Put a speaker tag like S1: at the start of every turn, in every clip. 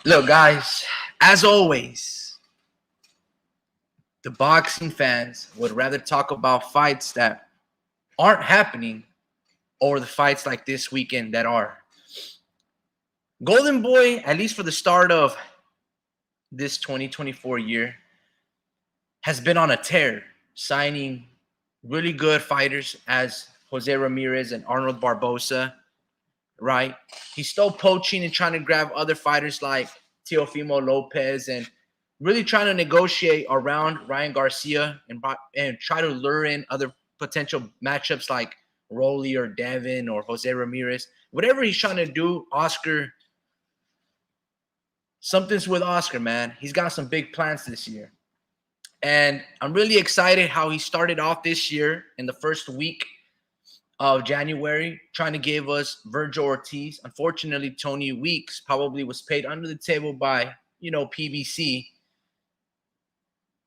S1: Look, guys, as always, the boxing fans would rather talk about fights that aren't happening or the fights like this weekend that are. Golden Boy, at least for the start of this 2024 year, has been on a tear, signing really good fighters as Jose Ramirez and Arnold Barboza, right? He's still poaching and trying to grab other fighters like Teofimo Lopez and really trying to negotiate around Ryan Garcia and try to lure in other potential matchups like Rolly or Devin or Jose Ramirez. Whatever he's trying to do, something's with Oscar, man. He's got some big plans this year. And I'm really excited how he started off this year in the first week of January, trying to give us Virgil Ortiz. Unfortunately, Tony Weeks probably was paid under the table by, PBC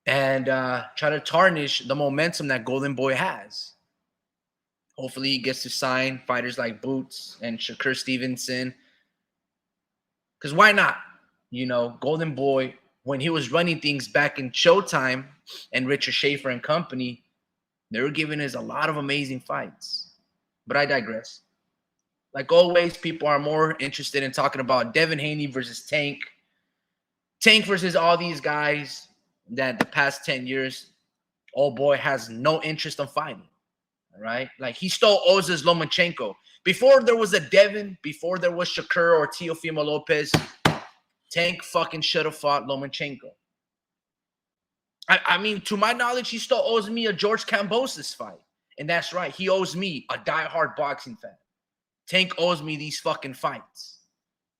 S1: and try to tarnish the momentum that Golden Boy has. Hopefully, he gets to sign fighters like Boots and Shakur Stevenson. Because why not? Golden Boy, when he was running things back in Showtime and Richard Schaefer and company, they were giving us a lot of amazing fights. But I digress. Like always, people are more interested in talking about Devin Haney versus Tank. Tank versus all these guys that the past 10 years, old boy has no interest in fighting. All right? Like he still owes us Lomachenko. Before there was a Devin, before there was Shakur or Teofimo Lopez, Tank fucking should have fought Lomachenko. I mean, to my knowledge, he still owes me a George Kambosos fight. And that's right. He owes me, a diehard boxing fan. Tank owes me these fucking fights.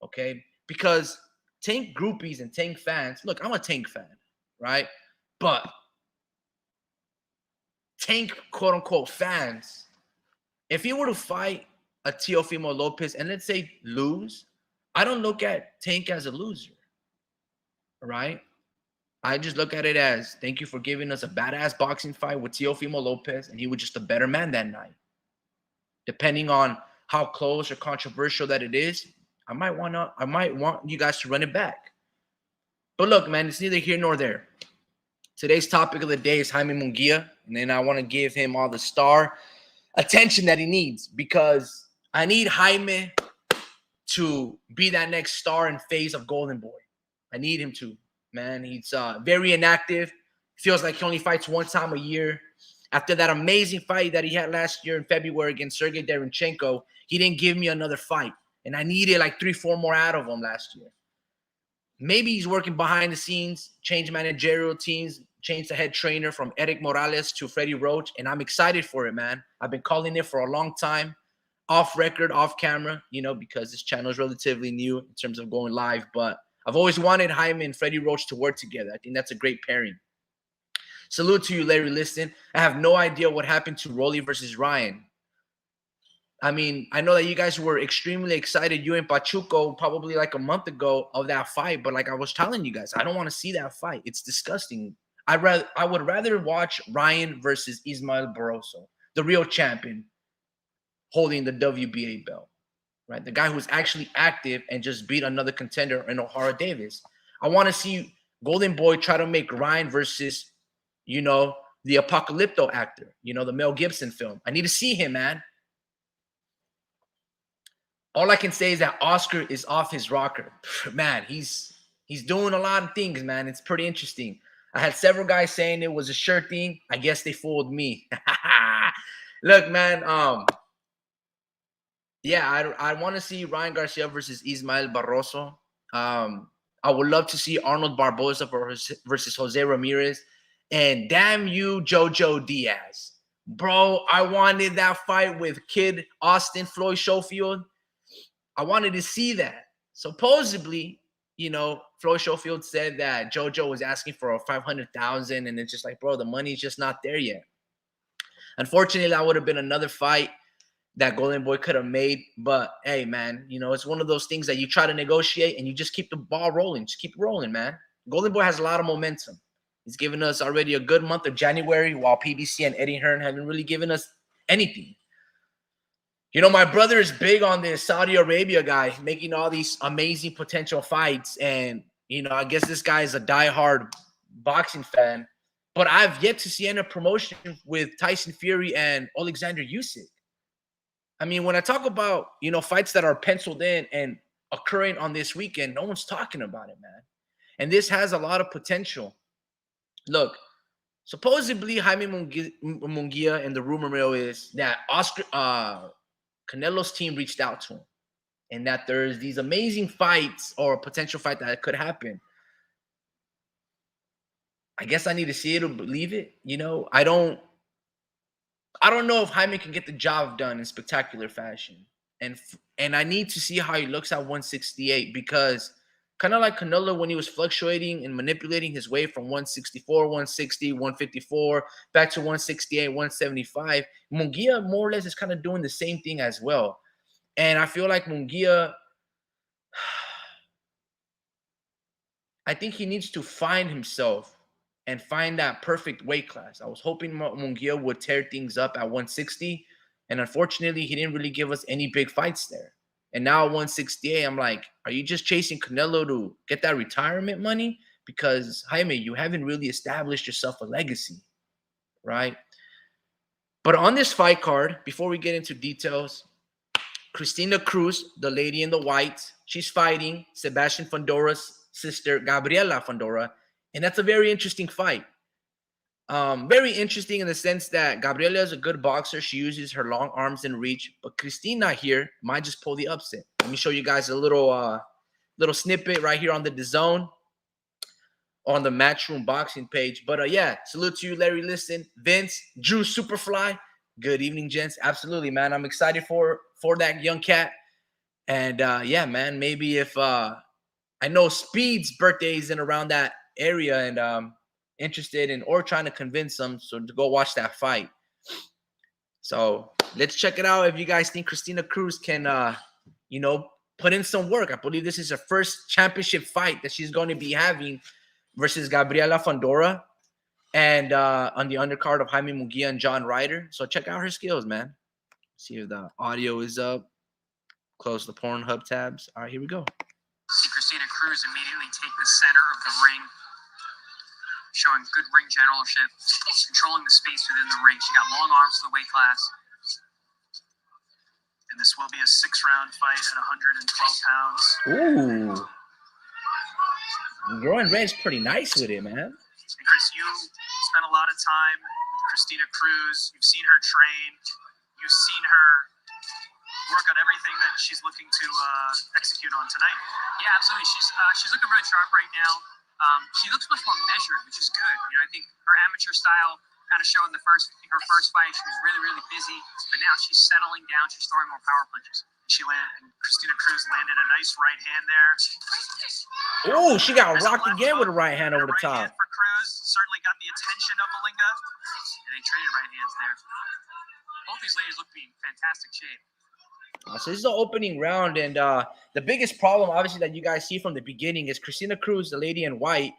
S1: Okay? Because Tank groupies and Tank fans, look, I'm a Tank fan, right? But Tank, quote unquote, fans, if he were to fight a Teofimo Lopez and let's say lose, I don't look at Tank as a loser, right? I just look at it as thank you for giving us a badass boxing fight with Teofimo Lopez, and he was just a better man that night. Depending on how close or controversial that it is, I might want you guys to run it back. But look, man, it's neither here nor there. Today's topic of the day is Jaime Munguia, and then I want to give him all the star attention that he needs because I need Jaime to be that next star and phase of Golden Boy. I need him to. Man, he's very inactive. Feels like he only fights one time a year. After that amazing fight that he had last year in February against Sergey Derenchenko, he didn't give me another fight. And I needed like 3-4 more out of him last year. Maybe he's working behind the scenes, change managerial teams, change the head trainer from Eric Morales to Freddie Roach. And I'm excited for it, man. I've been calling it for a long time. Off record, off camera, because this channel is relatively new in terms of going live. But I've always wanted Jaime and Freddie Roach to work together. I think that's a great pairing. Salute to you, Larry Liston. I have no idea what happened to Rolly versus Ryan. I mean, I know that you guys were extremely excited, you and Pachuco, probably like a month ago of that fight. But like I was telling you guys, I don't want to see that fight. It's disgusting. I would rather watch Ryan versus Ismael Barroso, the real champion, holding the WBA belt. Right, the guy who's actually active and just beat another contender in O'Hara Davis. I want to see Golden Boy try to make Ryan versus, the Apocalypto actor, the Mel Gibson film. I need to see him, man. All I can say is that Oscar is off his rocker. Man, he's doing a lot of things, man. It's pretty interesting. I had several guys saying it was a sure thing. I guess they fooled me. Look, man, yeah, I want to see Ryan Garcia versus Ismael Barroso. I would love to see Arnold Barboza versus Jose Ramirez. And damn you, Jojo Diaz. Bro, I wanted that fight with Kid Austin, Floyd Schofield. I wanted to see that. Supposedly, Floyd Schofield said that Jojo was asking for $500,000, and it's just like, bro, the money's just not there yet. Unfortunately, that would have been another fight that Golden Boy could have made. But hey, man, it's one of those things that you try to negotiate and you just keep the ball rolling. Just keep rolling, man. Golden Boy has a lot of momentum. He's given us already a good month of January while PBC and Eddie Hearn haven't really given us anything. You know, my brother is big on this Saudi Arabia guy making all these amazing potential fights. And, you know, I guess this guy is a diehard boxing fan. But I've yet to see any promotion with Tyson Fury and Alexander Usyk. I mean, when I talk about, you know, fights that are penciled in and occurring on this weekend, no one's talking about it, man. And this has a lot of potential. Look, supposedly Jaime Munguia and the rumor mill is that Canelo's team reached out to him and that there's these amazing fights or a potential fight that could happen. I guess I need to see it or believe it. You know, I don't know if Jaime can get the job done in spectacular fashion. And I need to see how he looks at 168 because kind of like Canelo when he was fluctuating and manipulating his way from 164, 160, 154 back to 168, 175, Munguia more or less is kind of doing the same thing as well. And I feel like Munguia, I think he needs to find himself and find that perfect weight class. I was hoping Munguia would tear things up at 160, and unfortunately, he didn't really give us any big fights there. And now at 168, I'm like, are you just chasing Canelo to get that retirement money? Because, Jaime, you haven't really established yourself a legacy, right? But on this fight card, before we get into details, Cristina Cruz, the lady in the white, she's fighting Sebastian Fondora's sister, Gabriela Fondora, and that's a very interesting fight. Very interesting in the sense that Gabriela is a good boxer. She uses her long arms and reach, but Cristina here might just pull the upset. Let me show you guys a little snippet right here on the DAZN on the Matchroom boxing page. But yeah, salute to you, Larry Liston, Vince, Drew Superfly. Good evening, gents. Absolutely, man. I'm excited for that young cat. And yeah, man, maybe if I know Speed's birthday is in around that area, and interested in or trying to convince them so to go watch that fight. So let's check it out. If you guys think Cristina Cruz can, you know, put in some work, I believe this is her first championship fight that she's going to be having versus Gabriela Fondora, and on the undercard of Jaime Munguia and John Ryder. So check out her skills, man. See if the audio is up. Close the Pornhub tabs. All right, here we go.
S2: See Cristina Cruz immediately take the center of the ring, showing good ring generalship, controlling the space within the ring. She got long arms for the weight class. And this will be a 6-round fight at 112 pounds.
S1: Ooh. Growing Red's pretty nice with it, man.
S2: And Chris, you spent a lot of time with Cristina Cruz. You've seen her train. You've seen her work on everything that she's looking to execute on tonight. Yeah, absolutely. She's looking really sharp right now. She looks much more measured, which is good. You know, I think her amateur style kind of showed in her first fight. She was really, really busy, but now she's settling down. She's throwing more power punches. And Cristina Cruz landed a nice right hand there.
S1: Oh, she got rocked again with a right hand over the top.
S2: Right hand for Cruz certainly got the attention of Malinga, and they traded right hands there. Both these ladies look to be in fantastic shape.
S1: So this is the opening round, and the biggest problem, obviously, that you guys see from the beginning is Cristina Cruz, the lady in white,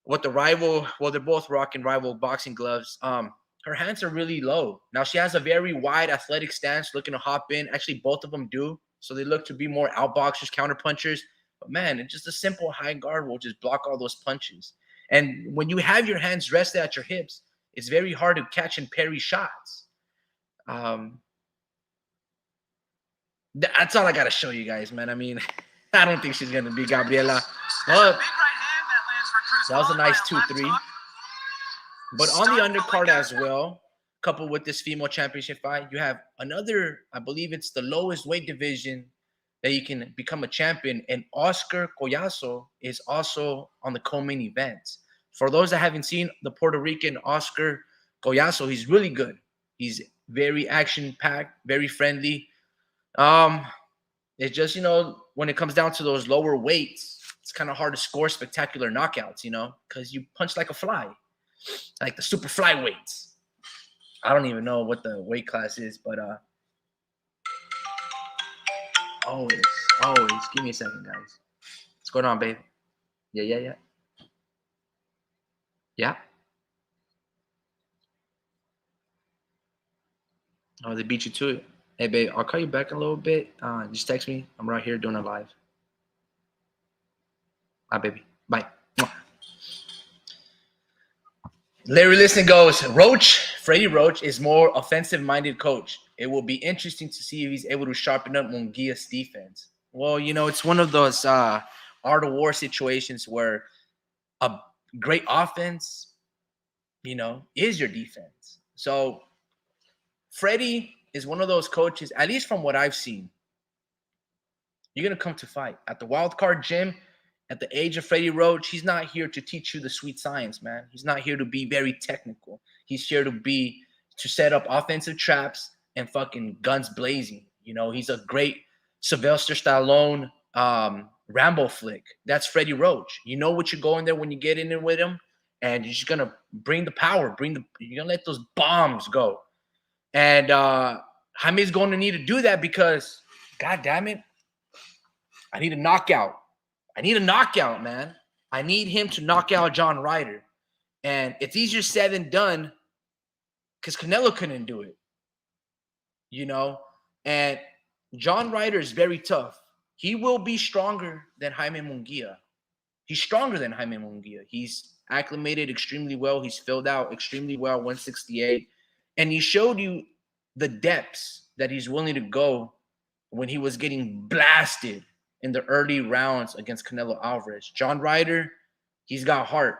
S1: with the rival. Well, they're both rocking rival boxing gloves. Her hands are really low. Now she has a very wide athletic stance, looking to hop in. Actually, both of them do, so they look to be more outboxers, counter punchers. But man, it's just a simple high guard will just block all those punches. And when you have your hands rested at your hips, it's very hard to catch and parry shots. That's all I got to show you guys, man. I mean, I don't think she's going to be Gabriela. But that was a nice 2-3. But on the undercard as well, coupled with this female championship fight, you have another, I believe it's the lowest weight division that you can become a champion. And Oscar Collazo is also on the co-main event. For those that haven't seen the Puerto Rican Oscar Collazo, he's really good. He's very action-packed, very friendly. It's just, you know, when it comes down to those lower weights, it's kind of hard to score spectacular knockouts, you know, because you punch like a fly, like the super flyweights. I don't even know what the weight class is, but always, give me a second, guys. What's going on, babe? Yeah. Oh, they beat you to it. Hey, babe, I'll call you back in a little bit. Just text me. I'm right here doing a live. Bye, baby. Bye. Larry Listen goes, Freddie Roach is more offensive-minded coach. It will be interesting to see if he's able to sharpen up Munguia's defense. Well, it's one of those art of war situations where a great offense, is your defense. So Freddie is one of those coaches, at least from what I've seen, you're going to come to fight. At the Wild Card Gym, at the age of Freddie Roach, he's not here to teach you the sweet science, man. He's not here to be very technical. He's here to set up offensive traps and fucking guns blazing. He's a great Sylvester Stallone Rambo flick. That's Freddie Roach. You know what you're going there when you get in there with him, and you're just going to bring the power, you're going to let those bombs go. And Jaime's going to need to do that because, God damn it, I need a knockout. I need a knockout, man. I need him to knock out John Ryder. And it's easier said than done because Canelo couldn't do it. And John Ryder is very tough. He will be stronger than Jaime Munguia. He's stronger than Jaime Munguia. He's acclimated extremely well. He's filled out extremely well, 168. And he showed you the depths that he's willing to go when he was getting blasted in the early rounds against Canelo Alvarez. John Ryder, he's got heart.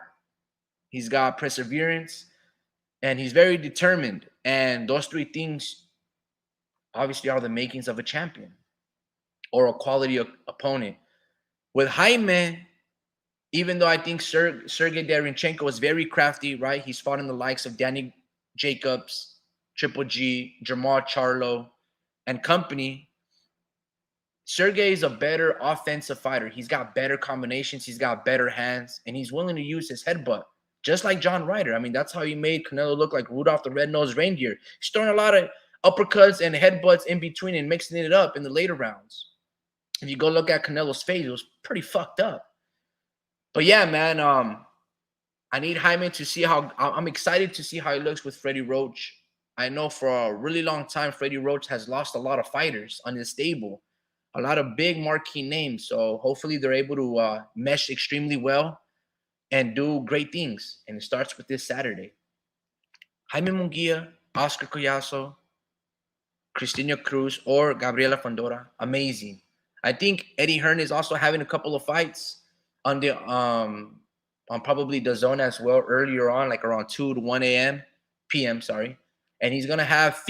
S1: He's got perseverance. And he's very determined. And those three things obviously are the makings of a champion or a quality opponent. With Jaime, even though I think Sergey Derenchenko is very crafty, right? He's fought in the likes of Danny Jacobs, Triple G, Jamal Charlo, and company. Sergey is a better offensive fighter. He's got better combinations. He's got better hands, and he's willing to use his headbutt, just like John Ryder. I mean, that's how he made Canelo look like Rudolph the Red-Nosed Reindeer. He's throwing a lot of uppercuts and headbutts in between and mixing it up in the later rounds. If you go look at Canelo's face, it was pretty fucked up. But yeah, man, I need Jaime to see how – I'm excited to see how he looks with Freddie Roach. I know for a really long time, Freddie Roach has lost a lot of fighters on his stable, a lot of big marquee names. So hopefully they're able to mesh extremely well and do great things. And it starts with this Saturday. Jaime Munguia, Oscar Collazo, Cristina Cruz, or Gabriela Fandora. Amazing. I think Eddie Hearn is also having a couple of fights on the on probably the zone as well earlier on, like around 2 to 1 p.m. And he's gonna have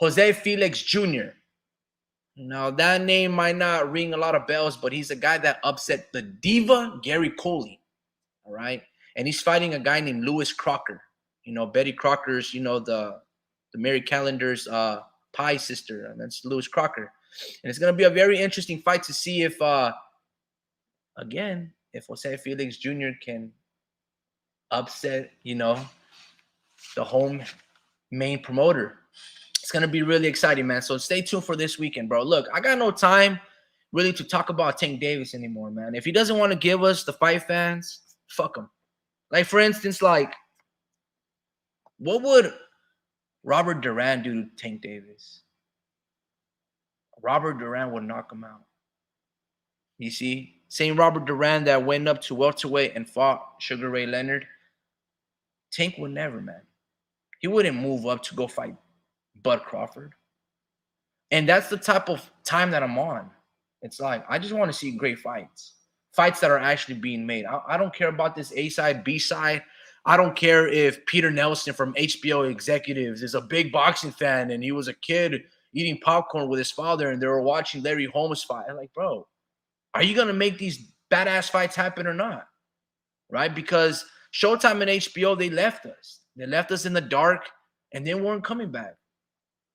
S1: Jose Felix Jr. Now that name might not ring a lot of bells, but he's a guy that upset the diva Gary Coley. All right, and he's fighting a guy named Lewis Crocker. Betty Crocker's, the Mary Callender's pie sister, and that's Lewis Crocker. And it's gonna be a very interesting fight to see if again, if Jose Felix Jr. can upset, the home main promoter. It's going to be really exciting, man. So stay tuned for this weekend, bro. Look, I got no time really to talk about Tank Davis anymore, man. If he doesn't want to give us the fight fans, fuck him. Like, for instance, what would Robert Duran do to Tank Davis? Robert Duran would knock him out. You see? Same Robert Duran that went up to welterweight and fought Sugar Ray Leonard. Tank would never, man. He wouldn't move up to go fight Bud Crawford. And that's the type of time that I'm on. It's like, I just want to see great fights. Fights that are actually being made. I don't care about this A side, B side. I don't care if Peter Nelson from HBO Executives is a big boxing fan and he was a kid eating popcorn with his father and they were watching Larry Holmes fight. I'm like, bro, are you going to make these badass fights happen or not? Right? Because Showtime and HBO, they left us. They left us in the dark and they weren't coming back.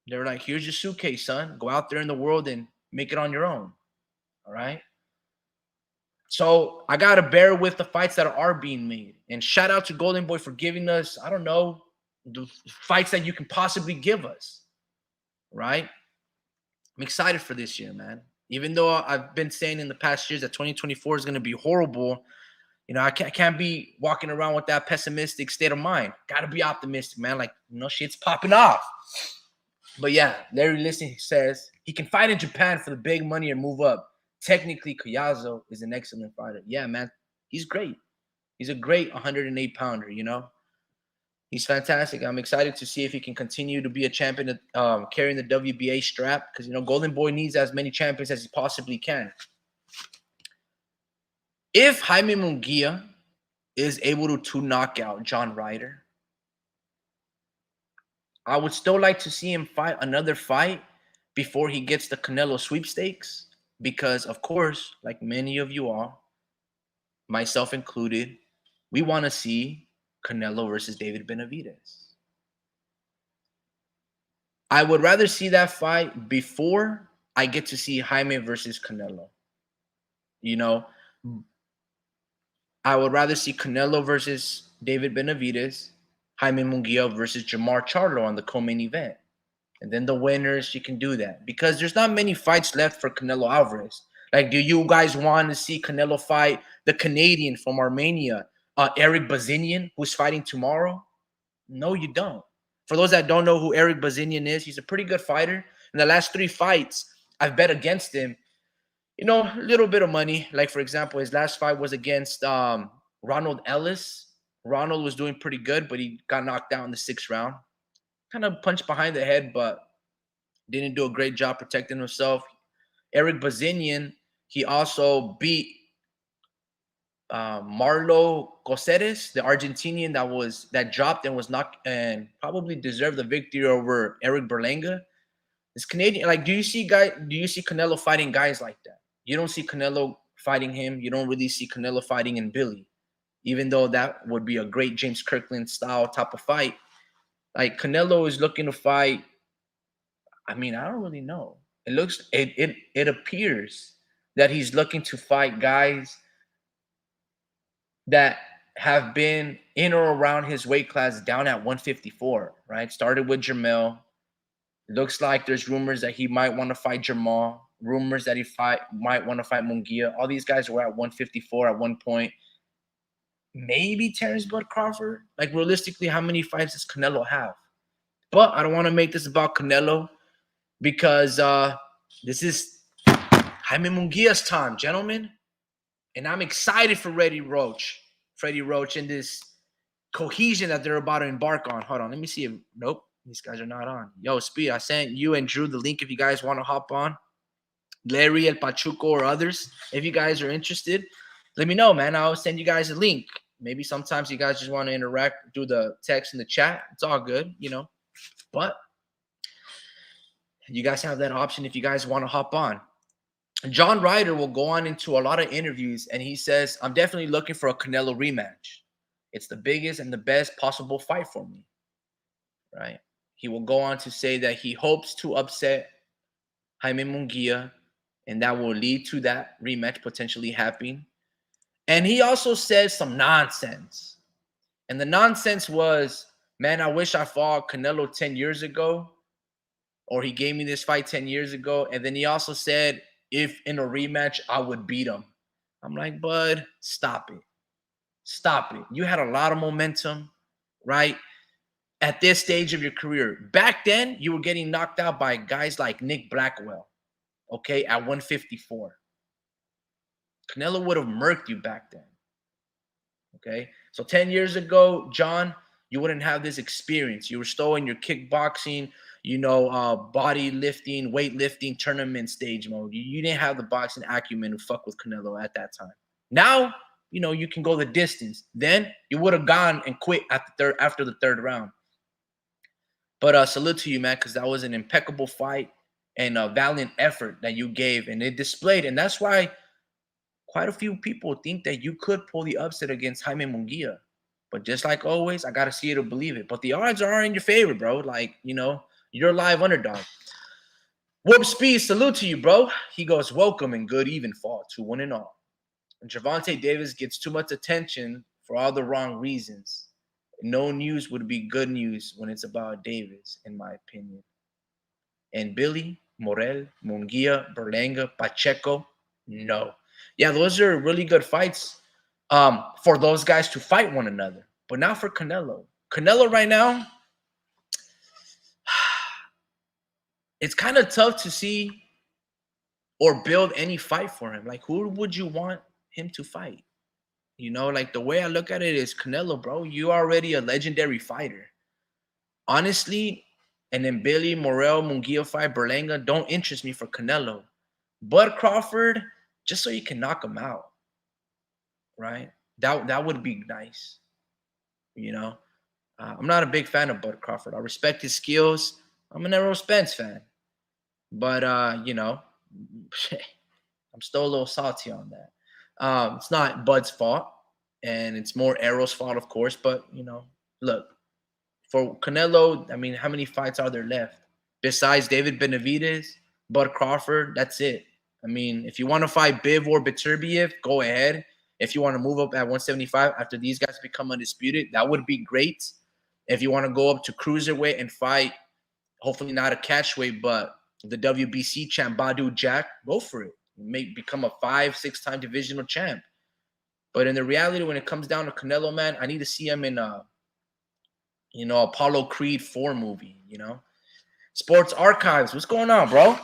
S1: They were like, here's your suitcase, son. Go out there in the world and make it on your own. All right? So I got to bear with the fights that are being made. And shout out to Golden Boy for giving us, I don't know, the fights that you can possibly give us. Right? I'm excited for this year, man. Even though I've been saying in the past years that 2024 is going to be horrible, I can't be walking around with that pessimistic state of mind. Got to be optimistic, man. Like, shit's popping off. But yeah, Larry Liston says he can fight in Japan for the big money or move up. Technically, Koyazo is an excellent fighter. Yeah, man, he's great. He's a great 108 pounder, you know? He's fantastic. I'm excited to see if he can continue to be a champion, carrying the WBA strap, because, you know, Golden Boy needs as many champions as he possibly can. If Jaime Munguia is able to knock out John Ryder, I would still like to see him fight another fight before he gets the Canelo sweepstakes, because, of course, like many of you all, myself included, we want to see Canelo versus David Benavidez. I would rather see that fight before I get to see Jaime versus Canelo. You know, I would rather see Canelo versus David Benavidez, Jaime Munguia versus Jamar Charlo on the co-main event. And then the winners, you can do that. Because there's not many fights left for Canelo Alvarez. Like, do you guys want to see Canelo fight the Canadian from Armenia, Eric Bazinian, who's fighting tomorrow? No, you don't. For those that don't know who Eric Bazinian is, he's a pretty good fighter. In the last 3 fights, I've bet against him, you know, a little bit of money. Like, for example, his last fight was against Ronald Ellis. Ronald was doing pretty good, but he got knocked out in the 6th round. Kind of punched behind the head, but didn't do a great job protecting himself. Eric Bazinian, he also beat Marlo Coceres, the Argentinian that dropped and was knocked and probably deserved the victory over Eric Berlanga. This Canadian, like, do you see Canelo fighting guys like that? You don't see Canelo fighting him. You don't really see Canelo fighting in Billy, even though that would be a great James Kirkland style type of fight. Like, Canelo is looking to fight. I mean, I don't really know. It appears that he's looking to fight guys that have been in or around his weight class down at 154, right? Started with Jermell. Looks like there's rumors that he might want to fight Jamal. Rumors that he might want to fight Munguia. All these guys were at 154 at one point. Maybe Terrence Bud Crawford. Like, realistically, how many fights does Canelo have? But I don't want to make this about Canelo, because this is Jaime Munguia's time, gentlemen. And I'm excited for Freddie Roach, and this cohesion that they're about to embark on. Hold on, let me see if, nope, these guys are not on. Yo, Speed, I sent you and Drew the link if you guys want to hop on. Larry, El Pachuco, or others, if you guys are interested, let me know, man. I'll send you guys a link. Maybe sometimes you guys just want to interact, do the text in the chat. It's all good, you know. But you guys have that option if you guys want to hop on. John Ryder will go on into a lot of interviews, and he says, I'm definitely looking for a Canelo rematch. It's the biggest and the best possible fight for me, right? He will go on to say that he hopes to upset Jaime Munguia, and that will lead to that rematch potentially happening. And he also says some nonsense. And the nonsense was, man, I wish I fought Canelo 10 years ago, or he gave me this fight 10 years ago. And then he also said, if in a rematch, I would beat him. I'm like, bud, stop it. Stop it. You had a lot of momentum, right? At this stage of your career. Back then, you were getting knocked out by guys like Nick Blackwell, okay, at 154. Canelo would have murked you back then, okay? So 10 years ago, John, you wouldn't have this experience. You were still in your kickboxing, you know, body lifting, weightlifting, tournament stage mode. You didn't have the boxing acumen to fuck with Canelo at that time. Now, you know, you can go the distance. Then you would have gone and quit after the third round. But salute to you, man, because that was an impeccable fight and a valiant effort that you gave, and it displayed. And that's why quite a few people think that you could pull the upset against Jaime Munguia. But just like always, I got to see it to believe it. But the odds are in your favor, bro. Like, you know, you're a live underdog. Whoop Speed, salute to you, bro. He goes, welcome and good even fall to 1 and all. And Gervonta Davis gets too much attention for all the wrong reasons. No news would be good news when it's about Davis, in my opinion. And Billy, Morel, Munguia, Berlanga, Pacheco, no. Yeah, those are really good fights for those guys to fight one another, but not for Canelo. Canelo right now, it's kind of tough to see or build any fight for him. Like, who would you want him to fight? You know, like the way I look at it is Canelo, bro. You already a legendary fighter. Honestly, and then Billy, Morel, Munguia fight, Berlanga don't interest me for Canelo. Bud Crawford, just so you can knock him out, right? That would be nice, you know. I'm not a big fan of Bud Crawford. I respect his skills. I'm an Errol Spence fan, but you know, I'm still a little salty on that. It's not Bud's fault, and it's more Errol's fault, of course. But you know, look, for Canelo, I mean, how many fights are there left besides David Benavidez, Bud Crawford? That's it. I mean, if you want to fight Biv or Beterbiev, go ahead. If you want to move up at 175 after these guys become undisputed, that would be great. If you want to go up to cruiserweight and fight, hopefully not a catchweight, but the WBC champ Badu Jack, go for it. May become a 5-6 time divisional champ. But in the reality, when it comes down to Canelo, man, I need to see him in Apollo Creed 4 movie, Sports Archives. What's going on, bro?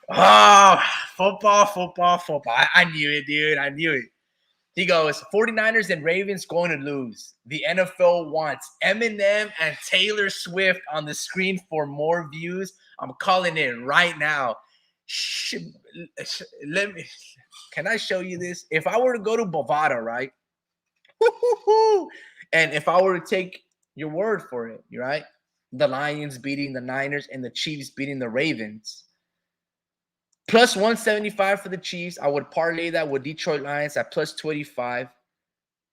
S1: Oh, football. I knew it, dude. I knew it. He goes, 49ers and Ravens going to lose. The NFL wants Eminem and Taylor Swift on the screen for more views. I'm calling it right now. Can I show you this? If I were to go to Bovada, right? And if I were to take your word for it, right? The Lions beating the Niners and the Chiefs beating the Ravens. Plus 175 for the Chiefs. I would parlay that with Detroit Lions at plus 25.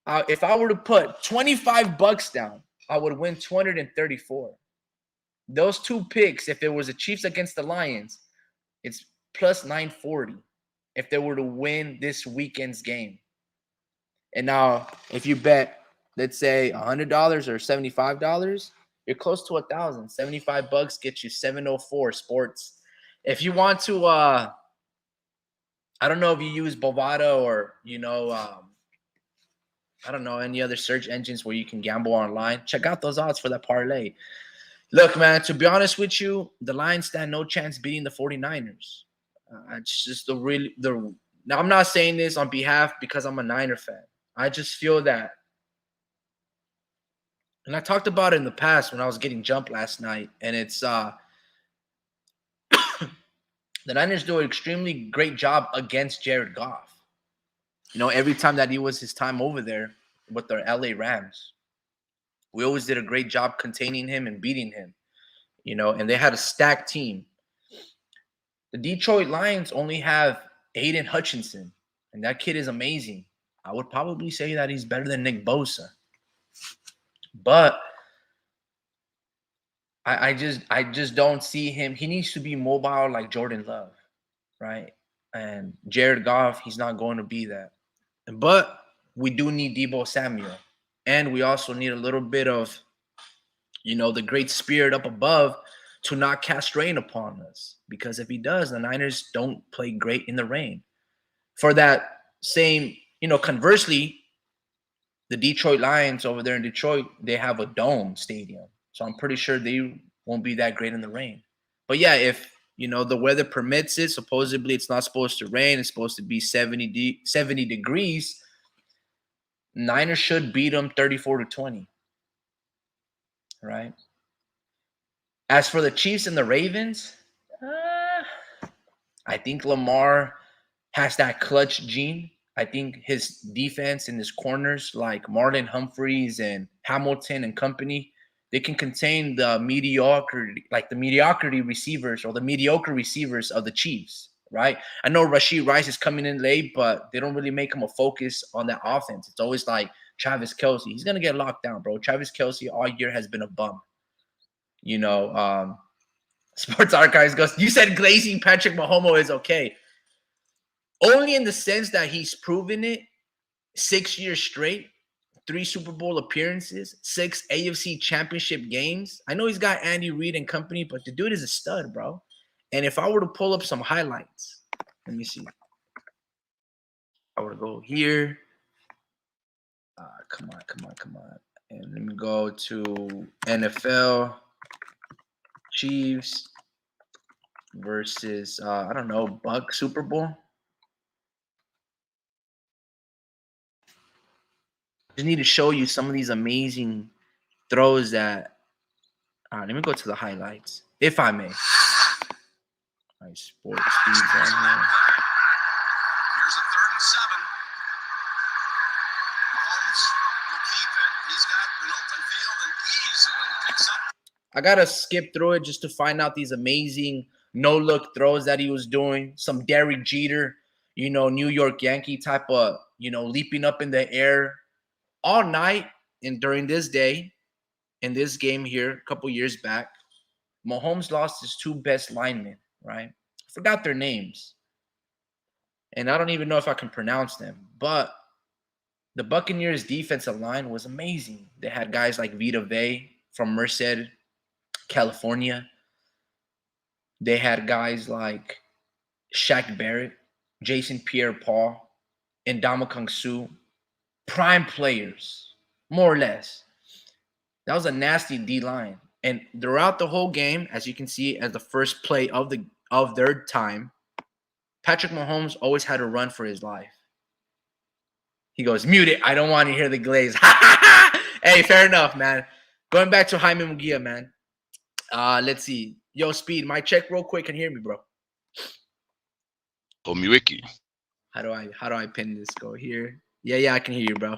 S1: If I were to put $25 down, I would win 234. Those two picks, if it was the Chiefs against the Lions, it's plus 940 if they were to win this weekend's game. And now, if you bet, let's say $100 or $75, you're close to $1,000. $75 gets you 704 sports. If you want to, I don't know if you use Bovada or, I don't know, any other search engines where you can gamble online. Check out those odds for that parlay. Look, man, to be honest with you, the Lions stand no chance beating the 49ers. It's just now I'm not saying this on behalf because I'm a Niner fan. I just feel that, and I talked about it in the past when I was getting jumped last night, and it's the Niners do an extremely great job against Jared Goff. Every time that he was his time over there with the LA Rams, we always did a great job containing him and beating him, and they had a stacked team. The Detroit Lions only have Aiden Hutchinson, and that kid is amazing. I would probably say that he's better than Nick Bosa. But I just don't see him. He needs to be mobile like Jordan Love, right? And Jared Goff, he's not going to be that. But we do need Deebo Samuel. And we also need a little bit of, the great spirit up above to not cast rain upon us. Because if he does, the Niners don't play great in the rain. For that same, conversely, the Detroit Lions over there in Detroit, they have a dome stadium. So I'm pretty sure they won't be that great in the rain. But yeah, if, the weather permits it, supposedly it's not supposed to rain. It's supposed to be 70 degrees. Niners should beat them 34-20. Right? As for the Chiefs and the Ravens, I think Lamar has that clutch gene. I think his defense and his corners like Marlon Humphreys and Hamilton and company, they can contain the mediocrity receivers or the mediocre receivers of the Chiefs, right? I know Rashid Rice is coming in late, but they don't really make him a focus on that offense. It's always like Travis Kelce. He's going to get locked down, bro. Travis Kelce all year has been a bum. Sports Archives goes, you said glazing Patrick Mahomes is okay. Only in the sense that he's proven it 6 years straight, 3 Super Bowl appearances, 6 AFC championship games. I know he's got Andy Reid and company, but the dude is a stud, bro. And if I were to pull up some highlights, let me see. I were to go here. Come on. And let me go to NFL, Chiefs, versus I don't know, Buck Super Bowl. Just need to show you some of these amazing throws that. All right, let me go to the highlights, if I may. Nice sports speeds on here.
S2: Here's a 3rd and 7. Mahomes will keep it. He's got an open field and easily picks up.
S1: I gotta skip through it just to find out these amazing no-look throws that he was doing. Some Derek Jeter, New York Yankee type of, leaping up in the air all night. And during this day, in this game here, a couple years back, Mahomes lost his 2 best linemen, right? I forgot their names. And I don't even know if I can pronounce them. But the Buccaneers' defensive line was amazing. They had guys like Vita Vea from Merced, California. They had guys like Shaq Barrett, Jason Pierre-Paul, and Ndamukong Suh. Prime players, more or less. That was a nasty D-line. And throughout the whole game, as you can see, as the first play of their time, Patrick Mahomes always had to run for his life. He goes, mute it. I don't want to hear the glaze. Hey, fair enough, man. Going back to Jaime Munguia, man. Let's see. Yo, Speed, my check real quick. Can you hear me, bro?
S3: Homie Ricky.
S1: How do I pin this? Go here. Yeah, I can hear you, bro.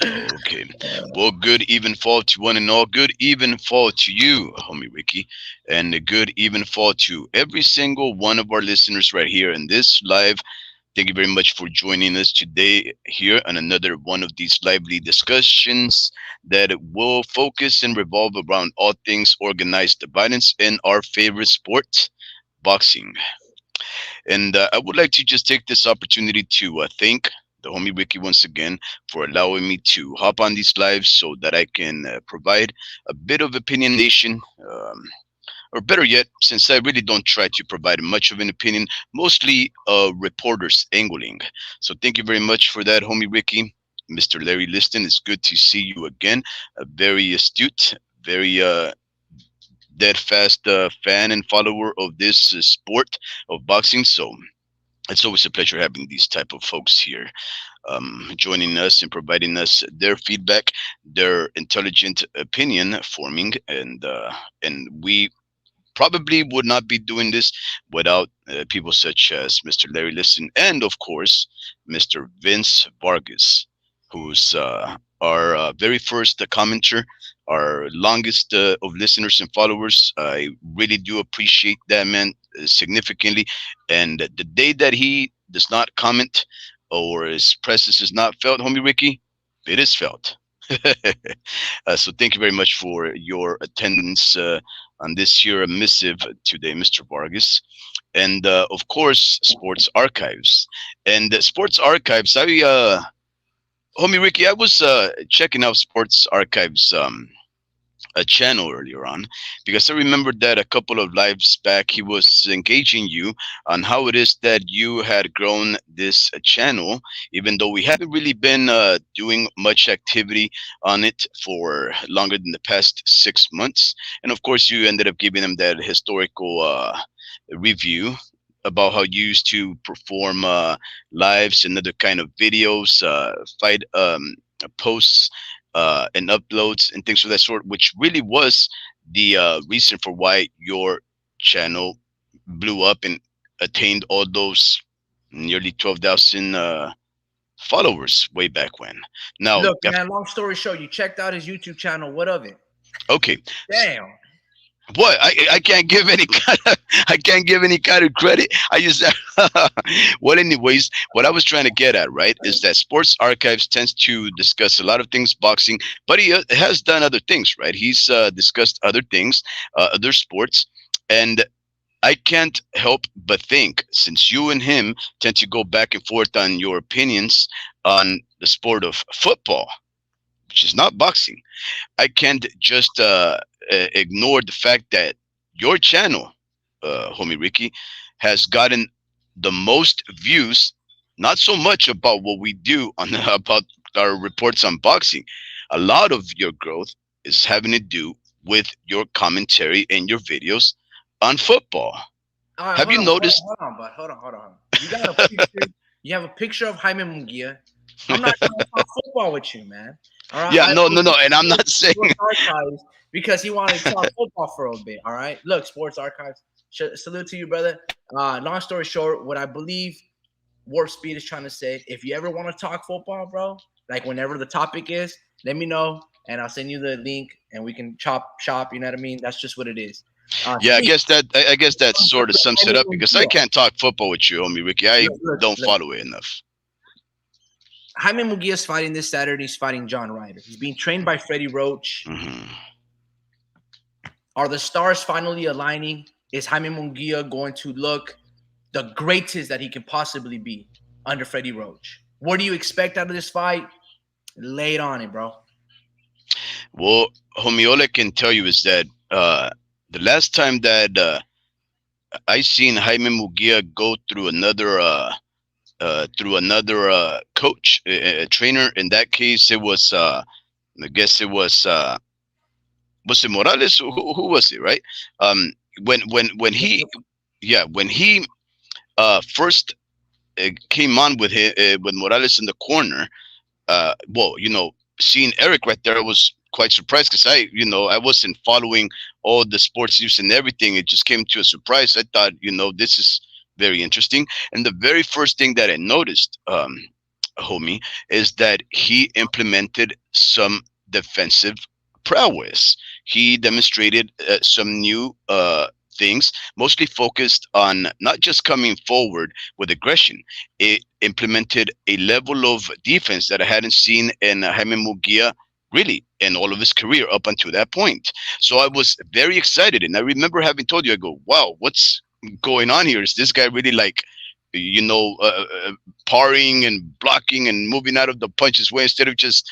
S3: Okay. Well, good even fall to one and all. Good even fall to you, homie Ricky. And a good even fall to every single one of our listeners right here in this live. Thank you very much for joining us today here on another one of these lively discussions that will focus and revolve around all things organized violence in our favorite sport, boxing. And I would like to just take this opportunity to thank the homie Ricky once again for allowing me to hop on these lives so that I can provide a bit of opinionation. Or better yet, since I really don't try to provide much of an opinion, mostly reporters angling. So thank you very much for that, homie Ricky. Mr. Larry Liston, it's good to see you again. A very astute, very dead fast fan and follower of this sport of boxing. So it's always a pleasure having these type of folks here joining us and providing us their feedback, their intelligent opinion forming, and we probably would not be doing this without people such as Mr. Larry Liston and, of course, Mr. Vince Vargas, who's our very first commenter, our longest of listeners and followers. I really do appreciate that, man, significantly. And the day that he does not comment or his presence is not felt, homie Ricky, it is felt. So thank you very much for your attendance on this here missive today, Mr. Vargas. And of course, Sports Archives. And Sports Archives, homie Ricky, I was checking out Sports Archives a channel earlier on because I remembered that a couple of lives back he was engaging you on how it is that you had grown this channel, even though we haven't really been doing much activity on it for longer than the past 6 months. And of course, you ended up giving him that historical review about how you used to perform lives and other kind of videos, fight posts and uploads and things of that sort, which really was the reason for why your channel blew up and attained all those nearly 12,000 followers way back when. Now,
S1: look, man, long story short, you checked out his YouTube channel. What of it?
S3: Okay.
S1: Damn.
S3: What I can't give any kind of credit. I just well, anyways, what I was trying to get at, right, is that Sports Archives tends to discuss a lot of things boxing, but he has done other things, right? He's discussed other things, other sports, and I can't help but think, since you and him tend to go back and forth on your opinions on the sport of football, which is not boxing, I can't just ignore the fact that your channel, homie Ricky, has gotten the most views. Not so much about what we do on about our reports on boxing. A lot of your growth is having to do with your commentary and your videos on football.
S1: All right,
S3: Have you noticed?
S1: hold on, bud. Hold on. You got a picture. You have a picture of Jaime Munguia. I'm not trying to talk football with you, man. All right.
S3: Yeah,
S1: I
S3: no, no, no. And I'm not saying.
S1: Sports Archives because he wanted to talk football for a bit. All right. Look, Sports Archives. Salute to you, brother. Long story short, what I believe Warp Speed is trying to say, if you ever want to talk football, bro, like whenever the topic is, let me know and I'll send you the link and we can chop shop. You know what I mean? That's just what it is.
S3: Yeah, I
S1: Speed,
S3: guess that sort of sums it up because I can't talk football with you, homie Ricky. I don't
S1: look.
S3: follow it enough.
S1: Jaime Munguia is fighting this Saturday. He's fighting John Ryder. He's being trained by Freddie Roach.
S3: Mm-hmm.
S1: Are the stars finally aligning? Is Jaime Munguia going to look the greatest that he can possibly be under Freddie Roach? What do you expect out of this fight? Lay it on it, bro.
S3: Well, homie, all I can tell you is that the last time that I seen Jaime Munguia go through another coach, trainer. In that case, it was I guess it was it Morales? Who was it? Right? When he first came on with with Morales in the corner. Well, seeing Eric right there, I was quite surprised because I wasn't following all the sports news and everything. It just came to a surprise. I thought, this is very interesting. And the very first thing that I noticed, homie, is that he implemented some defensive prowess. He demonstrated some new things, mostly focused on not just coming forward with aggression. It implemented a level of defense that I hadn't seen in Jaime Munguia really in all of his career up until that point. So I was very excited. And I remember having told you, I go, wow, what's going on here? Is this guy really like, parrying and blocking and moving out of the punch's way instead of just,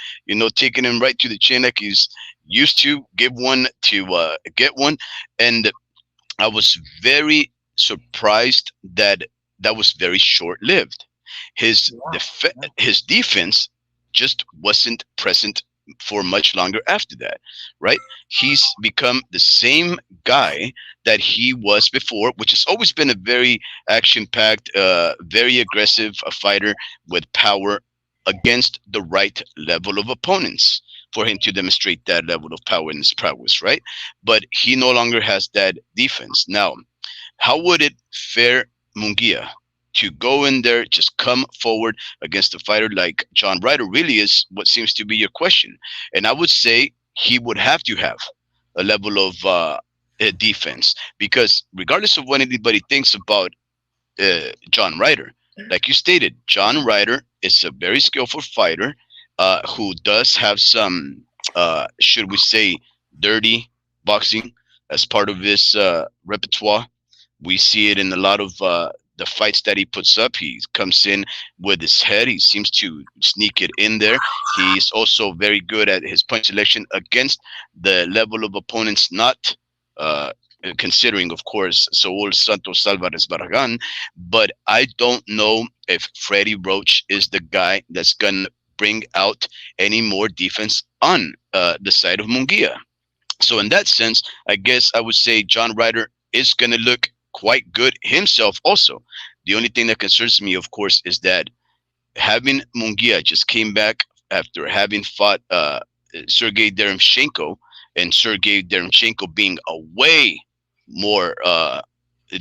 S3: taking him right to the chin like he's used to, give one to get one. And I was very surprised that was very short-lived. His defense just wasn't present for much longer after that, right? He's become the same guy that he was before, which has always been a very action-packed, very aggressive fighter with power against the right level of opponents for him to demonstrate that level of power in his prowess, right? But he no longer has that defense. Now, how would it fare Munguia to go in there, just come forward against a fighter like John Ryder? Really is what seems to be your question. And I would say he would have to have a level of defense, because regardless of what anybody thinks about John Ryder, like you stated, John Ryder is a very skillful fighter who does have some, should we say, dirty boxing as part of his repertoire. We see it in a lot of the fights that he puts up. He comes in with his head. He seems to sneak it in there. He's also very good at his punch selection against the level of opponents, not considering, of course, Saul Santos Alvarez Barragan. But I don't know if Freddie Roach is the guy that's going to bring out any more defense on the side of Munguia. So in that sense, I guess I would say John Ryder is going to look quite good himself also. The only thing that concerns me, of course, is that having Munguia just came back after having fought Sergey Derevchenko, and Sergey Derevchenko being a way more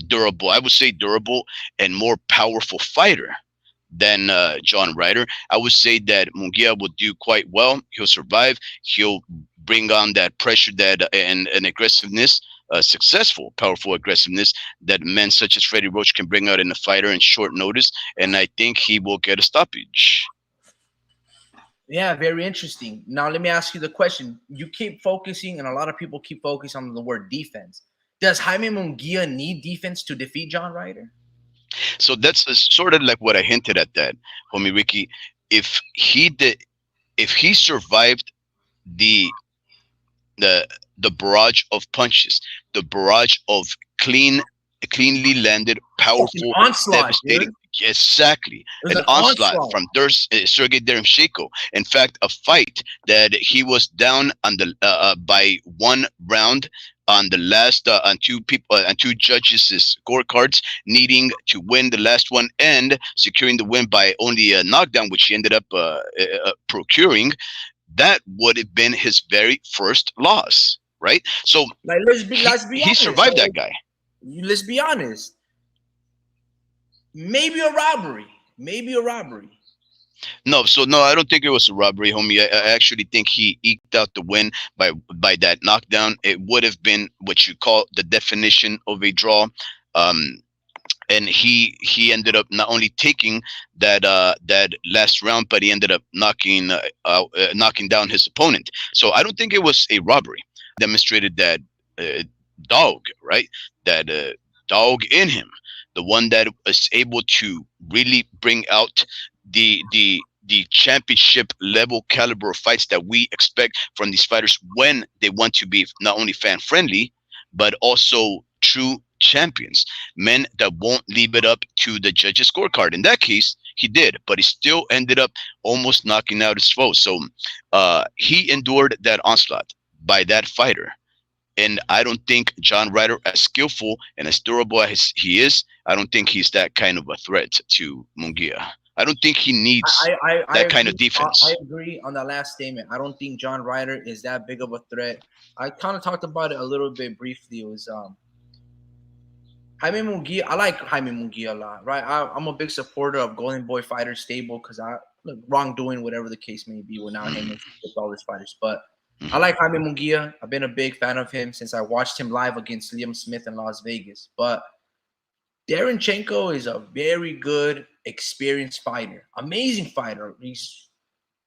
S3: durable, I would say durable and more powerful fighter than John Ryder. I would say that Munguia will do quite well. He'll survive. He'll bring on that pressure and aggressiveness, successful, powerful aggressiveness that men such as Freddie Roach can bring out in a fighter in short notice. And I think he will get a stoppage.
S1: Yeah, very interesting. Now, let me ask you the question. You keep focusing, and a lot of people keep focusing on the word defense. Does Jaime Munguia need defense to defeat John Ryder?
S3: So that's sort of like what I hinted at, that, homie Ricky. If he survived the barrage of punches, the barrage of cleanly landed, powerful,
S1: onslaught,
S3: devastating. Exactly,
S1: It was
S3: an
S1: an
S3: onslaught
S1: onslaught.
S3: from Sergey Derevchenko. In fact, a fight that he was down on the by one round on the last on two people on two judges' scorecards, needing to win the last one and securing the win by only a knockdown, which he ended up procuring. That would have been his very first loss, right? So
S1: Like let's be
S3: he
S1: honest.
S3: survived that guy.
S1: Let's be honest. Maybe a robbery. Maybe a robbery.
S3: No, so no, I don't think it was a robbery, homie. I actually think he eked out the win by that knockdown. It would have been what you call the definition of a draw. Um, and he ended up not only taking that last round, but he ended up knocking down his opponent. So I don't think it was a robbery. Demonstrated that uh, dog, right? That dog in him, the one that is able to really bring out the championship level caliber of fights that we expect from these fighters when they want to be not only fan friendly, but also true champions, men that won't leave it up to the judges' scorecard. In that case, he did, but he still ended up almost knocking out his foe. So he endured that onslaught by that fighter. And I don't think John Ryder, as skillful and as durable as he is, I don't think he's that kind of a threat to Munguia. I don't think he needs
S1: I
S3: that kind of
S1: agree. I
S3: defense.
S1: agree on that last statement. I don't think John Ryder is that big of a threat. I kind of talked about it a little bit briefly. It was Jaime Munguia. I like Jaime Munguia a lot, right? I'm a big supporter of Golden Boy Fighter stable because I look wrongdoing, whatever the case may be, without him
S3: Mhm,
S1: with all his fighters. But I
S3: mhm.
S1: like Jaime Munguia. I've been a big fan of him since I watched him live against Liam Smith in Las Vegas. But Darenchenko is a very good, experienced fighter, amazing fighter. He's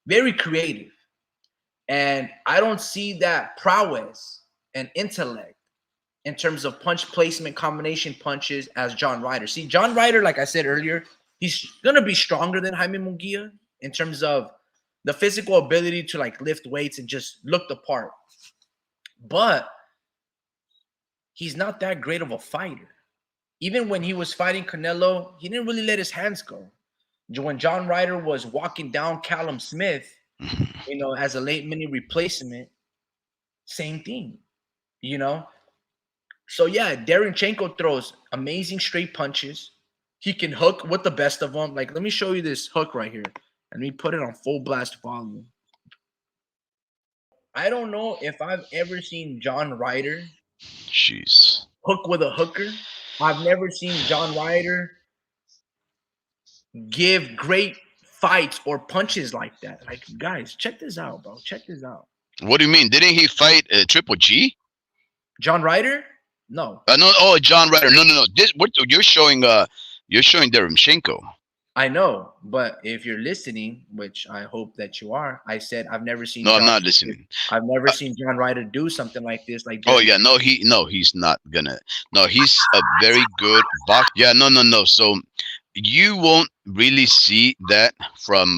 S1: very creative. And I don't see that prowess and intellect in terms of punch placement, combination punches as John Ryder. See, John Ryder, like I said earlier, he's gonna be stronger than Jaime Munguia in terms of the physical ability to like lift weights and just look the part. But he's not that great of a fighter. Even when he was fighting Canelo, he didn't really let his hands go. When John Ryder was walking down Callum Smith, as a late minute replacement, same thing, you know. So yeah, Darenchenko throws amazing straight punches. He can hook with the best of them. Like, let me show you this hook right here. Let me put it on full blast volume. I don't know if I've ever seen John Ryder
S3: Jeez.
S1: hook with a hooker. I've never seen John Ryder give great fights or punches like that. Like, guys, check this out, bro. Check this out.
S3: What do you mean? Didn't he fight Triple G?
S1: John Ryder? No,
S3: No. Oh, John Ryder. No, no, no. This what you're showing. You're showing Derevchenko.
S1: I know, but if you're listening, which I hope that you are, I said I've never seen
S3: No, I'm
S1: John.
S3: not listening.
S1: I've never
S3: Uh,
S1: seen John Ryder do something like this. Like,
S3: oh
S1: Darren,
S3: yeah, no, he's not gonna. No, he's a very good box. Yeah, no. So you won't really see that from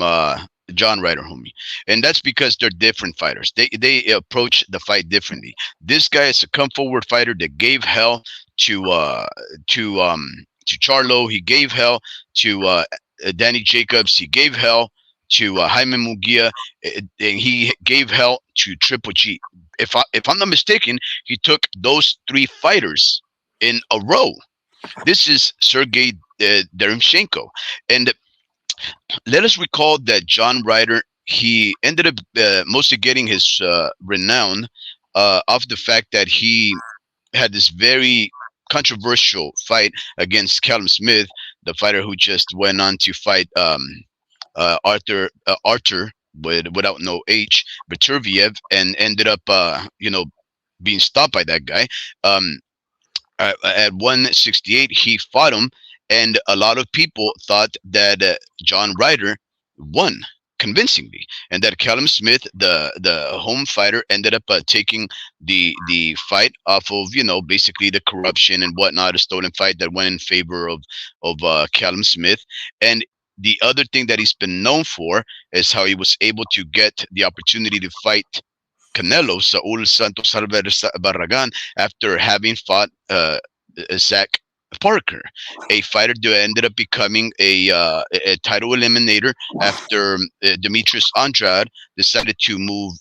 S3: John Ryder, homie, and that's because they're different fighters. They approach the fight differently. This guy is a come forward fighter that gave hell to to Charlo. He gave hell to Danny Jacobs. He gave hell to Jaime Munguia, and he gave hell to Triple G. If I'm not mistaken, he took those three fighters in a row. This is Sergey Derevchenko, and let us recall that John Ryder, he ended up mostly getting his renown off the fact that he had this very controversial fight against Callum Smith, the fighter who just went on to fight Arthur without no H, Beterbiev, and ended up being stopped by that guy. Um, at 168, he fought him, and a lot of people thought that John Ryder won convincingly, and that Callum Smith, the home fighter, ended up taking the fight off of basically the corruption and whatnot, a stolen fight that went in favor of Callum Smith. And the other thing that he's been known for is how he was able to get the opportunity to fight Canelo, Saul Santos Alvarez Barragan, after having fought Zach Parker, a fighter that ended up becoming a title eliminator after Demetrius Andrade decided to move,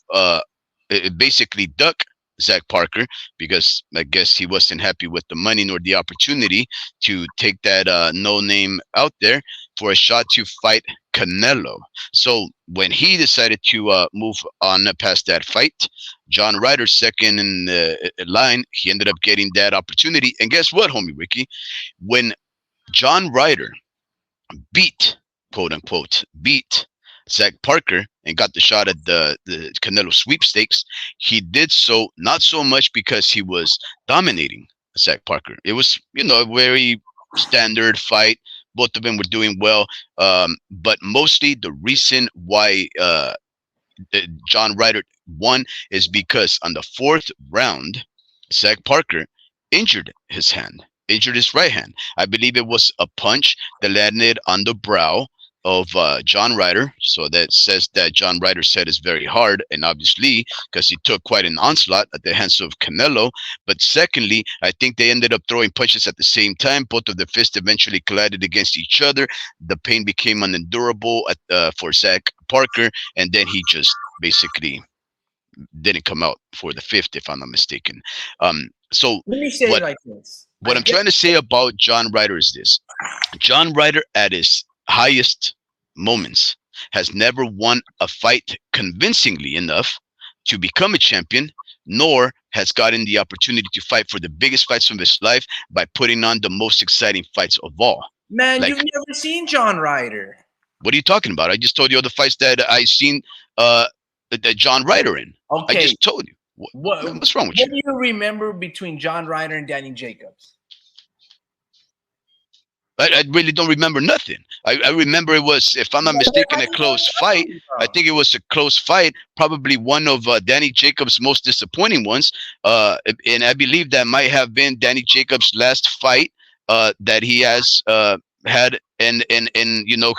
S3: basically duck Zach Parker because I guess he wasn't happy with the money nor the opportunity to take that no name out there for a shot to fight Canelo. So when he decided to move on past that fight, John Ryder, second in the line, he ended up getting that opportunity. And guess what, homie Ricky? When John Ryder beat, quote unquote, beat Zach Parker and got the shot at the Canelo sweepstakes, he did so not so much because he was dominating Zach Parker. It was, a very standard fight. Both of them were doing well. But mostly the reason why John Ryder won is because on the fourth round, Zach Parker injured his hand, injured his right hand. I believe it was a punch that landed on the brow of John Ryder. So that says that John Ryder's head is very hard, and obviously because he took quite an onslaught at the hands of Canelo. But secondly, I think they ended up throwing punches at the same time. Both of the fists eventually collided against each other. The pain became unendurable for Zach Parker, and then he just basically didn't come out for the fifth, if I'm not mistaken. So
S1: Let me say
S3: what
S1: it like this.
S3: what I'm trying to say about John Ryder is this: John Ryder, at his highest moments, has never won a fight convincingly enough to become a champion, nor has gotten the opportunity to fight for the biggest fights of his life by putting on the most exciting fights of all.
S1: Man,
S3: Like,
S1: you've never seen John Ryder.
S3: what are you talking about? I just told you all the fights that I seen uh, that John Ryder in. I
S1: Okay.
S3: just told you. What's wrong with
S1: What
S3: you?
S1: do you remember between John Ryder and Danny Jacobs?
S3: I really don't remember nothing. I remember it was, if I'm not mistaken, a close fight. I think it was a close fight, probably one of Danny Jacobs' most disappointing ones. And I believe that might have been Danny Jacobs' last fight that he has had, and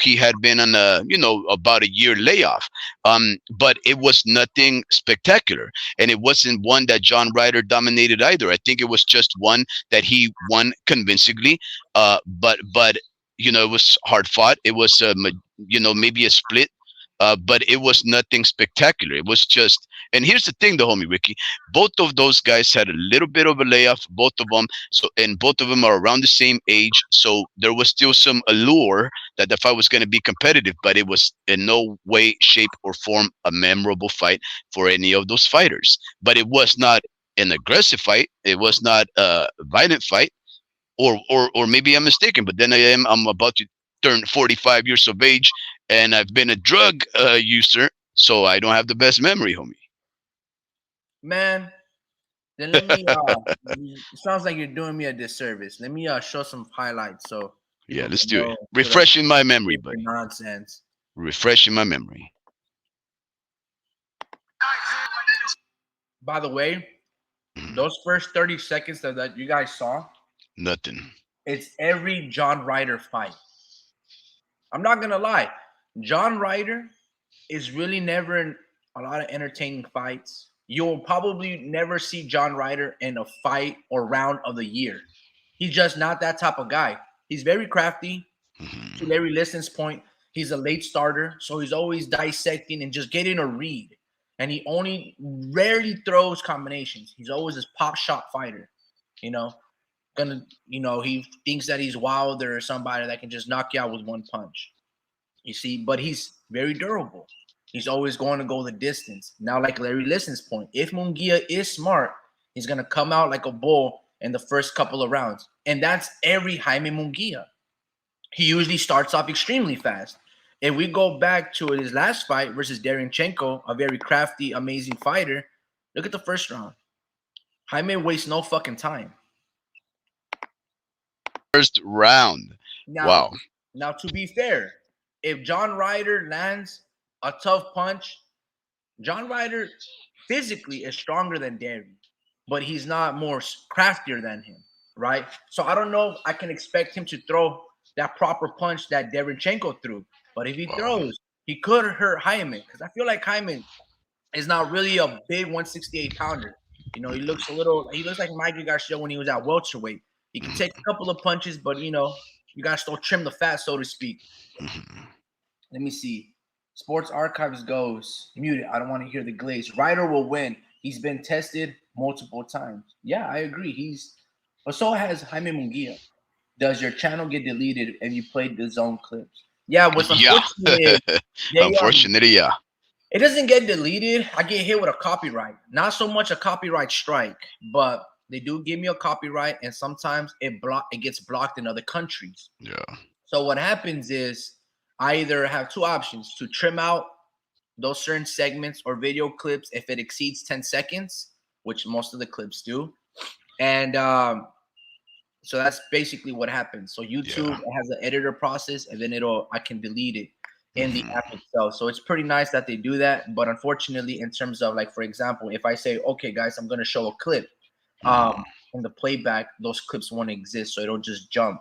S3: he had been on a about a year layoff. But it was nothing spectacular, and it wasn't one that John Ryder dominated either. I think it was just one that he won convincingly. But it was hard fought. It was maybe a split. But it was nothing spectacular. It was just, and here's the thing, though, homie Ricky, both of those guys had a little bit of a layoff, both of them. So, and both of them are around the same age. So there was still some allure that the fight was going to be competitive, but it was in no way, shape, or form a memorable fight for any of those fighters. But it was not an aggressive fight. It was not a violent fight. Or maybe I'm mistaken, but then I'm about to turn 45 years of age, and I've been a drug user, so I don't have the best memory, homie.
S1: Man, then let me. It sounds like you're doing me a disservice. Let me show some highlights so
S3: Yeah,
S1: people
S3: let's
S1: can
S3: do it.
S1: know
S3: Refreshing my memory, buddy.
S1: nonsense.
S3: Refreshing my memory.
S1: By the way, those first 30 seconds that you guys saw,
S3: Nothing.
S1: it's every John Ryder fight. I'm not gonna lie, John Ryder is really never in a lot of entertaining fights. You'll probably never see John Ryder in a fight or round of the year. He's just not that type of guy. He's very crafty. To Larry Liston's point, he's a late starter, so he's always dissecting and just getting a read. And he only rarely throws combinations. He's always this pop shot fighter. You know, he thinks that he's Wilder or somebody that can just knock you out with one punch. You see, but he's very durable. He's always going to go the distance. Now, like Larry Liston's point, if Munguia is smart, he's going to come out like a bull in the first couple of rounds. And that's every Jaime Munguia. He usually starts off extremely fast. If we go back to his last fight versus Derevchenko, a very crafty, amazing fighter, look at the first round. Jaime wastes no fucking time.
S3: First round. Wow.
S1: Now, to be fair, if John Ryder lands a tough punch, John Ryder physically is stronger than Derry, but he's not more craftier than him, right? So I don't know if I can expect him to throw that proper punch that Derevchenko threw. But if he throws, he could hurt Jaime, because I feel like Jaime is not really a big 168 pounder. He looks like Mikey Garcia when he was at welterweight. He can take
S3: Mhm.
S1: a couple of punches, but you gotta still trim the fat, so to speak.
S3: Mhm.
S1: Let me see. Sports Archives goes muted. I don't want to hear the glaze. Ryder will win. He's been tested multiple times. Yeah, I agree. But so has Jaime Munguia. Does your channel get deleted if you played the zone clips? Yeah, what's
S3: Yeah.
S1: unfortunate is they
S3: Unfortunately, yeah.
S1: it doesn't get deleted. I get hit with a copyright. Not so much a copyright strike, but they do give me a copyright, and sometimes it gets blocked in other countries.
S3: Yeah.
S1: So what happens is I either have two options to trim out those certain segments or video clips if it exceeds 10 seconds, which most of the clips do. And so that's basically what happens. So YouTube
S3: Yeah.
S1: has an editor process, and then I can delete it in the app
S3: Mhm.
S1: itself. So it's pretty nice that they do that. But unfortunately, in terms of, like, for example, if I say, okay, guys, I'm gonna show a clip, um,
S3: Mhm.
S1: in the playback, those clips won't exist, so it'll just jump,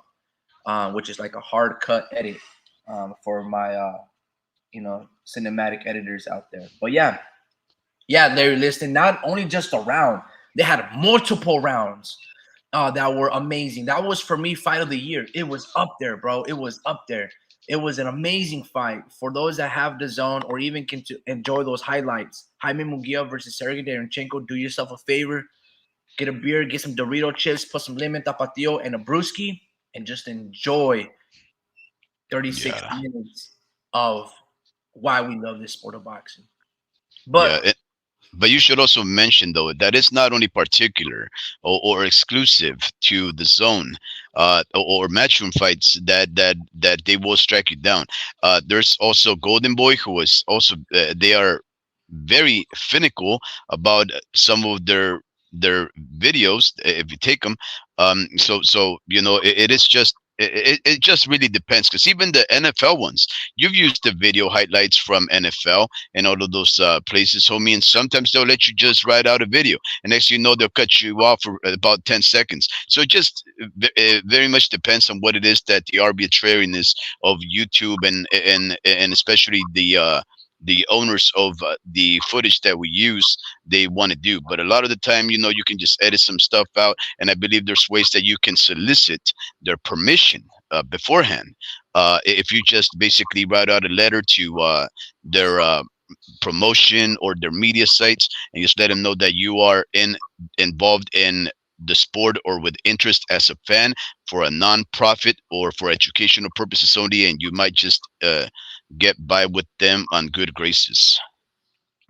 S1: which is like a hard cut edit, for my cinematic editors out there. But yeah, they're listing not only just a round, they had multiple rounds that were amazing. That was, for me, fight of the year. It was up there, bro. It was up there. It was an amazing fight. For those that have the zone or even can to enjoy those highlights, Jaime Munguia versus Sergey Derenchenko, do yourself a favor, get a beer, get some Dorito chips, put some lemon tapatio and a brewski, and just enjoy 36
S3: Yeah.
S1: minutes of why we love this sport of boxing. But
S3: Yeah. But you should also mention, though, that it's not only particular or exclusive to the zone, or matchroom fights that they will strike you down. There's also Golden Boy, who is also they are very finical about some of their videos if you take them. So it is just. It just really depends, because even the NFL ones, you've used the video highlights from NFL and all of those places, homie. And sometimes they'll let you just write out a video, and next you know they'll cut you off for about 10 seconds. So it just very much depends on what it is that the arbitrariness of YouTube and especially the owners of the footage that we use, they want to do. But a lot of the time, you can just edit some stuff out, and I believe there's ways that you can solicit their permission beforehand. If you just basically write out a letter to their promotion or their media sites, and just let them know that you are involved in the sport or with interest as a fan for a non-profit or for educational purposes only, and you might just get by with them on good graces.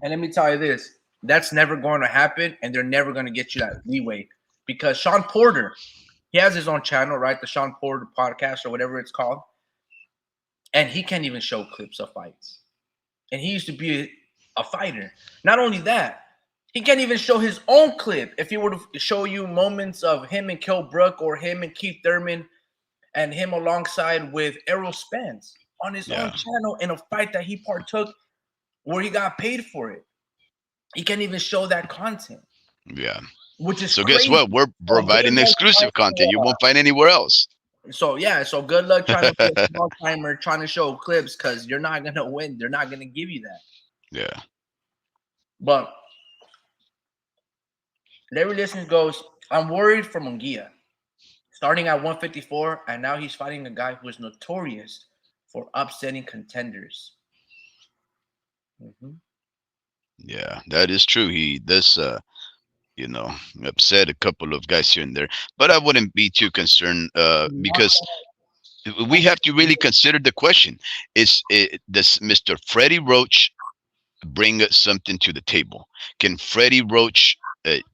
S1: and let me tell you this, that's never going to happen, and they're never going to get you that leeway, because Sean Porter, he has his own channel, right? The Sean Porter podcast or whatever it's called, and he can't even show clips of fights. And he used to be a fighter. Not only that, he can't even show his own clip. If he were to show you moments of him and Kell Brook or him and Keith Thurman and him alongside with Errol Spence on his own
S3: Yeah,
S1: channel in a fight that he partook where he got paid for it, he can't even show that content,
S3: yeah.
S1: which is
S3: So guess
S1: crazy.
S3: what? We're
S1: So good
S3: providing
S1: luck trying
S3: exclusive content you
S1: to,
S3: won't find anywhere else.
S1: so yeah, so good luck trying to be a small timer trying to show clips, because you're not gonna win. They're not gonna give you that.
S3: Yeah.
S1: But Larry Listens goes, I'm worried for Munguia. Starting at 154, and now he's fighting a guy who is notorious for upsetting contenders. Mhm.
S3: Yeah, that is true. He does you know, upset a couple of guys here and there. But I wouldn't be too concerned because we have to really consider the question: does Mr. Freddie Roach bring something to the table? Can Freddie Roach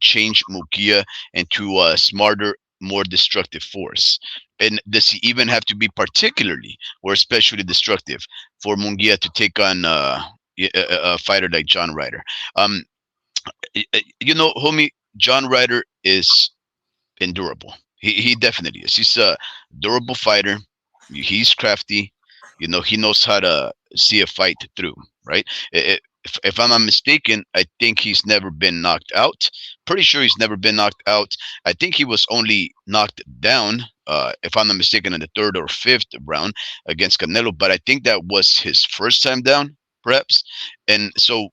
S3: change Mukia into a smarter, more destructive force? And does he even have to be particularly or especially destructive for Mungia to take on a fighter like John Ryder? Um, homie, John Ryder is endurable. He definitely is. He's a durable fighter. He's crafty. He knows how to see a fight through. Right. If I'm not mistaken, I think he's never been knocked out. Pretty sure he's never been knocked out. I think he was only knocked down, if I'm not mistaken, in the third or fifth round against Canelo. But I think that was his first time down, perhaps. And so,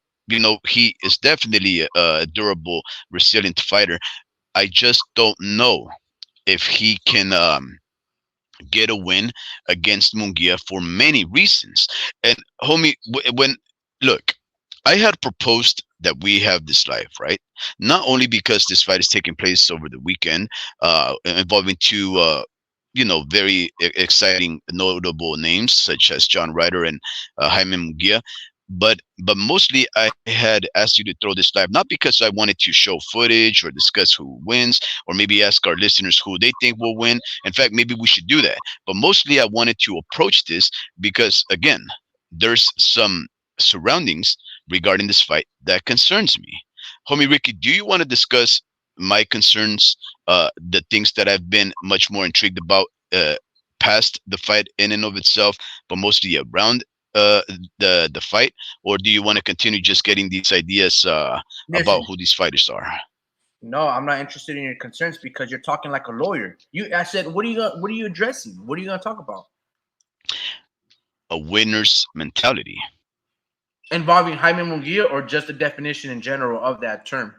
S3: he is definitely a durable, resilient fighter. I just don't know. if he can get a win against Munguia for many reasons. And homie, when look, I had proposed that we have this live, right? Not only because this fight is taking place over the weekend, involving two, very exciting, notable names such as John Ryder and Jaime Munguia, but mostly I had asked you to throw this live not because I wanted to show footage or discuss who wins or maybe ask our listeners who they think will win. In fact, maybe we should do that. But mostly I wanted to approach this because again, there's some surroundings regarding this fight that concerns me. Homie Ricky, do you want to discuss my concerns, the things that I've been much more intrigued about past the fight in and of itself, but mostly around the fight, or do you want to continue just getting these ideas about
S1: Listen,
S3: who these fighters are?
S1: no, I'm not interested in your concerns because you're talking like a lawyer. I said, what are you addressing? What are you gonna talk about?
S3: A winner's mentality.
S1: Involving Jaime Munguia or just the definition in general of that term?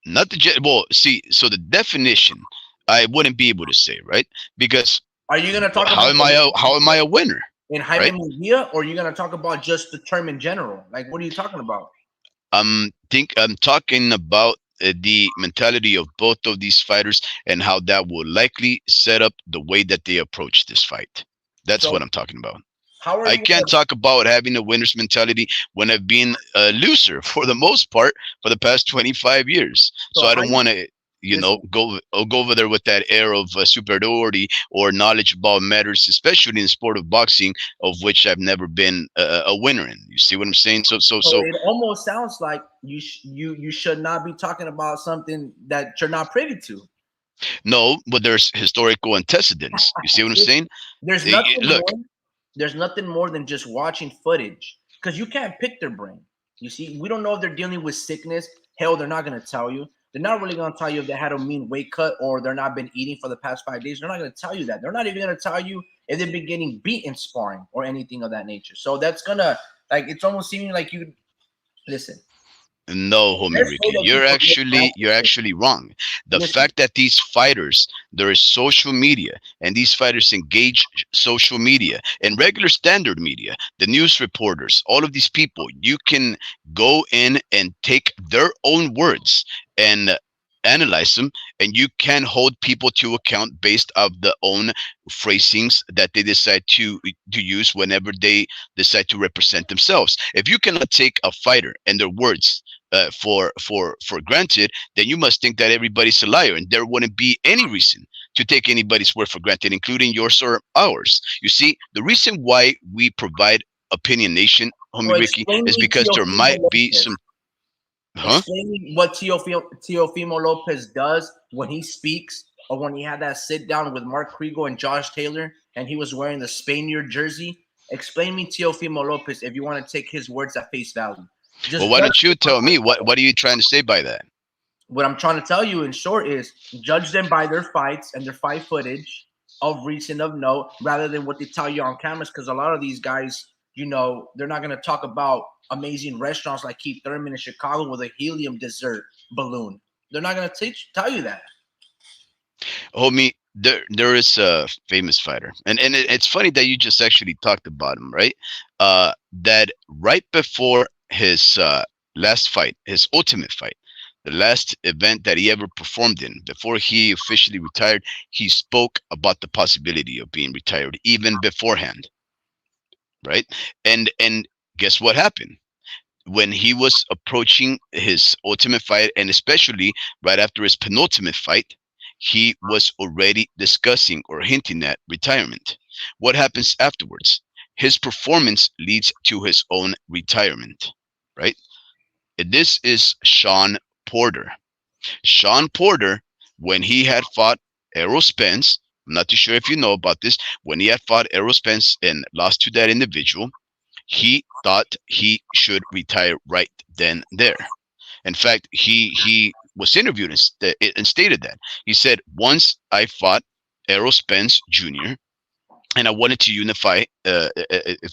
S3: Not the well. See, so the definition I wouldn't be able to say, right? Because
S1: Are you gonna talk
S3: how
S1: about
S3: am I how am I a winner,
S1: in Jaime
S3: right?
S1: Munguia, or are you gonna talk about just the term in general? Like, what are you talking about?
S3: I'm talking about the mentality of both of these fighters and how that will likely set up the way that they approach this fight. That's what
S1: So,
S3: I'm talking about.
S1: how are
S3: I
S1: you
S3: can't talk about having a winner's mentality when I've been a loser for the most part for the past 25 years. So
S1: so
S3: I
S1: how
S3: don't
S1: you
S3: want to,
S1: listen?
S3: go over there with that air of superiority or knowledge about matters, especially in the sport of boxing, of which I've never been a winner in. You see what I'm saying?
S1: So it almost sounds like you should not be talking about something that you're not privy to.
S3: no, but there's historical antecedents. You see what I'm saying?
S1: There's nothing
S3: Look,
S1: more. There's nothing more than just watching footage because you can't pick their brain. You see, we don't know if they're dealing with sickness. Hell, they're not going to tell you. They're not really going to tell you if they had a mean weight cut or they're not been eating for the past 5 days. They're not going to tell you that. They're not even going to tell you if they've been getting beat in sparring or anything of that nature. So that's gonna like it's almost seeming like you listen.
S3: no, homie
S1: Let's say
S3: Ricky,
S1: that you forget
S3: you're actually wrong. The
S1: listen.
S3: fact that these fighters, there is social media, and these fighters engage social media and regular standard media, the news reporters, all of these people, you can go in and take their own words and analyze them, and you can hold people to account based of the own phrasings that they decide to use whenever they decide to represent themselves. If you cannot take a fighter and their words for granted, then you must think that everybody's a liar, and there wouldn't be any reason to take anybody's word for granted, including yours or ours. You see, the reason why we provide opinionation,
S1: So
S3: homie Ricky,
S1: explain
S3: is
S1: me
S3: because there
S1: Teofimo
S3: might be
S1: Lopez.
S3: some, huh?
S1: Explain me what Teofimo Lopez does when he speaks or when he had that sit down with Mark Kriegel and Josh Taylor and he was wearing the Spaniard jersey. Explain me Teofimo Lopez if you want to take his words at face value.
S3: Well,
S1: Just
S3: why
S1: judge
S3: don't you tell me what are you trying to say by that?
S1: what I'm trying to tell you in short is judge them by their fights and their fight footage of recent of note rather than what they tell you on cameras because a lot of these guys, they're not going to talk about amazing restaurants like Keith Thurman in Chicago with a helium dessert balloon. They're not going to tell you that.
S3: Homie, there is a famous fighter, and it's funny that you just actually talked about him, right? That right before his last fight, his ultimate fight, the last event that he ever performed in, before he officially retired, he spoke about the possibility of being retired even beforehand, right? And guess what happened? When he was approaching his ultimate fight, and especially right after his penultimate fight, he was already discussing or hinting at retirement. What happens afterwards? His performance leads to his own retirement, right? This is Sean Porter. Sean Porter, when he had fought Errol Spence, I'm not too sure if you know about this, when he had fought Errol Spence and lost to that individual, he thought he should retire right then there. In fact, he was interviewed and stated that. He said, once I fought Errol Spence Jr., and I wanted to unify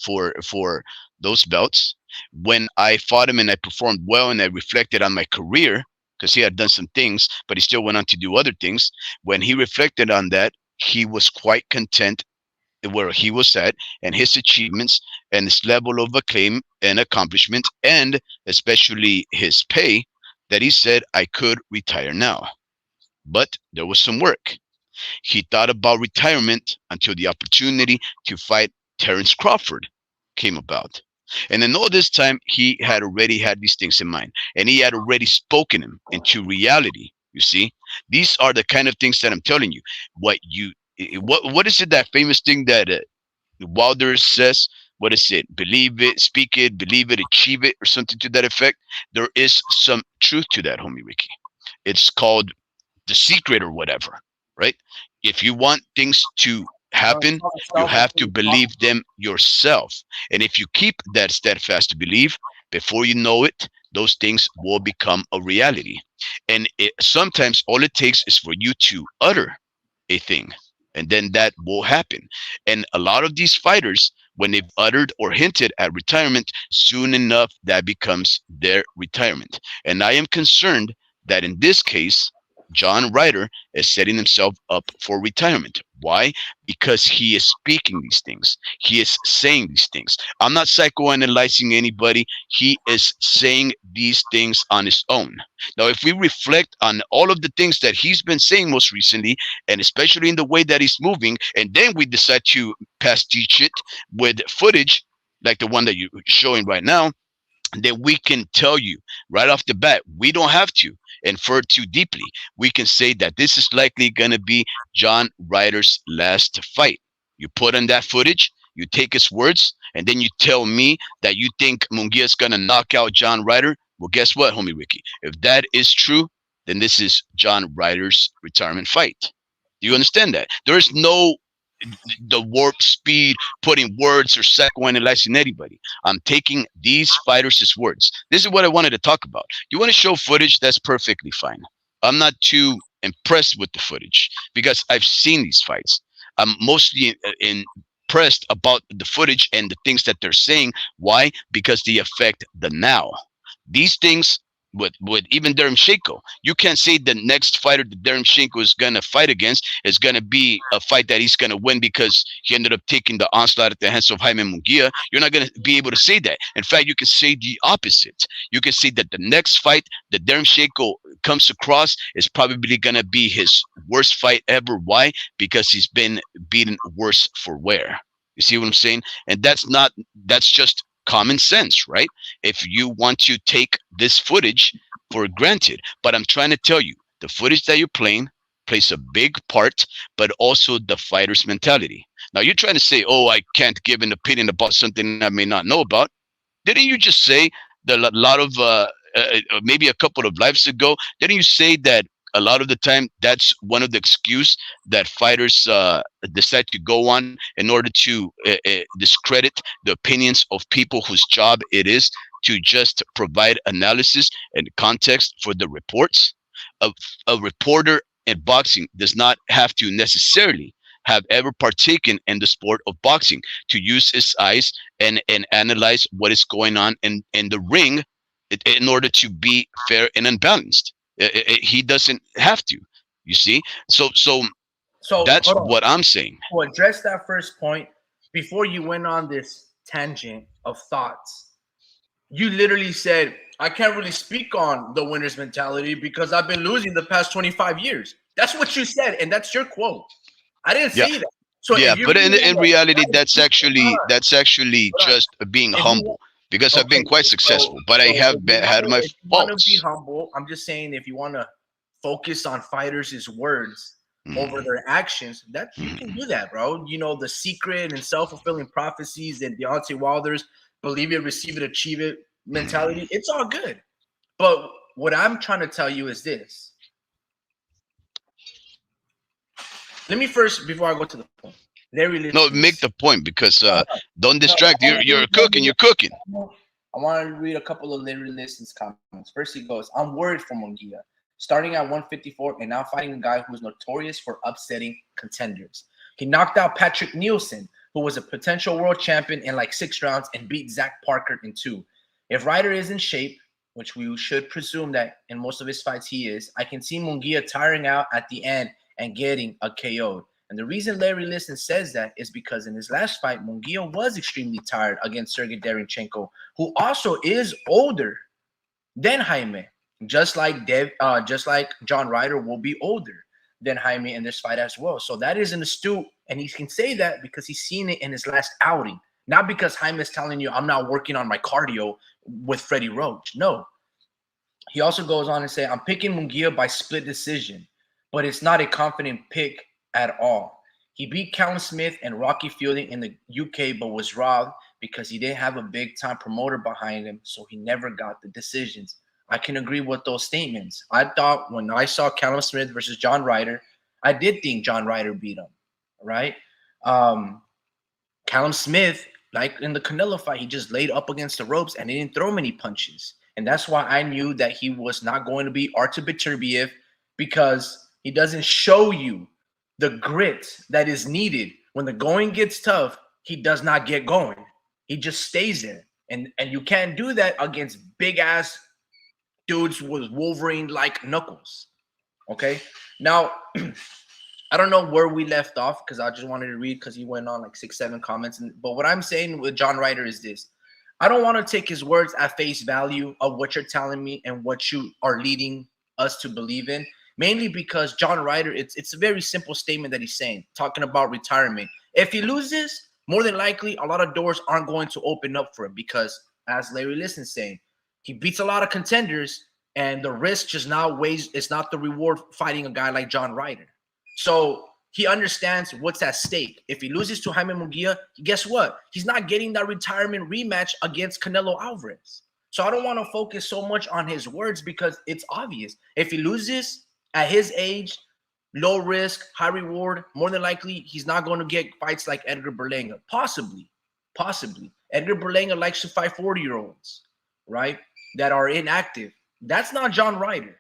S3: for those belts. When I fought him and I performed well and I reflected on my career, because he had done some things, but he still went on to do other things. When he reflected on that, he was quite content where he was at and his achievements and his level of acclaim and accomplishment, and especially his pay, that he said, I could retire now. But there was some work. He thought about retirement until the opportunity to fight Terrence Crawford came about. And in all this time, he had already had these things in mind, and he had already spoken them into reality. You see, these are the kind of things that I'm telling you. What is it, that famous thing that Wilder says? What is it? Believe it, speak it, believe it, achieve it, or something to that effect. There is some truth to that, homie Ricky. It's called The Secret or whatever, right? If you want things to happen, you have to believe them yourself. And if you keep that steadfast belief, before you know it, those things will become a reality. And sometimes all it takes is for you to utter a thing, and then that will happen. And a lot of these fighters, when they've uttered or hinted at retirement, soon enough that becomes their retirement. And I am concerned that in this case, John Ryder is setting himself up for retirement. Why? Because he is speaking these things. He is saying these things. I'm not psychoanalyzing anybody. He is saying these things on his own. Now, if we reflect on all of the things that he's been saying most recently, and especially in the way that he's moving, and then we decide to pastiche it with footage like the one that you're showing right now, then we can tell you right off the bat, we don't have to infer too deeply. We can say that this is likely going to be John Ryder's last fight. You put on that footage, you take his words, and then you tell me that you think Munguia is going to knock out John Ryder. Well, guess what, homie Ricky? If that is true, then this is John Ryder's retirement fight. Do you understand that? There is no the warp speed, putting words or psychoanalyzing anybody. I'm taking these fighters' words. This is what I wanted to talk about. You want to show footage? That's perfectly fine. I'm not too impressed with the footage because I've seen these fights. I'm mostly impressed about the footage and the things that they're saying. Why? Because they affect the now. These things with even Deremchenko, you can't say the next fighter that Deremchenko is gonna fight against is gonna be a fight that he's gonna win because he ended up taking the onslaught at the hands of Jaime Munguia. You're not gonna be able to say that. In fact, you can say the opposite. You can say that the next fight that Deremchenko comes across is probably gonna be his worst fight ever. Why? Because he's been beaten worse for wear. You see what I'm saying? And that's just common sense, right? If you want to take this footage for granted. But I'm trying to tell you, the footage that you're playing plays a big part, but also the fighter's mentality. Now you're trying to say, oh, I can't give an opinion about something I may not know about. Didn't you just say that a lot of maybe a couple of lives ago, didn't you say that a lot of the time that's one of the excuse that fighters decide to go on in order to discredit the opinions of people whose job it is to just provide analysis and context for the reports? A reporter in boxing does not have to necessarily have ever partaken in the sport of boxing to use his eyes and analyze what is going on in the ring in order to be fair and unbalanced. He doesn't have to, you see. So that's
S1: hold on.
S3: what I'm saying.
S1: To address that first point, before you went on this tangent of thoughts, you literally said, I can't really speak on the winner's mentality because I've been losing the past 25 years. That's what you said, and that's your quote. I didn't say that. So
S3: yeah, but in reality, that's actually just being humble. Because I've been quite successful, but I have had my faults.
S1: If you want to be humble, I'm just saying, if you want to focus on fighters' words over their actions, that you can do that, bro. You know, The Secret and self-fulfilling prophecies and Deontay Wilder's believe it, receive it, achieve it mentality. It's all good. But what I'm trying to tell you is this. Let me first, before I go to the point.
S3: No, make the point because don't distract. You're cooking.
S1: I want to read a couple of Larry Liston's comments. First, he goes, I'm worried for Munguia, starting at 154 and now fighting a guy who's notorious for upsetting contenders. He knocked out Patrick Nielsen, who was a potential world champion in like 6 rounds and beat Zach Parker in 2. If Ryder is in shape, which we should presume that in most of his fights he is, I can see Munguia tiring out at the end and getting a KO'd. And the reason Larry Listen says that is because in his last fight, Munguia was extremely tired against Sergey Derenchenko, who also is older than Jaime, just like John Ryder will be older than Jaime in this fight as well. So that is an astute, and he can say that because he's seen it in his last outing, not because Jaime is telling you I'm not working on my cardio with Freddie Roach. No. He also goes on and say, I'm picking Munguia by split decision, but it's not a confident pick at all. He beat Callum Smith and Rocky Fielding in the UK, but was robbed because he didn't have a big-time promoter behind him, so he never got the decisions. I can agree with those statements. I thought when I saw Callum Smith versus John Ryder, I did think John Ryder beat him, right? Callum Smith, like in the Canelo fight, he just laid up against the ropes and he didn't throw many punches. And that's why I knew that he was not going to be Artur Beterbiev, because he doesn't show you the grit that is needed. When the going gets tough, he does not get going. He just stays there. And you can't do that against big-ass dudes with Wolverine-like knuckles. Okay? Now, I don't know where we left off because I just wanted to read because he went on like 6-7 comments. But what I'm saying with John Ryder is this. I don't want to take his words at face value of what you're telling me and what you are leading us to believe in. Mainly because John Ryder, it's a very simple statement that he's saying, talking about retirement. If he loses, more than likely, a lot of doors aren't going to open up for him because, as Larry Liston's saying, he beats a lot of contenders, and the risk just now weighs. It's not the reward fighting a guy like John Ryder. So he understands what's at stake. If he loses to Jaime Munguia, guess what? He's not getting that retirement rematch against Canelo Alvarez. So I don't want to focus so much on his words because it's obvious. If he loses at his age, low risk, high reward, more than likely, he's not going to get fights like Edgar Berlanga. Possibly. Edgar Berlanga likes to fight 40-year-olds, right, that are inactive. That's not John Ryder.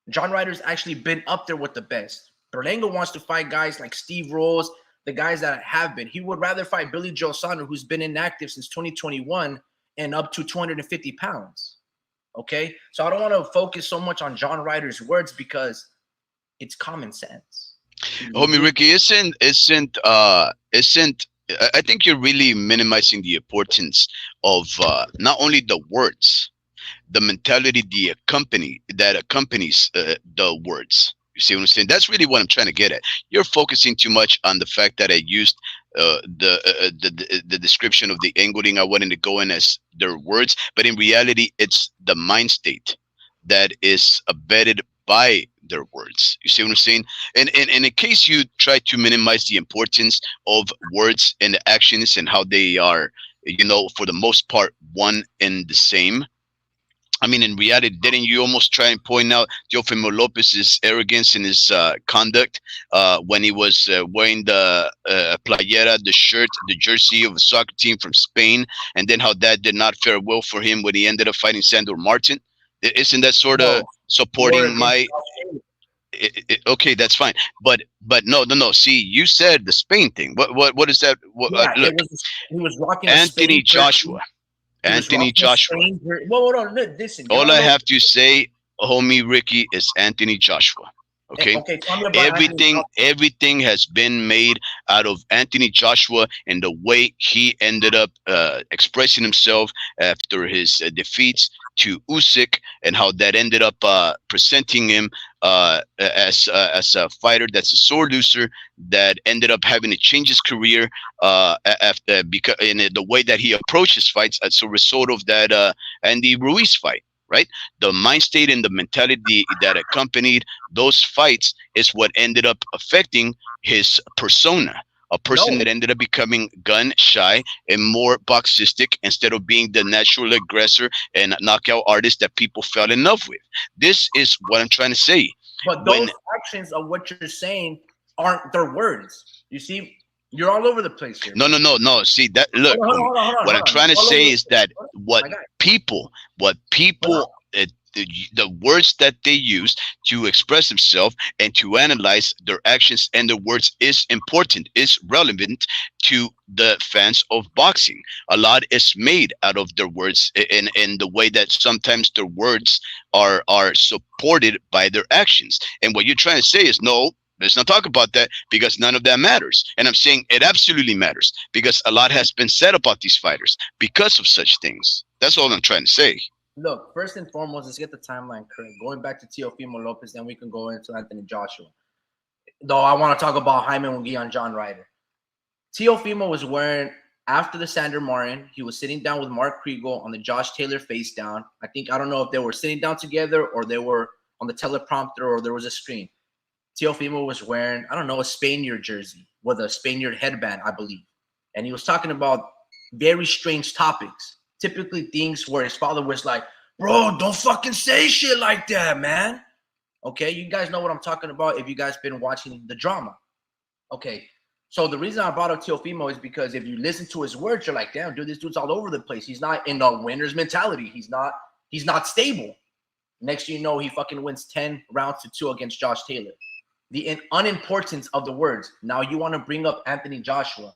S1: John Ryder's actually been up there with the best. Berlanga wants to fight guys like Steve Rolls, the guys that have been. He would rather fight Billy Joe Saunders, who's been inactive since 2021 and up to 250 pounds. Okay? So I don't want to focus so much on John Ryder's words because it's common sense.
S3: Homie Ricky, I think you're really minimizing the importance of not only the words, the mentality that accompanies the words. You see what I'm saying? That's really what I'm trying to get at. You're focusing too much on the fact that I used the description of the angling. I wanted to go in as their words, but in reality, it's the mind state that is abetted by their words. You see what I'm saying? And in case you try to minimize the importance of words and actions and how they are, for the most part, one and the same. I mean, in reality, didn't you almost try and point out Teofimo Lopez's arrogance in his conduct when he was wearing the playera, the shirt, the jersey of a soccer team from Spain, and then how that did not fare well for him when he ended up fighting Sandor Martin? Isn't that sort of supporting my? Okay, that's fine, but no. See, you said the Spain thing. What is that? Look,
S1: he was rocking
S3: Anthony Joshua. Anthony Joshua.
S1: Listen.
S3: All I have to say, homie Ricky, is Anthony Joshua. Okay. Everything has been made out of Anthony Joshua and the way he ended up expressing himself after his defeats to Usyk, and how that ended up presenting him as a fighter that's a sore loser that ended up having to change his career because in the way that he approaches fights as a result of that Andy Ruiz fight. Right, the mind state and the mentality that accompanied those fights is what ended up affecting his persona. A person that ended up becoming gun shy and more boxistic instead of being the natural aggressor and knockout artist that people fell in love with. This is what I'm trying to say.
S1: But those actions of what you're saying aren't their words. You see, you're all over the place here.
S3: No. See that? Look, what I'm trying to say is that what people the words that they use to express themselves and to analyze their actions and their words is important, is relevant to the fans of boxing. A lot is made out of their words in the way that sometimes their words are supported by their actions. And what you're trying to say is no. Let's not talk about that because none of that matters. And I'm saying it absolutely matters because a lot has been said about these fighters because of such things. That's all I'm trying to say.
S1: Look, first and foremost, let's get the timeline correct. Going back to Teofimo Lopez, then we can go into Anthony Joshua. Though I want to talk about Jaime Munguia and John Ryder. Teofimo was wearing, after the Sander Martin, he was sitting down with Mark Kriegel on the Josh Taylor face down. I don't know if they were sitting down together or they were on the teleprompter or there was a screen. Teofimo was wearing, I don't know, a Spaniard jersey with a Spaniard headband, I believe. And he was talking about very strange topics. Typically things where his father was like, bro, don't fucking say shit like that, man. Okay, you guys know what I'm talking about if you guys been watching the drama. Okay, so the reason I brought up Teofimo is because if you listen to his words, you're like, damn, dude, this dude's all over the place. He's not in the winner's mentality. He's not stable. Next thing you know, he fucking wins 10 rounds to 2 against Josh Taylor. The unimportance of the words. Now you want to bring up Anthony Joshua.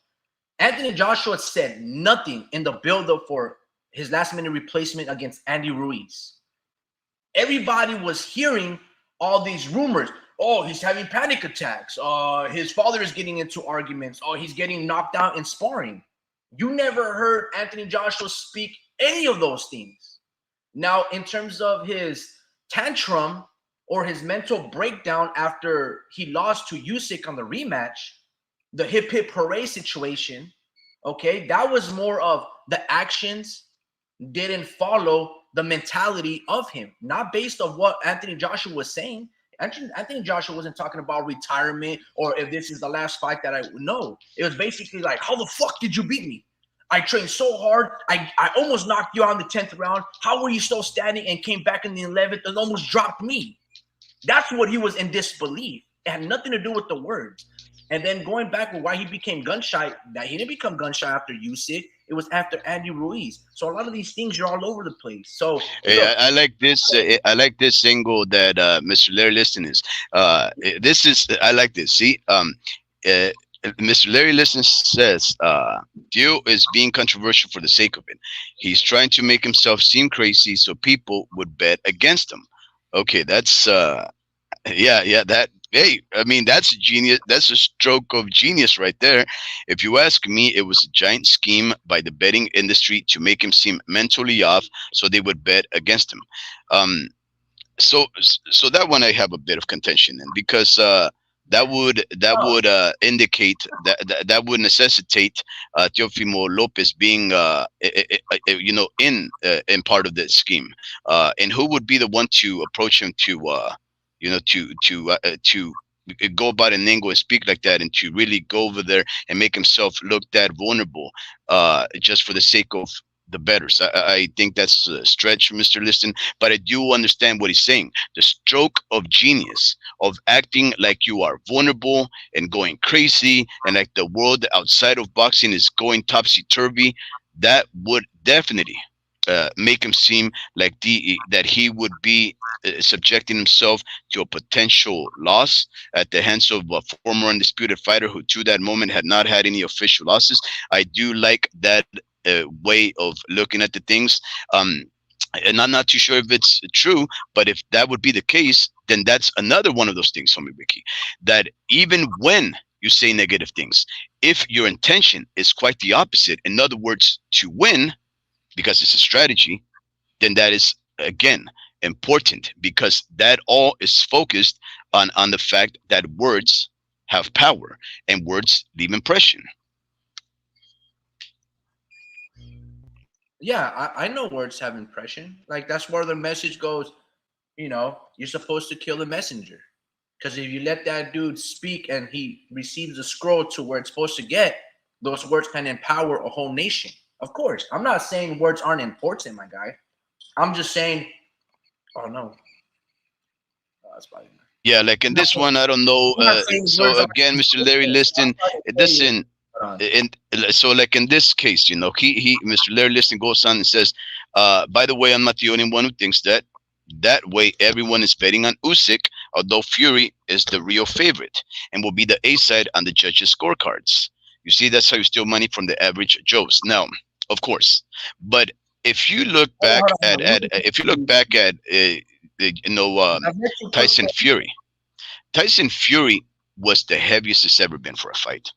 S1: Anthony Joshua said nothing in the build-up for his last-minute replacement against Andy Ruiz. Everybody was hearing all these rumors. Oh, he's having panic attacks. His father is getting into arguments. Oh, he's getting knocked out in sparring. You never heard Anthony Joshua speak any of those things. Now, in terms of his tantrum or his mental breakdown after he lost to Usyk on the rematch, the hip hip hooray situation, okay, that was more of the actions didn't follow the mentality of him, not based on what Anthony Joshua was saying. Anthony Joshua wasn't talking about retirement or if this is the last fight that I know. It was basically like, how the fuck did you beat me? I trained so hard. I almost knocked you out in the 10th round. How were you still standing and came back in the 11th and almost dropped me? That's what he was in disbelief. It had nothing to do with the words. And then going back with why he became gun shy, that he didn't become gun shy after Usyk. It was after Andy Ruiz. So a lot of these things are all over the place. So
S3: hey, I like this. I like this single that Mr. Larry Liston is. This is I like this. See, Mr. Larry Liston says Dio is being controversial for the sake of it. He's trying to make himself seem crazy so people would bet against him. Okay, that's yeah, that, hey, I mean, that's genius. That's a stroke of genius right there. If you ask me, it was a giant scheme by the betting industry to make him seem mentally off so they would bet against him. So that one I have a bit of contention in because that would indicate that would necessitate Teofimo Lopez being in part of the scheme, and who would be the one to approach him to to go about an angle and speak like that and to really go over there and make himself look that vulnerable just for the sake of the betters. I think that's a stretch, Mr. Liston, but I do understand what he's saying. The stroke of genius of acting like you are vulnerable and going crazy and like the world outside of boxing is going topsy-turvy, that would definitely make him seem like that he would be subjecting himself to a potential loss at the hands of a former undisputed fighter who to that moment had not had any official losses. I do like that way of looking at the things. And I'm not too sure if it's true, but if that would be the case, then that's another one of those things, homie Ricky, that even when you say negative things, if your intention is quite the opposite, in other words, to win, because it's a strategy, then that is, again, important because that all is focused on the fact that words have power and words leave impression.
S1: Yeah, I know words have impression. Like that's where the message goes. You're supposed to kill the messenger, because if you let that dude speak and he receives a scroll to where it's supposed to get, those words can empower a whole nation. Of course, I'm not saying words aren't important, my guy. I'm just saying. Oh no, that's probably not.
S3: Yeah, like in this one, I don't know. So again, Mr. Larry Liston, it doesn't. And so, like in this case, he Mr. Larry Liston goes on and says, "By the way, I'm not the only one who thinks that. That way, everyone is betting on Usyk, although Fury is the real favorite and will be the A side on the judges' scorecards. You see, that's how you steal money from the average Joes. Now, of course, but if you look back
S1: Hold on,
S3: at,
S1: hold on.
S3: if you look back at
S1: I've let you cook
S3: Tyson
S1: that.
S3: Fury, Tyson Fury was the heaviest it's ever been for a fight.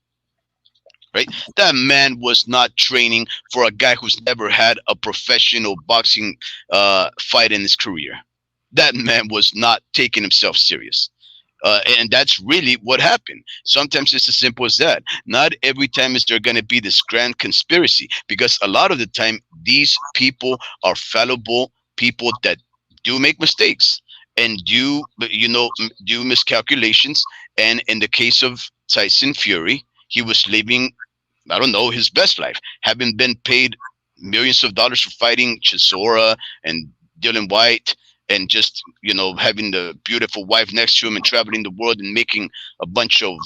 S3: Right? That man was not training for a guy who's never had a professional boxing fight in his career. That man was not taking himself serious. And that's really what happened. Sometimes it's as simple as that. Not every time is there going to be this grand conspiracy, because a lot of the time these people are fallible people that do make mistakes and do miscalculations. And in the case of Tyson Fury, he was living, I don't know, his best life, having been paid millions of dollars for fighting Chisora and Dylan White, and just having the beautiful wife next to him and traveling the world and making a bunch of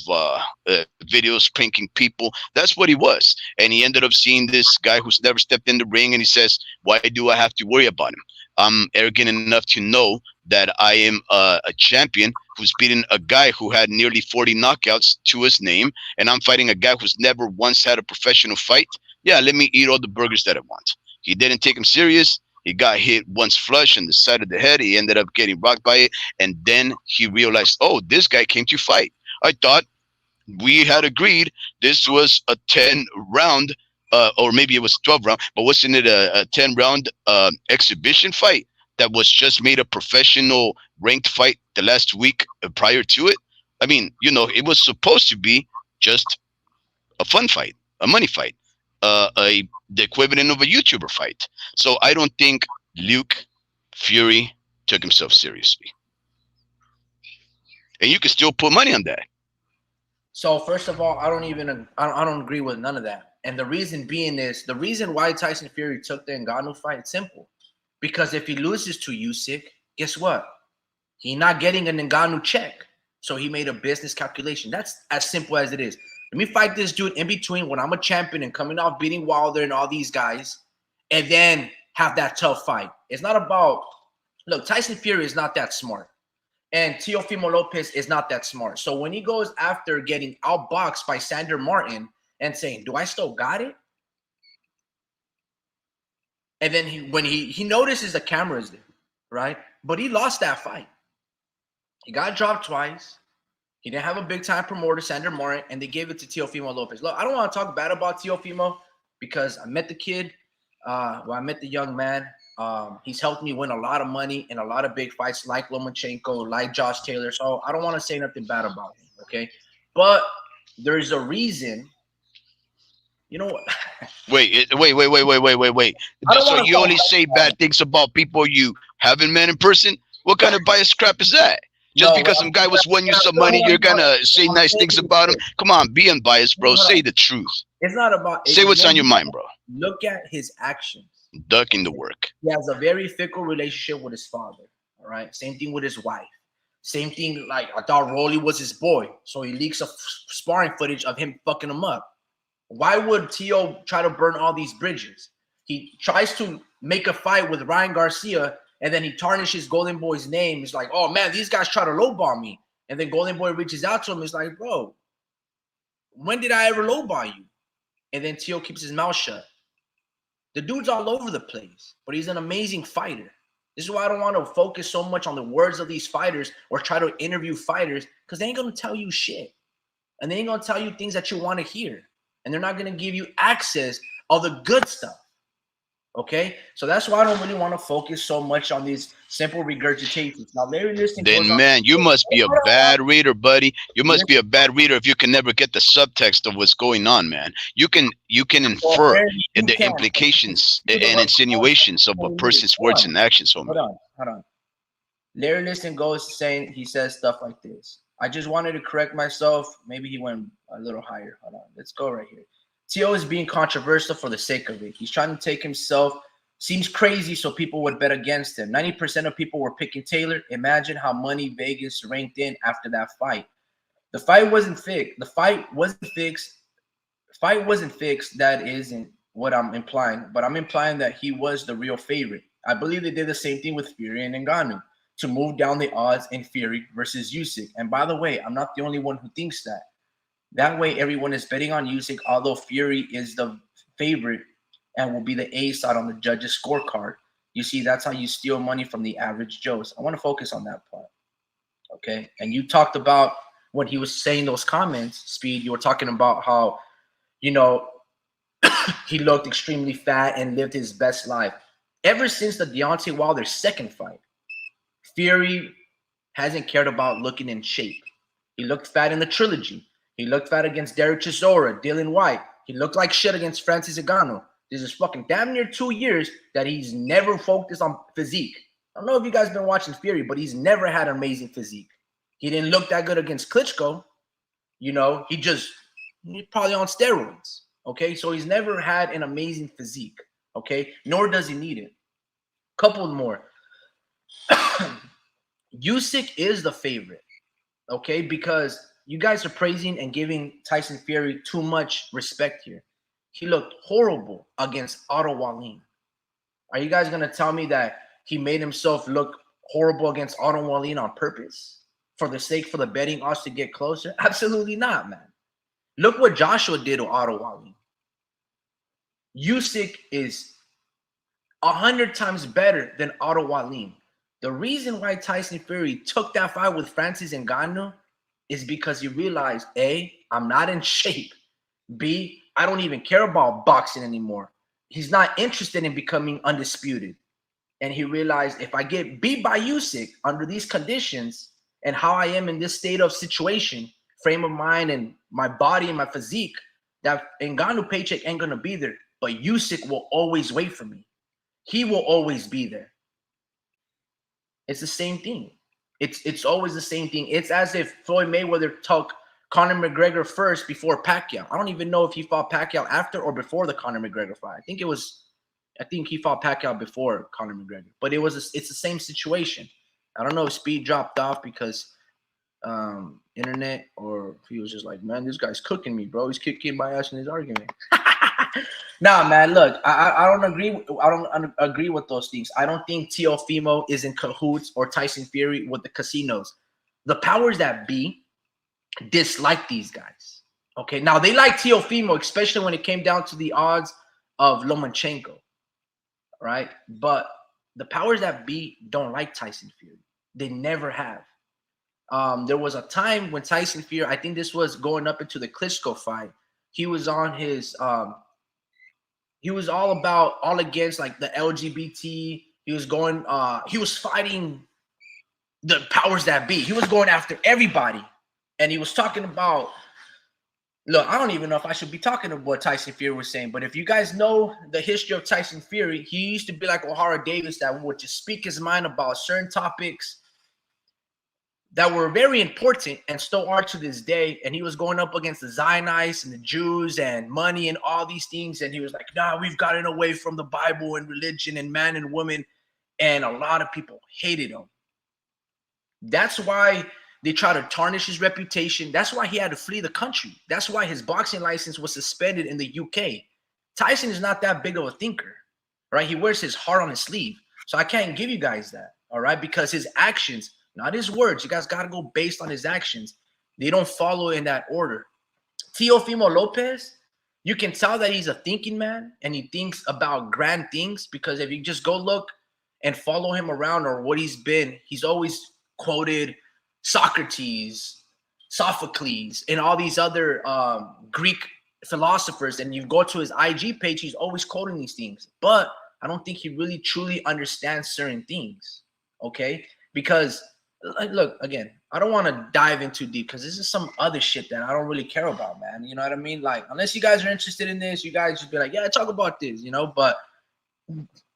S3: videos pranking people. That's what he was. And he ended up seeing this guy who's never stepped in the ring, and he says, why do I have to worry about him? I'm arrogant enough to know that I am a champion who's beating a guy who had nearly 40 knockouts to his name, and I'm fighting a guy who's never once had a professional fight. Yeah, let me eat all the burgers that I want. He didn't take him serious. He got hit once flush in the side of the head. He ended up getting rocked by it. And then he realized, oh, this guy came to fight. I thought we had agreed this was a 10 round, or maybe it was 12 round, but wasn't it a 10 round exhibition fight that was just made a professional ranked fight the last week prior to it? I mean, it was supposed to be just a fun fight, a money fight, the equivalent of a YouTuber fight. So I don't think Luke Fury took himself seriously, and you can still put money on that.
S1: So first of all, I don't agree with none of that. And the reason being is the reason why Tyson Fury took the Ngannou fight. It's simple, because if he loses to Usyk, guess what? He's not getting an Ngannou check. So he made a business calculation. That's as simple as it is. Let me fight this dude in between when I'm a champion and coming off beating Wilder and all these guys, and then have that tough fight. It's not about, look, Tyson Fury is not that smart, and Teofimo Lopez is not that smart. So when he goes after getting outboxed by Sander Martin and saying, do I still got it? And then when he notices the cameras there, right? But he lost that fight. He got dropped twice. He didn't have a big-time promoter, Sander Martin, and they gave it to Teofimo Lopez. Look, I don't want to talk bad about Teofimo because I met the kid. I met the young man. He's helped me win a lot of money in a lot of big fights like Lomachenko, like Josh Taylor. So I don't want to say nothing bad about him, okay? But there's a reason. You know what?
S3: Wait. So you only say bad things about people you haven't met in person? What kind of biased crap is that? Just because some guy was winning you some money, you're gonna say nice things about him? Come on, be unbiased, bro. Say the truth.
S1: It's not about.
S3: Say what's on your mind, bro.
S1: Look at his actions.
S3: Ducking the work.
S1: He has a very fickle relationship with his father. All right. Same thing with his wife. Same thing. Like I thought Rolly was his boy, so he leaks a sparring footage of him fucking him up. Why would Tio try to burn all these bridges? He tries to make a fight with Ryan Garcia, and then he tarnishes Golden Boy's name. He's like, oh man, these guys try to lowball me. And then Golden Boy reaches out to him. He's like, bro, when did I ever lowball you? And then Tio keeps his mouth shut. The dude's all over the place, but he's an amazing fighter. This is why I don't want to focus so much on the words of these fighters or try to interview fighters, because they ain't going to tell you shit. And they ain't going to tell you things that you want to hear. And they're not going to give you access of the good stuff. Okay? So that's why I don't really want to focus so much on these simple regurgitations. Now, Larry Liston.
S3: Then, man, you must be a bad reader, buddy. You must be a bad reader if you can never get the subtext of what's going on, man. You can infer the implications and insinuations of a person's words and actions.
S1: Hold on. Larry Liston he says stuff like this. I just wanted to correct myself. Maybe he went a little higher. Hold on. Let's go right here. Tio is being controversial for the sake of it. He's trying to take himself. Seems crazy, so people would bet against him. 90% of people were picking Taylor. Imagine how money Vegas ranked in after that fight. The fight wasn't fixed. That isn't what I'm implying. But I'm implying that he was the real favorite. I believe they did the same thing with Fury and Ngannou to move down the odds in Fury versus Usyk. And by the way, I'm not the only one who thinks that. That way, everyone is betting on Usyk, although Fury is the favorite and will be the A side on the judges' scorecard. You see, that's how you steal money from the average Joes. I want to focus on that part. Okay. And you talked about when he was saying those comments, Speed, you were talking about how, you know, he looked extremely fat and lived his best life. Ever since the Deontay Wilder second fight, Fury hasn't cared about looking in shape. He looked fat in the trilogy. He looked fat against Derek Chisora, Dylan White. He looked like shit against Francis Ngannou. This is fucking damn near 2 years that he's never focused on physique. I don't know if you guys been watching Fury, but he's never had an amazing physique. He didn't look that good against Klitschko. You know, he's probably on steroids. Okay, so he's never had an amazing physique. Okay, nor does he need it. Couple more. Usyk is the favorite. Okay, because you guys are praising and giving Tyson Fury too much respect here. He looked horrible against Otto Wallin. Are you guys gonna tell me that he made himself look horrible against Otto Wallin on purpose for the betting odds to get closer? Absolutely not, man. Look what Joshua did to Otto Wallin. Usyk is 100 times better than Otto Wallin. The reason why Tyson Fury took that fight with Francis Ngannou is because he realized, A, I'm not in shape. B, I don't even care about boxing anymore. He's not interested in becoming undisputed. And he realized if I get beat by Usyk under these conditions and how I am in this state of situation, frame of mind and my body and my physique, that Ngannou paycheck ain't going to be there. But Usyk will always wait for me. He will always be there. It's the same thing. It's always the same thing. It's as if Floyd Mayweather took Conor McGregor first before Pacquiao. I don't even know if he fought Pacquiao after or before the Conor McGregor fight. I think he fought Pacquiao before Conor McGregor. But it's the same situation. I don't know if Speed dropped off because internet or if he was just like, man, this guy's cooking me, bro. He's kicking my ass in his argument. Nah, man, look, I don't agree with those things. I don't think Teofimo is in cahoots or Tyson Fury with the casinos. The powers that be dislike these guys. Okay, now they like Teofimo, especially when it came down to the odds of Lomachenko, right? But the powers that be don't like Tyson Fury. They never have. There was a time when Tyson Fury, I think this was going up into the Klitschko fight, he was on his he was all against like the LGBT. He was fighting the powers that be. He was going after everybody. And he was talking about, look, I don't even know if I should be talking about what Tyson Fury was saying, but if you guys know the history of Tyson Fury, he used to be like O'Hara Davis that would just speak his mind about certain topics that were very important and still are to this day. And he was going up against the Zionists and the Jews and money and all these things. And he was like, nah, we've gotten away from the Bible and religion and man and woman. And a lot of people hated him. That's why they try to tarnish his reputation. That's why he had to flee the country. That's why his boxing license was suspended in the UK. Tyson is not that big of a thinker, right? He wears his heart on his sleeve. So I can't give you guys that, all right? Because his actions, not his words. You guys got to go based on his actions. They don't follow in that order. Teofimo Lopez, you can tell that he's a thinking man and he thinks about grand things because if you just go look and follow him around or what he's been, he's always quoted Socrates, Sophocles, and all these other Greek philosophers. And you go to his IG page, he's always quoting these things. But I don't think he really truly understands certain things, okay? Because look, again, I don't want to dive in too deep because this is some other shit that I don't really care about, man. You know what I mean? Like, unless you guys are interested in this, you guys just be like, yeah, talk about this, you know? But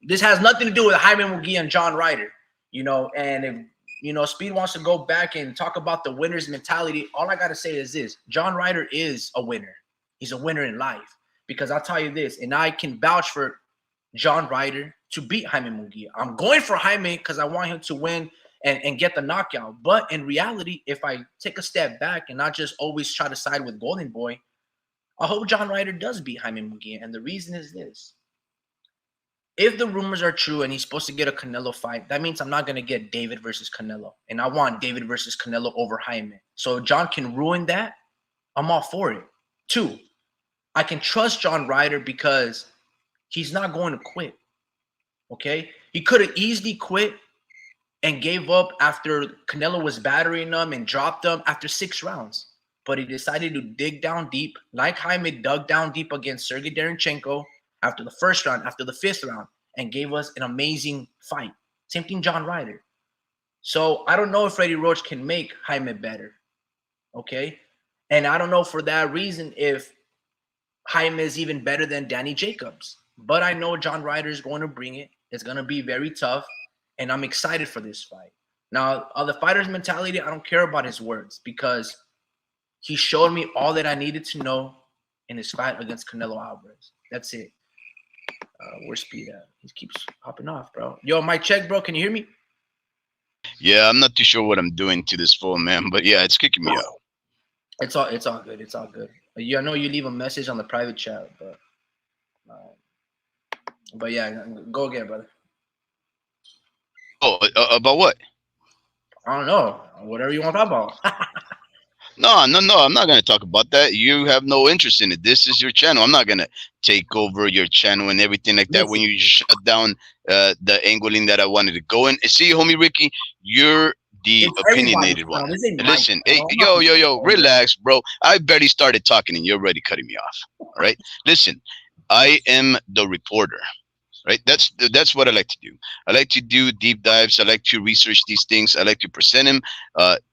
S1: this has nothing to do with Jaime Munguia and John Ryder, you know? And if, you know, Speed wants to go back and talk about the winner's mentality, all I got to say is this. John Ryder is a winner. He's a winner in life. Because I'll tell you this, and I can vouch for John Ryder to beat Jaime Munguia. I'm going for Jaime because I want him to win and get the knockout. But in reality, if I take a step back and not just always try to side with Golden Boy, I hope John Ryder does beat Jaime Munguia. And the reason is this. if the rumors are true and he's supposed to get a Canelo fight, that means I'm not going to get David versus Canelo. And I want David versus Canelo over Jaime. So John can ruin that. I'm all for it. 2, I can trust John Ryder because he's not going to quit. Okay? He could have easily quit and gave up after Canelo was battering him and dropped him after 6 rounds. But he decided to dig down deep, like Jaime dug down deep against Sergey Darenchenko after the 1st round, after the 5th round, and gave us an amazing fight. Same thing, John Ryder. So I don't know if Freddie Roach can make Jaime better. Okay? And I don't know for that reason if Jaime is even better than Danny Jacobs. But I know John Ryder is going to bring it. It's going to be very tough. And I'm excited for this fight. Now, on the fighter's mentality, I don't care about his words because he showed me all that I needed to know in his fight against Canelo Alvarez. That's it. Where's Speed at? He keeps hopping off, bro. Yo, mic check, bro. Can you hear me?
S3: Yeah, I'm not too sure what I'm doing to this phone, man, but yeah, it's kicking me out.
S1: It's all good. It's all good. I know you leave a message on the private chat, but yeah, go again, brother.
S3: Oh, about what?
S1: I don't know. Whatever you want to talk about.
S3: No, I'm not going to talk about that. You have no interest in it. This is your channel. I'm not going to take over your channel and everything like that. When you shut down the angling that I wanted to go in. See, homie Ricky, you're the opinionated one. Listen, hey, yo, relax, bro. I barely started talking and you're already cutting me off. All right? Listen, I am the reporter. Right, that's what I like to do. I like to do deep dives. I like to research these things. I like to present them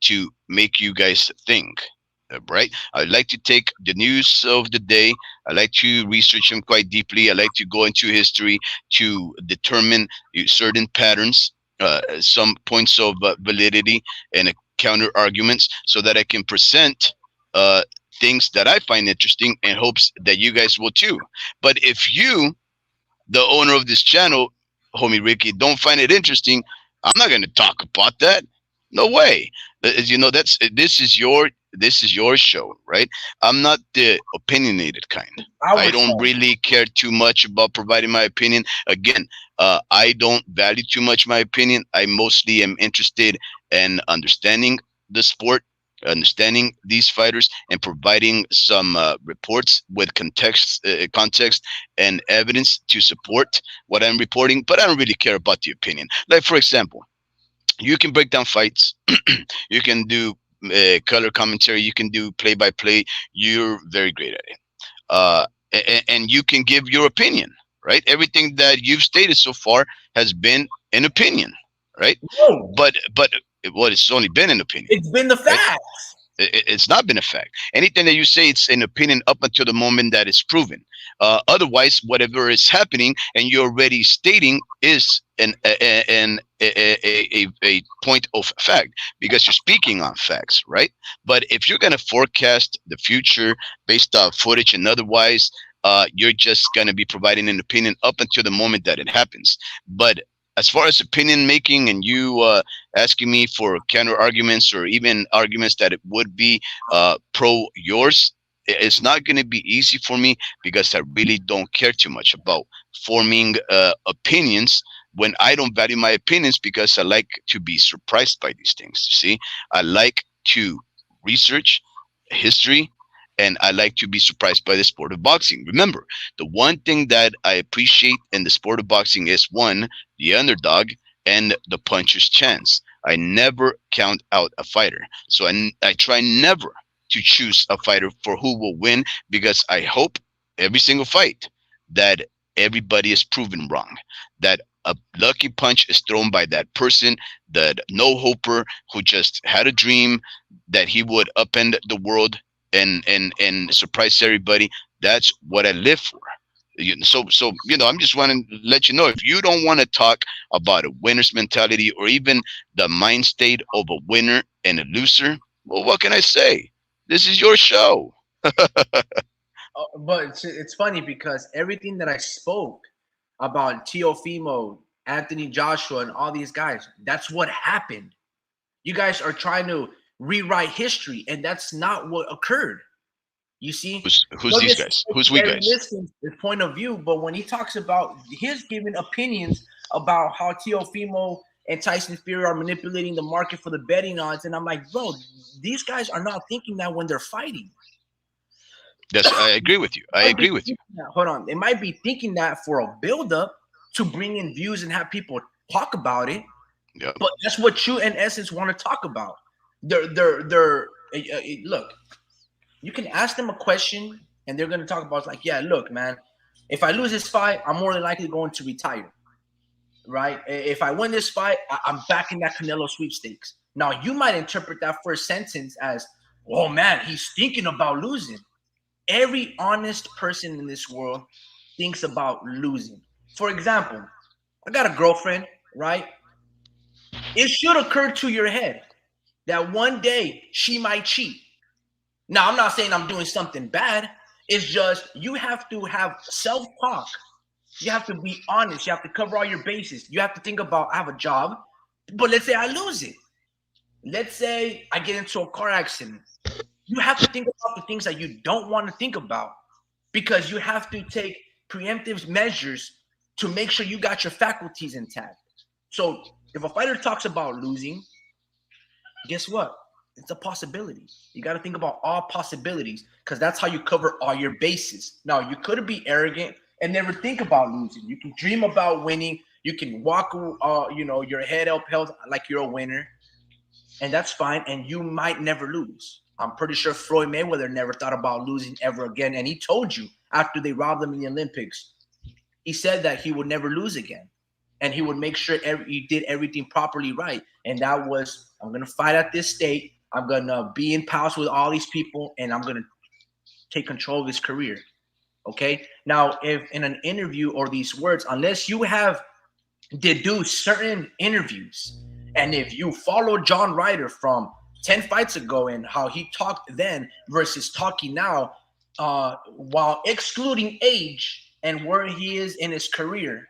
S3: to make you guys think. Right, I like to take the news of the day. I like to research them quite deeply. I like to go into history to determine certain patterns, some points of validity, and counter arguments, so that I can present things that I find interesting in hopes that you guys will too. But if you, the owner of this channel, homie Ricky, don't find it interesting, I'm not going to talk about that. No way. As you know, this is your show, right? I'm not the opinionated kind. I don't really care too much about providing my opinion. Again, I don't value too much my opinion. I mostly am interested in understanding the sport, understanding these fighters, and providing some reports with context and evidence to support what I'm reporting. But I don't really care about the opinion. Like, for example, you can break down fights. You can do color commentary. You can do play-by-play. You're very great at it. And you can give your opinion, right? Everything that you've stated so far has been an opinion, right?
S1: No.
S3: But it's only been an opinion.
S1: It's been the facts.
S3: Right? It's not been a fact. Anything that you say, it's an opinion up until the moment that it's proven. Otherwise, whatever is happening and you're already stating is a point of fact, because you're speaking on facts, right? But if you're gonna forecast the future based off footage and otherwise, you're just gonna be providing an opinion up until the moment that it happens. But as far as opinion making and you asking me for counter arguments or even arguments that it would be pro yours, it's not going to be easy for me, because I really don't care too much about forming opinions when I don't value my opinions, because I like to be surprised by these things. You see, I like to research history, and I like to be surprised by the sport of boxing. Remember, the one thing that I appreciate in the sport of boxing is, one, the underdog and the puncher's chance. I never count out a fighter. So I try never to choose a fighter for who will win, because I hope every single fight that everybody is proven wrong, that a lucky punch is thrown by that person, that no-hoper who just had a dream that he would upend the world and surprise everybody. That's what I live for. So I'm just wanting to let you know, if you don't want to talk about a winner's mentality or even the mind state of a winner and a loser, well, what can I say? This is your show.
S1: But it's funny because everything that I spoke about Teofimo, Anthony Joshua, and all these guys, that's what happened. You guys are trying to rewrite history, and that's not what occurred. You see,
S3: Who's
S1: no
S3: these guys?
S1: disrespect
S3: Who's
S1: to
S3: we
S1: Gary
S3: guys?
S1: Liston's point of view, but when he talks about his giving opinions about how Teofimo and Tyson Fury are manipulating the market for the betting odds, and I'm like, bro, these guys are not thinking that when they're fighting.
S3: That's I agree with you. I
S1: Might be
S3: agree with you.
S1: thinking that- hold on, they might be thinking that for a build-up to bring in views and have people talk about it.
S3: Yeah.
S1: But that's what you, in essence, want to talk about. They're look. You can ask them a question, and they're going to talk about like, yeah, look, man, if I lose this fight, I'm more than likely going to retire, right? If I win this fight, I'm back in that Canelo sweepstakes. Now, you might interpret that first sentence as, oh man, he's thinking about losing. Every honest person in this world thinks about losing. For example, I got a girlfriend, right? It should occur to your head that one day she might cheat. Now, I'm not saying I'm doing something bad. It's just you have to have self-talk. You have to be honest. You have to cover all your bases. You have to think about, I have a job, but let's say I lose it. Let's say I get into a car accident. You have to think about the things that you don't want to think about because you have to take preemptive measures to make sure you got your faculties intact. So if a fighter talks about losing, guess what? It's a possibility. You got to think about all possibilities because that's how you cover all your bases. Now, you could be arrogant and never think about losing. You can dream about winning. You can walk, your head up held like you're a winner, and that's fine. And you might never lose. I'm pretty sure Floyd Mayweather never thought about losing ever again. And he told you after they robbed him in the Olympics, he said that he would never lose again. And he would make sure he did everything properly right. And that was, I'm going to fight at this state. I'm going to be in pals with all these people, and I'm going to take control of his career. Okay? Now, if in an interview or these words, unless you have deduced certain interviews, and if you follow John Ryder from 10 fights ago and how he talked then versus talking now, while excluding age and where he is in his career,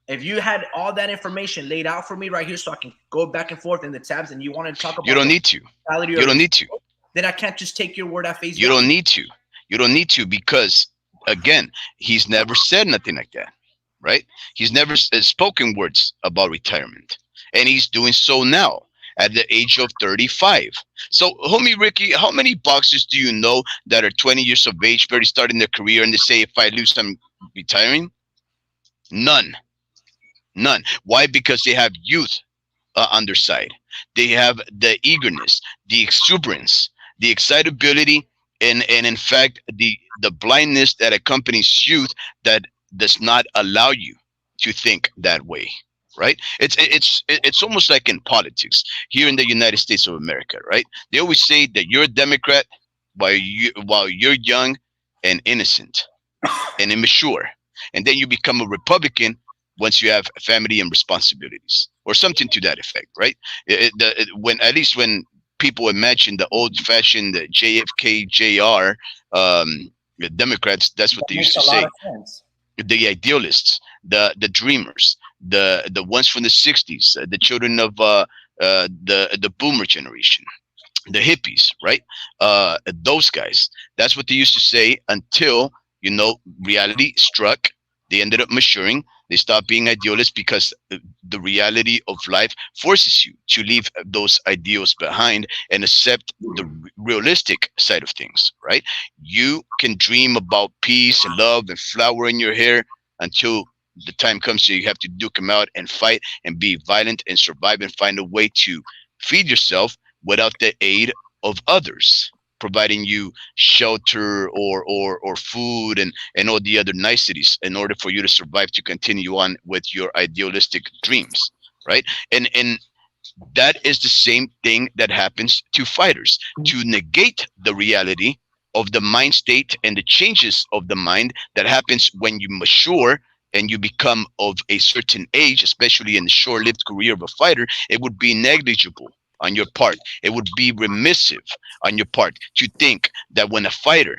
S1: if you had all that information laid out for me right here so I can go back and forth in the tabs and you want to talk about
S3: You don't need to. You don't need to.
S1: Then I can't just take your word at face
S3: You
S1: value.
S3: don't need to. You don't need to because, again, he's never said nothing like that, right? He's never spoken words about retirement. And he's doing so now at the age of 35. So, homie Ricky, how many boxers do you know that are 20 years of age, barely starting their career, and they say, if I lose, I'm retiring? None. None. Why? Because they have youth on their side. They have the eagerness, the exuberance, the excitability, and in fact, the blindness that accompanies youth that does not allow you to think that way. Right? It's almost like in politics here in the United States of America. Right? They always say that you're a Democrat while you're young and innocent and immature, and then you become a Republican once you have a family and responsibilities, or something to that effect, right? When at least when people imagine the old-fashioned JFK Jr. The Democrats, that's what they used to say. The idealists, the dreamers, the ones from the '60s, the children of the Boomer generation, the hippies, right? Those guys. That's what they used to say until reality struck. They ended up maturing. They stopped being idealists because the reality of life forces you to leave those ideals behind and accept the realistic side of things, right? You can dream about peace and love and flower in your hair until the time comes you have to duke them out and fight and be violent and survive and find a way to feed yourself without the aid of others providing you shelter or food and all the other niceties in order for you to survive, to continue on with your idealistic dreams, right? And that is the same thing that happens to fighters. To negate the reality of the mind state and the changes of the mind that happens when you mature and you become of a certain age, especially in the short-lived career of a fighter, it would be negligible on your part. It would be remissive on your part to think that when a fighter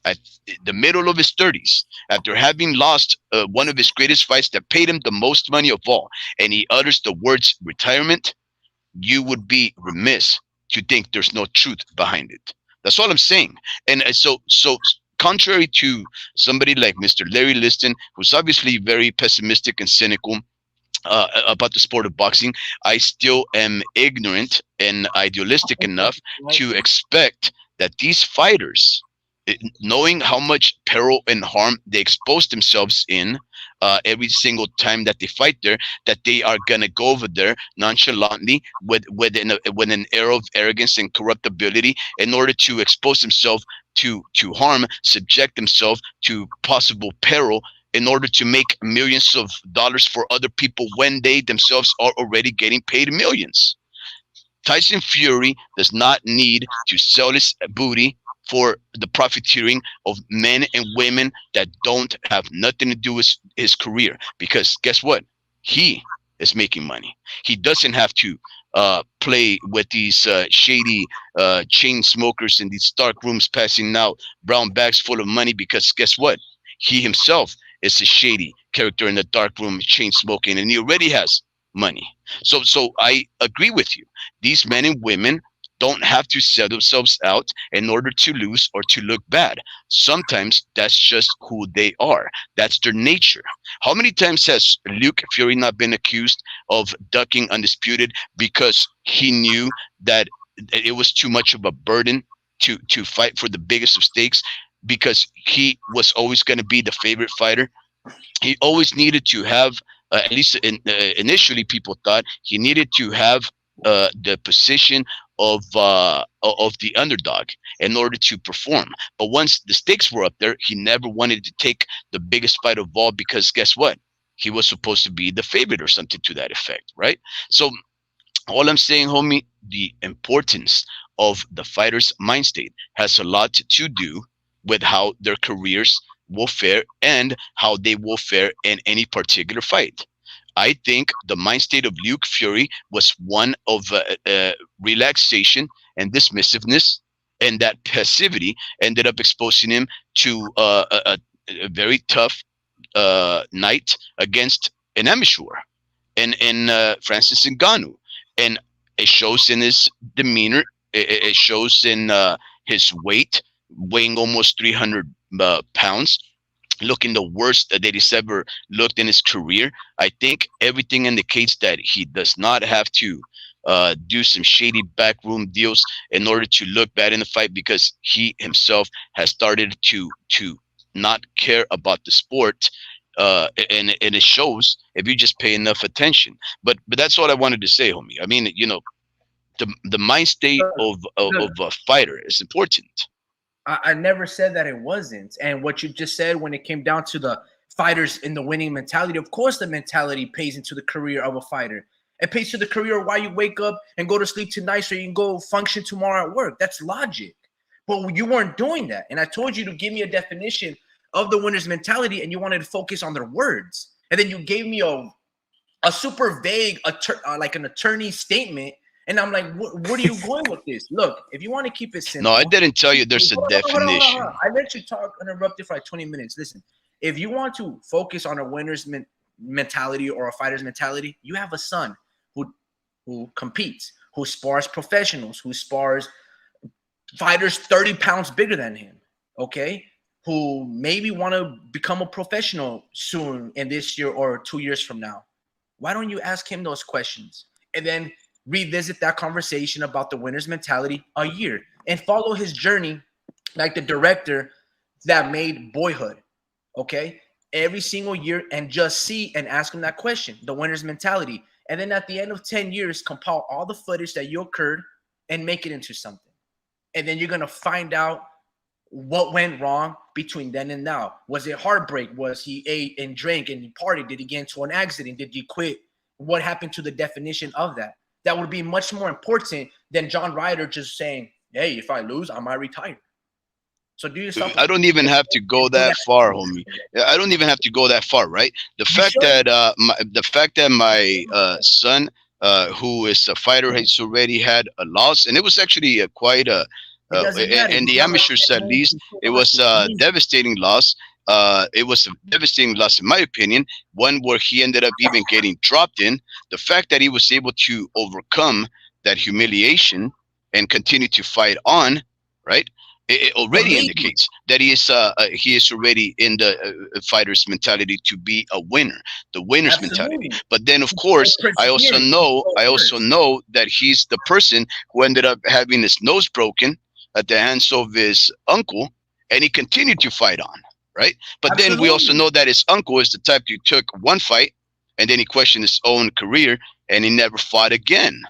S3: at the middle of his 30s, after having lost one of his greatest fights that paid him the most money of all, and he utters the words retirement, you would be remiss to think there's no truth behind it. That's all I'm saying. And so contrary to somebody like Mr. Larry Liston, who's obviously very pessimistic and cynical about the sport of boxing, I still am ignorant and idealistic enough
S1: Right?
S3: to expect that these fighters, knowing how much peril and harm they expose themselves in every single time that they fight there, that they are gonna go over there nonchalantly with an air of arrogance and corruptibility in order to expose themselves to harm, subject themselves to possible peril in order to make millions of dollars for other people when they themselves are already getting paid millions. Tyson Fury does not need to sell his booty for the profiteering of men and women that don't have nothing to do with his career. Because guess what? He is making money. He doesn't have to play with these shady chain smokers in these dark rooms passing out brown bags full of money, because guess what? He himself is a shady character in the dark room chain smoking, and he already has money. So I agree with you. These men and women don't have to sell themselves out in order to lose or to look bad. Sometimes that's just who they are. That's their nature. How many times has Luke Fury not been accused of ducking Undisputed because he knew that it was too much of a burden to fight for the biggest of stakes, because he was always going to be the favorite fighter? He always needed to have, at least initially, people thought he needed to have the position of the underdog in order to perform. But once the stakes were up there, he never wanted to take the biggest fight of all, because guess what? He was supposed to be the favorite or something to that effect, right? So all I'm saying, homie, the importance of the fighter's mind state has a lot to do with how their careers will fare and how they will fare in any particular fight. I think the mind state of Luke Fury was one of relaxation and dismissiveness, and that passivity ended up exposing him to a very tough night against an amateur and Francis Ngannou. And it shows in his demeanor. It shows in his weight, weighing almost 300 pounds, looking the worst that he's ever looked in his career. I think everything indicates that he does not have to do some shady backroom deals in order to look bad in the fight, because he himself has started to not care about the sport, and it shows if you just pay enough attention. But that's all I wanted to say, homie. I mean, the mind state of a fighter is important.
S1: I never said that it wasn't. And what you just said, when it came down to the fighters in the winning mentality, of course the mentality pays into the career of a fighter. It pays to the career of why you wake up and go to sleep tonight so you can go function tomorrow at work. That's logic. But you weren't doing that. And I told you to give me a definition of the winner's mentality, and you wanted to focus on their words. And then you gave me a super vague, like an attorney statement. And I'm like, what are you going with this? Look, if you want to keep it simple.
S3: No, I didn't tell you there's a definition.
S1: I let you talk uninterrupted for like 20 minutes. Listen, if you want to focus on a winner's mentality or a fighter's mentality, you have a son who competes, who spars professionals, who spars fighters 30 pounds bigger than him, okay? Who maybe want to become a professional soon in this year or 2 years from now. Why don't you ask him those questions? And then revisit that conversation about the winner's mentality a year and follow his journey like the director that made Boyhood, okay? Every single year, and just see and ask him that question, the winner's mentality. And then at the end of 10 years, compile all the footage that you occurred and make it into something. And then you're going to find out what went wrong between then and now. Was it heartbreak? Was he ate and drank and he partied? Did he get into an accident? Did he quit? What happened to the definition of that? That would be much more important than John Ryder just saying, hey, if I lose, I might retire. So do yourself.
S3: I don't even have to go that far, homie. I don't even have to go that far, right? The fact that my son, who is a fighter, has already had a loss, and it was actually quite a, in the amateurs at least, it was a devastating loss. It was a devastating loss, in my opinion, one where he ended up even getting dropped in. The fact that he was able to overcome that humiliation and continue to fight on right? It
S1: But
S3: already
S1: maybe,
S3: indicates that he is already in the fighter's mentality to be a winner, the winner's mentality.
S1: absolutely.
S3: But then, of
S1: Or
S3: course,
S1: persevering, go
S3: I also
S1: first.
S3: know that he's the person who ended up having his nose broken at the hands of his uncle, and he continued to fight on, right? But then we also
S1: Absolutely.
S3: know that his uncle is the type who took one fight and then he questioned his own career and he never fought again.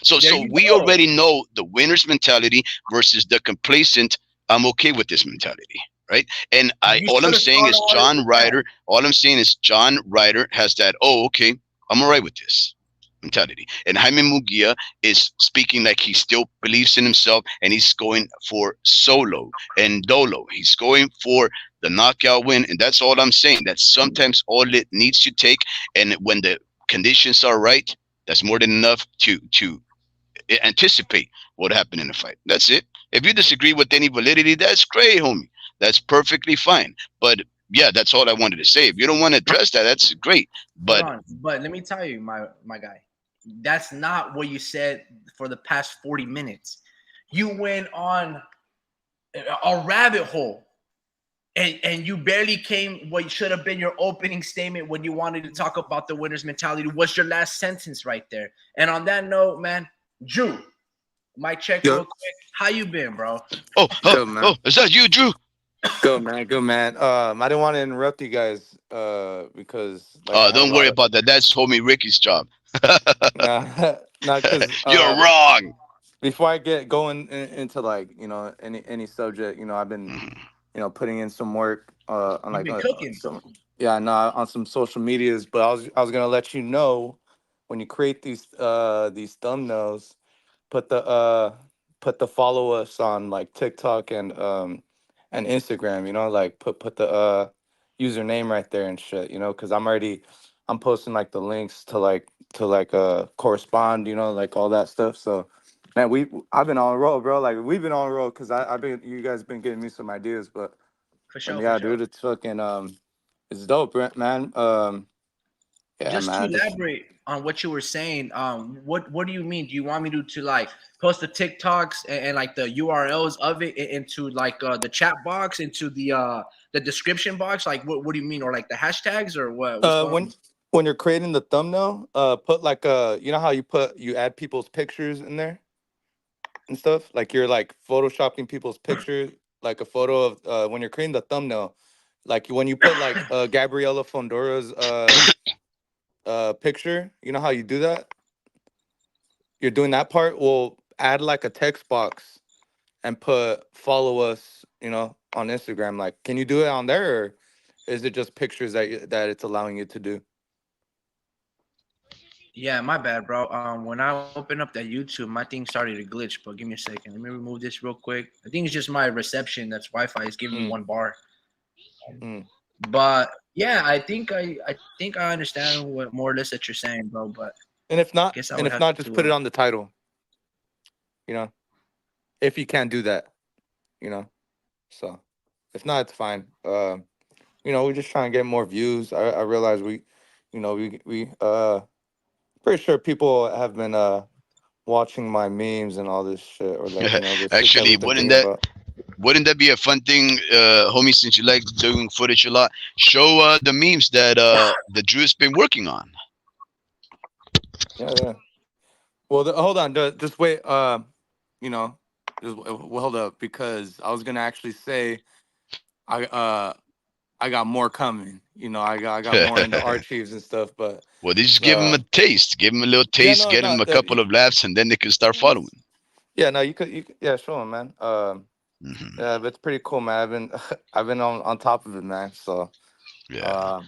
S1: There
S3: So
S1: you
S3: we
S1: go.
S3: already know the winner's mentality versus the complacent. I'm okay with this mentality, right? And I
S1: You
S3: all I'm
S1: should have
S3: saying
S1: started
S3: is
S1: already
S3: John
S1: with that.
S3: Ryder. All I'm saying is John Ryder has that. Oh, okay, I'm all right with this mentality. And Jaime Mugia is speaking like he still believes in himself and he's going for solo and dolo. He's going for the knockout win. And that's all I'm saying. That's sometimes all it needs to take. And when the conditions are right, that's more than enough to anticipate what happened in the fight. That's it. If you disagree with any validity, that's great, homie. That's perfectly fine. But yeah, that's all I wanted to say. If you don't want to address that, that's great.
S1: Hold
S3: But
S1: on. But let me tell you, my guy, that's not what you said for the past 40 minutes. You went on a rabbit hole. And you barely came what should have been your opening statement when you wanted to talk about the winner's mentality. What's your last sentence right there? And on that note, man, Drew, mic check real
S4: Yep.
S1: quick. How you been, bro?
S4: Good man.
S3: is that you, Drew?
S4: Good man. Good man. I didn't want to interrupt you guys because like I have a
S3: Don't worry
S4: lot of
S3: about that. That's homie Ricky's job.
S4: nah not because
S3: You're wrong.
S4: before I get going into like any subject, I've been
S3: Mhm.
S4: putting in some work on
S1: You've
S4: like
S1: been cooking.
S4: some on some social medias, but I was gonna let you know when you create these thumbnails, put the uh put the follow us on like TikTok and Instagram, like put the username right there and shit, because I'm posting like the links to correspond, like all that stuff. So man, I've been on a roll, bro. Like we've been on a roll because I've been you guys been giving me some ideas, but
S1: For sure, for
S4: yeah,
S1: sure.
S4: dude, it's fucking it's dope, man. Yeah,
S1: Just to
S4: man, just
S1: elaborate on what you were saying, what do you mean? Do you want me to like post the TikToks and like the URLs of it into like the chat box, into the description box? Like what do you mean? Or like the hashtags or what? What's going on?
S4: when you're creating the thumbnail, put like how you add people's pictures in there and stuff. Like you're like photoshopping people's pictures, like a photo of when you're creating the thumbnail. Like when you put like Gabriela Fondora's picture, you know how you do that? You're doing that part. We'll add like a text box and put follow us, on Instagram. Like, can you do it on there, or is it just pictures that it's allowing you to do?
S1: Yeah, my bad, bro. When I opened up that YouTube, my thing started to glitch. But give me a second. Let me remove this real quick. I think it's just my reception. That's Wi-Fi is giving me
S4: Mm,
S1: 1 bar.
S4: mm.
S1: But yeah, I think I understand what more or less that you're saying, bro. But
S4: And if
S1: I
S4: not,
S1: guess I
S4: and
S1: would
S4: if
S1: have
S4: not,
S1: to.
S4: just put it on the title. You know, if you can't do that, you know. So, if not, it's fine. We're just trying to get more views. I realize we pretty sure people have been watching my memes and all this shit, or like the shit that
S3: Actually,
S4: we've been thinking about.
S3: wouldn't that be a fun thing, homie? Since you like doing footage a lot, show the memes that the Drew's been working on.
S4: Yeah, yeah. Well, hold on, just wait. You know, hold up, because I was gonna actually say I I got more coming. I got more in the archives and stuff, but
S3: Well, they just give him
S4: uh
S3: a taste, give him a little
S4: yeah,
S3: taste,
S4: no,
S3: get
S4: no,
S3: him a couple of laughs, and then they can start following.
S4: yeah, no, you could, yeah, show 'em, man.
S3: Hmm.
S4: Yeah, but it's pretty cool, man. I've been I've been on top of it, man. So
S3: Yeah.
S4: uh,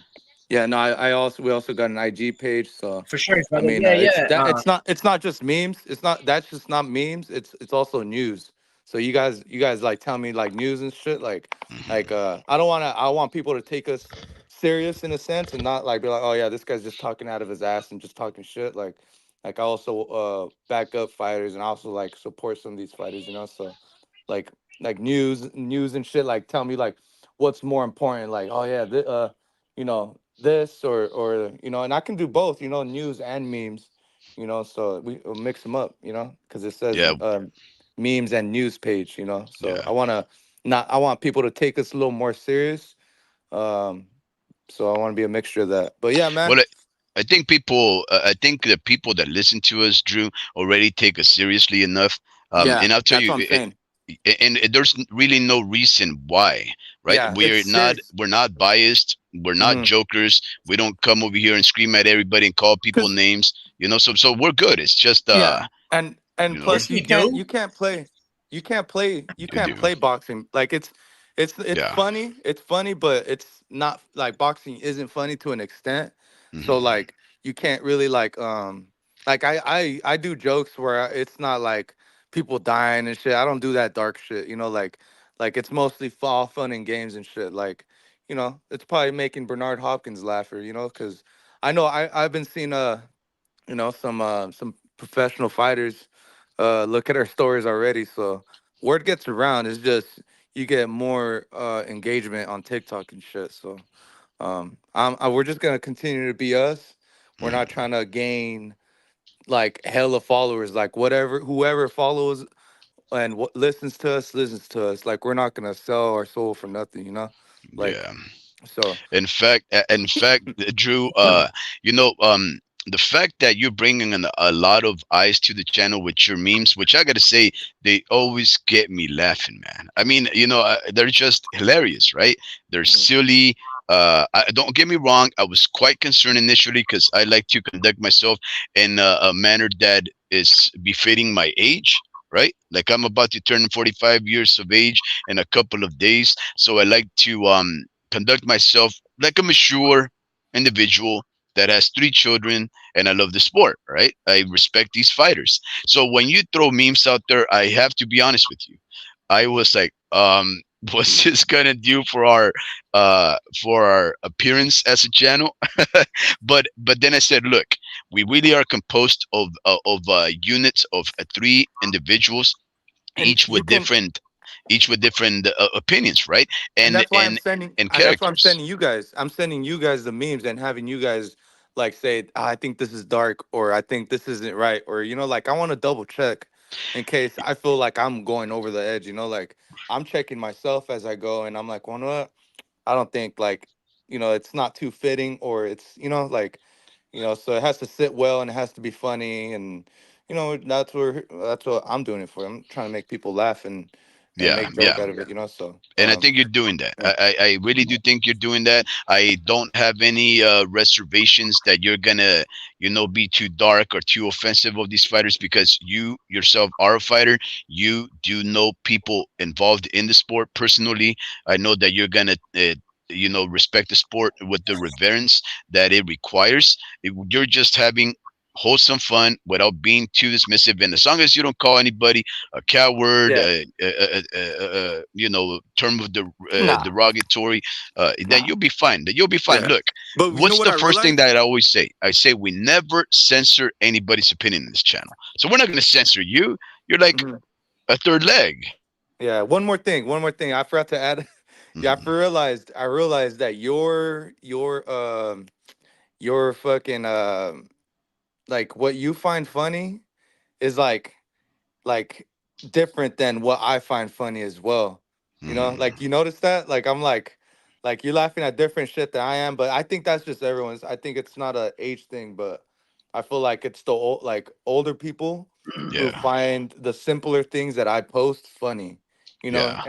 S4: yeah, no, we also got an IG page. So
S1: for sure,
S4: I
S1: brother.
S4: mean,
S1: Yeah,
S4: it's
S1: yeah.
S4: that it's not just memes. That's just not memes. It's also news. So you guys like tell me like news and shit.
S3: Hmm.
S4: I want people to take us serious in a sense and not like be like, oh yeah, this guy's just talking out of his ass and just talking shit. Like I also back up fighters and also like support some of these fighters. So like news and shit. Like tell me like what's more important. Like oh yeah, this or and I can do both. News and memes. So we mix them up. Because it says
S3: Yeah.
S4: memes and news page, you know. So
S3: Yeah.
S4: I want to not I want people to take us a little more serious. Um so I want to be a mixture of that. But yeah, man.
S3: Well, I think people, I think the people that listen to us, Drew, already take us seriously enough.
S4: Yeah,
S3: And I'll tell
S4: that's
S3: you,
S4: what I'm saying.
S3: and there's really no reason why, right?
S4: Yeah, it's serious.
S3: We're not biased. We're not
S4: Hmm.
S3: jokers. We don't come over here and scream at everybody and call people
S4: Cuz
S3: names. So we're good. It's just,
S4: yeah, and
S3: you know,
S1: Yes,
S4: plus
S1: we do.
S4: you
S3: you
S4: can't
S3: do,
S4: play boxing. Like it's
S3: yeah.
S4: funny, but it's not like boxing isn't funny to an extent. So
S3: Hmm.
S4: like you can't really like I do jokes where it's not like people dying and shit. I don't do that dark shit, you know, like it's mostly all fun and games and shit. Like, you know, it's probably making Bernard Hopkins laugh, or you know, cuz I know I've been seeing you know, some professional fighters look at our stories already. So word gets around. It's just you get more engagement on TikTok and shit. So we're just gonna continue to be us. We're not
S3: Hmm.
S4: trying to gain like hella followers. Like whatever, whoever follows and listens to us. Like we're not gonna sell our soul for nothing. You know, like
S3: Yeah.
S4: so.
S3: In fact, Drew, the fact that you're bringing a lot of eyes to the channel with your memes, which I gotta say, they always get me laughing, man. I mean, they're just hilarious, right? They're
S4: Mhm.
S3: silly. Don't get me wrong. I was quite concerned initially because I like to conduct myself in a manner that is befitting my age. Right, like I'm about to turn 45 years of age in a couple of days, so I like to conduct myself like a mature individual that has three children, and I love the sport, right? I respect these fighters. So when you throw memes out there, I have to be honest with you. I was like, what's this gonna do for our appearance as a channel? But then I said, look, we really are composed of units of three individuals,
S4: And
S3: each
S4: you
S3: with
S4: can
S3: different opinions, right?
S4: and
S3: and
S4: that's why
S3: and and
S4: that's why I'm
S3: characters.
S4: sending you guys. I'm sending you guys the memes and having you guys like say, "Ah, I think this is dark, or I think this isn't right, or you know, like I want to double check in case I feel like I'm going over the edge. You know, like I'm checking myself as I go, and I'm like, well, you know what? I don't think like you know it's not too fitting, or it's you know like you know, so it has to sit well and it has to be funny, and you know that's what I'm doing it for. I'm trying to make people laugh and
S3: Yeah,
S4: make joke
S3: yeah.
S4: out of it. You know, so
S3: And I think you're doing that.
S4: yeah.
S3: I really do think you're doing that. I don't have any reservations that you're gonna, be too dark or too offensive of these fighters, because you yourself are a fighter. You do know people involved in the sport personally. I know that you're gonna, respect the sport with the reverence that it requires. You're just having wholesome fun without being too dismissive. And as long as you don't call anybody a coward,
S4: Yeah.
S3: term of the
S4: Nah,
S3: derogatory, then
S4: nah.
S3: you'll be fine. Then you'll be fine.
S4: Yeah.
S3: Look,
S4: But you know
S3: what's
S4: what
S3: the
S4: I
S3: first thing
S4: realized?
S3: that I always say? I say we never censor anybody's opinion in this channel. So we're not going to censor you. You're like
S4: Mhm.
S3: a third leg.
S4: Yeah. One more thing. One more thing. I forgot to add. Yeah,
S3: Hmm.
S4: I realized that your fucking like what you find funny is like different than what I find funny as well. You know,
S3: Hmm.
S4: like you notice that? Like you're laughing at different shit than I am, but I think that's just everyone's. I think it's not a age thing, but I feel like it's the like older people who
S3: Yeah,
S4: find the simpler things that I post funny, you know,
S3: yeah.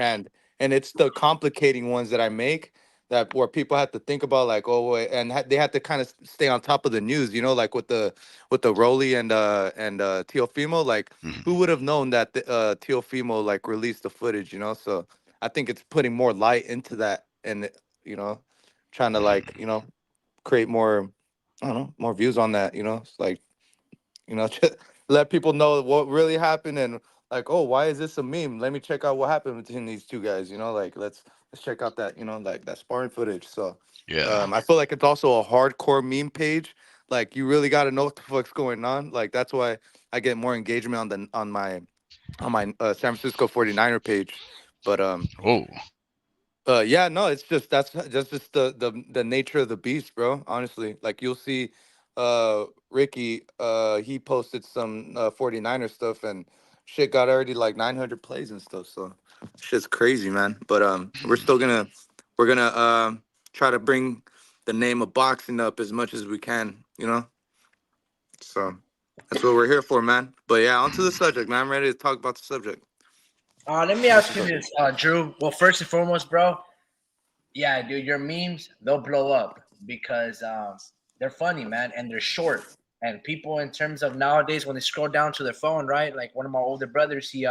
S4: and it's the complicating ones that I make that where people have to think about like oh wait, and they have to kind of stay on top of the news, you know, like with the Rolly and Teofimo, like who
S3: Hmm.
S4: would have known that Teofimo like released the footage, you know? So I think it's putting more light into that and you know, trying to like,
S3: Hmm.
S4: you know, create more I don't know, more views on that, you know? It's like, you know, just let people know what really happened and like, oh, why is this a meme? Let me check out what happened between these two guys, you know, like let's check out that, you know, like that sparring footage. So
S3: Yeah.
S4: I feel like it's also a hardcore meme page. Like you really got to know what the fuck's going on. Like that's why I get more engagement on my San Francisco 49er page. But
S3: Oh,
S4: yeah, no, it's just that's just the nature of the beast, bro. Honestly, like you'll see, Ricky, he posted some 49er stuff, and shit got already like 900 plays and stuff. So shit's crazy, man. But we're gonna try to bring the name of boxing up as much as we can, you know. So that's what we're here for, man. But yeah, onto the subject, man. I'm ready to talk about the subject.
S1: Let me
S4: What's
S1: ask
S4: the
S1: you
S4: subject?
S1: this, Drew. Well, first and foremost, bro. Yeah, dude, your memes they'll blow up because they're funny, man, and they're short. And people, in terms of nowadays, when they scroll down to their phone, right? Like one of my older brothers, he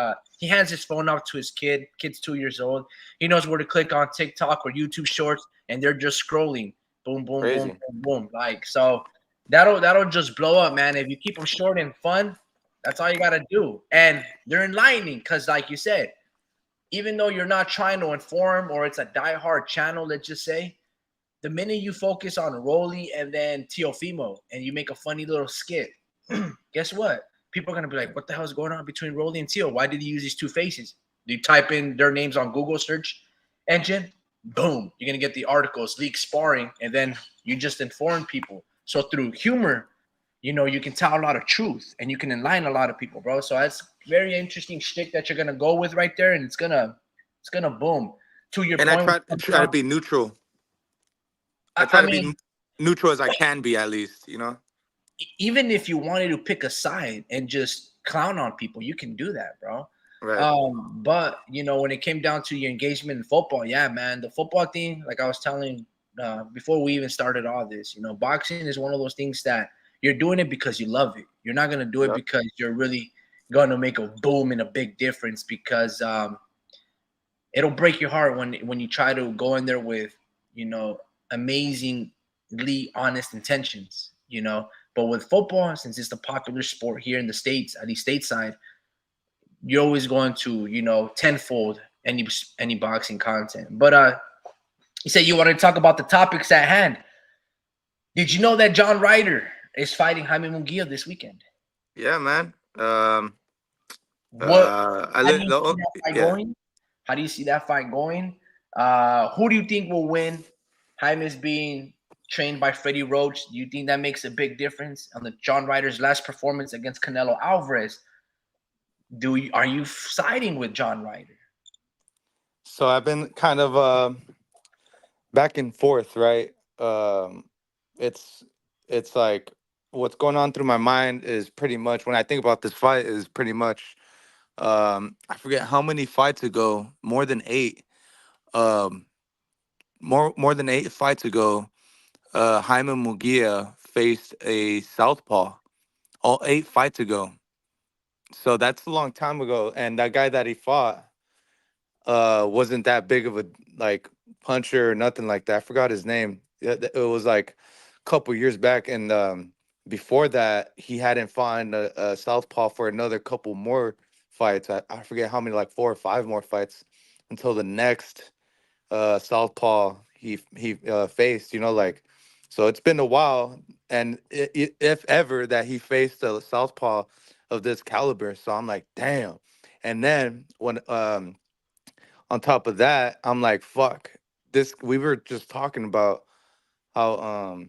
S1: hands his phone off to his kid. Kid's 2 years old. He knows where to click on TikTok or YouTube Shorts, and they're just scrolling, boom, boom, boom,
S4: Crazy.
S1: boom, boom. Like so, that'll just blow up, man. If you keep them short and fun, that's all you gotta do. And they're enlightening, cause like you said, even though you're not trying to inform or it's a diehard channel, let's just say, the minute you focus on Rolly and then Teofimo and you make a funny little skit, guess what? People are gonna be like, "What the hell is going on between Rolly and Teo? Why did he use these two faces?" You type in their names on Google search engine, boom, you're gonna get the articles, leak sparring, and then you just inform people. So through humor, you can tell a lot of truth and you can enlighten a lot of people, bro. So that's very interesting shtick that you're gonna go with right there, and it's gonna boom. To your
S4: And I
S1: point,
S4: try to be neutral. I try
S1: I
S4: to be
S1: mean,
S4: neutral as I can be, at least, you know.
S1: even if you wanted to pick a side and just clown on people, you can do that, bro.
S4: Right.
S1: But when it came down to your engagement in football, yeah, man, the football thing, like I was telling before we even started all this, boxing is one of those things that you're doing it because you love it. You're not gonna do it
S4: Yep.
S1: because you're really gonna make a boom and a big difference because it'll break your heart when you try to go in there with you know amazingly honest intentions. But with football, since it's the popular sport here in the states, at least stateside, you're always going to tenfold any boxing content. But you said you wanted to talk about the topics at hand. Did you know that John Ryder is fighting Jaime Munguia this weekend?
S4: Yeah, man.
S1: What
S4: I
S1: How do you see
S4: oh,
S1: that fight
S4: yeah.
S1: going? How do you see that fight going? Who do you think will win? Jaime's being trained by Freddie Roach. Do you think that makes a big difference on the John Ryder's last performance against Canelo Alvarez? Are you siding with John Ryder?
S4: So I've been kind of back and forth, right? Um, it's it's like what's going on through my mind is pretty much when I think about this fight is pretty much I forget how many fights ago, more than eight, um, more than 8 fights ago, Jaime Mugia faced a southpaw. All 8 fights ago. So that's a long time ago. And that guy that he fought wasn't that big of a like puncher or nothing like that. I forgot his name. It was like a couple years back, and before that, he hadn't fought a southpaw for another couple more fights. I forget how many, like 4 or 5 more fights until the next southpaw he faced. Like so it's been a while, and if ever that he faced a southpaw of this caliber. So I'm like, damn. And then when on top of that, I'm like, fuck. This we were just talking about how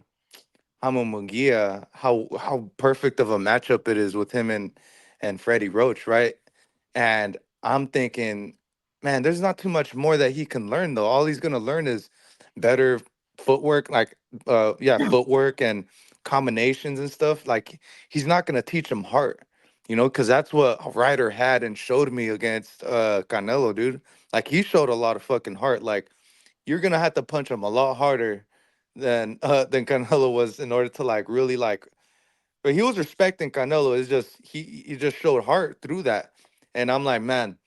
S4: Hama Mungia, how perfect of a matchup it is with him and Freddie Roach, right? And I'm thinking, man, there's not too much more that he can learn though. All he's gonna learn is better footwork, like yeah, footwork and combinations and stuff. Like he's not gonna teach him heart, because that's what Ryder had and showed me against Canelo, dude. Like he showed a lot of fucking heart. Like you're gonna have to punch him a lot harder than Canelo was in order to like really like. But he was respecting Canelo. It's just he just showed heart through that, and I'm like, man,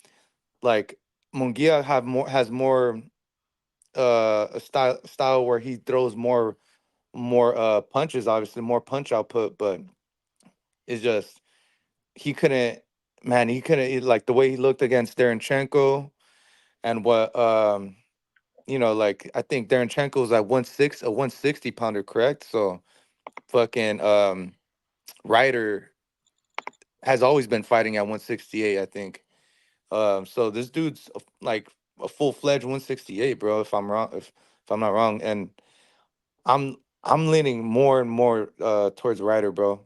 S4: like Munguia has more a style where he throws more punches, obviously more punch output, but it's just he couldn't. Man, he couldn't like the way he looked against Derenchenko and what like I think Derenchenko was like 160 pounder, correct? So fucking Ryder has always been fighting at 168, I think. So this dude's like a full-fledged 168, bro, if I'm wrong, if I'm not wrong. And I'm I'm leaning more and more towards Ryder, bro.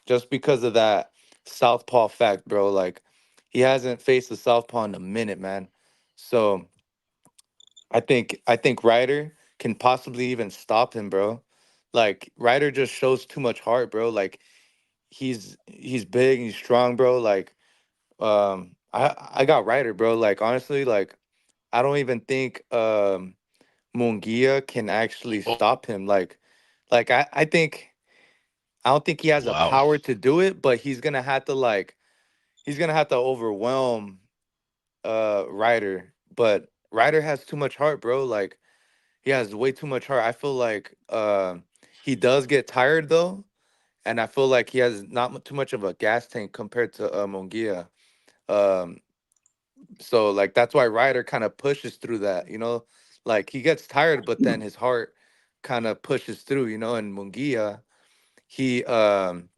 S4: Just because of that southpaw fact, bro. Like he hasn't faced a southpaw in a minute, man. So I think Ryder can possibly even stop him, bro. Like Ryder just shows too much heart, bro. Like he's big, he's strong, bro. Like I got Ryder, bro. Like honestly, like I don't even think Munguia can actually
S3: Oh,
S4: stop him. Like I don't think he has the
S3: wow.
S4: power to do it, but he's gonna have to overwhelm Ryder. But Ryder has too much heart, bro. Like he has way too much heart. I feel like he does get tired though, and I feel like he has not too much of a gas tank compared to Munguia. Um, so like that's why Ryder kind of pushes through that, you know, like he gets tired, but then his heart kind of pushes through, you know. And Munguia, he um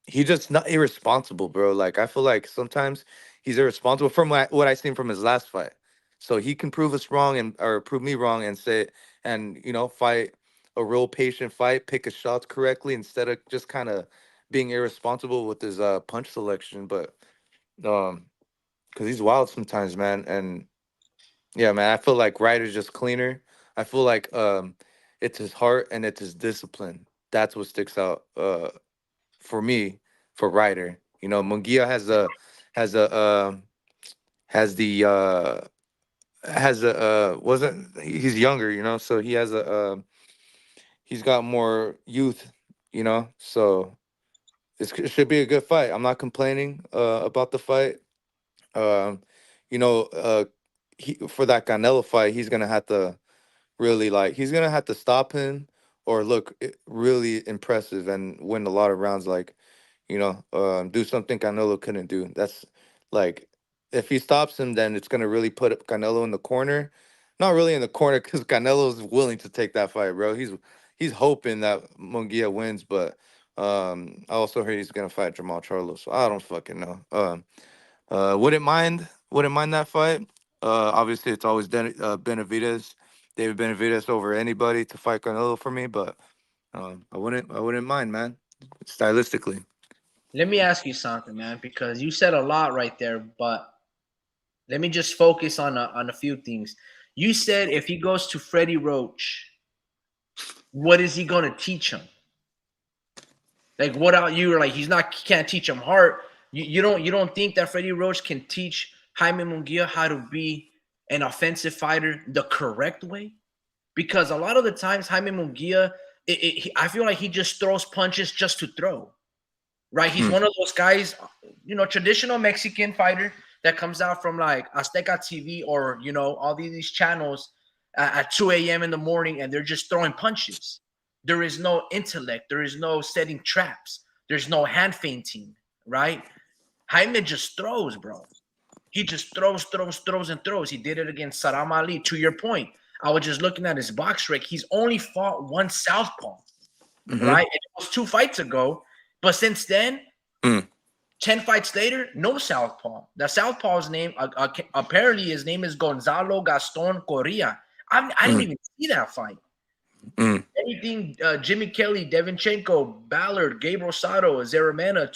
S4: he just not irresponsible, bro. Like I feel like sometimes he's irresponsible from what I seen from his last fight. So he can prove us wrong and or prove me wrong and say and you know fight a real patient fight, pick his shots correctly instead of just kind of being irresponsible with his punch selection. But um, because he's wild sometimes, man. And yeah, man, I feel like Ryder's just cleaner. I feel like it's his heart and it's his discipline. That's what sticks out. For me for Ryder. You know, Munguia has a has a wasn't he's younger, you know, so he has a he's got more youth, you know, so it should be a good fight. I'm not complaining about the fight. Um, you know, for that Canelo fight, he's gonna have to really like he's gonna have to stop him or look really impressive and win a lot of rounds. Like you know, do something Canelo couldn't do. That's like, if he stops him, then it's gonna really put Canelo in the corner. Not really in the corner because Canelo's willing to take that fight, bro. He's hoping that Munguia wins, but I also heard he's gonna fight Jamal Charlo, so I don't fucking know. Wouldn't mind that fight. Obviously it's always Benavidez, David Benavidez over anybody to fight Canelo for me, but I wouldn't mind, man. Stylistically.
S1: Let me ask you something, man, because you said a lot right there, but let me just focus on a few things. You said if he goes to Freddie Roach, what is he gonna teach him? Like what out you were like he can't teach him heart. You don't think that Freddie Roach can teach Jaime Munguia how to be an offensive fighter the correct way? Because a lot of the times Jaime Munguia, I feel like he just throws punches just to throw. Right? He's
S4: Hmm.
S1: one of those guys, traditional Mexican fighter that comes out from like Azteca TV or all these channels at 2 a.m. in the morning, and they're just throwing punches. There is no intellect. There is no setting traps. There's no hand feinting. Right? Jaime just throws, bro. He just throws, throws, throws, and throws. He did it against Saddam Ali. To your point, I was just looking at his box rec. He's only fought one southpaw,
S4: Mm-hmm.
S1: right? It was 2 fights ago. But since then,
S4: Mm.
S1: 10 fights later, no southpaw. The southpaw's name, apparently his name is Gonzalo Gaston Correa. I didn't
S4: Mm.
S1: even see that fight.
S4: Mm.
S1: Anything, Jimmy Kelly, Devinchenko, Ballard, Gabe Rosado, Zeramana,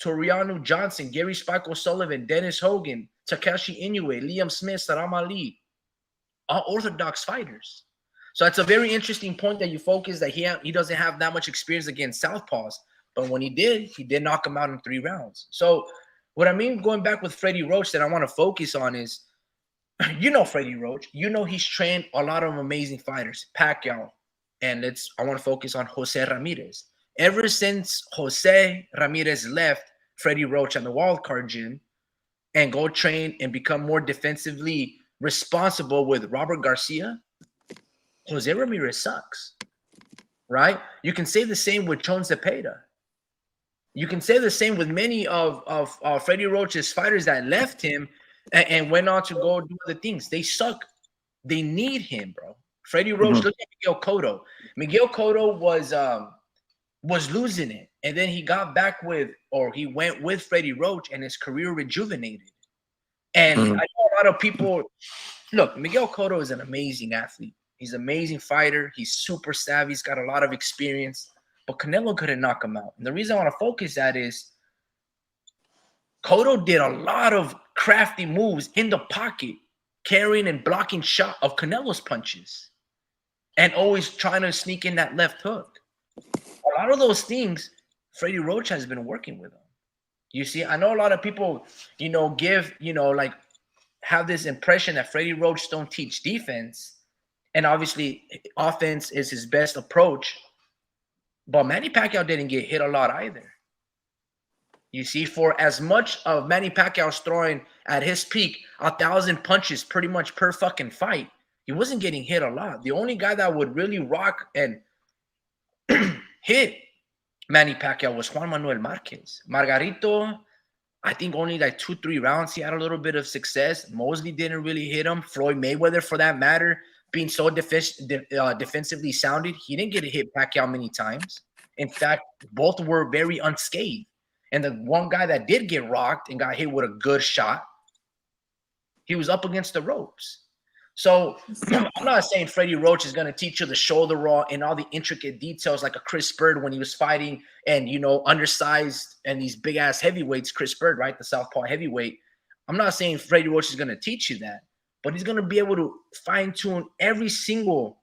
S1: Toriano Johnson, Gary Spike O'Sullivan, Dennis Hogan, Takeshi Inoue, Liam Smith, Saram Ali, all orthodox fighters. So it's a very interesting point that you focus that he doesn't have that much experience against southpaws, but when he did knock him out in 3 rounds. So what I mean, going back with Freddie Roach, that I want to focus on is, Freddie Roach. He's trained a lot of amazing fighters, Pacquiao, and I want to focus on Jose Ramirez. Ever since Jose Ramirez left Freddie Roach and the Wildcard Gym and go train and become more defensively responsible with Robert Garcia, Jose Ramirez sucks, right? You can say the same with Chon Zepeda. You can say the same with many of Freddie Roach's fighters that left him and went on to go do other things. They suck. They need him, bro. Freddie Roach,
S4: Mm-hmm.
S1: look at Miguel Cotto. Miguel Cotto was losing it, and then he went with Freddie Roach, and his career rejuvenated. And I
S4: Mm-hmm.
S1: know a lot of people look. Miguel Cotto is an amazing athlete. He's an amazing fighter. He's super savvy. He's got a lot of experience. But Canelo couldn't knock him out. And the reason I want to focus that is Cotto did a lot of crafty moves in the pocket, carrying and blocking shot of Canelo's punches, and always trying to sneak in that left hook. A lot of those things, Freddie Roach has been working with him. You see, I know a lot of people, like have this impression that Freddie Roach don't teach defense, and obviously offense is his best approach. But Manny Pacquiao didn't get hit a lot either. You see, for as much of Manny Pacquiao's throwing at his peak 1,000 punches pretty much per fucking fight, he wasn't getting hit a lot. The only guy that would really rock and hit Manny Pacquiao was Juan Manuel Marquez. Margarito, I think only like 2-3 rounds he had a little bit of success. Mosley didn't really hit him. Floyd Mayweather, for that matter, being so defensively sounded, he didn't get to hit Pacquiao many times. In fact, both were very unscathed. And the one guy that did get rocked and got hit with a good shot, he was up against the ropes. So I'm not saying Freddie Roach is going to teach you the shoulder roll and all the intricate details like a Chris Bird when he was fighting and, undersized and these big ass heavyweights, Chris Bird, right? The southpaw heavyweight. I'm not saying Freddie Roach is going to teach you that, but he's going to be able to fine tune every single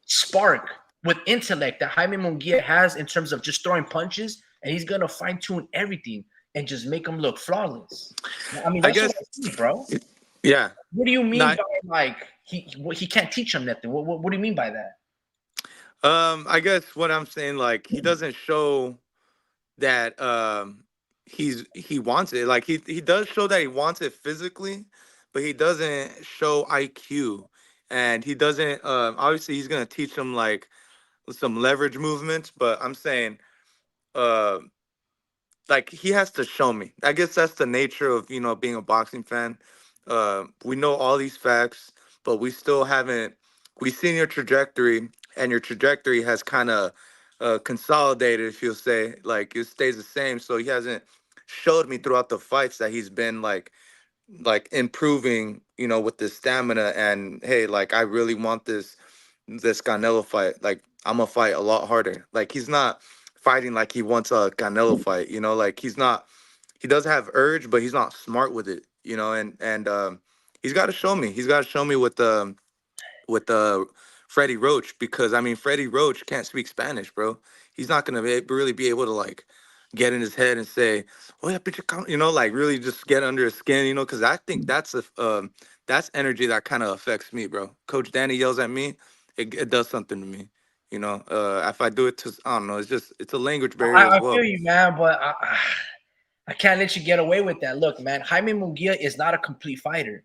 S1: spark with intellect that Jaime Munguia has in terms of just throwing punches. And he's going to fine tune everything and just make them look flawless. I mean, that's what I see, bro.
S4: Yeah.
S1: What do you mean by like he can't teach him nothing? What do you mean by that?
S4: I guess what I'm saying, like, he doesn't show that he wants it. Like he does show that he wants it physically, but he doesn't show IQ. And he doesn't obviously he's gonna teach him like some leverage movements, but I'm saying like he has to show me. I guess that's the nature of being a boxing fan. We know all these facts, but we still haven't. We've seen your trajectory, and your trajectory has kind of consolidated, if you'll say. Like it stays the same. So he hasn't showed me throughout the fights that he's been like improving, with the stamina. And hey, like I really want this Canelo fight. Like I'm gonna fight a lot harder. Like he's not fighting like he wants a Canelo fight. Like he's not. He does have urge, but he's not smart with it. And he's got to show me. He's got to show me with Freddie Roach, because I mean Freddie Roach can't speak Spanish, bro. He's not gonna really be able to like get in his head and say, "Oh yeah, bitch, like really just get under his skin, because I think that's that's energy that kind of affects me, bro. Coach Danny yells at me, it does something to me. If I do it to, I don't know, it's a language barrier as well.
S1: I feel you, man, but I can't let you get away with that. Look, man, Jaime Munguia is not a complete fighter.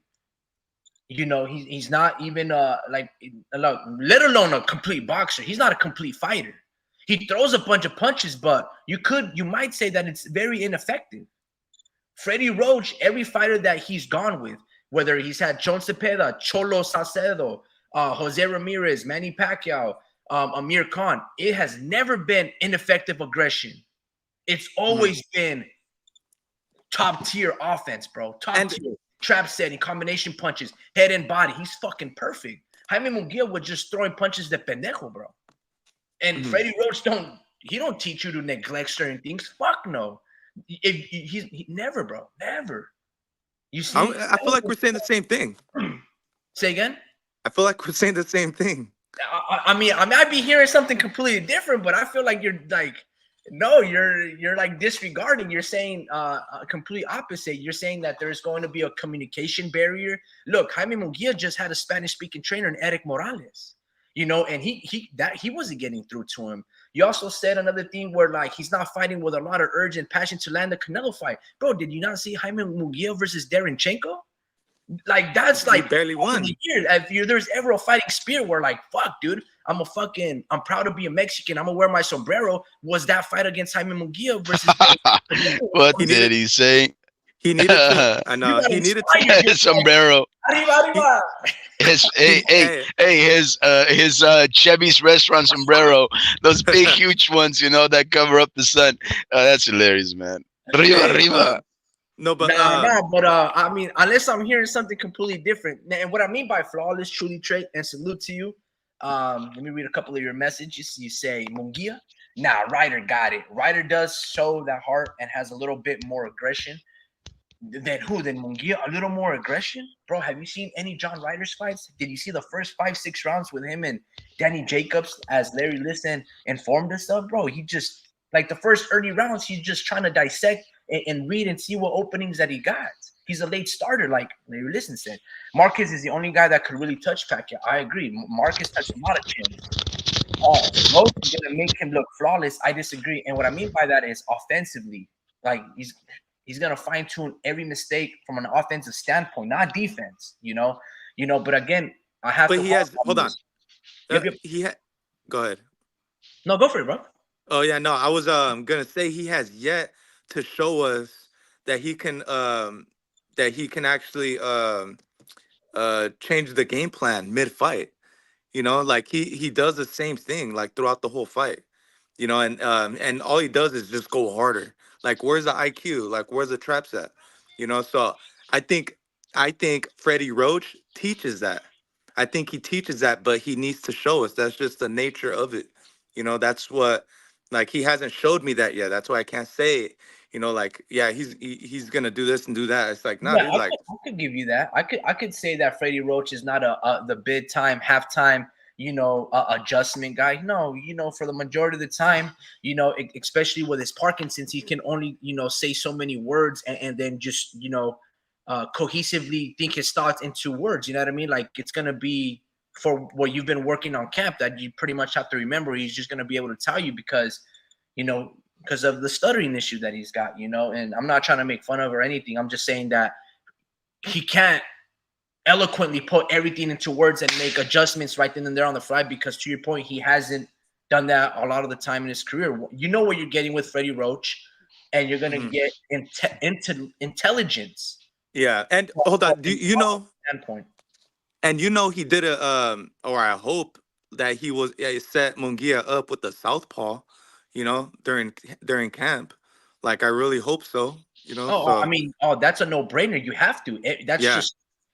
S1: He's not even let alone a complete boxer. He's not a complete fighter. He throws a bunch of punches, but you might say that it's very ineffective. Freddie Roach, every fighter that he's gone with, whether he's had John Cepeda, Cholo Salcedo, Jose Ramirez, Manny Pacquiao, Amir Khan, it has never been ineffective aggression. It's always been top tier offense, bro. Top tier trap setting, combination punches, head and body. He's fucking perfect. Jaime Munguia was just throwing punches de pendejo, bro. And Freddie Roach don't teach you to neglect certain things. Fuck no. He never, bro. Never. You see,
S4: I feel like we're saying the same thing.
S1: Say again?
S4: I feel like we're saying the same thing.
S1: I mean, I might be hearing something completely different, but I feel like you're like, no, you're like disregarding. You're saying a complete opposite. You're saying that there's going to be a communication barrier. Look, Jaime Munguia just had a Spanish-speaking trainer in Eric Morales, and he wasn't getting through to him. You also said another thing where like he's not fighting with a lot of urge and passion to land the Canelo fight. Bro, did you not see Jaime Munguia versus Derenchenko? Like that's like
S4: he barely won.
S1: If there's ever a fighting spirit where like, fuck, dude, I'm proud to be a Mexican. I'm gonna wear my sombrero. Was that fight against Jaime Munguia versus?
S3: What did he say?
S4: He needed to. I know he needed to.
S3: Sombrero.
S1: Arriba.
S3: His Chevy's restaurant sombrero, those big huge ones, that cover up the sun. That's hilarious, man. Arriba.
S4: No, but
S1: I mean, unless I'm hearing something completely different. And what I mean by flawless, truly trait, and salute to you. Let me read a couple of your messages. You say Munguia. Nah, Ryder got it. Ryder does show that heart and has a little bit more aggression. Then who? Then Munguia, a little more aggression? Bro, have you seen any John Ryder's fights? Did you see the first 5-6 rounds with him and Danny Jacobs as Larry Listen informed us of? Bro, he just, like the first early rounds, he's just trying to dissect and read and see what openings that he got. He's a late starter, like Larry Listen said. Marquez is the only guy that could really touch Pacquiao. I agree. Marquez touched a lot of chins. Roach is going to make him look flawless. I disagree. And what I mean by that is offensively, like he's going to fine tune every mistake from an offensive standpoint, not defense, but again, I have
S4: But
S1: to.
S4: he has, hold on.
S1: Yep.
S4: Go ahead.
S1: No, go for it, bro.
S4: Oh yeah, no, I was gonna say he has yet to show us that he can actually change the game plan mid-fight. Like he does the same thing like throughout the whole fight. And all he does is just go harder. Like where's the IQ? Like where's the traps at? So I think Freddie Roach teaches that. I think he teaches that, but he needs to show us. That's just the nature of it. That's what, like, he hasn't showed me that yet. That's why I can't say, like, yeah, he's gonna do this and do that. It's like, no,
S1: Yeah,
S4: dude, like,
S1: I could give you that. I could say that Freddie Roach is not the bid time, halftime, adjustment guy. No, for the majority of the time, especially with his Parkinson's, he can only, say so many words and then just, cohesively think his thoughts into words. You know what I mean? Like it's going to be for what you've been working on camp that you pretty much have to remember. He's just going to be able to tell you because of the stuttering issue that he's got, and I'm not trying to make fun of or anything. I'm just saying that he can't eloquently put everything into words and make adjustments right then and there on the fly because to your point, he hasn't done that a lot of the time in his career. You know what you're getting with Freddie Roach, and you're going to get into intelligence.
S4: Yeah, and hold on, do you know?
S1: Standpoint.
S4: And he did or I hope that he set Munguia up with the southpaw, during camp. Like I really hope so.
S1: That's a no-brainer. You have to.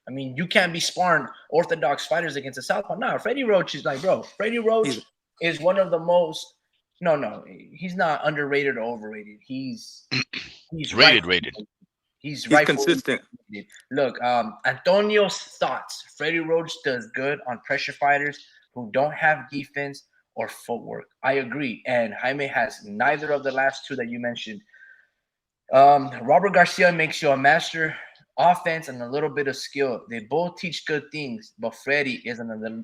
S1: You can't be sparring orthodox fighters against a southpaw. No, Freddie Roach is like, bro. Freddie Roach is one of the most. No, he's not underrated or overrated. He's
S3: rated.
S1: He's
S4: consistent.
S1: Look, Antonio's thoughts. Freddie Roach does good on pressure fighters who don't have defense or footwork. I agree. And Jaime has neither of the last two that you mentioned. Robert Garcia makes you a master offense and a little bit of skill. They both teach good things, but Freddie is another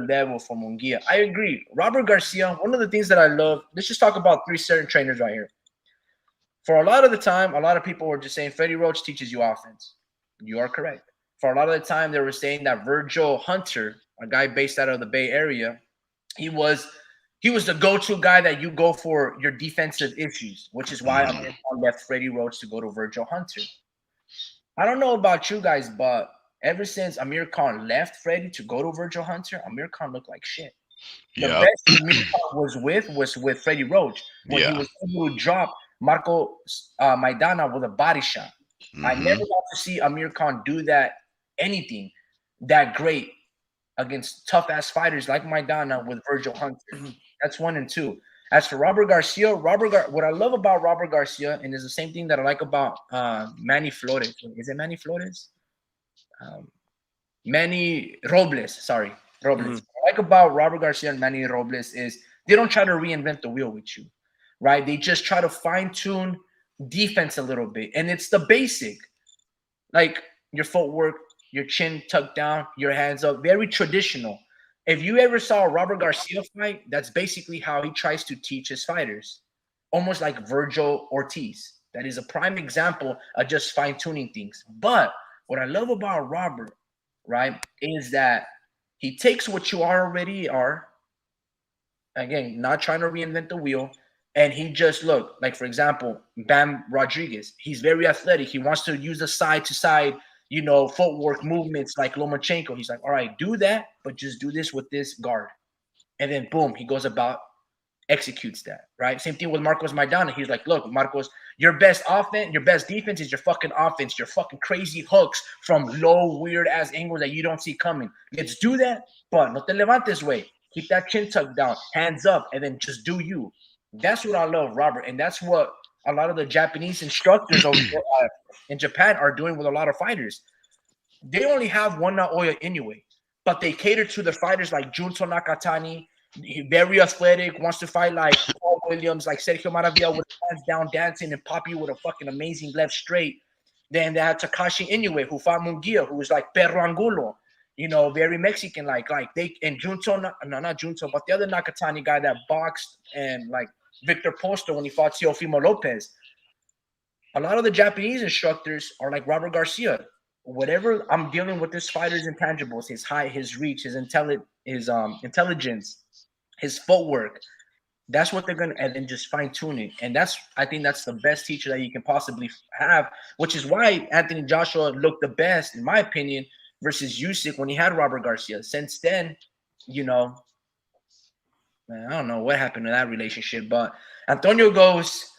S1: level for Munguia. I agree. Robert Garcia, one of the things that I love, let's just talk about three certain trainers right here. For a lot of the time, a lot of people were just saying Freddie Roach teaches you offense. You are correct. For a lot of the time, they were saying that Virgil Hunter, a guy based out of the Bay Area, he was the go-to guy that you go for your defensive issues, which is why Amir Khan left Freddie Roach to go to Virgil Hunter. I don't know about you guys, but ever since Amir Khan left Freddie to go to Virgil Hunter, Amir Khan looked like shit. The best Amir Khan was with Freddie Roach when he was able to drop Marco Maidana with a body shot. I never got to see Amir Khan do anything that great against tough-ass fighters like Maidana with Virgil Hunter. That's 1 and 2. As for Robert Garcia, what I love about Robert Garcia, and it's the same thing that I like about Manny Flores. Is it Manny Flores? Manny Robles. Sorry, Robles. What I like about Robert Garcia and Manny Robles is they don't try to reinvent the wheel with you. Right? They just try to fine-tune defense a little bit. And it's the basic. Like your footwork, your chin tucked down, your hands up. Very traditional. If you ever saw a Robert Garcia fight, that's basically how he tries to teach his fighters. Almost like Virgil Ortiz. That is a prime example of just fine-tuning things. But what I love about Robert, right, is that he takes what you already are. Again, not trying to reinvent the wheel. And he just look like, for example, Bam Rodriguez. He's very athletic. He wants to use the side-to-side, footwork movements like Lomachenko. He's like, all right, do that, but just do this with this guard. And then, boom, he goes about, executes that, right? Same thing with Marcos Maidana. He's like, look, Marcos, your best defense is your fucking offense, your fucking crazy hooks from low, weird-ass angles that you don't see coming. Let's do that, but no te levantes, way. Keep that chin tucked down, hands up, and then just do you. That's what I love, Robert, and that's what a lot of the Japanese instructors over there, in Japan are doing with a lot of fighters. They only have one Naoya anyway, but they cater to the fighters like Junto Nakatani, very athletic, wants to fight like Paul Williams, like Sergio Maravilla with hands down dancing and pop you with a fucking amazing left straight. Then they had Takashi Inoue, who fought Munguia, who was like Perro Angulo, very Mexican, like they and Junto, no, not Junto, but the other Nakatani guy that boxed and like Victor Poster when he fought Teofimo Lopez. A lot of the Japanese instructors are like Robert Garcia. Whatever I'm dealing with this fighter's intangibles, his height, his reach, his intelligence, his footwork. That's what they're gonna, and then just fine tune it. And I think that's the best teacher that you can possibly have, which is why Anthony Joshua looked the best, in my opinion, versus Usyk when he had Robert Garcia. Since then, man, I don't know what happened to that relationship, but Antonio goes.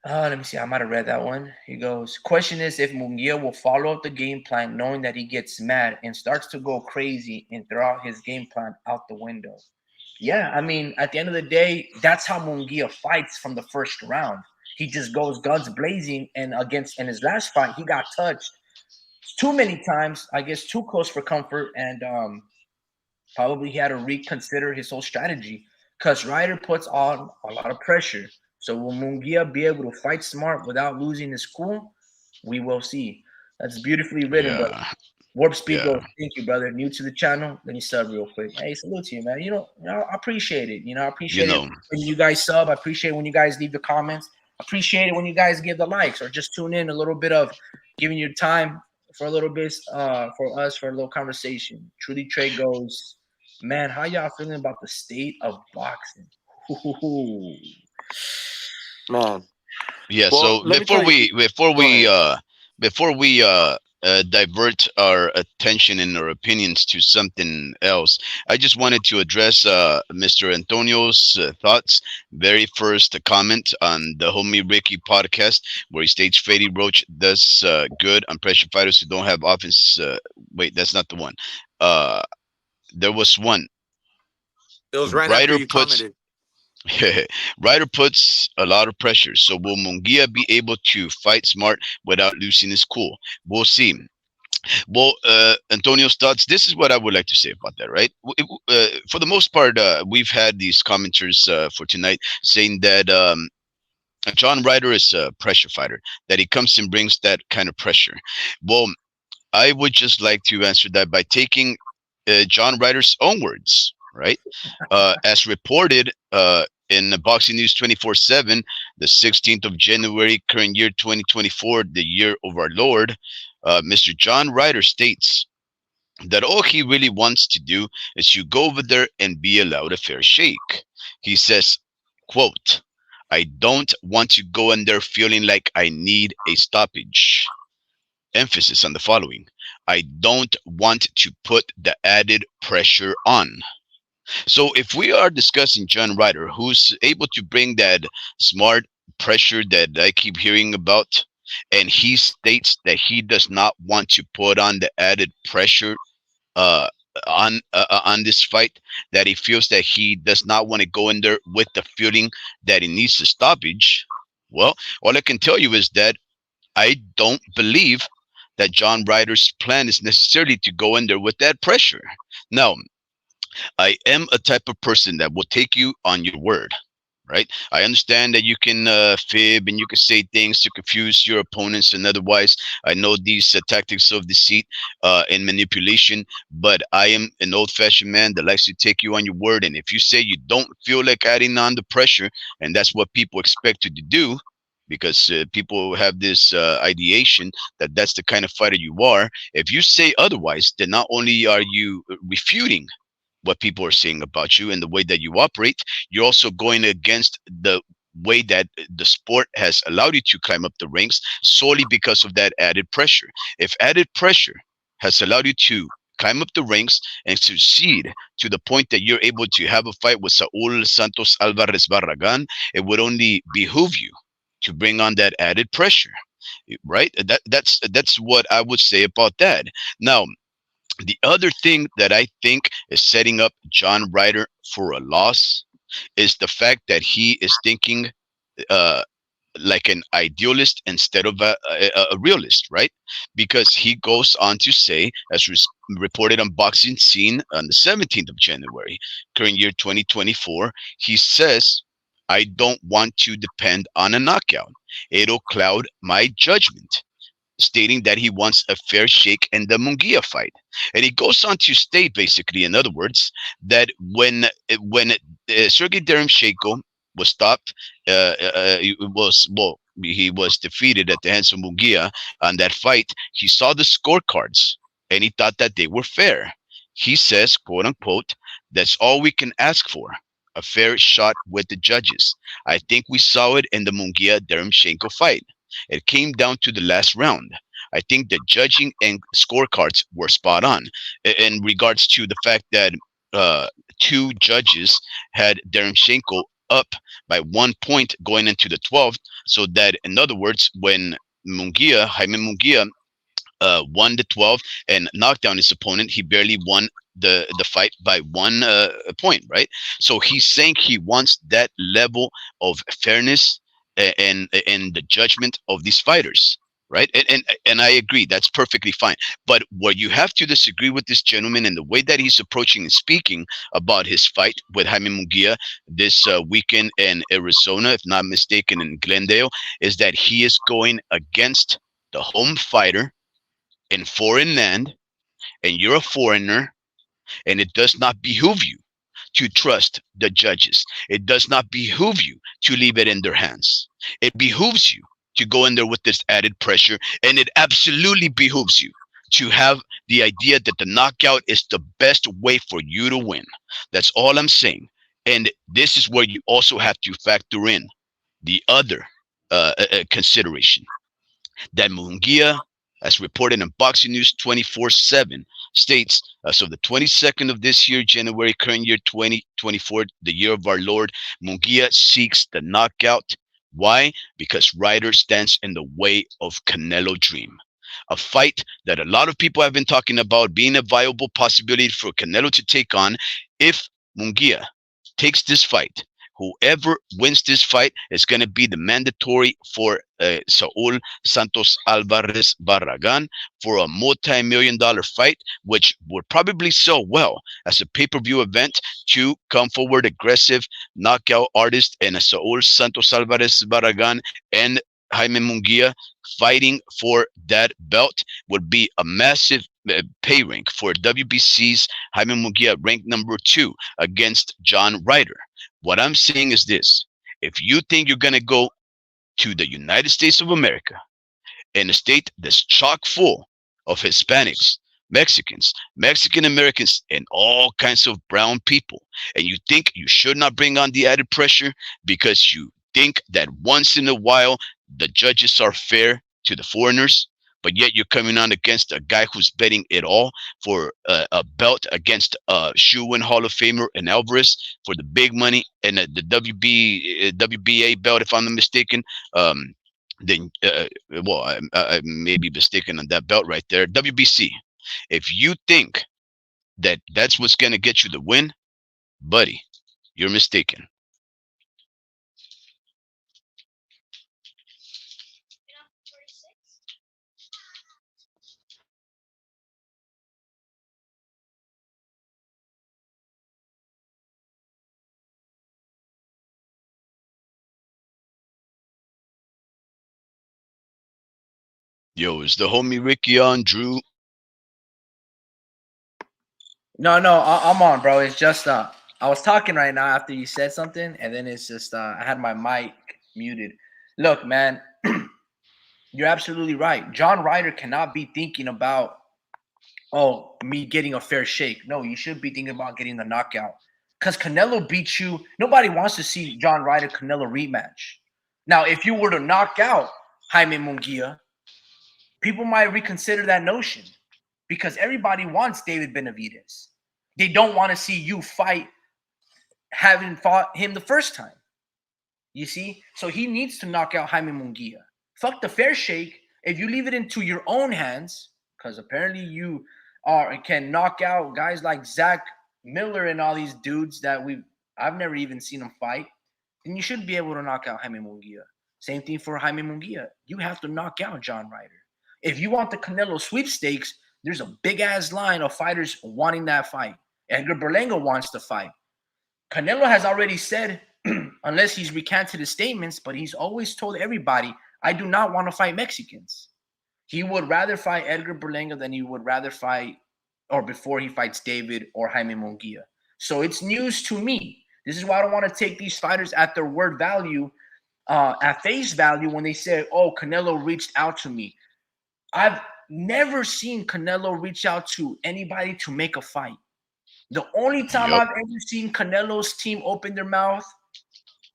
S1: Let me see. I might have read that one. He goes, question is if Munguia will follow up the game plan knowing that he gets mad and starts to go crazy and throw out his game plan out the window. Yeah, I mean, at the end of the day, that's how Munguia fights from the first round. He just goes guns blazing, and in his last fight, he got touched too many times, I guess too close for comfort, and probably he had to reconsider his whole strategy because Ryder puts on a lot of pressure. So will Munguia be able to fight smart without losing his cool? We will see. That's beautifully written, but
S3: Yeah.
S1: Warp Speed
S3: Yeah.
S1: goes, thank you, brother. New to the channel. Let me sub real quick. Hey, salute to you, man. I appreciate it. I
S3: You
S1: appreciate it
S3: know.
S1: when you guys sub. I appreciate when you guys leave the comments. I appreciate it when you guys give the likes or just tune in a little bit of giving your time for a little bit for us for a little conversation. Truly Trey goes, man, how y'all feeling about the state of boxing? Ooh.
S4: Man.
S3: Yeah.
S4: Well,
S3: So
S4: let me tell you. Go ahead.
S3: before we divert our attention and our opinions to something else, I just wanted to address Mr. Antonio's thoughts. Very first comment on the Homie Ricky podcast, where he states Freddie Roach does good on pressure fighters who don't have offense. Wait, that's not the one. Uh, there was one.
S4: It was right after
S3: Ryder
S4: you
S3: puts
S4: commented.
S3: Ryder puts a lot of pressure. So will Munguia be able to fight smart without losing his cool? We'll see. Well, Antonio's thoughts. This is what I would like to say about that. Right? For the most part, we've had these commenters for tonight saying that John Ryder is a pressure fighter. That he comes and brings that kind of pressure. Well, I would just like to answer that by taking John Ryder's own words, right? As reported in Boxing News 24/7, the 16th of January, current year 2024, the year of our Lord, Mr. John Ryder states that all he really wants to do is to go over there and be allowed a fair shake. He says, quote, I don't want to go in there feeling like I need a stoppage. Emphasis on the following. I don't want to put the added pressure on. So if we are discussing John Ryder, who's able to bring that smart pressure that I keep hearing about, and he states that he does not want to put on the added pressure uh, on this fight, that he feels that he does not want to go in there with the feeling that he needs a stoppage. Well, all I can tell you is that I don't believe that John Ryder's plan is necessarily to go in there with that pressure. Now, I am a type of person that will take you on your word, right? I understand that you can fib and you can say things to confuse your opponents and otherwise. I know these tactics of deceit and manipulation, but I am an old-fashioned man that likes to take you on your word. And if you say you don't feel like adding on the pressure, and that's what people expect you to do, because people have this ideation that that's the kind of fighter you are. If you say otherwise, then not only are you refuting what people are saying about you and the way that you operate, you're also going against the way that the sport has allowed you to climb up the ranks solely because of that added pressure. If added pressure has allowed you to climb up the ranks and succeed to the point that you're able to have a fight with Saul Santos Alvarez Barragan, it would only behoove you to bring on that added pressure, right? That's what I would say about that. Now, the other thing that I think is setting up John Ryder for a loss is the fact that he is thinking uh, like an idealist instead of a realist, right? Because he goes on to say, as reported on Boxing Scene on the 17th of January, current year 2024, he says, I don't want to depend on a knockout. It'll cloud my judgment, stating that he wants a fair shake in the Munguia fight. And he goes on to state, basically, in other words, that when Sergey Deremchenko was stopped, it was well, he was defeated at the hands of Munguia on that fight. He saw the scorecards and he thought that they were fair. He says, quote unquote, that's all we can ask for. A fair shot with the judges. I think we saw it in the Munguia Deremchenko fight. It came down to the last round. I think the judging and scorecards were spot on in regards to the fact that uh, two judges had Deremchenko up by 1 point going into the 12th. So that, in other words, when Jaime Munguia, won the 12 and knocked down his opponent, he barely won the fight by 1 point, right? So he's saying he wants that level of fairness and the judgment of these fighters, right? And I agree, that's perfectly fine. But where you have to disagree with this gentleman and the way that he's approaching and speaking about his fight with Jaime Munguia this weekend in Arizona, if not mistaken, in Glendale, is that he is going against the home fighter in foreign land, and you're a foreigner, and it does not behoove you to trust the judges. It does not behoove you to leave it in their hands. It behooves you to go in there with this added pressure, and it absolutely behooves you to have the idea that the knockout is the best way for you to win. That's all I'm saying. And this is where you also have to factor in the other consideration that Munguia, as reported in Boxing News 24/7, states as of the 22nd of this year, January, current year 2024, the year of our Lord, Munguia seeks the knockout. Why? Because Ryder stands in the way of Canelo Dream. A fight that a lot of people have been talking about being a viable possibility for Canelo to take on if Munguia takes this fight. Whoever wins this fight is going to be the mandatory for Saul Santos Alvarez Barragan for a multi-million-dollar fight, which would probably sell well as a pay-per-view event to come forward aggressive knockout artist and a Saul Santos Alvarez Barragan and Jaime Munguia fighting for that belt would be a massive pay rank for WBC's Jaime Munguia ranked number 2 against John Ryder. What I'm saying is this: if you think you're going to go to the United States of America, in a state that's chock full of Hispanics, Mexicans, Mexican Americans, and all kinds of brown people, and you think you should not bring on the added pressure because you think that once in a while the judges are fair to the foreigners, but yet you're coming on against a guy who's betting it all for a belt against Shoe and Hall of Famer and Alvarez for the big money and the WBA belt, if I'm not mistaken. Then, well, I may be mistaken on that belt right there. WBC. If you think that that's what's going to get you the win, buddy, you're mistaken. Yo, is the homie Ricky on, Drew?
S1: No, no, I'm on, bro. It's just I was talking right now after you said something, and then it's just I had my mic muted. Look, man, you're absolutely right. John Ryder cannot be thinking about, oh, me getting a fair shake. No, you should be thinking about getting the knockout. Because Canelo beat you. Nobody wants to see John Ryder Canelo rematch. Now, if you were to knock out Jaime Munguia, people might reconsider that notion because everybody wants David Benavidez. They don't want to see you fight having fought him the first time. You see? So he needs to knock out Jaime Munguia. Fuck the fair shake. If you leave it into your own hands, because apparently you can knock out guys like Zach Miller and all these dudes that I've never even seen them fight, then you should be able to knock out Jaime Munguia. Same thing for Jaime Munguia. You have to knock out John Ryder. If you want the Canelo sweepstakes, there's a big ass line of fighters wanting that fight. Edgar Berlanga wants to fight. Canelo has already said, unless he's recanted his statements, but he's always told everybody, I do not want to fight Mexicans. He would rather fight Edgar Berlanga than he would rather fight, or before he fights David or Jaime Munguia. So it's news to me. This is why I don't want to take these fighters at their word value, at face value, when they say, oh, Canelo reached out to me. I've never seen Canelo reach out to anybody to make a fight. The only time I've ever seen Canelo's team open their mouth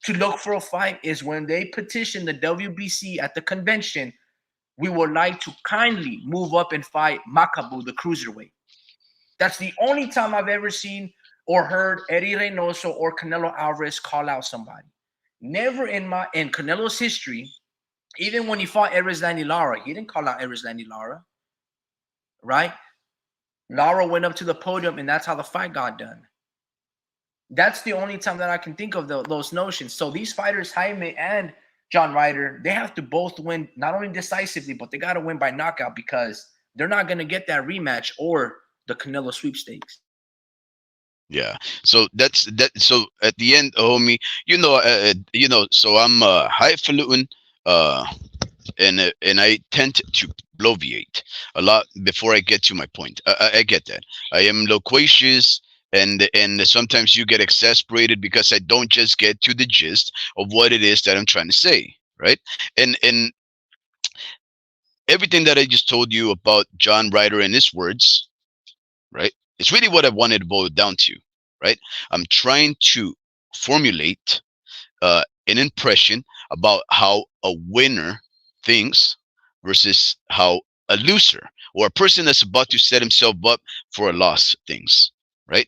S1: to look for a fight is when they petitioned the WBC at the convention. We would like to kindly move up and fight Makabu, the cruiserweight. That's the only time I've ever seen or heard Eddie Reynoso or Canelo Alvarez call out somebody. Never in Canelo's history, even when he fought Erislandy Lara, he didn't call out Erislandy Lara, right? Lara went up to the podium, and that's how the fight got done. That's the only time that I can think of those notions. So these fighters, Jaime and John Ryder, they have to both win, not only decisively, but they got to win by knockout, because they're not going to get that rematch or the Canelo sweepstakes.
S3: Yeah. So that's that. So at the end, homie, so I'm highfalutin, and I tend to bloviate a lot before I get to my point. I get that. I am loquacious, and sometimes you get exasperated because I don't just get to the gist of what it is that I'm trying to say, right? And everything that I just told you about John Ryder and his words, right? It's really what I wanted to boil it down to, right? I'm trying to formulate an impression about how a winner thinks versus how a loser or a person that's about to set himself up for a loss thinks, right?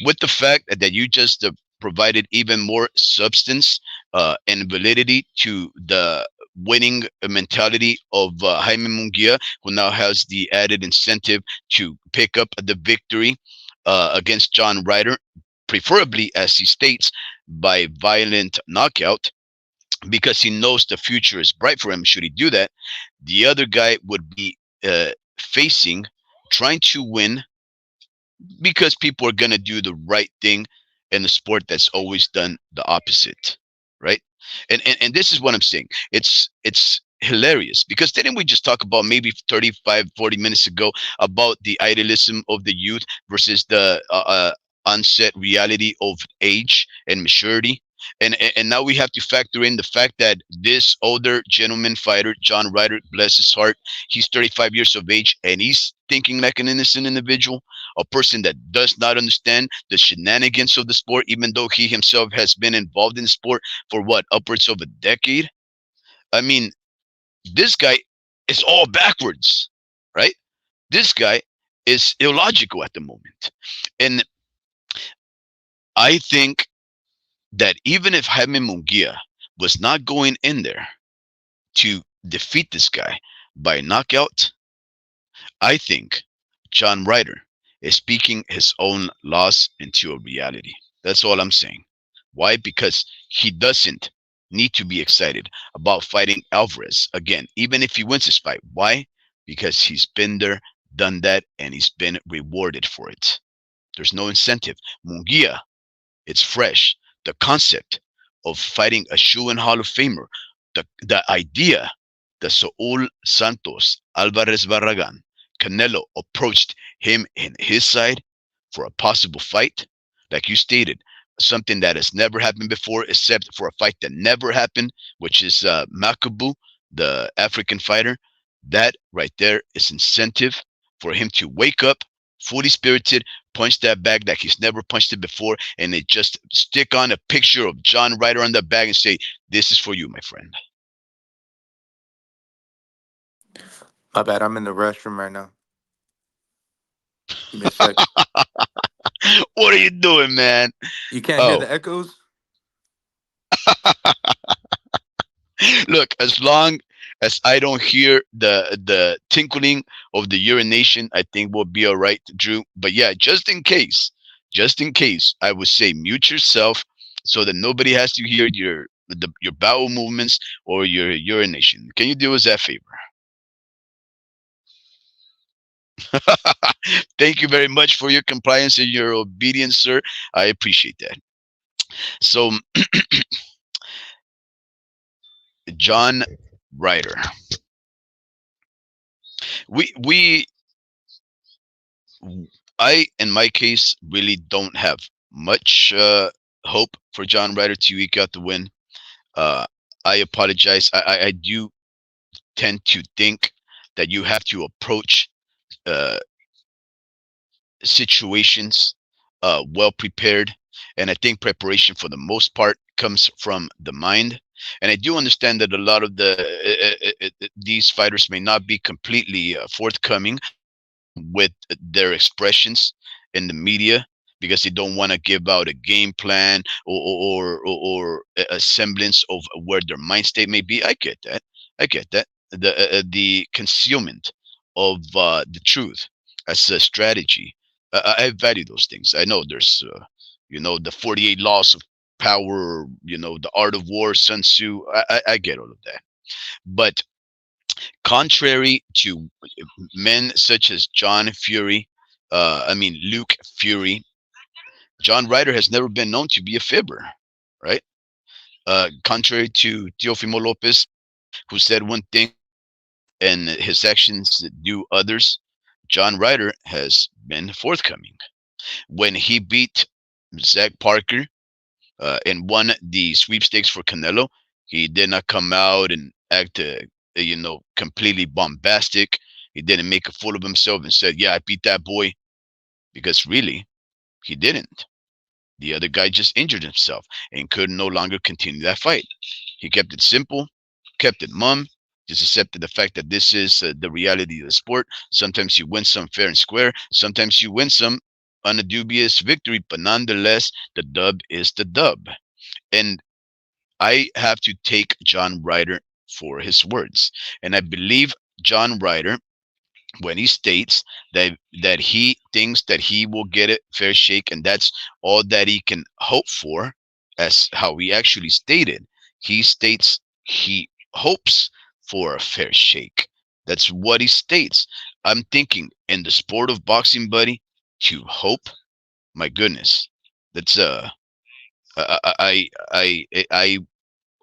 S3: With the fact that you just provided even more substance and validity to the winning mentality of Jaime Munguia, who now has the added incentive to pick up the victory against John Ryder, preferably, as he states, by violent knockout, because he knows the future is bright for him should he do that. The other guy would be trying to win because people are going to do the right thing in the sport that's always done the opposite, right? And this is what I'm saying. It's hilarious, because didn't we just talk about maybe 35-40 minutes ago about the idealism of the youth versus the onset reality of age and maturity? And now we have to factor in the fact that this older gentleman fighter, John Ryder, bless his heart, he's 35 years of age, and he's thinking like an innocent individual, a person that does not understand the shenanigans of the sport, even though he himself has been involved in the sport for what, upwards of a decade. I mean, this guy is all backwards, right? This guy is illogical at the moment. And I think that even if Jaime Munguia was not going in there to defeat this guy by knockout, I think John Ryder is speaking his own loss into a reality. That's all I'm saying. Why? Because he doesn't need to be excited about fighting Alvarez again, even if he wins this fight. Why? Because he's been there, done that, and he's been rewarded for it. There's no incentive. Munguia, it's fresh. The concept of fighting a shoe-in Hall of Famer, the idea that Saul Santos Alvarez Barragan, Canelo, approached him in his side for a possible fight, like you stated, something that has never happened before, except for a fight that never happened, which is Makabu, the African fighter. That right there is incentive for him to wake up fully spirited, punch that bag like he's never punched it before, and they just stick on a picture of John Ryder on the bag and say, "This is for you, my friend."
S4: My bad. I'm in the restroom right now. Give me a sec.
S3: What are you doing, man?
S4: You can't hear the echoes?
S3: Look, as long as I don't hear the tinkling of the urination, I think we'll be all right, Drew. But yeah, just in case, I would say mute yourself so that nobody has to hear your your bowel movements or your urination. Can you do us that favor? Thank you very much for your compliance and your obedience, sir. I appreciate that. So, John Ryder, we I in my case really don't have much hope for John Ryder to eke out the win. Uh, I apologize. I do tend to think that you have to approach uh, situations well prepared, and I think preparation for the most part comes from the mind. And I do understand that a lot of these fighters may not be completely forthcoming with their expressions in the media because they don't want to give out a game plan or a semblance of where their mind state may be. I get that. I get that. The concealment of the truth as a strategy. I value those things. I know there's, the 48 laws of power, the art of war, Sun Tzu. I get all of that. But contrary to men such as Luke Fury, John Ryder has never been known to be a fibber, right? Contrary to Teofimo Lopez, who said one thing and his actions do others, John Ryder has been forthcoming. When he beat Zach Parker and won the sweepstakes for Canelo, he did not come out and act, completely bombastic. He didn't make a fool of himself and said, "Yeah, I beat that boy," because really, he didn't. The other guy just injured himself and could no longer continue that fight. He kept it simple, kept it mum, just accepted the fact that this is the reality of the sport. Sometimes you win some fair and square, sometimes you win some on a dubious victory, but nonetheless, the dub is the dub. And I have to take John Ryder for his words. And I believe John Ryder when he states that he thinks that he will get a fair shake and that's all that he can hope for, as how he actually stated. He states he hopes for a fair shake. That's what he states. I'm thinking in the sport of boxing, buddy, to hope, my goodness, that's I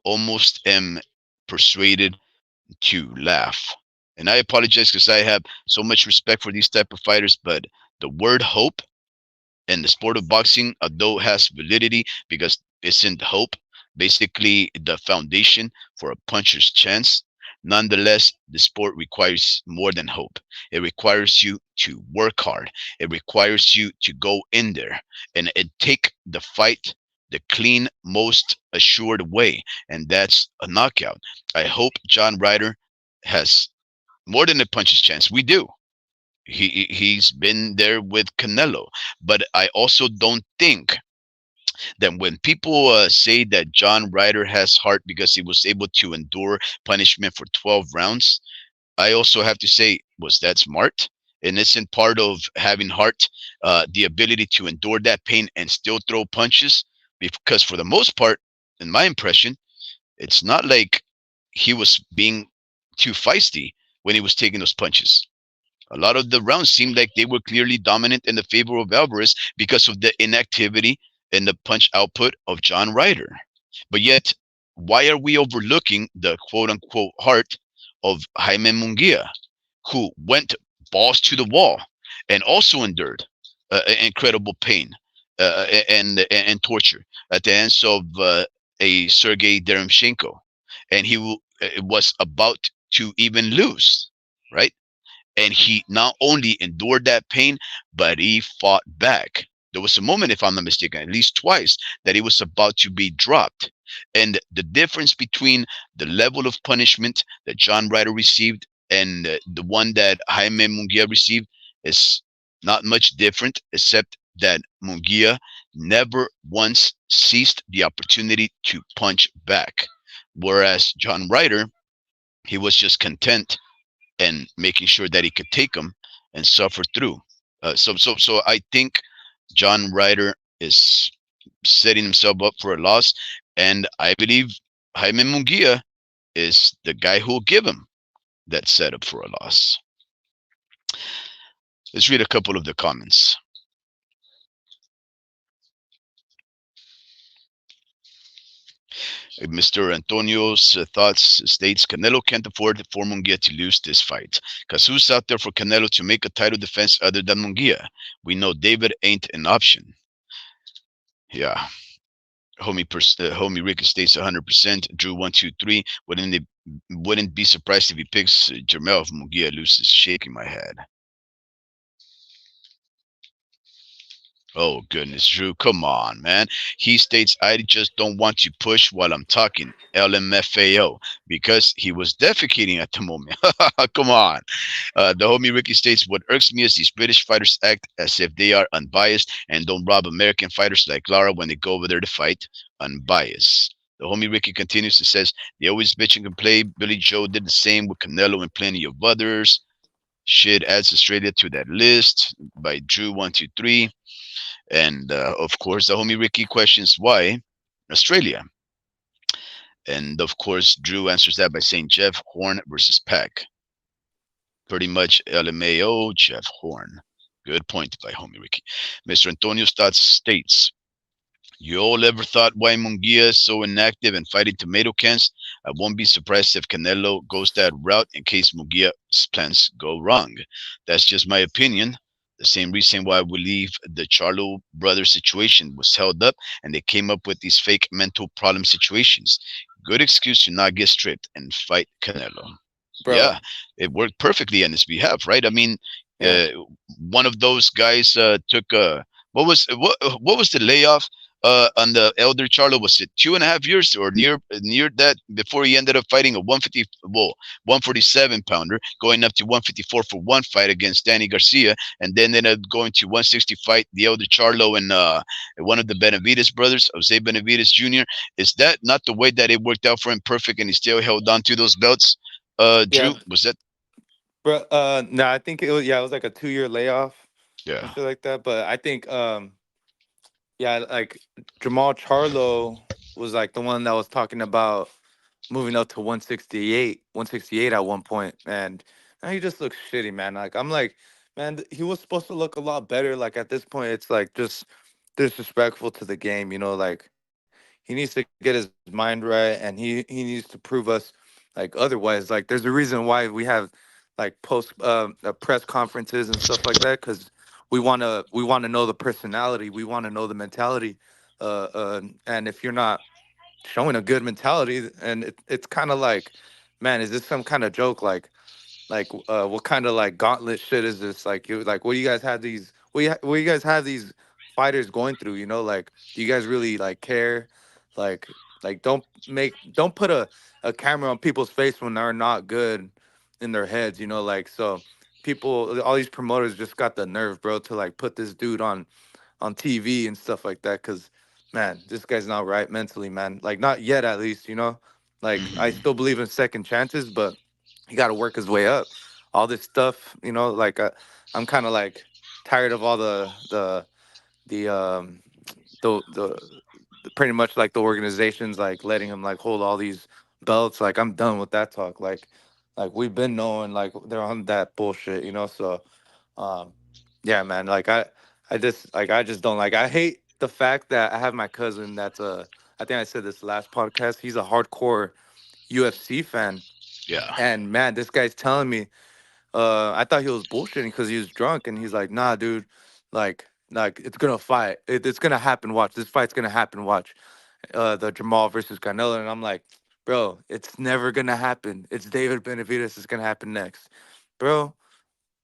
S3: almost am persuaded to laugh. And I apologize because I have so much respect for these type of fighters, but the word hope in the sport of boxing, although has validity because isn't hope basically the foundation for a puncher's chance, nonetheless, the sport requires more than hope. It requires you to work hard. It requires you to go in there and take the fight the clean, most assured way, and that's a knockout. I hope John Ryder has more than a puncher's chance. We do. He's been there with Canelo, but I also don't think that when people say that John Ryder has heart because he was able to endure punishment for 12 rounds, I also have to say, was that smart? And isn't part of having heart the ability to endure that pain and still throw punches? Because for the most part, in my impression, it's not like he was being too feisty when he was taking those punches. A lot of the rounds seemed like they were clearly dominant in the favor of Alvarez because of the inactivity and the punch output of John Ryder. But yet, why are we overlooking the quote unquote heart of Jaime Munguia, who went balls to the wall and also endured incredible pain and torture at the hands of a Sergei Deremchenko, and he was about to even lose, right? And he not only endured that pain, but he fought back. There was a moment, if I'm not mistaken, at least twice, that he was about to be dropped. And the difference between the level of punishment that John Ryder received and the one that Jaime Munguia received is not much different, except that Munguia never once ceased the opportunity to punch back. Whereas John Ryder, he was just content and making sure that he could take them and suffer through. So I think John Ryder is setting himself up for a loss, and I believe Jaime Munguia is the guy who will give him that setup for a loss. Let's read a couple of the comments. Mr. Antonio's thoughts states Canelo can't afford for Munguia to lose this fight. Because who's out there for Canelo to make a title defense other than Munguia? We know David ain't an option. Yeah. Homie Ricky states 100%. Drew 123. Wouldn't be surprised if he picks Jermel if Munguia loses. Shaking my head. Oh goodness, Drew, come on, man. He states, I just don't want to push while I'm talking. LMFAO, because he was defecating at the moment. Come on. The homie Ricky states, what irks me is these British fighters act as if they are unbiased and don't rob American fighters like Lara when they go over there to fight. Unbiased. The homie Ricky continues and says, they always bitch and complain. Billy Joe did the same with Canelo and plenty of others. Shit adds Australia to that list by Drew123. And of course, the homie Ricky questions why Australia. And of course, Drew answers that by saying Jeff Horn versus Pac. Pretty much LMAO, Jeff Horn. Good point by homie Ricky. Mr. Antonio Stotts states, you all ever thought why Munguia is so inactive and fighting tomato cans? I won't be surprised if Canelo goes that route in case Munguia's plans go wrong. That's just my opinion. The same reason why I believe the Charlo brothers situation was held up and they came up with these fake mental problem situations. Good excuse to not get stripped and fight Canelo.
S4: bro.
S3: Yeah, it worked perfectly on his behalf, right? I mean,
S4: Yeah,
S3: uh, one of those guys took what was the layoff on the elder Charlo? Was it 2.5 years or near that before he ended up fighting a 147 pounder, going up to 154 for one fight against Danny Garcia, and then ended up going to 160 fight the elder Charlo and one of the Benavides brothers, Jose Benavides Jr. Is that not the way that it worked out for him perfect, and he still held on to those belts?
S4: yeah,
S3: Drew, was that?
S4: bro. No, I think it was, yeah, it was like a 2 year layoff and
S3: Yeah,
S4: shit like that. But I think yeah, like Jamal Charlo was like the one that was talking about moving up to 168 at one point, and now he just looks shitty, man. Like I'm like, man, he was supposed to look a lot better. Like at this point, it's like just disrespectful to the game, you know. Like he needs to get his mind right, and he needs to prove us like otherwise. Like there's a reason why we have like post press conferences and stuff like that because we want to know the personality, we want to know the mentality, and if you're not showing a good mentality, and it's kind of like, man, is this some kind of joke? Like what kind of like gauntlet shit is this? Like you like what do you guys have these what you guys have these fighters going through, you know? Like do you guys really like care? Like don't put a camera on people's face when they're not good in their heads, you know, like so people all these promoters just got the nerve, bro, to like put this dude on TV and stuff like that cuz man, this guy's not right mentally, man. Like not yet at least, you know? Like I
S3: hmm,
S4: still believe in second chances, but he got to work his way up. All this stuff, you know, like I'm kind of like tired of all the the pretty much like the organizations like letting him like hold all these belts. Like I'm done with that talk. Like we've been knowing like they're on that bullshit, you know. So um yeah, man. Like I just don't like. I hate the fact that I have my cousin that's a. I think I said this last podcast. He's a hardcore UFC fan,
S3: yeah.
S4: and man, this guy's telling me, I thought he was bullshitting because he was drunk, and he's like, "Nah, dude, like it's gonna fight. It's gonna happen. Watch, this fight's gonna happen. Watch, the Jamal versus Canelo." And I'm like, "Bro, it's never gonna happen. It's David Benavides. It's gonna happen next, bro."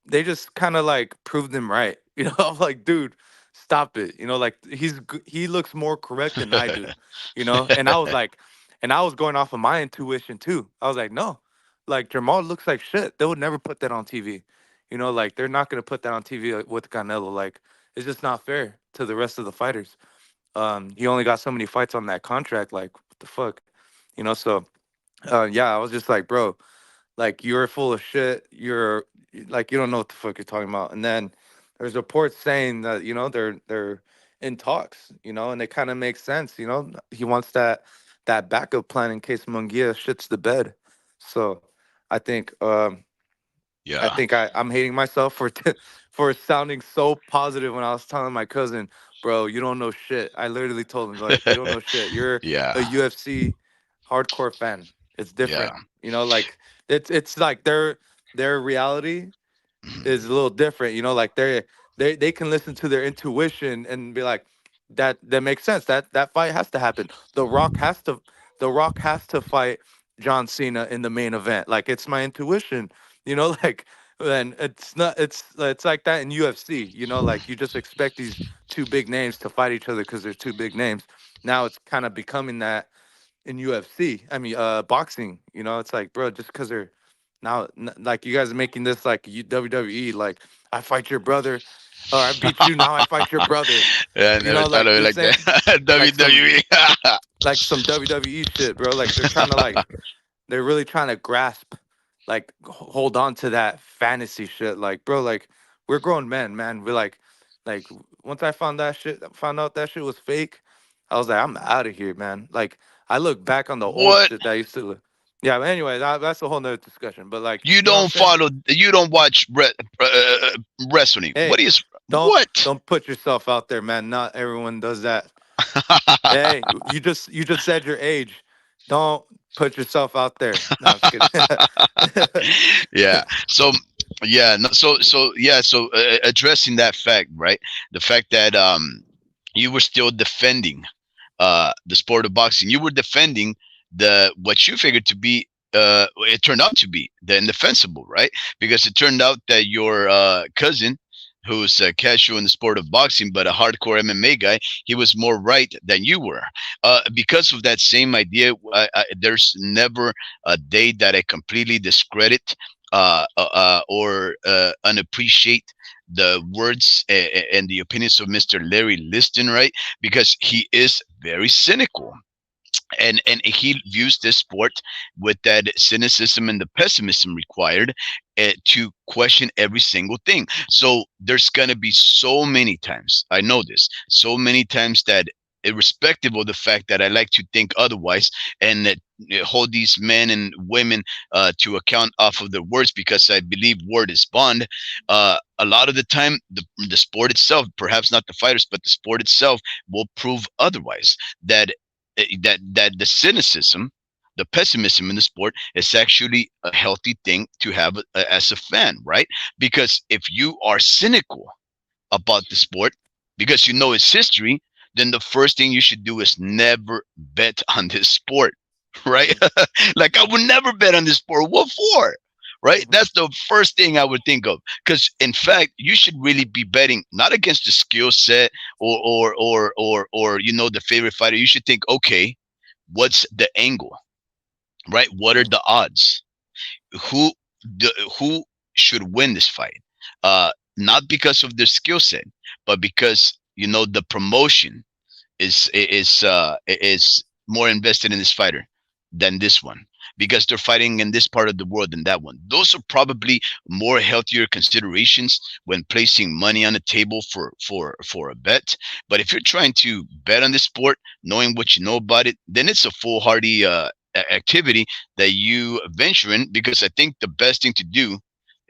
S4: They just kind of like proved him right. You know, I'm like, dude, stop it. You know, like he looks more correct than I do. You know, and I was going off of my intuition too. I was like, no, like Jamal looks like shit. They would never put that on TV. You know, like they're not gonna put that on TV with Canelo. Like it's just not fair to the rest of the fighters. He only got so many fights on that contract. Like what the fuck, you know? So yeah, I was just like, bro, like you're full of shit. You're like you don't know what the fuck you're talking about. And then there's reports saying that they're in talks. And it kind of makes sense. He wants that backup plan in case Munguia shits the bed. So I think
S3: Yeah.
S4: I'm hating myself for for sounding so positive when I was telling my cousin, bro, you don't know shit. I literally told him like, you don't know shit. You're a
S3: Yeah.
S4: UFC hardcore fan. It's
S3: Yeah.
S4: different, like it's like their reality is a little different. Like they can listen to their intuition and be like, that makes sense. That fight has to happen. The Rock has to fight John Cena in the main event. Like it's my intuition. Like then it's like that in UFC. Like you just expect these two big names to fight each other because they're two big names. Now it's kind of becoming that in UFC. I mean, boxing. It's like, bro, just because they're now like you guys are making this like WWE. Like I fight your brother, or I beat you. Now I fight your brother.
S3: Yeah, I never thought
S4: Like
S3: of it
S4: the
S3: like
S4: same,
S3: that.
S4: like some
S3: WWE.
S4: like some WWE shit, bro. Like they're really trying to grasp, like hold on to that fantasy shit. Like, bro, like we're grown men, man. We're like once I found out that shit was fake, I was like, I'm out of here, man. Like I look back on the old
S3: What?
S4: shit that I used to. Yeah, but anyway, that's a whole nother discussion. But like,
S3: You
S4: you know what I'm
S3: don't
S4: saying?
S3: follow. You don't watch wrestling. What
S4: Hey,
S3: is
S4: don't
S3: what?
S4: don't put yourself out there, man. Not everyone does that. Hey, you just said your age. Don't put yourself out there. No, I'm just kidding.
S3: Yeah. So yeah. No, so yeah. So addressing that fact, right? The fact that you were still defending the sport of boxing. You were defending the what you figured to be it turned out to be the indefensible, right? Because it turned out that your cousin, who's casual in the sport of boxing but a hardcore MMA guy, he was more right than you were. Because of that same idea, there's never a day that I completely discredit or unappreciate the words and the opinions of Mr. Larry Liston, right? Because he is very cynical, and he views this sport with that cynicism and the pessimism required to question every single thing. So there's gonna be so many times, I know this, so many times that irrespective of the fact that I like to think otherwise and hold these men and women to account off of their words because I believe word is bond. A lot of the time, the sport itself, perhaps not the fighters, but the sport itself will prove otherwise. That that the cynicism, the pessimism in the sport is actually a healthy thing to have as a fan, right? Because if you are cynical about the sport because you know its history, then the first thing you should do is never bet on this sport, right?
S4: Mhm,
S3: Like I would never bet on this sport. What for? Right?
S4: mhm,
S3: That's the first thing I would think of. Because in fact, you should really be betting not against the skill set or the favorite fighter. You should think, okay, what's the angle? Right? What are
S4: mhm,
S3: the odds? Who who should win this fight? Not because of their skill set, but because the promotion is more invested in this fighter than this one because they're fighting in this part of the world than that one. Those are probably more healthier considerations when placing money on the table for a bet. But if you're trying to bet on this sport, knowing what you know about it, then it's a foolhardy activity that you venture in because I think the best thing to do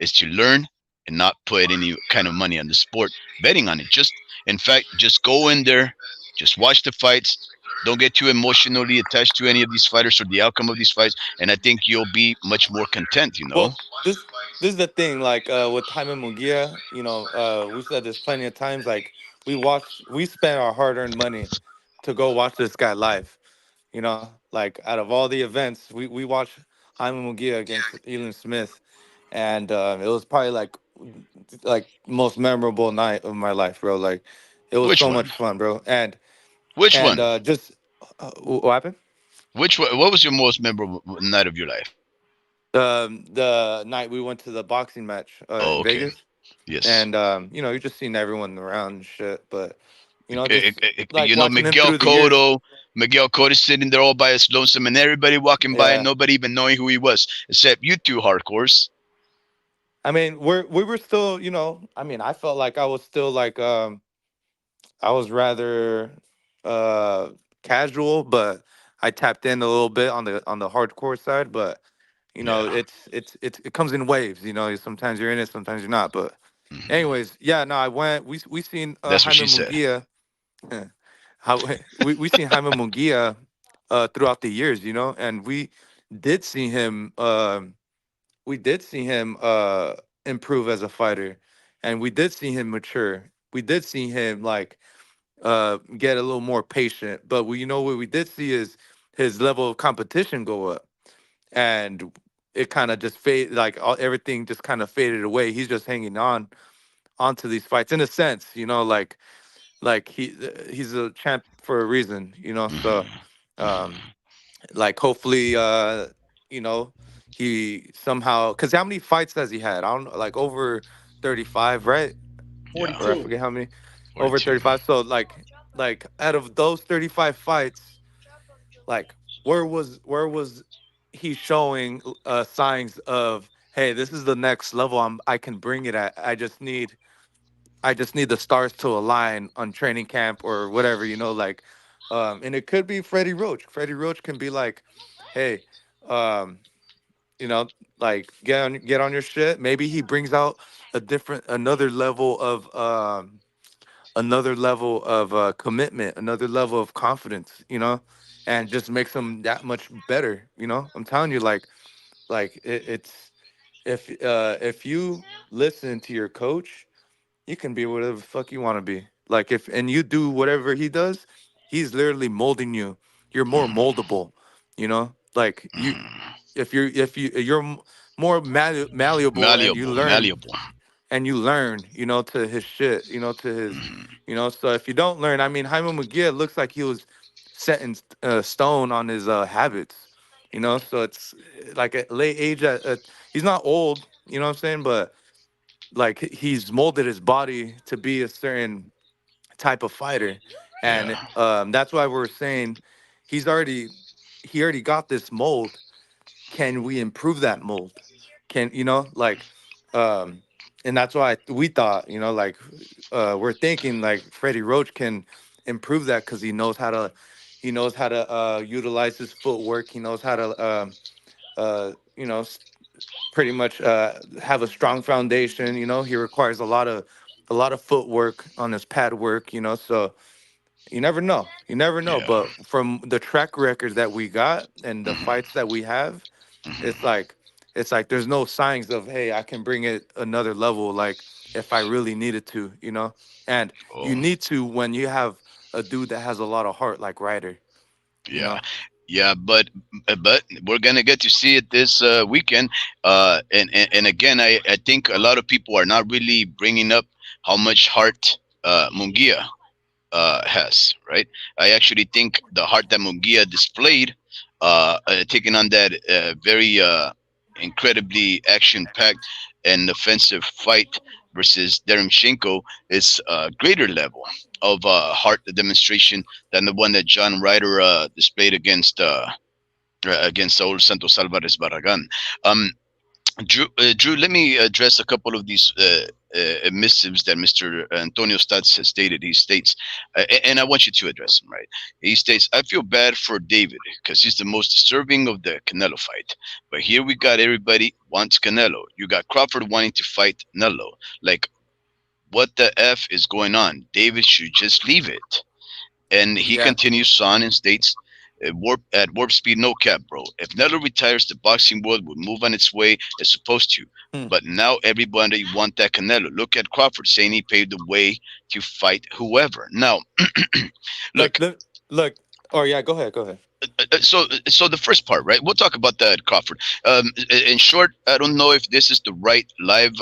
S3: is to learn and not put any kind of money on the sport betting on it. Just in fact, just go in there, just watch the fights. Don't get too emotionally attached to any of these fighters or the outcome of these fights, and I think you'll be much more content.
S4: Well, this is the thing. Like with Jaime Munguia, we said this plenty of times. Like we spent our hard-earned money to go watch this guy live. Like out of all the events, we watched Jaime Munguia against Elon Smith, and it was probably like most memorable night of my life, bro. Like it was
S3: Which
S4: so
S3: one?
S4: much fun, bro. And
S3: Which
S4: and
S3: one?
S4: just what happened?
S3: Which one? What was your most memorable night of your life?
S4: The night we went to the boxing match
S3: Oh,
S4: in
S3: okay.
S4: Vegas,
S3: Yes.
S4: and you just seen everyone around and shit. But just like
S3: You know,
S4: watching him through the years.
S3: Miguel Cotto sitting there all by his lonesome, and everybody walking by, and
S4: Yeah,
S3: nobody even knowing who he was, except you two hardcores.
S4: I mean, we were still, I mean, I felt like I was still like I was rather uh casual, but I tapped in a little bit on the hardcore side, but you know,
S3: Yeah.
S4: it comes in waves. You know, sometimes you're in it, sometimes you're not. But
S3: Hmm.
S4: anyways, yeah, no, I went. We seen
S3: That's what
S4: Jaime
S3: she said.
S4: Munguia. How we seen Jaime Munguia throughout the years, you know, and did see him. We did see him improve as a fighter, and we did see him mature. We did see him like get a little more patient. But we, you know, what we did see is his level of competition go up, and it kind of just like everything just kind of faded away. He's just hanging on onto these fights in a sense, you know, like he's a champ for a reason, you know. So
S3: Hmm.
S4: um like hopefully you know, he somehow, because how many fights has he had? I don't know, like over 35, right?
S3: Yeah.
S4: Or I
S1: 42.
S4: forget how many. Over
S3: 42.
S4: 35. So like out of those 35 fights, like where was he showing signs of, hey, this is the next level I can bring it at. I just need the stars to align on training camp or whatever, you know, like and it could be Freddie Roach. Freddie Roach can be like, hey, um, you know, like get on your shit. Maybe he brings out another level of commitment, another level of confidence, you know, and just makes them that much better, you know. I'm telling you, like it's if you listen to your coach, you can be whatever the fuck you want to be. Like if and you do whatever he does, he's literally molding you. You're more
S3: Hmm.
S4: moldable, you know? Like you
S3: Hmm.
S4: if you're more malleable and you
S3: Malleable,
S4: learn
S3: malleable.
S4: you know, to his shit, you know, to his,
S3: Hmm.
S4: you know. So if you don't learn, I mean, Jaime Munguia looks like he was set in stone on his habits, you know. So it's like at late age, he's not old, you know what I'm saying, but like he's molded his body to be a certain type of fighter, and
S3: Yeah.
S4: that's why we're saying he's already he already got this mold. Can we improve that mold? Can, you know, like and that's why we thought, you know, like we're thinking like Freddie Roach can improve that because he knows how to utilize his footwork. He knows how to you know, pretty much have a strong foundation. You know, he requires a lot of footwork on his pad work. You know, so you never know. You never know.
S3: Yeah.
S4: But from the track record that we got and the
S3: Hmm.
S4: fights that we have, it's
S3: Hmm.
S4: like there's no signs of, hey, I can bring it another level. Like if I really needed to, you know, and you
S3: Oh,
S4: need to when you have a dude that has a lot of heart like Ryder. You
S3: yeah.
S4: know.
S3: Yeah, but we're gonna get to see it this weekend. And again, I think a lot of people are not really bringing up how much heart Mungia has, right? I actually think the heart that Mungia displayed, taking on that very incredibly action-packed and offensive fight versus Deremchenko, is a greater level of heart demonstration than the one that John Ryder displayed against Saul Santos Alvarez Barragan. Um, Drew, let me address a couple of these missives that Mr. Antonio Stutz has stated. He states, and I want you to address them, right? He states, I feel bad for David because he's the most deserving of the Canelo fight. But here we got everybody wants Canelo. You got Crawford wanting to fight Canelo. Like, what the F is going on? David should just leave it. And he
S4: Yeah.
S3: continues on and states, at warp speed, no cap, bro. If Nello retires, the boxing world would move on its way as supposed to.
S4: Hmm.
S3: But now everybody want that Canelo. Look at Crawford saying he paved the way to fight whoever. Now,
S4: Look,
S3: look,
S4: look, look. Oh yeah, go ahead, go ahead.
S3: so the first part, right? We'll talk about that, Crawford. In short, I don't know if this is the right live,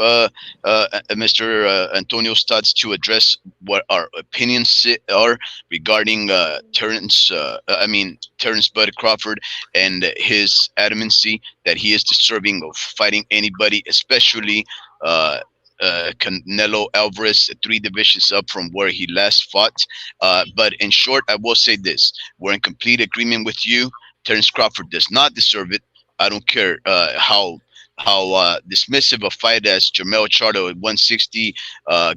S3: Mr. Antonio Stutz, to address what our opinions are regarding Terrence. I mean Terrence Bud Crawford and his adamancy that he is deserving of fighting anybody, especially. Canelo Alvarez, 3 divisions up from where he last fought. But in short, I will say this: we're in complete agreement with you. Terence Crawford does not deserve it. I don't care dismissive a fight as Jermell Charlo at 160,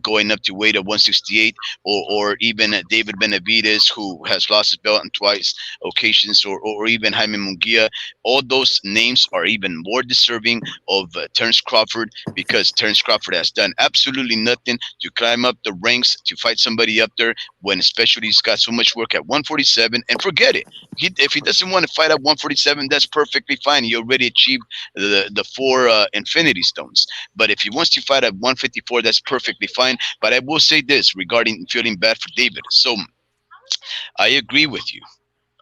S3: going up to weight at 168, or even David Benavidez, who has lost his belt on twice occasions, or even Jaime Munguia. All those names are even more deserving of Terence Crawford, because Terence Crawford has done absolutely nothing to climb up the ranks to fight somebody up there, when especially he's got so much work at 147. And forget it, if he doesn't want to fight at 147, that's perfectly fine. He already achieved the four Infinity Stones. But if he wants to fight at 154, that's perfectly fine. But I will say this regarding feeling bad for David. So I agree with you.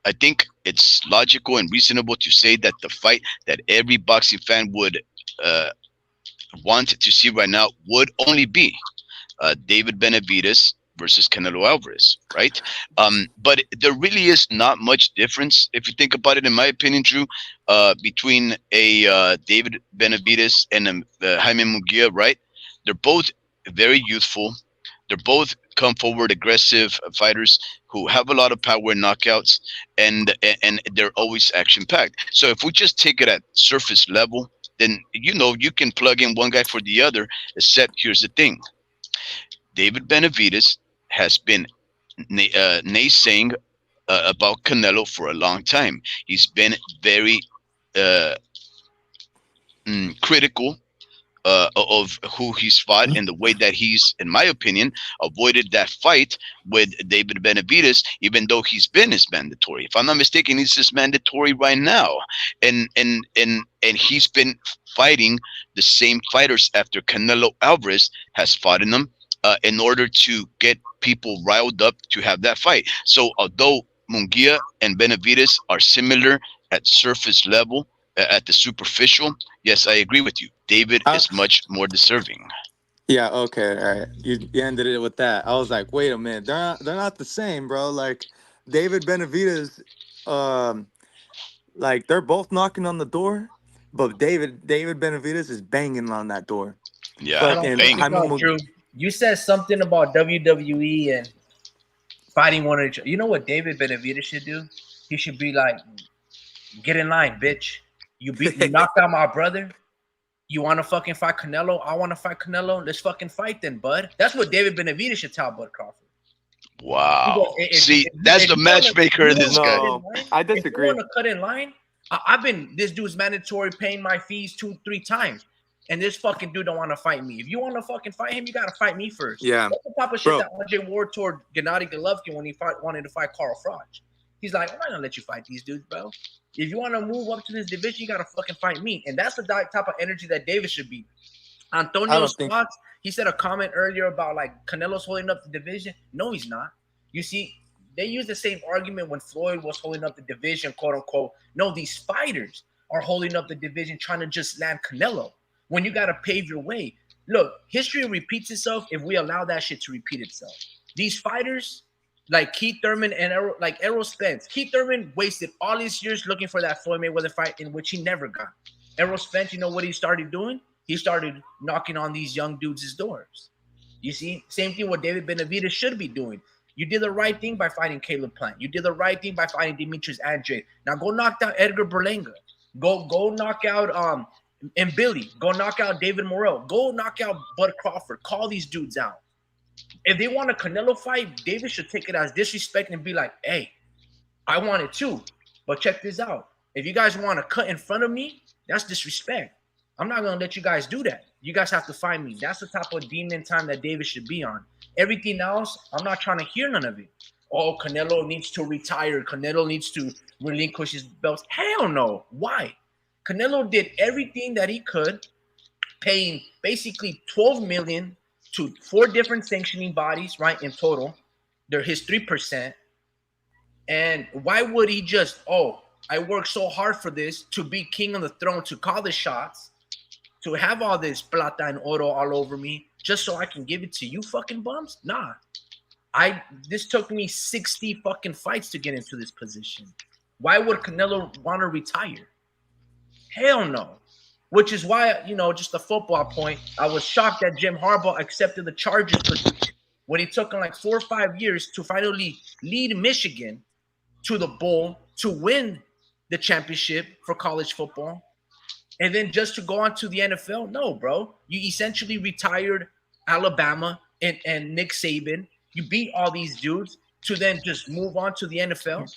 S3: I think it's logical and reasonable to say that the fight that every boxing fan would want to see right now would only be David Benavidez versus Canelo Alvarez, right? But there really is not much difference, if you think about it, in my opinion, Drew, between a David Benavidez and Jaime Munguia, right? They're both very youthful. They're both come forward aggressive fighters who have a lot of power and knockouts, and they're always action packed. So if we just take it at surface level, then you can plug in one guy for the other. Except here's the thing: David Benavidez has been naysaying about Canelo for a long time. He's been very critical of who he's fought, and the way that he's, in my opinion, avoided that fight with David Benavidez, even though he's been his mandatory. If I'm not mistaken, he's his mandatory right now, and he's been fighting the same fighters after Canelo Alvarez has fought in them, in order to get people riled up to have that fight. So although Munguia and Benavidez are similar at surface level, at the superficial, yes, I agree with you. David is much more deserving.
S4: Yeah, okay, all right. You ended it with that. I was like, wait a minute, they're not the same, bro. Like David Benavidez, like they're both knocking on the door, but David Benavidez is banging on that door.
S3: Yeah,
S4: But
S1: don't
S4: in
S1: think
S3: banging.
S1: about Drew. You said something about WWE and fighting one of each other. You know what David Benavidez should do? He should be like, get in line, bitch. You knocked out my brother. You want to fucking fight Canelo? I want to fight Canelo. Let's fucking fight then, bud. That's what David Benavidez should tell Bud Crawford.
S3: Wow. See, that's the matchmaker in this guy.
S4: No, I disagree.
S1: If you want to cut in line, I've been this dude's mandatory paying my fees 2-3 times. And this fucking dude don't want to fight me. If you want to fucking fight him, you got to fight me first.
S4: Yeah.
S1: That's the type of shit that Andre wore toward Gennady Golovkin when he wanted to fight Carl Froch. He's like, I'm not going to let you fight these dudes, bro. If you want to move up to this division, you got to fucking fight me. And that's the type of energy that David should be. Antonio Spots, he said a comment earlier about like Canelo's holding up the division. No, he's not. You see, they use the same argument when Floyd was holding up the division, quote unquote. No, these fighters are holding up the division trying to just land Canelo when you got to pave your way. Look, history repeats itself if we allow that shit to repeat itself. These fighters, like Keith Thurman and Errol Spence. Keith Thurman wasted all these years looking for that Floyd Mayweather fight in which he never got. Errol Spence, you know what he started doing? He started knocking on these young dudes' doors. You see? Same thing what David Benavidez should be doing. You did the right thing by fighting Caleb Plant. You did the right thing by fighting Demetrius Andrade. Now go knock down Edgar Berlanga. Go knock out and Billy. Go knock out David Morrell. Go knock out Bud Crawford. Call these dudes out. If they want a Canelo fight, David should take it as disrespect and be like, hey, I want it too. But check this out. If you guys want to cut in front of me, that's disrespect. I'm not going to let you guys do that. You guys have to find me. That's the type of demon time that David should be on. Everything else, I'm not trying to hear none of it. Oh, Canelo needs to retire. Canelo needs to relinquish his belts. Hell no. Why? Canelo did everything that he could, paying basically $12 million to 4 different sanctioning bodies, right, in total. They're his 3%. And why would he just, I worked so hard for this to be king on the throne, to call the shots, to have all this plata and oro all over me, just so I can give it to you fucking bums? Nah. This took me 60 fucking fights to get into this position. Why would Canelo want to retire? Hell no. Which is why, just a football point, I was shocked that Jim Harbaugh accepted the Chargers position when he took him like 4 or 5 years to finally lead Michigan to the bowl to win the championship for college football. and then just to go on to the NFL? No, bro. You essentially retired Alabama and Nick Saban. You beat all these dudes to then just move on to the NFL.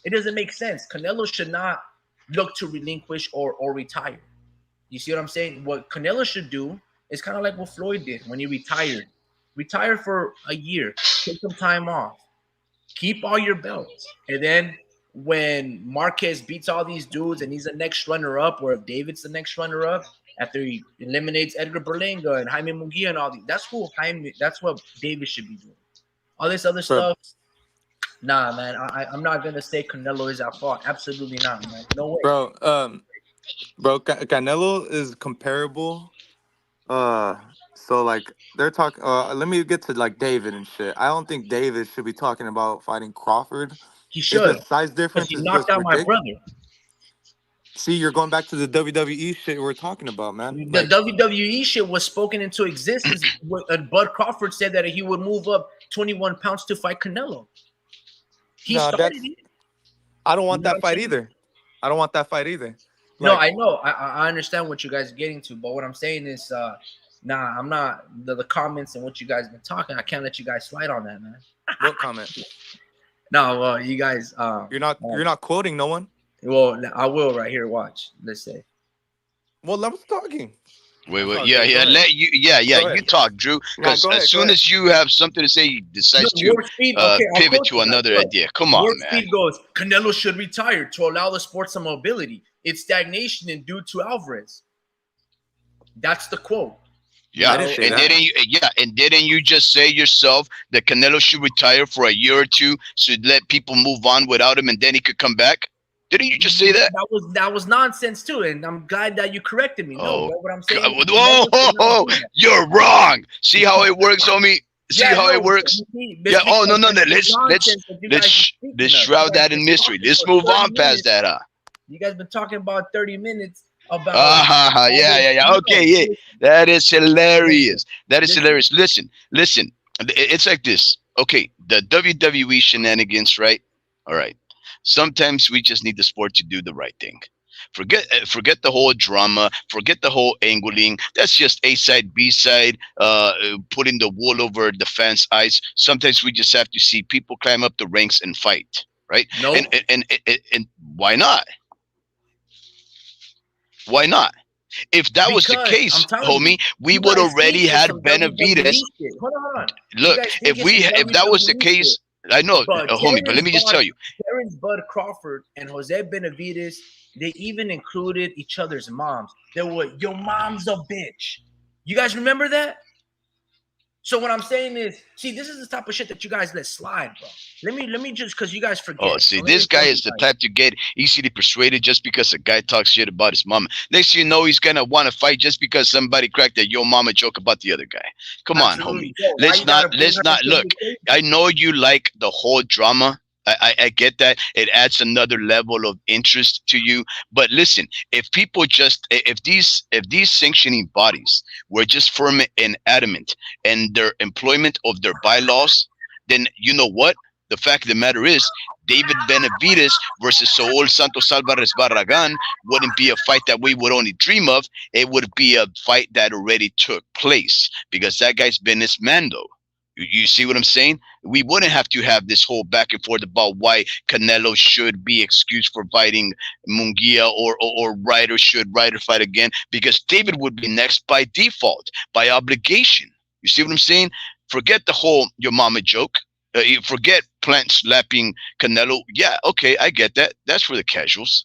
S1: It doesn't make sense. Canelo should not look to relinquish or retire. You see what I'm saying? What Canelo should do is kind of like what Floyd did when he retired. Retire for a year, take some time off, keep all your belts, and then when Marquez beats all these dudes and he's the next runner-up, or if David's the next runner-up after he eliminates Edgar Berlanga and Jaime Munguia and all these, that's what David should be doing. All this other
S4: Bro.
S1: stuff, nah, man. I'm not gonna say Canelo is at fault. Absolutely not, man. No way.
S4: Canelo is comparable. So like they're talking. Let me get to like David and shit. I don't think David should be talking about fighting Crawford.
S1: He
S4: It's
S1: should,
S4: just size
S1: because
S4: difference
S1: he
S4: is
S1: knocked
S4: just
S1: out my
S4: ridiculous.
S1: brother.
S4: See, you're going back to the WWE shit we're talking about, man.
S1: The
S4: Like,
S1: WWE shit was spoken into existence. Bud Crawford said that he would move up 21 pounds to fight Canelo. He
S4: no,
S1: started
S4: that's.
S1: it.
S4: I don't
S1: You
S4: want
S1: know what
S4: that
S1: I'm
S4: fight
S1: saying?
S4: either. I don't want that fight either.
S1: No,
S4: Like,
S1: I know. I understand what you guys are getting to, but what I'm saying is, nah, I'm not the comments and what you guys been talking. I can't let you guys slide on that, man.
S4: what comment?
S1: No, well, you guys,
S4: You're not quoting no one.
S1: well, I will right here. Watch. Let's say.
S4: Well, I was talking.
S3: Wait,
S4: That's all
S3: yeah,
S4: good.
S3: yeah,
S4: Go ahead.
S3: let you, yeah,
S4: Go
S3: you
S4: ahead.
S3: talk, Drew.
S4: Nah,
S3: Because
S4: go
S3: as
S4: ahead. Go
S3: soon
S4: ahead.
S3: as you have something to say, you decide
S1: Look,
S3: to
S1: Warp Speed. Okay, I'll
S3: pivot
S1: quote
S3: to
S1: you guys.
S3: another
S1: Look,
S3: idea. Come on,
S1: Warp
S3: man.
S1: Speed goes, Canelo should retire to allow the sport some mobility. It's stagnation and due to Alvarez. That's the quote.
S3: Yeah,
S4: I didn't say
S3: and
S4: that.
S3: didn't you just say yourself that Canelo should retire for a year or two so let people move on without him, and then he could come back? Didn't you just say that?
S1: That was nonsense too, and I'm glad that you corrected me. No,
S3: Oh,
S1: bro, what I'm saying
S3: God.
S1: is Canelo should not do that.
S3: You're wrong. See how it works, homie? See
S1: Yeah,
S3: how
S1: no,
S3: it works?
S1: you see,
S3: Yeah. Oh, no,
S1: because
S3: let's
S1: nonsense that you guys are speaking
S3: let's
S1: of. You
S3: shroud
S1: guys
S3: that
S1: been
S3: in mystery.
S1: talking
S3: Let's
S1: for
S3: move
S1: 30
S3: on past
S1: minutes.
S3: that.
S1: You guys been talking about 30 minutes about
S3: Yeah.
S1: no,
S3: Okay, yeah.
S1: listen,
S3: That is hilarious.
S1: listen,
S3: That is
S1: listen.
S3: hilarious. Listen. It's like this. Okay, the WWE shenanigans, right? All right. Sometimes we just need the sport to do the right thing. Forget the whole drama. Forget the whole angling. That's just A side, B side. Putting the wool over the fans' eyes. Sometimes we just have to see people climb up the ranks and fight, right?
S1: Nope.
S3: And why not? Why not? If that was the
S1: Because I'm
S3: case,
S1: telling you,
S3: homie, we
S1: you
S3: would
S1: guys think
S3: already
S1: it's
S3: had
S1: some
S3: Benavides.
S1: WWE shit. Hold on. You
S3: Look,
S1: guys think
S3: if
S1: it's some
S3: that was the
S1: WWE
S3: case,
S1: shit.
S3: I know,
S1: But
S3: homie, but let me just tell you.
S1: Terrence Bud Crawford and Jose Benavides, they even included each other's moms. They were, your mom's a bitch. You guys remember that? So what I'm saying is, see, this is the type of shit that you guys let slide, bro. Let me just, because you guys forget.
S3: Oh, see,
S1: So let me
S3: this guy
S1: tell
S3: is the
S1: you guys.
S3: type to get easily persuaded just because a guy talks shit about his mama. Next thing you know, he's gonna want to fight just because somebody cracked a yo mama joke about the other guy. Come on, homie.
S1: Absolutely. Yo, why you gotta bring her into
S3: Look.
S1: the equation?
S3: I know you like the whole drama. I get that. It adds another level of interest to you. But listen, if these sanctioning bodies were just firm and adamant in their employment of their bylaws, then you know what? The fact of the matter is, David Benavides versus Saul Santos Alvarez Barragan wouldn't be a fight that we would only dream of. It would be a fight that already took place because that guy's been his mando. You see what I'm saying? We wouldn't have to have this whole back and forth about why Canelo should be excused for fighting Munguia or Ryder should Ryder fight again, because David would be next by default, by obligation. You see what I'm saying? Forget the whole your mama joke. You forget Plant slapping Canelo. Yeah, okay, I get that. That's for the casuals.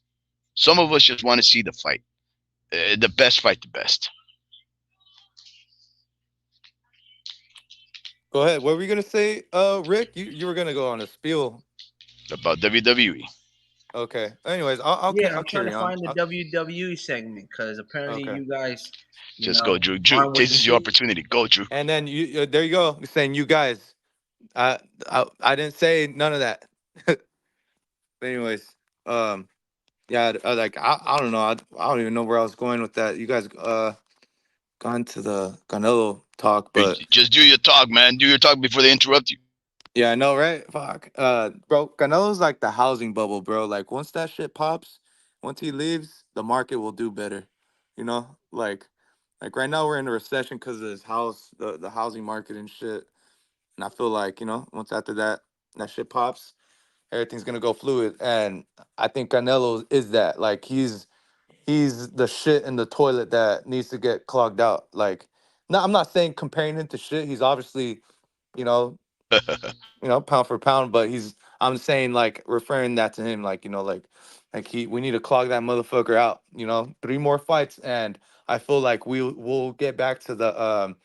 S3: Some of us just want to see the fight. The best fight the best.
S4: Go ahead. What were you gonna say, Rick? You were gonna go on a spiel.
S3: About WWE.
S4: Okay. Anyways, I'll
S1: Yeah, I'm
S4: I'll
S1: trying
S4: carry
S1: to
S4: on.
S1: find the WWE segment because apparently
S4: Okay.
S1: you guys,
S3: Just go, Drew. Drew,
S1: aren't with
S3: this is
S1: the
S3: your
S1: shit.
S3: opportunity. Go, Drew.
S4: And then you there you go. You're saying you guys. I didn't say none of that. But anyways, yeah, like I don't know. I don't even know where I was going with that. You guys gone to the Canelo talk,
S3: Hey,
S4: but
S3: just do your talk, man. Do your talk before they interrupt you.
S4: yeah, I know, right? Fuck. Bro, Canelo's like the housing bubble, bro. Like once that shit pops, once he leaves, the market will do better. You know, like right now we're in a recession because of this house, the housing market and shit. And I feel like once after that shit pops, everything's gonna go fluid. And I think Canelo is that. Like he's the shit in the toilet that needs to get clogged out. Like, no, I'm not saying comparing him to shit. He's obviously, you know, pound for pound, but I'm saying like referring that to him, like, we need to clog that motherfucker out, 3 more fights, and I feel like we'll get back to the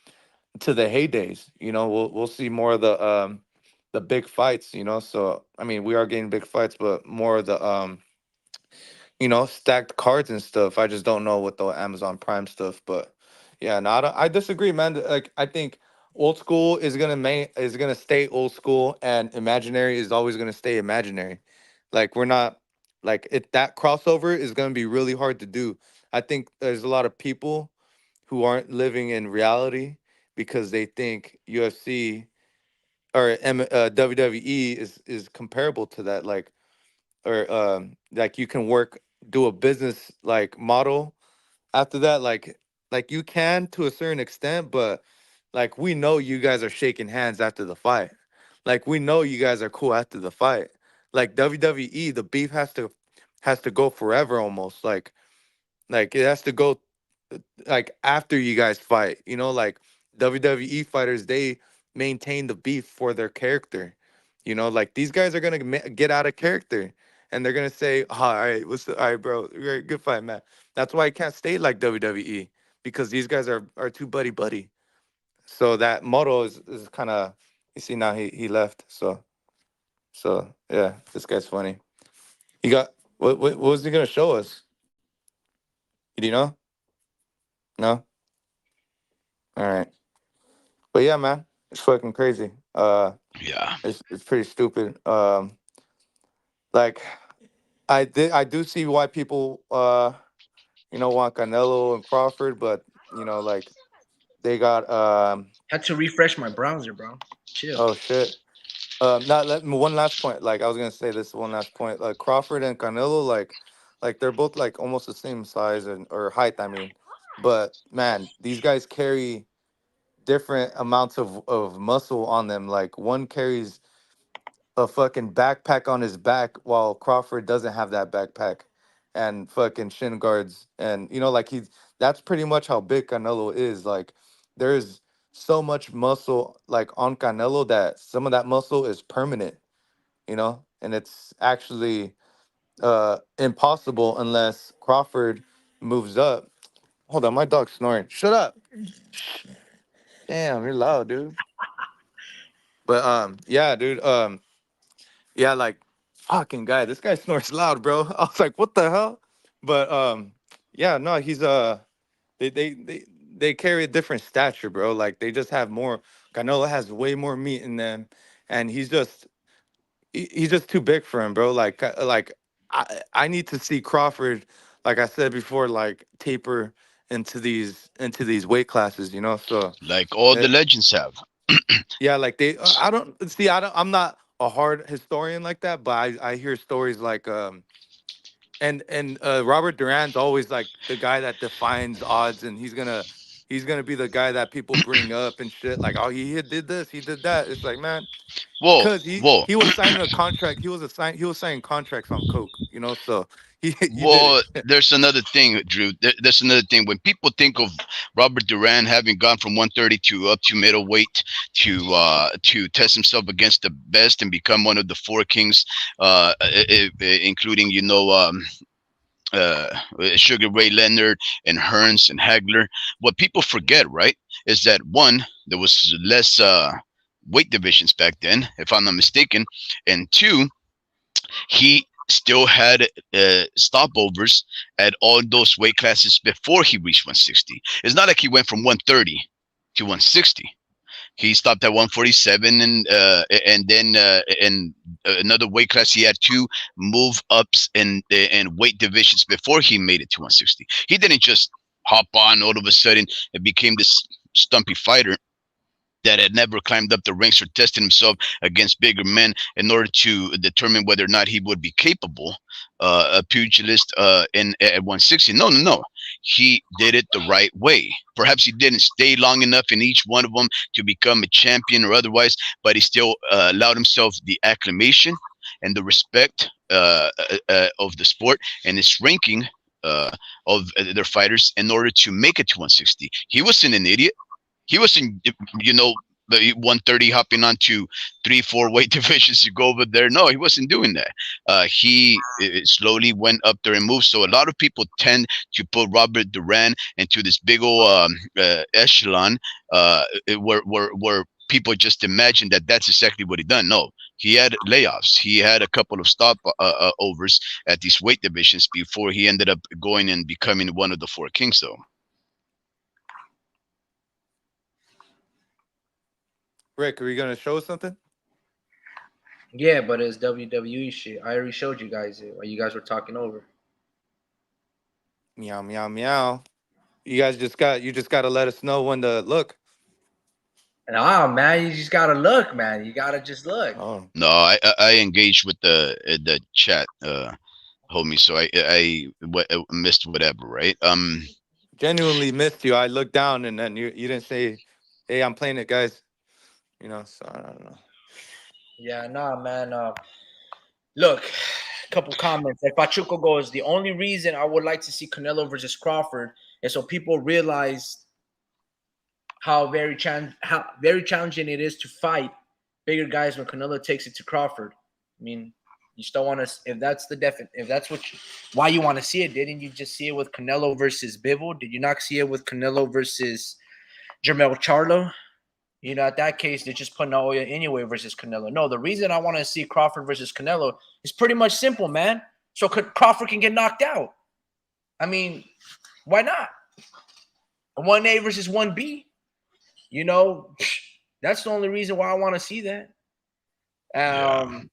S4: heydays. We'll see more of the big fights, so I mean we are getting big fights, but more of the stacked cards and stuff. I just don't know with the Amazon Prime stuff, but yeah, no, I disagree, man. Like, I think old school is gonna stay old school, and imaginary is always gonna stay imaginary. Like, we're not like it. That crossover is gonna be really hard to do. I think there's a lot of people who aren't living in reality because they think UFC or WWE is comparable to that. Or like you can do a business like model after that, like you can to a certain extent, but like we know you guys are shaking hands after the fight. Like we know you guys are cool after the fight. Like WWE, the beef has to go forever almost. Like it has to go like after you guys fight. Like WWE fighters, they maintain the beef for their character. Like these guys are gonna get out of character, and they're gonna say, "Oh, all right, all right, bro, good fight, man." That's why I can't stay like WWE, because these guys are too buddy buddy. So that motto is kind of, you see, now he left. So yeah, this guy's funny. He got what was he gonna show us? Do you know? No. All right. But yeah, man, it's fucking crazy.
S3: Yeah.
S4: It's pretty stupid. Like I do see why people want Canelo and Crawford, but like they got
S1: Had to refresh my browser, bro. Chill.
S4: oh shit. Not let me one last point. Like I was gonna say this one last point. Like Crawford and Canelo, like they're both like almost the same size and or height. I mean, but man, these guys carry different amounts of muscle on them. Like one carries a fucking backpack on his back while Crawford doesn't have that backpack and fucking shin guards. And like that's pretty much how big Canelo is. Like there's so much muscle like on Canelo that some of that muscle is permanent, and it's actually impossible unless Crawford moves up. Hold on, my dog's snoring. Shut up. Damn, you're loud, dude. But yeah, dude. Yeah, like fucking guy. This guy snores loud, bro. I was like, what the hell? But yeah, no, he's they they they they carry a different stature, bro. Like they just have more. Canelo has way more meat in them, and he's just too big for him, bro. Like I need to see Crawford, like I said before, like taper into these weight classes, So
S3: Like all
S4: eh,
S3: the legends have.
S4: yeah, like I don't see. I'm not a hard historian like that, but I hear stories like and Robert Duran's always like the guy that defines odds, and he's gonna be the guy that people bring up and shit. Like, oh, he did this, he did that. It's like, man,
S3: Whoa,
S4: cause he
S3: whoa.
S4: he was signing a contract. He was signing contracts on coke, So he did
S3: Well,
S4: it.
S3: there's another thing, Drew. There's another thing. When people think of Robert Duran having gone from 130 to up to middleweight to test himself against the best and become one of the four kings, including uh, Sugar Ray Leonard and Hearns and Hagler. What people forget, right, is that one, there was less weight divisions back then, if I'm not mistaken, and two, he still had stopovers at all those weight classes before he reached 160. It's not like he went from 130 to 160. He stopped at 147, and then in another weight class he had two move ups and weight divisions before he made it to 160. He didn't just hop on all of a sudden and became this stumpy fighter that had never climbed up the ranks or tested himself against bigger men in order to determine whether or not he would be capable a pugilist in at 160. No, no, no. he did it the right way. Perhaps he didn't stay long enough in each one of them to become a champion or otherwise, but he still allowed himself the acclamation and the respect of the sport and its ranking of their fighters in order to make it to 160. He wasn't an idiot. He wasn't, the 130 hopping onto 3-4 weight divisions to go over there. No, he wasn't doing that. He slowly went up there and moved. So a lot of people tend to put Robert Duran into this big old echelon where people just imagine that that's exactly what he done. No, he had layoffs. He had a couple of stop overs at these weight divisions before he ended up going and becoming one of the four kings, though.
S4: Rick, are you gonna show us something?
S1: Yeah, but it's WWE shit. I already showed you guys it while you guys were talking over.
S4: Meow meow meow. You guys just gotta let us know when to look.
S1: Nah, man, you just gotta look, man. You gotta just look.
S4: Oh.
S3: No, I engaged with the chat, homie. So I missed whatever, right?
S4: Genuinely missed you. I looked down and then you didn't say, "Hey, I'm playing it, guys." So I don't know.
S1: Yeah, nah, man. Look, a couple comments. Like Pachuco goes, the only reason I would like to see Canelo versus Crawford is so people realize how very challenging it is to fight bigger guys when Canelo takes it to Crawford. I mean, you still want to, if that's why you want to see it, didn't you just see it with Canelo versus Bivol? Did you not see it with Canelo versus Jermell Charlo? At that case, they're just putting Naoya anyway versus Canelo. No, the reason I want to see Crawford versus Canelo is pretty much simple, man. So Crawford can get knocked out. I mean, why not? 1A versus 1B. That's the only reason why I want to see that. I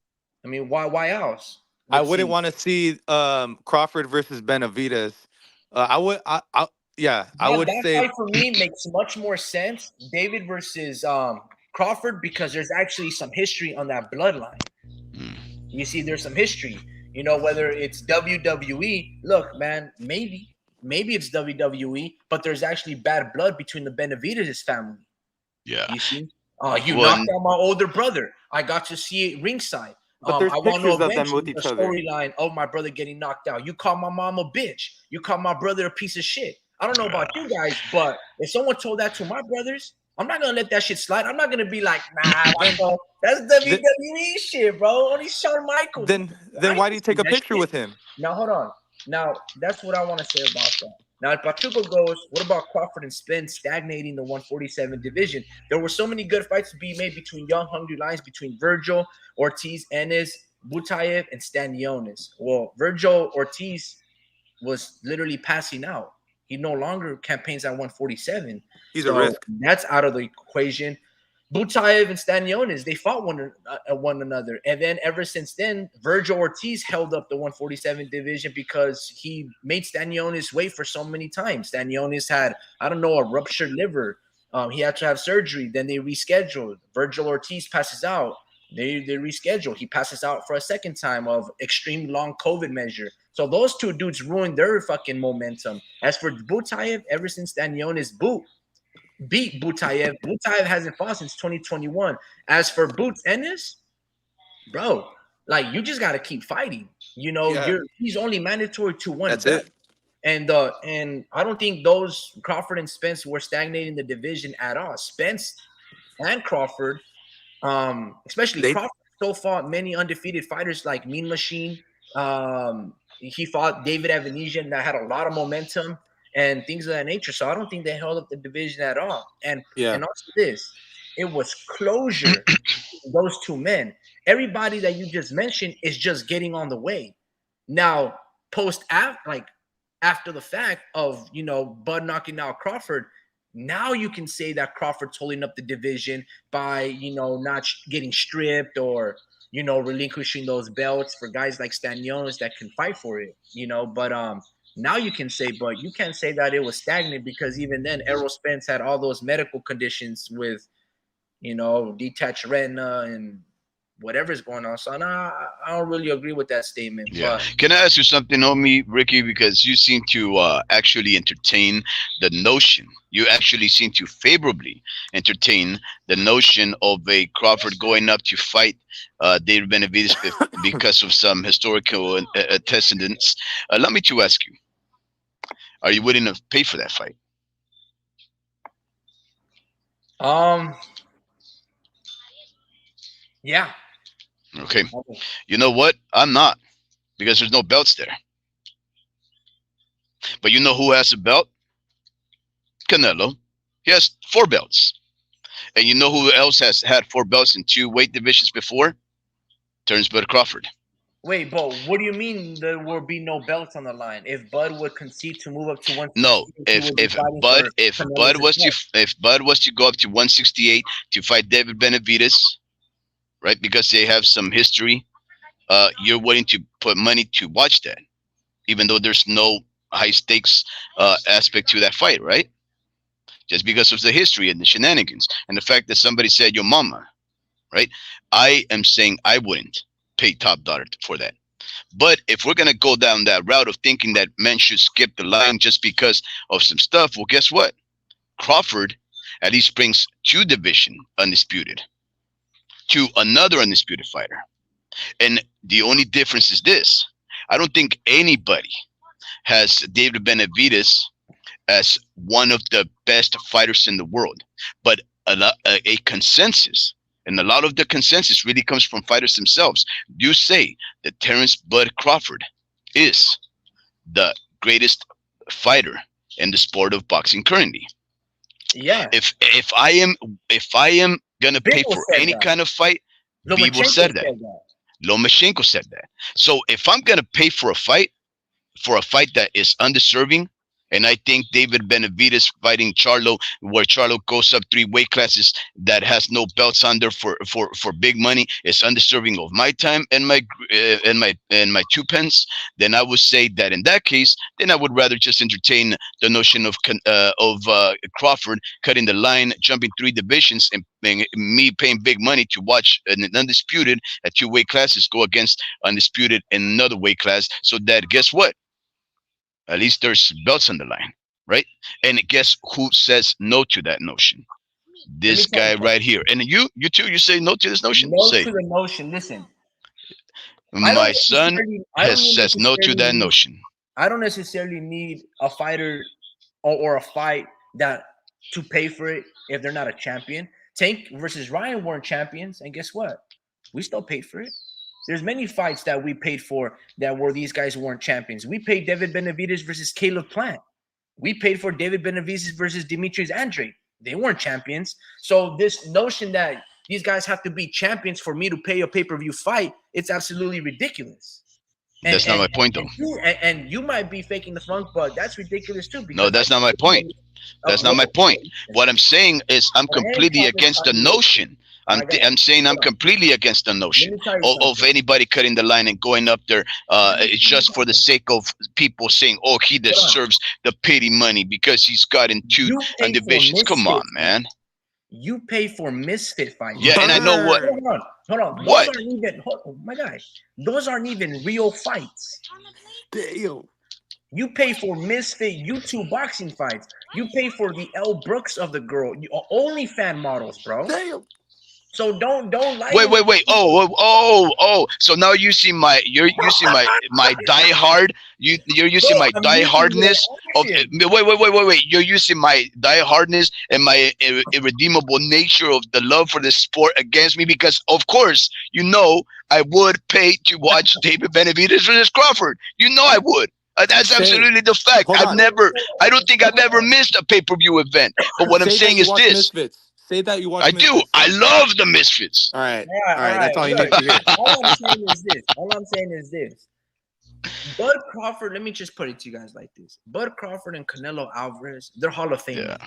S1: mean, why else?
S4: I wouldn't want to see Crawford versus Benavidez. I would
S1: That
S4: say
S1: fight for me makes much more sense. David versus Crawford, because there's actually some history on that bloodline. You see, there's some history. Whether it's WWE. Look, man, maybe it's WWE, but there's actually bad blood between the Benavidez family.
S3: Yeah.
S1: You see? Knocked out my older brother. I got to see it ringside.
S4: But there's
S1: I want
S4: pictures
S1: to
S4: of them with each other.
S1: Storyline of my brother getting knocked out. You call my mom a bitch. You call my brother a piece of shit. I don't know about you guys, but if someone told that to my brothers, I'm not gonna let that shit slide. I'm not gonna be like, nah, that's WWE shit, bro. Only Shawn Michaels.
S4: Then why do you take a picture with him?
S1: Now hold on. Now that's what I want to say about that. Now, if Pachuco goes, what about Crawford and Spence stagnating the 147 division? There were so many good fights to be made between young, hungry lions, between Virgil, Ortiz, Ennis, Butayev, and Stanionis. Well, Virgil Ortiz was literally passing out. He no longer campaigns at 147.
S4: He's a risk.
S1: That's out of the equation. Butayev and Stanionis, they fought one another. And then ever since then, Virgil Ortiz held up the 147 division because he made Stanionis wait for so many times. Stanionis had, a ruptured liver. He had to have surgery. Then they rescheduled. Virgil Ortiz passes out. They reschedule. He passes out for a second time of extreme long COVID measure. So those two dudes ruined their fucking momentum. As for Butayev, ever since Stanionis beat Butayev. Butayev hasn't fought since 2021. As for Boots Ennis, bro, like you just gotta keep fighting. He's only mandatory to one.
S4: That's it.
S1: And I don't think those Crawford and Spence were stagnating the division at all. Spence and Crawford, especially Crawford, still fought many undefeated fighters like Mean Machine. He fought David Evanesian that had a lot of momentum and things of that nature. So I don't think they held up the division at all. And also this, it was closure. Those two men. Everybody that you just mentioned is just getting on the way. Now, after the fact of Bud knocking out Crawford, now you can say that Crawford's holding up the division by not getting stripped or relinquishing those belts for guys like Stanionis that can fight for it. But now you can say, but you can't say that it was stagnant because even then, Errol Spence had all those medical conditions with, detached retina and whatever's going on. So I don't really agree with that statement.
S3: Yeah.
S1: But
S3: Can I ask you something, homie, Ricky? Because you seem to actually entertain the notion. You actually seem to favorably entertain the notion of a Crawford going up to fight David Benavidez because of some historical antecedents. Allow me to ask you: are you willing to pay for that fight?
S1: yeah.
S3: Okay. You know what? I'm not, because there's no belts there. But you know who has a belt? Canelo. He has 4 belts. And you know who else has had 4 belts in 2 weight divisions before? Terrence Bud Crawford.
S1: Wait, but what do you mean there will be no belts on the line? If Bud would concede to move up to 168,
S3: No,
S1: he would be fighting for Canelo's belt.
S3: if Bud was to go up to 168 to fight David Benavidez, right? Because they have some history, you're willing to put money to watch that, even though there's no high stakes aspect to that fight, right? Just because of the history and the shenanigans and the fact that somebody said your mama, right? I am saying I wouldn't pay top dollar for that. But if we're gonna go down that route of thinking that men should skip the line just because of some stuff, well, guess what? Crawford at least brings 2 division undisputed to another undisputed fighter. And the only difference is this: I don't think anybody has David Benavidez as one of the best fighters in the world, but a consensus, and a lot of the consensus really comes from fighters themselves, do say that Terrence Bud Crawford is the greatest fighter in the sport of boxing currently.
S1: Yeah.
S3: If I am gonna pay
S1: Bivol
S3: for
S1: said
S3: any
S1: that.
S3: kind of fight, Bivol
S1: Lomachenko
S3: said that. Lomachenko said that. So if I'm gonna pay for a fight that is undeserving, and I think David Benavidez fighting Charlo, where Charlo goes up 3 weight classes that has no belts under for big money, is undeserving of my time and my 2 pence. Then I would say that in that case, then I would rather just entertain the notion of Crawford cutting the line, jumping 3 divisions, and me paying big money to watch an undisputed at 2 weight classes go against undisputed in another weight class. So that, guess what? At least there's belts on the line, right? And guess who says no to that notion? This guy right here. And you too, you say no to this notion?
S1: No
S3: Say,
S1: to the notion. Listen,
S3: my son says no to that notion.
S1: I don't necessarily need a fighter or a fight that to pay for it if they're not a champion. Tank versus Ryan weren't champions, and guess what? We still paid for it. There's many fights that we paid for that were these guys who weren't champions. We paid David Benavidez versus Caleb Plant. We paid for David Benavidez versus Demetrius Andrade. They weren't champions. So this notion that these guys have to be champions for me to pay a pay-per-view fight, it's absolutely ridiculous.
S3: That's not my point, though.
S1: And you might be faking the funk, but that's ridiculous too.
S3: No, that's not my point. That's not my point. What I'm saying is I'm completely against the notion. I'm saying I'm completely against the notion of anybody cutting the line and going up there. It's just for the sake of people saying, "Oh, he deserves the pity money because he's gotten 2 divisions." Come on, man.
S1: You pay for misfit fights.
S3: Yeah, and I know what.
S1: Hold on.
S3: What?
S1: My guy, those aren't even real fights.
S4: Damn.
S1: You pay for misfit YouTube boxing fights. You pay for the Elle Brooks of the girl. Only fan models, bro.
S4: Damn.
S1: So don't like.
S3: Wait. Oh. So now you're using my diehard. You're using my diehardness of. Wait. You're using my diehardness and my irredeemable nature of the love for the sport against me, because of course you know I would pay to watch David Benavidez versus Crawford. You know I would. That's absolutely the fact. I don't think I've ever missed a pay-per-view event. But what I'm saying is this.
S4: Misfits. Say that you watch
S3: I
S4: Misfits.
S3: do. I love the Misfits.
S4: All right. That's all you need to hear.
S1: All I'm saying is this. Bud Crawford, let me just put it to you guys like this. Bud Crawford and Canelo Alvarez, they're Hall of Fame.
S3: Yeah.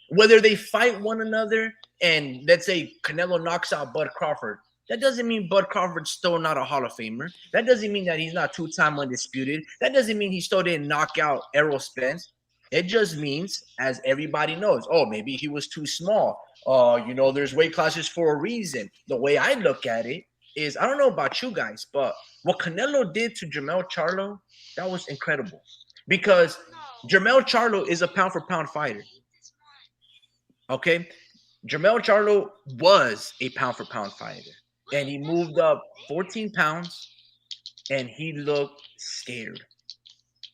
S1: Whether they fight one another and let's say Canelo knocks out Bud Crawford, that doesn't mean Bud Crawford's still not a Hall of Famer. That doesn't mean that he's not 2-time undisputed. That doesn't mean he still didn't knock out Errol Spence. It just means, as everybody knows, oh, maybe he was too small. There's weight classes for a reason. The way I look at it, is I don't know about you guys, but what Canelo did to Jermell Charlo, that was incredible. Because Jermell Charlo is a pound for pound fighter. Okay? Jermell Charlo was a pound for pound fighter. And he moved up 14 pounds and he looked scared.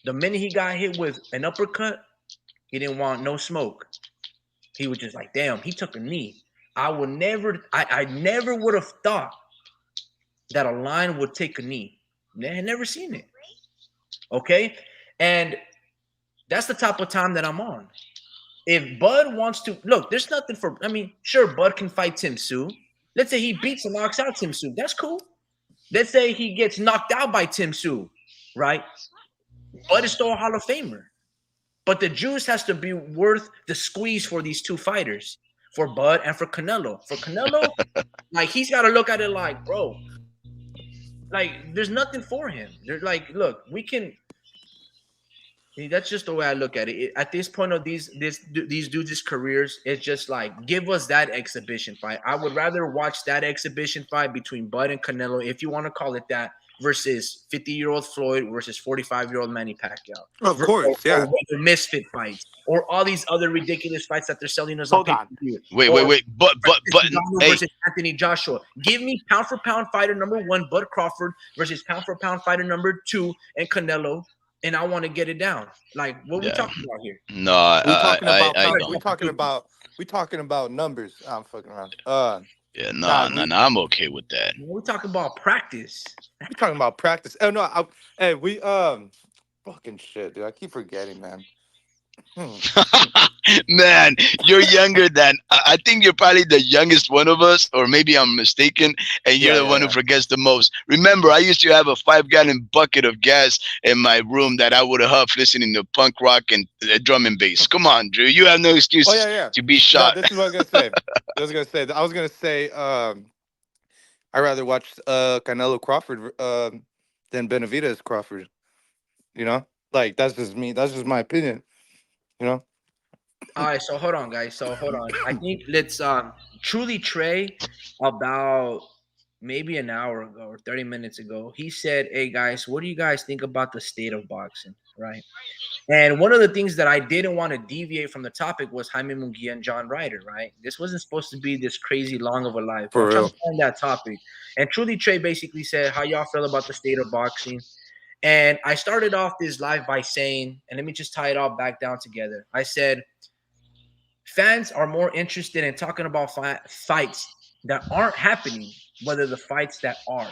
S1: The minute he got hit with an uppercut, he didn't want no smoke. He was just like, damn, he took a knee. I never would have thought that a lion would take a knee. I had never seen it. Okay? And that's the type of time that I'm on. If Bud wants to, look, there's nothing for, I mean, sure, Bud can fight Tim Tszyu. Let's say he beats and knocks out Tim Tszyu. That's cool. Let's say he gets knocked out by Tim Tszyu, right? Bud is still a Hall of Famer. But the juice has to be worth the squeeze for these two fighters, for Bud and for Canelo. For Canelo, like, he's got to look at it like, bro, like, there's nothing for him. They're like, look, we can. That's just the way I look at it. At this point of these dudes' careers, it's just like, give us that exhibition fight. I would rather watch that exhibition fight between Bud and Canelo, if you want to call it that, versus 50-year-old Floyd versus 45-year-old Manny Pacquiao.
S4: Of course, yeah.
S1: Or the misfit fights, or all these other ridiculous fights that they're selling us
S4: Hold
S1: on
S4: on.
S1: pay-per-view.
S3: Wait. But hey,
S1: versus Anthony Joshua. Give me pound for pound fighter number 1, Bud Crawford, versus pound for pound fighter number 2, and Canelo. And I want to get it down. Like, what we talking about here?
S3: No,
S4: we talking about numbers. I'm fucking around.
S3: Yeah, no, I'm okay with that.
S1: We're talking about practice.
S4: We talking about practice. Oh no, we fucking shit, dude. I keep forgetting, man.
S3: Man, you're younger than I think you're probably the youngest one of us, or maybe I'm mistaken, and you're the one who forgets the most. Remember, I used to have a 5-gallon bucket of gas in my room that I would have huffed listening to punk rock and drum and bass. Come on, Drew, you have no excuse to be shot.
S4: No, this is what I was gonna say. I was gonna say I'd rather watch Canelo Crawford than Benavidez Crawford. You know, like, that's just me. That's just my opinion. You know.
S1: All right, so hold on, guys. I think let's Truly Trey, about maybe an hour ago or 30 minutes ago, he said, "Hey guys, what do you guys think about the state of boxing?" Right? And one of the things that I didn't want to deviate from the topic was Jaime Munguia and John Ryder. Right? This wasn't supposed to be this crazy long of a live.
S4: For real.
S1: On that topic, and Truly Trey basically said, "How y'all feel about the state of boxing?" And I started off this live by saying, and let me just tie it all back down together. I said, fans are more interested in talking about fights that aren't happening, whether the fights that are.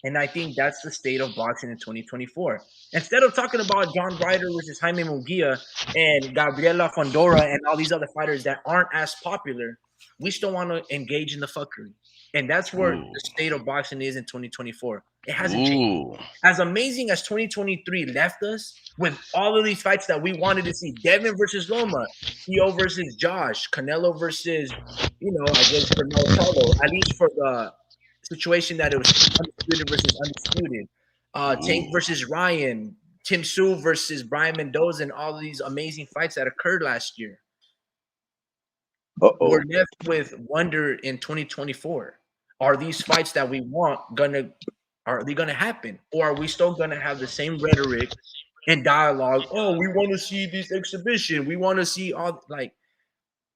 S1: And I think that's the state of boxing in 2024. Instead of talking about John Ryder versus Jaime Munguia and Gabriela Fondora and all these other fighters that aren't as popular, we still want to engage in the fuckery. And that's where the state of boxing is in 2024. It hasn't changed. As amazing as 2023 left us with all of these fights that we wanted to see, Devin versus Loma, Theo versus Josh, Canelo versus, I guess Canelo Charlo, at least for the situation that it was undisputed versus undisputed. Tank versus Ryan, Tim Tszyu versus Brian Mendoza, and all of these amazing fights that occurred last year. We're left with wonder in 2024. Are these fights that we want are they gonna happen? Or are we still gonna have the same rhetoric and dialogue? Oh, we want to see this exhibition. We want to see all, like,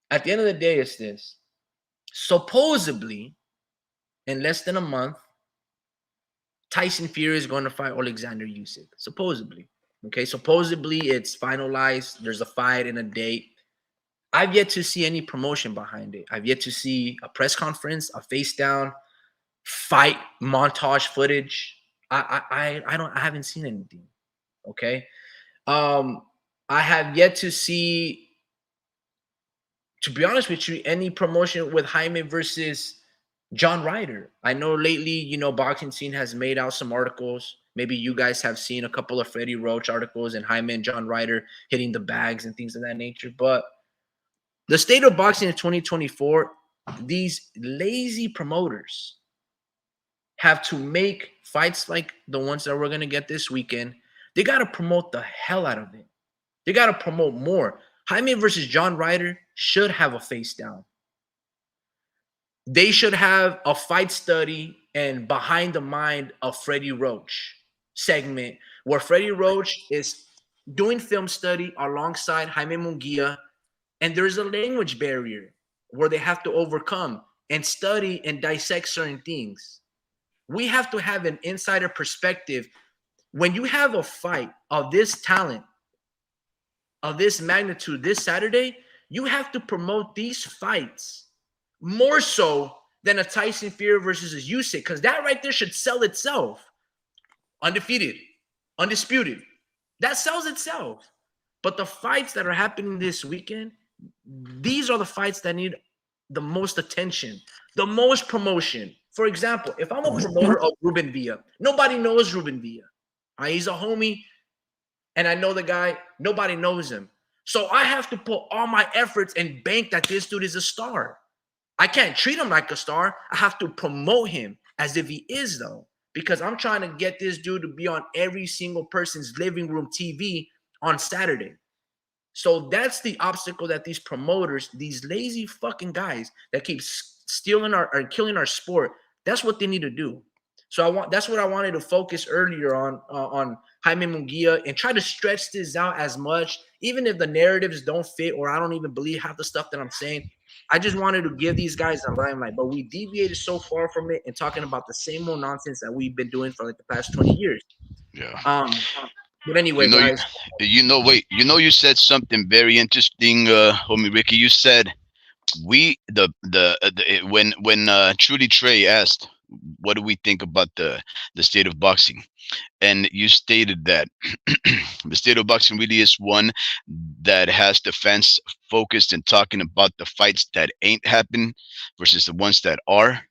S1: at the end of the day, it's this. Supposedly, in less than a month, Tyson Fury is going to fight Alexander Usyk. Supposedly. Okay, supposedly it's finalized. There's a fight and a date. I've yet to see any promotion behind it. I've yet to see a press conference, a face down, fight montage footage. I haven't seen anything. Okay. I have yet to see, to be honest with you, any promotion with Jaime versus John Ryder. I know lately, boxing scene has made out some articles. Maybe you guys have seen a couple of Freddie Roach articles and Jaime and John Ryder hitting the bags and things of that nature. But the state of boxing in 2024, these lazy promoters have to make fights like the ones that we're going to get this weekend. They got to promote the hell out of it. They got to promote more. Jaime versus John Ryder should have a face down. They should have a fight study and Behind the Mind of Freddie Roach segment, where Freddie Roach is doing film study alongside Jaime Munguia, and there's a language barrier where they have to overcome and study and dissect certain things. We have to have an insider perspective. When you have a fight of this talent, of this magnitude this Saturday, you have to promote these fights more so than a Tyson Fury versus a Usyk, because that right there should sell itself. Undefeated, undisputed. That sells itself. But the fights that are happening this weekend, these are the fights that need the most attention, the most promotion. For example, if I'm a promoter of Ruben Villa, nobody knows Ruben Villa. He's a homie, and I know the guy. Nobody knows him. So I have to put all my efforts and bank that this dude is a star. I can't treat him like a star. I have to promote him as if he is, though, because I'm trying to get this dude to be on every single person's living room TV on Saturday. So that's the obstacle that these promoters, these lazy fucking guys that keep stealing or killing our sport, that's what they need to do. So that's what I wanted to focus earlier on Jaime Munguia, and try to stretch this out as much, even if the narratives don't fit or I don't even believe half the stuff that I'm saying. I just wanted to give these guys a limelight, but we deviated so far from it and talking about the same old nonsense that we've been doing for like the past 20 years.
S3: Yeah.
S1: But anyway, guys.
S3: You said something very interesting, homie Ricky. You said when Trudy Trey asked, what do we think about the state of boxing? And you stated that the state of boxing really is one that has the fans focused and talking about the fights that ain't happening versus the ones that are.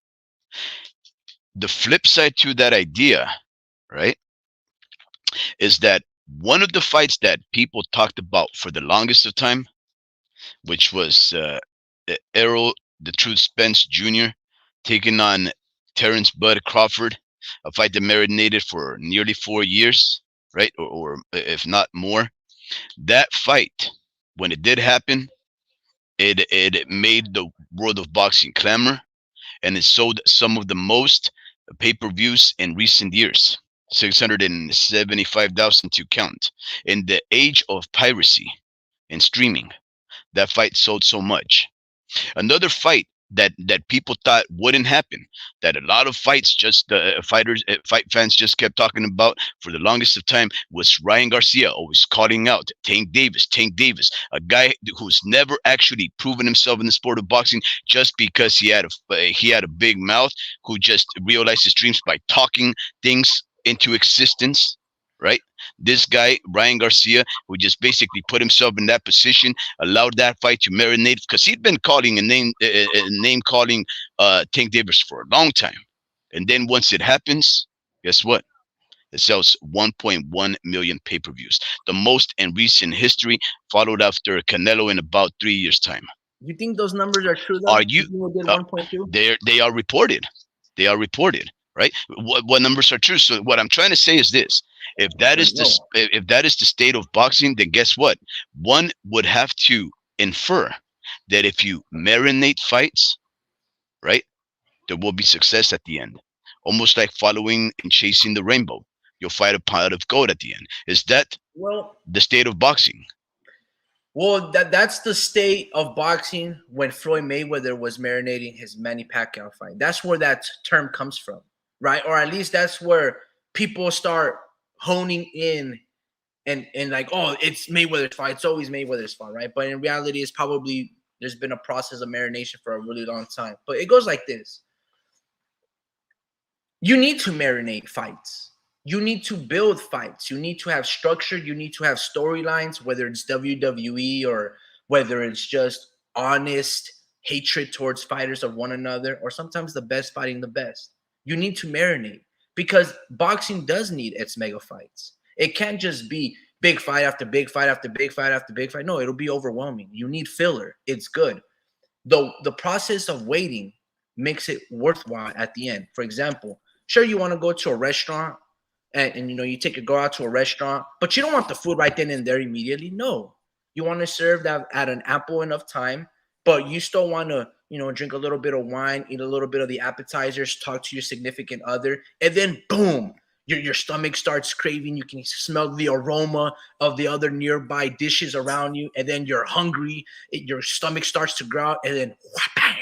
S3: The flip side to that idea, right, is that one of the fights that people talked about for the longest of time, which was Errol the Truth Spence Jr. taking on Terrence Bud Crawford, a fight that marinated for nearly 4 years, right? Or if not more. That fight, when it did happen, it made the world of boxing clamor, and it sold some of the most pay-per-views in recent years. 675,000 to count. In the age of piracy and streaming, that fight sold so much. Another fight that people thought wouldn't happen, that a lot of fights just fight fans just kept talking about for the longest of time, was Ryan Garcia always calling out Tank Davis, a guy who's never actually proven himself in the sport of boxing just because he had a big mouth, who just realized his dreams by talking things into existence, right? This guy, Ryan Garcia, who just basically put himself in that position, allowed that fight to marinate, because he'd been calling name calling Tank Davis for a long time. And then once it happens, guess what? It sells 1.1 million pay-per-views, the most in recent history, followed after Canelo in about 3 years' time.
S1: You think those numbers are true, though?
S3: Are you? They are reported. They are reported. Right? What numbers are true? So what I'm trying to say is this: if that is the state of boxing, then guess what? One would have to infer that if you marinate fights, right, there will be success at the end. Almost like following and chasing the rainbow. You'll fight a pot of gold at the end. Is that the state of boxing?
S1: Well, that's the state of boxing when Floyd Mayweather was marinating his Manny Pacquiao fight. That's where that term comes from. Right? Or at least that's where people start honing in and like, oh, it's Mayweather's fight. It's always Mayweather's fight, right? But in reality, it's probably, there's been a process of marination for a really long time. But it goes like this. You need to marinate fights. You need to build fights. You need to have structure. You need to have storylines, whether it's WWE or whether it's just honest hatred towards fighters of one another, or sometimes the best fighting the best. You need to marinate, because boxing does need its mega fights. It can't just be big fight after big fight after big fight after big fight. No, it'll be overwhelming. You need filler. It's good. Though the process of waiting makes it worthwhile at the end. For example, sure, you want to go to a restaurant and you take a girl out to a restaurant, but you don't want the food right then and there immediately. No, you want to serve that at an ample enough time, but you still want to drink a little bit of wine, eat a little bit of the appetizers, talk to your significant other, and then boom, your stomach starts craving. You can smell the aroma of the other nearby dishes around you, and then you're hungry. Your stomach starts to growl, and then bam,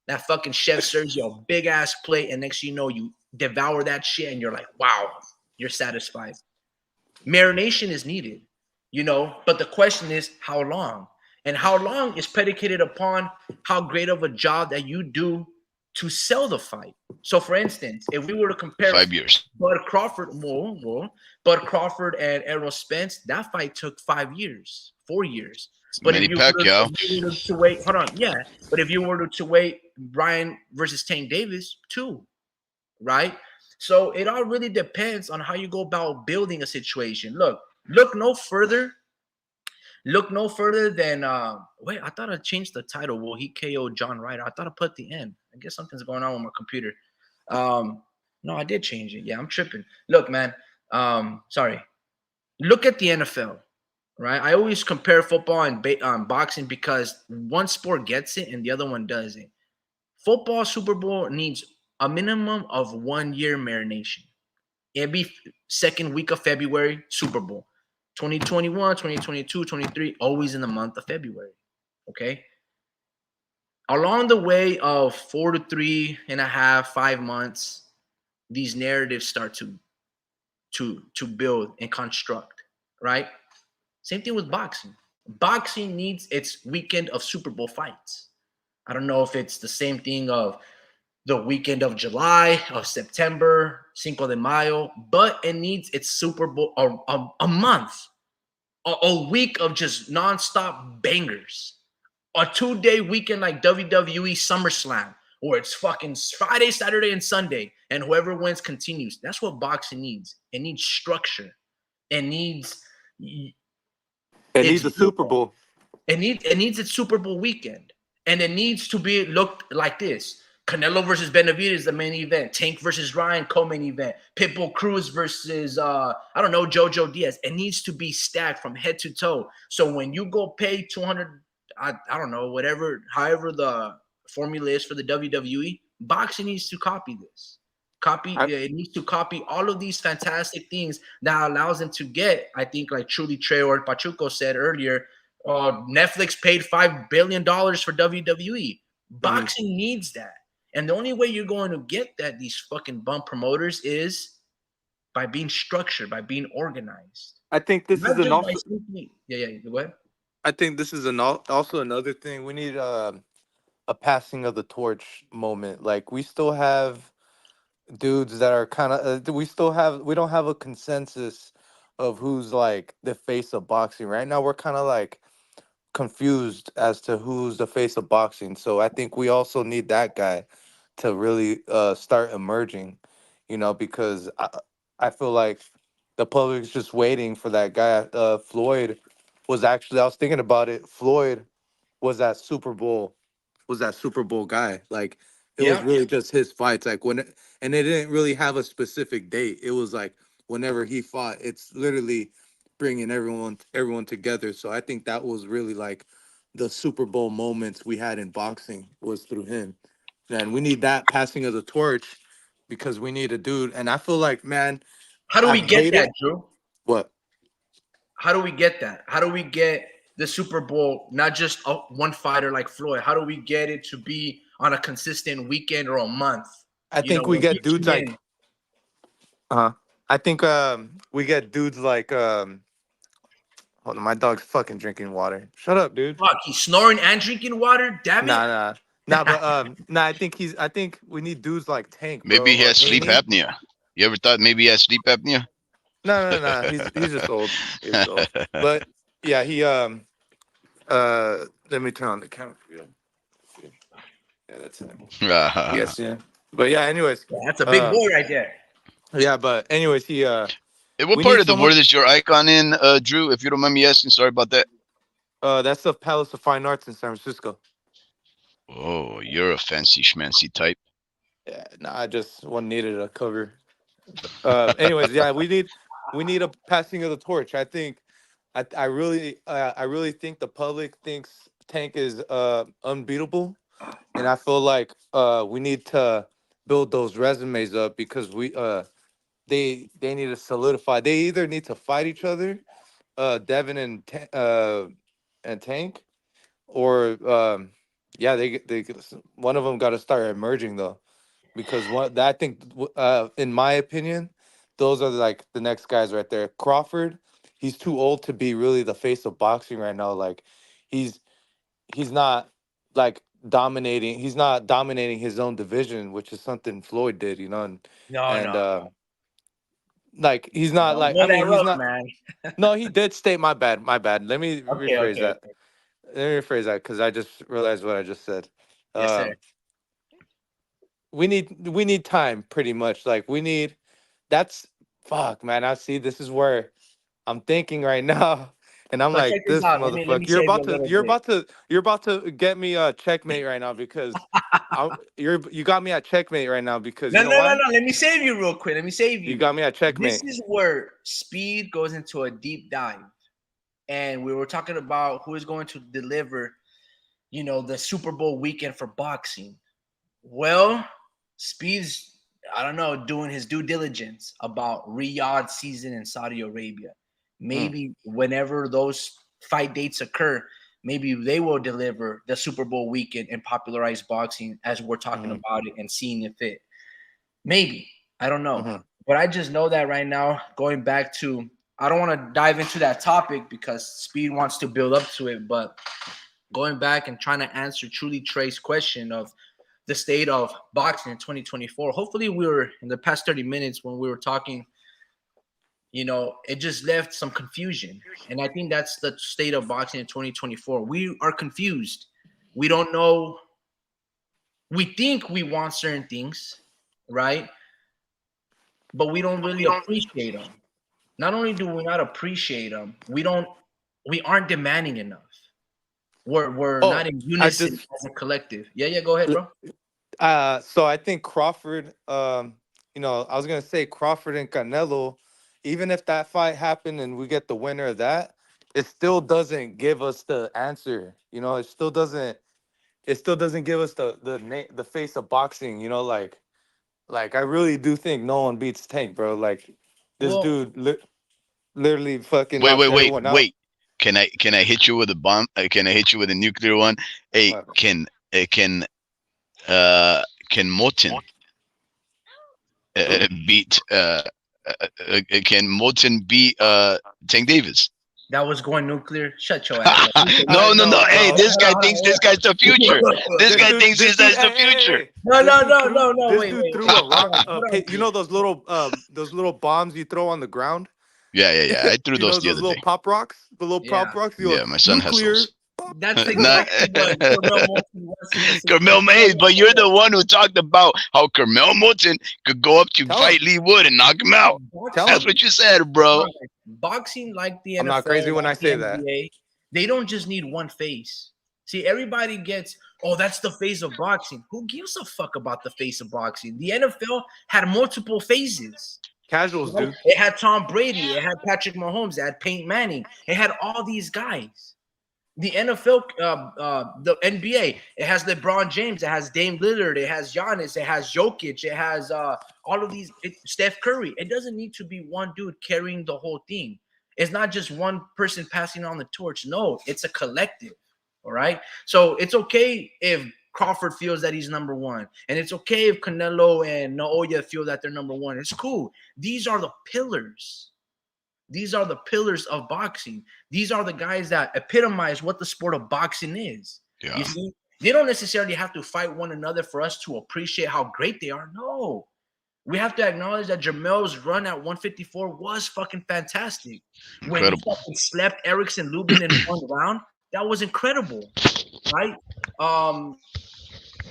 S1: that fucking chef serves you a big ass plate, and next thing you know, you devour that shit, and you're like, wow, you're satisfied. Marination is needed, but the question is how long? And how long is predicated upon how great of a job that you do to sell the fight. So, for instance, if we were to compare
S3: 5 years.
S1: Bud Crawford, Bud Crawford and Errol Spence, that fight took 5 years, 4 years. But if
S3: Manny
S1: if
S3: Pacquiao.
S1: you were to wait, hold on, yeah. But if you were to wait, Brian versus Tank Davis, 2, right? So it all really depends on how you go about building a situation. Look no further. Look no further than wait, I thought I changed the title. Well, he KO'd John Ryder. I thought I put the end. I guess something's going on with my computer. No, I did change it. Yeah, I'm tripping. Look, man. Sorry. Look at the NFL, right? I always compare football and boxing because one sport gets it and the other one doesn't. Football Super Bowl needs a minimum of 1 year marination. Every second week of February, Super Bowl. 2021, 2022, 23, always in the month of February. Okay. Along the way of 4 to 3.5, 5 months, these narratives start to build and construct, right? Same thing with boxing. Boxing needs its weekend of Super Bowl fights. I don't know if it's the same thing of the weekend of July, of September, Cinco de Mayo, but it needs its Super Bowl a month, a week of just nonstop bangers, a 2-day weekend like WWE SummerSlam, where it's fucking Friday, Saturday, and Sunday, and whoever wins continues. That's what boxing needs. It needs structure. It needs
S4: It
S1: its
S4: needs a Super Bowl.
S1: it needs its Super Bowl weekend, and it needs to be looked like this: Canelo versus Benavidez, the main event; Tank versus Ryan, co-main event; Pitbull Cruz versus I don't know, Jojo Diaz. It needs to be stacked from head to toe. So when you go pay 200, I don't know, whatever, however the formula is for the WWE, boxing needs to copy this. It needs to copy all of these fantastic things that allows them to get, I think, like truly Trey or Pachuco said earlier, Netflix paid $5 billion for WWE. Boxing needs that. And the only way you're going to get that, these fucking bum promoters, is by being structured, by being organized.
S4: I think this is
S1: Not
S4: an
S1: just by
S4: also.
S1: simply, yeah, go ahead.
S4: I think this is also another thing. We need a passing of the torch moment. Like we still have dudes that are kind of. We don't have a consensus of who's like the face of boxing right now. We're kind of like confused as to who's the face of boxing. So I think we also need that guy to really start emerging, because I feel like the public's just waiting for that guy. Floyd I was thinking about it. Floyd was that Super Bowl guy. Like it was
S1: Yeah.
S4: really just his fights. Like and they didn't really have a specific date. It was like whenever he fought, it's literally bringing everyone together. So I think that was really like the Super Bowl moments we had in boxing was through him. And we need that passing of the torch because we need a dude. And I feel like, man,
S1: How do we
S4: I've
S1: get
S4: hated
S1: that, Drew?
S4: what
S1: How do we get that? How do we get the Super Bowl, not just one fighter like Floyd? How do we get it to be on a consistent weekend or a month?
S4: I think we
S1: When we
S4: get dudes
S1: tune in,
S4: like I think we get dudes like hold on, my dog's fucking drinking water. Shut up, dude.
S1: fuck, he's snoring and drinking water. Damn it!
S4: I think we need dudes like Tank, bro,
S3: Maybe he
S4: or
S3: has sleep
S4: Haney.
S3: apnea. You ever thought maybe he has sleep apnea?
S4: No. He's just old. He's old. But yeah, he let me turn on the camera for you. Yeah, that's him. Yes, yeah. But yeah, anyways,
S1: Yeah, that's a big boy right there.
S4: yeah, but anyways,
S3: What
S4: we
S3: part
S4: need
S3: of the
S4: someone.
S3: world is your icon in, Drew? If you don't mind me asking, sorry about that.
S4: That's the Palace of Fine Arts in San Francisco.
S3: Oh, you're a fancy schmancy type.
S4: Yeah, no, I just one needed a cover. Anyways, yeah, we need a passing of the torch. I think, I really think the public thinks Tank is unbeatable, and I feel like we need to build those resumes up because they need to solidify. They either need to fight each other, Devin and Tank, or yeah, they one of them got to start emerging though, because I think in my opinion, those are like the next guys right there. Crawford, he's too old to be really the face of boxing right now. Like he's he's not like dominating. He's not dominating his own division, which is something Floyd did, you know,
S1: No,
S4: and
S1: no,
S4: like he's not
S1: don't
S4: like
S1: blow
S4: I
S1: that
S4: mean he's
S1: rough,
S4: not.
S1: man.
S4: No, he did state my bad. My bad. Let me
S1: Okay,
S4: rephrase
S1: okay,
S4: that.
S1: okay.
S4: Because I just realized what I just said.
S1: Yes, sir.
S4: Um, we need time, pretty much. Like we need. That's fuck, man. I see. This is where I'm thinking right now, and I'm
S1: So check
S4: like,
S1: this
S4: this
S1: out. Let me
S4: motherfucker. You're
S1: save you
S4: about
S1: a
S4: to.
S1: little
S4: You're
S1: bit.
S4: about to. You're about to get me a checkmate right now because you got me at checkmate right now because
S1: No,
S4: you
S1: no,
S4: know
S1: no,
S4: why?
S1: no. Let me save you real quick. Let me save
S4: You
S1: you.
S4: got me at
S1: This
S4: checkmate.
S1: is where speed goes into a deep dive, and we were talking about who is going to deliver, the Super Bowl weekend for boxing. Well, Speed's, I don't know, doing his due diligence about Riyadh season in Saudi Arabia.
S4: Mm,
S1: Maybe whenever those fight dates occur, maybe they will deliver the Super Bowl weekend and popularize boxing as we're talking
S4: mhm,
S1: about it and seeing if it. Maybe. I don't know.
S4: mhm.
S1: But I just know that right now, going back to, I don't want to dive into that topic because Speed wants to build up to it, but going back and trying to answer truly Trey's question of the state of boxing in 2024. Hopefully, we were in the past 30 minutes when we were talking, it just left some confusion. And I think that's the state of boxing in 2024. We are confused. We don't know. We think we want certain things, right? But we don't really appreciate them. Not only do we not appreciate them, we aren't demanding enough. We're
S4: Oh,
S1: not in
S4: I
S1: unison
S4: just
S1: as a collective. Yeah, yeah, go ahead, bro.
S4: So I think Crawford, I was gonna say Crawford and Canelo, even if that fight happened and we get the winner of that, it still doesn't give us the answer. It still doesn't give us the face of boxing, like I really do think no one beats Tank, bro. Like this
S1: Well,
S4: dude literally fucking
S3: Wait,
S4: knocks
S3: wait, wait,
S4: everyone out.
S3: wait. Can I hit you with a bomb? Can I hit you with a nuclear one? Hey,
S4: What?
S3: uh, can can Moten
S4: Who?
S3: beat can Moten beat Tank Davis?
S1: that was going nuclear. Shut your ass up.
S3: No, no, no.
S4: No,
S3: Hey,
S4: bro.
S3: this guy thinks this guy's the future. This
S4: This
S3: guy
S4: dude,
S3: thinks
S4: this
S3: this
S4: dude,
S3: guy's
S4: hey,
S3: the
S4: hey, hey,
S3: future.
S4: hey.
S1: No,
S4: This
S1: no,
S4: dude
S1: no,
S4: threw
S1: no, no.
S4: this
S1: Wait,
S4: dude
S1: wait.
S4: threw a
S1: Hold
S4: rock.
S1: on. Hold on.
S4: Those little bombs you throw on the ground.
S3: Yeah, yeah, yeah. I threw
S4: You
S3: those
S4: know
S3: the
S4: those
S3: other
S4: little
S3: day.
S4: pop rocks. The little
S1: Yeah,
S4: pop rocks. You go
S3: Yeah, my son has
S4: nuclear.
S3: those.
S1: that's
S3: Not
S1: exactly what Cornell Moulton was in the
S3: Carmel Mays, but you're the one who talked about how Carmel Moulton could go up to
S4: Tell him.
S3: fight Lee Wood and knock him out.
S4: Tell
S3: That's
S1: boxing.
S4: him.
S3: what you said, bro.
S1: Boxing, like the
S4: I'm not
S1: NFL,
S4: crazy when I
S1: like the
S4: say that.
S1: NBA, they don't just need one face. See, everybody gets, oh, that's the face of boxing. Who gives a fuck about the face of boxing? The NFL had multiple phases.
S4: Casuals
S1: Right?
S4: do.
S1: It had Tom Brady, it had Patrick Mahomes, it had Peyton Manning, it had all these guys. The NFL, the NBA, it has LeBron James, it has Dame Lillard, it has Giannis, it has Jokic, it has all of these, Steph Curry. It doesn't need to be one dude carrying the whole thing. It's not just one person passing on the torch. No, it's a collective. All right. So it's okay if Crawford feels that he's number one, and it's okay if Canelo and Naoya feel that they're number one. It's cool. These are the pillars. These are the pillars of boxing. These are the guys that epitomize what the sport of boxing is. You
S3: Yeah,
S1: see, they don't necessarily have to fight one another for us to appreciate how great they are. No, we have to acknowledge that Jamel's run at 154 was fucking fantastic. When he
S3: incredible.
S1: fucking slept Erickson Lubin in one round, that was incredible, right? Um,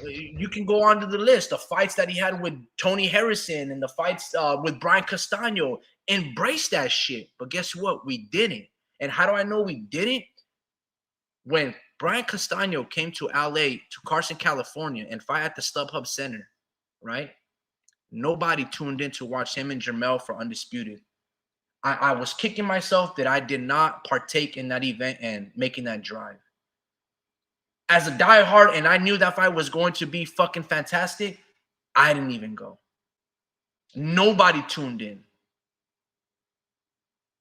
S1: you can go on to the list, the fights that he had with Tony Harrison and the fights with Brian Castano. Embrace that shit. But guess what? We didn't. And how do I know we didn't? When Brian Castano came to LA, to Carson, California, and fight at the StubHub Center, right? Nobody tuned in to watch him and Jermell for Undisputed. I was kicking myself that I did not partake in that event and making that drive. as a diehard, and I knew that fight was going to be fucking fantastic, I didn't even go. Nobody tuned in.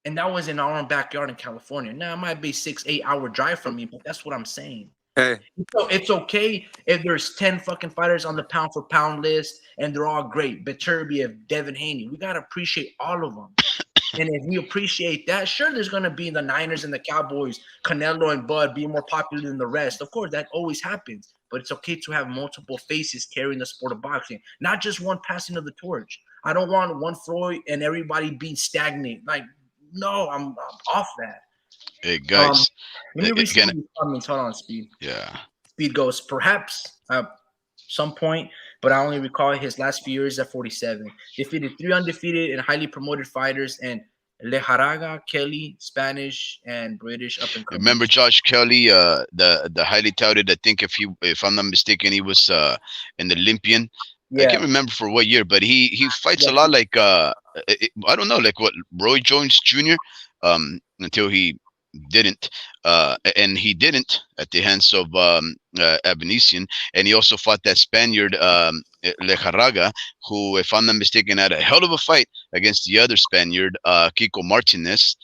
S1: And that was in our own backyard in California. Now, it might be 6-8 hour drive from me, but that's what I'm saying.
S4: Hey,
S1: So it's okay if there's 10 fucking fighters on the pound for pound list and they're all great. Beterbiev, Devin Haney. We got to appreciate all of them. And if we appreciate that, sure, there's going to be the Niners and the Cowboys, Canelo and Bud being more popular than the rest. Of course, that always happens. But it's okay to have multiple faces carrying the sport of boxing, not just one passing of the torch. I don't want one Floyd and everybody being stagnant. Like, no, I'm off that.
S3: Hey guys,
S1: Let me read some
S3: again,
S1: of these comments. Hold on, Speed.
S3: yeah.
S1: Speed goes, perhaps some point, but I only recall his last few years at 47. Defeated 3 undefeated and highly promoted fighters and Lejaraga, Kelly, Spanish, and British up and coming.
S3: Remember Josh Kelly, the highly touted. I think if I'm not mistaken, he was an Olympian. I can't remember for what year, but he fights a lot like I don't know, like what Roy Jones Jr. Until he didn't, and he didn't at the hands of Abanesian, and he also fought that Spaniard Lejaraga, who, if I'm not mistaken, had a hell of a fight against the other Spaniard, Kiko Martinez.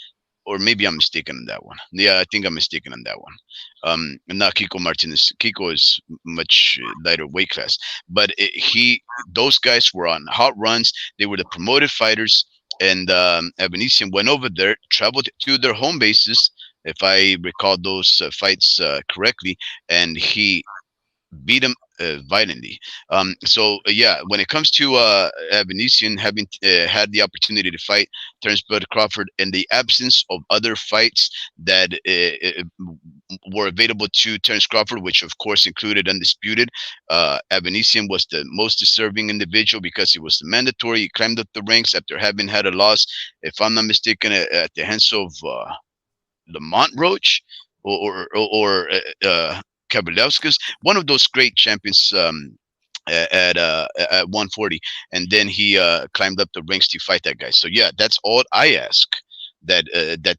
S3: Or maybe I'm mistaken on that one. Yeah, I think I'm mistaken on that one. Not Kiko Martinez. Kiko is much lighter weight class, but those guys were on hot runs. They were the promoted fighters, and Abanesian went over there, traveled to their home bases, if I recall those fights correctly, and he beat him violently. So when it comes to Abanesian having had the opportunity to fight Terence Bud Crawford in the absence of other fights that were available to Terence Crawford, which of course included Undisputed, Abanesian was the most deserving individual because he was the mandatory. He climbed up the ranks after having had a loss, if I'm not mistaken, at the hands of Lamont Roach or Kabalowskis, one of those great champions at 140, and then he climbed up the ranks to fight that guy. So yeah, that's all I ask that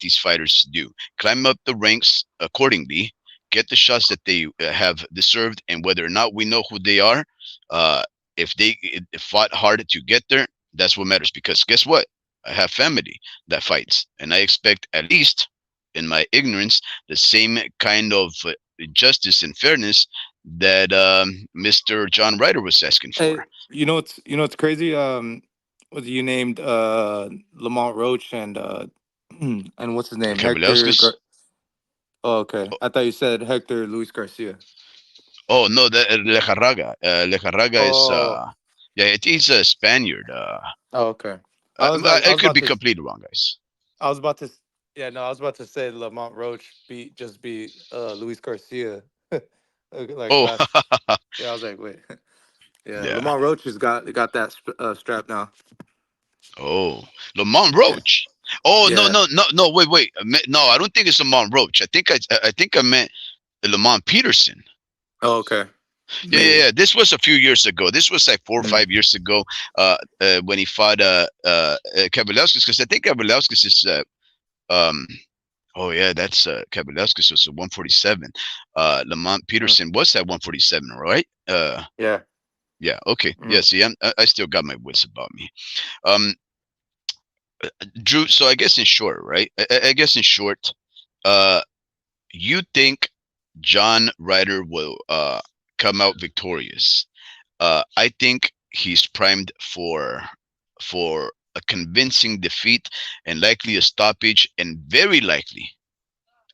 S3: these fighters do: climb up the ranks accordingly, get the shots that they have deserved, and whether or not we know who they are, if they fought hard to get there, that's what matters. Because guess what? I have family that fights, and I expect, at least in my ignorance, the same kind of justice and fairness that Mr. John Ryder was asking for.
S4: hey, what's crazy? Was you named Lamont Roach and and what's his name?
S3: Kabalowskis.
S4: Oh, okay. I thought you said Hector Luis Garcia.
S3: Oh no, the Lejaraga. Lejaraga is
S4: Oh,
S3: he's a Spaniard.
S4: oh, okay. I was like, I
S3: I
S4: was
S3: could
S4: about
S3: be
S4: to,
S3: completely wrong, guys.
S4: I was about to, yeah, no, I was about to say Lamont Roach beat Luis Garcia. Like
S3: Oh,
S4: last, yeah, I was like, wait, yeah,
S3: yeah.
S4: Lamont Roach has got that strap now.
S3: Oh, Lamont Roach. Oh no,
S4: Yeah.
S3: no, no, no. Wait. No, I don't think it's Lamont Roach. I think I meant Lamont Peterson.
S4: Oh, okay.
S3: Yeah. This was a few years ago. This was like 4 or 5 years ago. When he fought Kabalowskis, because I think Kabalowskis is um. Oh yeah, that's Kabalowskis was a 147. Lamont Peterson was at 147, right?
S4: Yeah.
S3: Yeah. Okay.
S4: Mm.
S3: Yeah. See, I still got my wits about me. Um, Drew. So I guess in short, right? I guess in short, uh, you think John Ryder will come out victorious? I think he's primed for a convincing defeat and likely a stoppage, and very likely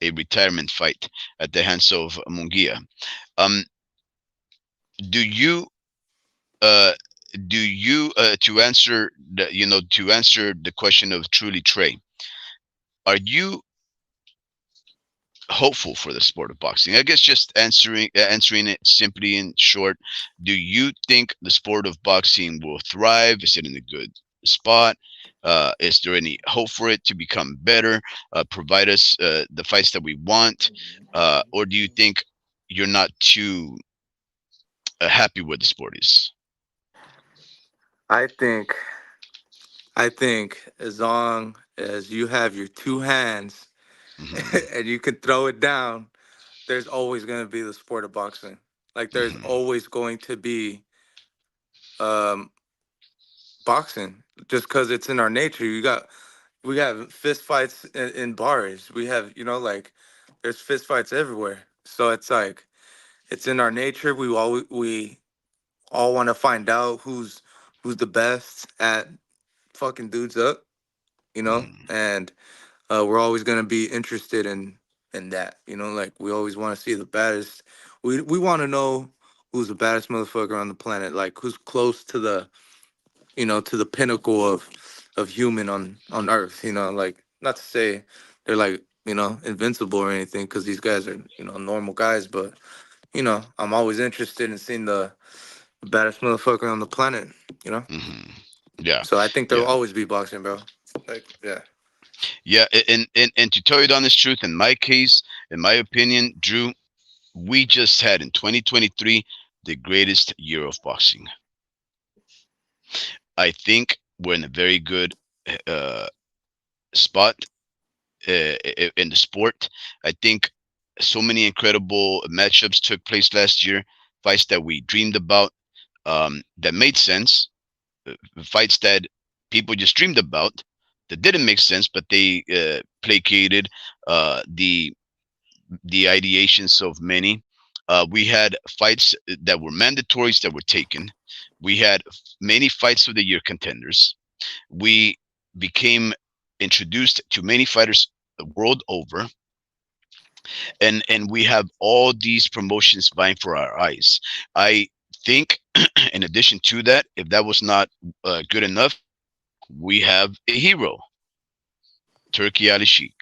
S3: a retirement fight at the hands of Munguia. Um, do you to answer the question of truly Trey, are you hopeful for the sport of boxing? I guess just answering it simply in short, do you think the sport of boxing will thrive? Is it in a good spot? Is there any hope for it to become better, provide us the fights that we want, or do you think you're not too happy with the sport is?
S4: I think I think as long as you have your two hands
S3: Mhm.
S4: and you can throw it down, there's always going to be the sport of boxing. Like there's
S3: Hmm.
S4: always going to be um boxing just because it's in our nature. We have fist fights in bars. We have, like, there's fist fights everywhere. So it's like it's in our nature. We all want to find out who's the best at fucking dudes up,
S3: Hmm.
S4: and we're always gonna be interested in that. Like we always want to see the baddest. We want to know who's the baddest motherfucker on the planet. Like who's close to the pinnacle of human on Earth. Like not to say they're like invincible or anything, because these guys are normal guys, but I'm always interested in seeing the baddest motherfucker on the planet. You know,
S3: Hmm. Yeah,
S4: so I think there'll
S3: yeah,
S4: always be boxing, bro. Like yeah.
S3: yeah. And to tell you the honest truth, in my case, in my opinion, Drew, we just had in 2023 the greatest year of boxing. I think we're in a very good uh, spot in the sport. I think so many incredible matchups took place last year, fights that we dreamed about, that made sense, fights that people just dreamed about that didn't make sense, but they placated the ideations of many. We had fights that were mandatories that were taken. We had many fights of the year contenders. We became introduced to many fighters world over, and we have all these promotions vying for our eyes. I think, in addition to that, if that was not good enough, we have a hero, Turkey Ali Sheikh,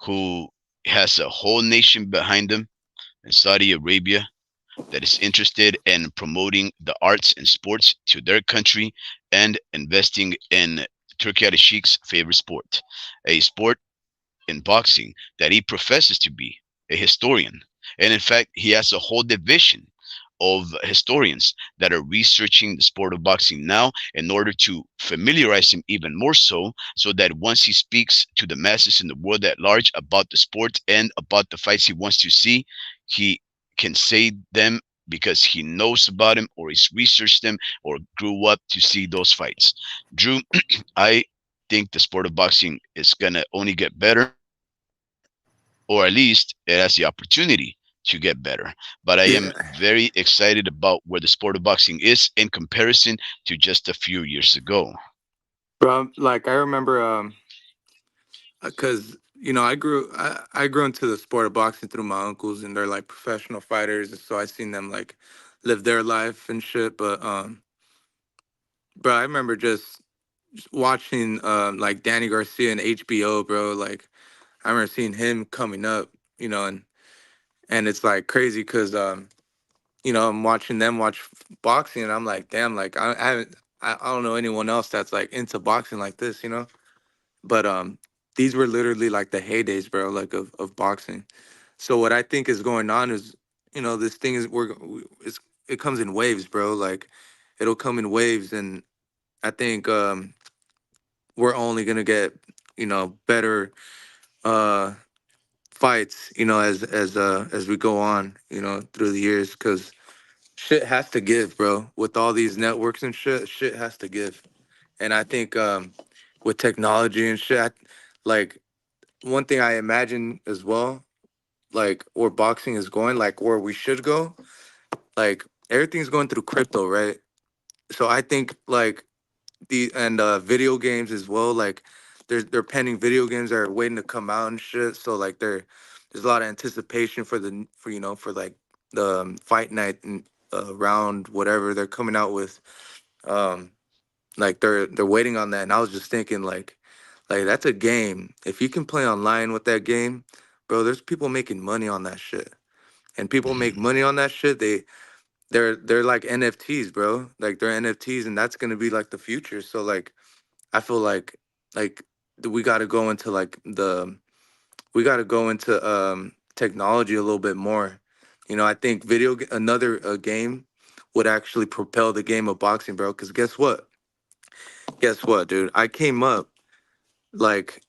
S3: who has a whole nation behind him in Saudi Arabia that is interested in promoting the arts and sports to their country and investing in Turkey Ali Sheikh's favorite sport, a sport in boxing that he professes to be a historian. And in fact, he has a whole division of historians that are researching the sport of boxing now in order to familiarize him even more so that once he speaks to the masses in the world at large about the sport and about the fights he wants to see, he can say them because he knows about them or he's researched them or grew up to see those fights. Drew, I think the sport of boxing is gonna only get better, or at least it has the opportunity to get better. But I am
S4: Yeah,
S3: very excited about where the sport of boxing is in comparison to just a few years ago.
S4: bro. Like I remember, because I grew into the sport of boxing through my uncles, and they're like professional fighters, and so I seen them like live their life and shit. But bro, I remember just watching like Danny Garcia and HBO, bro. Like I remember seeing him coming up, and it's like crazy because I'm watching them watch boxing, and I'm like, damn, like I haven't, I don't know anyone else that's like into boxing like this. But these were literally like the heydays, bro, like of boxing. So what I think is going on is, this thing is it comes in waves, bro. Like it'll come in waves, and I think we're only gonna get better uh fights, as we go on, through the years, because shit has to give, bro. With all these networks and shit has to give. And I think with technology and shit, like one thing I imagine as well, like where boxing is going, like where we should go, like everything's going through crypto, right? So I think like video games as well, like they're pending video games that are waiting to come out and shit. So like there's a lot of anticipation for like the fight night and round whatever they're coming out with. Um, like they're waiting on that, and I was just thinking like that's a game. If you can play online with that game, bro, there's people making money on that shit, and people make
S3: Mhm.
S4: money on that shit. They're like NFTs, bro. Like they're NFTs, and that's gonna be like the future. So like I feel like we got to go into we got to go into technology a little bit more. I think another game would actually propel the game of boxing, bro. Because guess what, dude? I came up like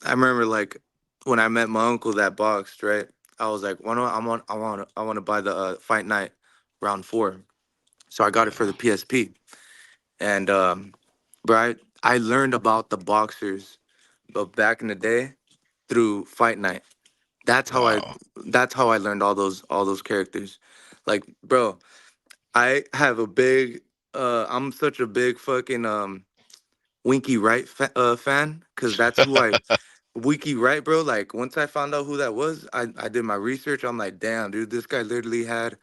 S4: I remember like when I met my uncle that boxed, right? I was like, I want to buy the Fight Night Round 4. So I got it for the
S3: Yeah.
S4: PSP, and bro, I learned about the boxers, but back in the day through Fight Night. That's how I
S3: Wow.
S4: that's how I learned all those characters. Like, bro, I have a big I'm such a big fucking Winky Wright fan, cuz that's who I Winky Wright, bro. Like once I found out who that was, I did my research. I'm like, damn, dude, this guy literally had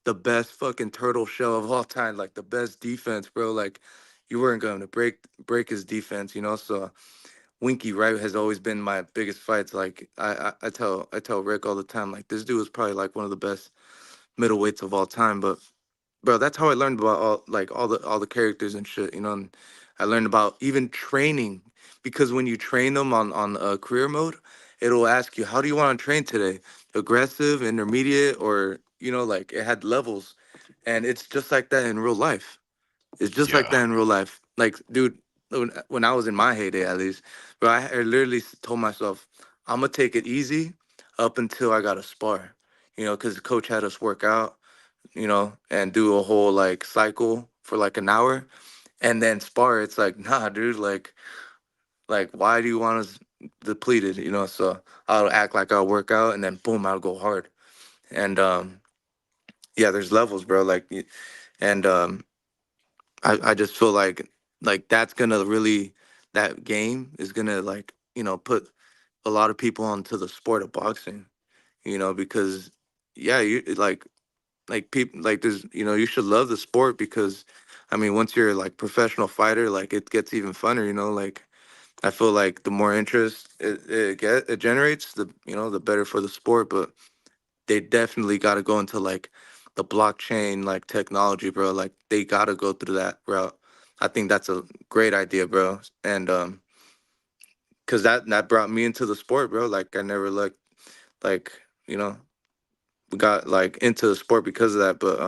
S4: the best fucking turtle shell of all time, like the best defense, bro. Like you weren't going to break his defense, you know. So Winky Wright has always been my biggest fights. Like I tell Rick all the time, like this dude was probably like one of the best middleweights of all time. But bro, that's how I learned about all the characters and shit, you know. And I learned about even training, because when you train them on career mode, it'll ask you, how do you want to train today? Aggressive, intermediate, or you know, like it had levels, and it's just like that in real life. It's just like
S3: Yeah.
S4: that in real life. Like, dude, when I was in my heyday, at least, bro, I literally told myself, I'm gonna take it easy up until I got to spar. You know, because the coach had us work out, you know, and do a whole like cycle for like an hour, and then spar. It's like, nah, dude, like, why do you want us depleted? You know, so I'll act like I'll work out, and then boom, I'll go hard. And yeah, there's levels, bro. And I just feel like that's gonna really, that game is gonna, like, you know, put a lot of people onto the sport of boxing, you know, because yeah, you like people like there's, you know, you should love the sport, because I mean once you're like professional fighter, like it gets even funner, you know. Like I feel like the more interest it generates, the, you know, the better for the sport. But they definitely got to go into like the blockchain like technology, bro. Like they got to go through that route. I think that's a great idea, bro. And cuz that brought me into the sport, bro. Like I never looked, like, you know, we got like into the sport because of that. But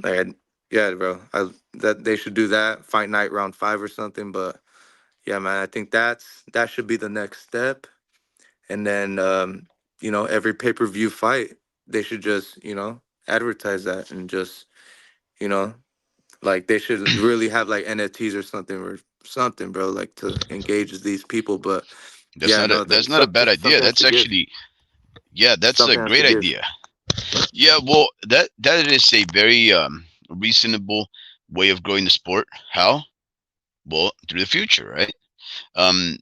S4: like yeah, bro. I That they should do that fight night round 5 or something. But yeah, man, I think that should be the next step. And then you know, every pay-per-view fight, they should just, you know, advertise that, and just, you know, like they should really have like NFTs or something, bro, like to engage these people. But yeah, no,
S3: That's not a bad idea.
S4: something has
S3: That's
S4: to give.
S3: actually, yeah, that's a
S4: Something has to
S3: great
S4: give.
S3: idea. Yeah, well, that is a very reasonable way of growing the sport. How? Well, through the future, right? Um,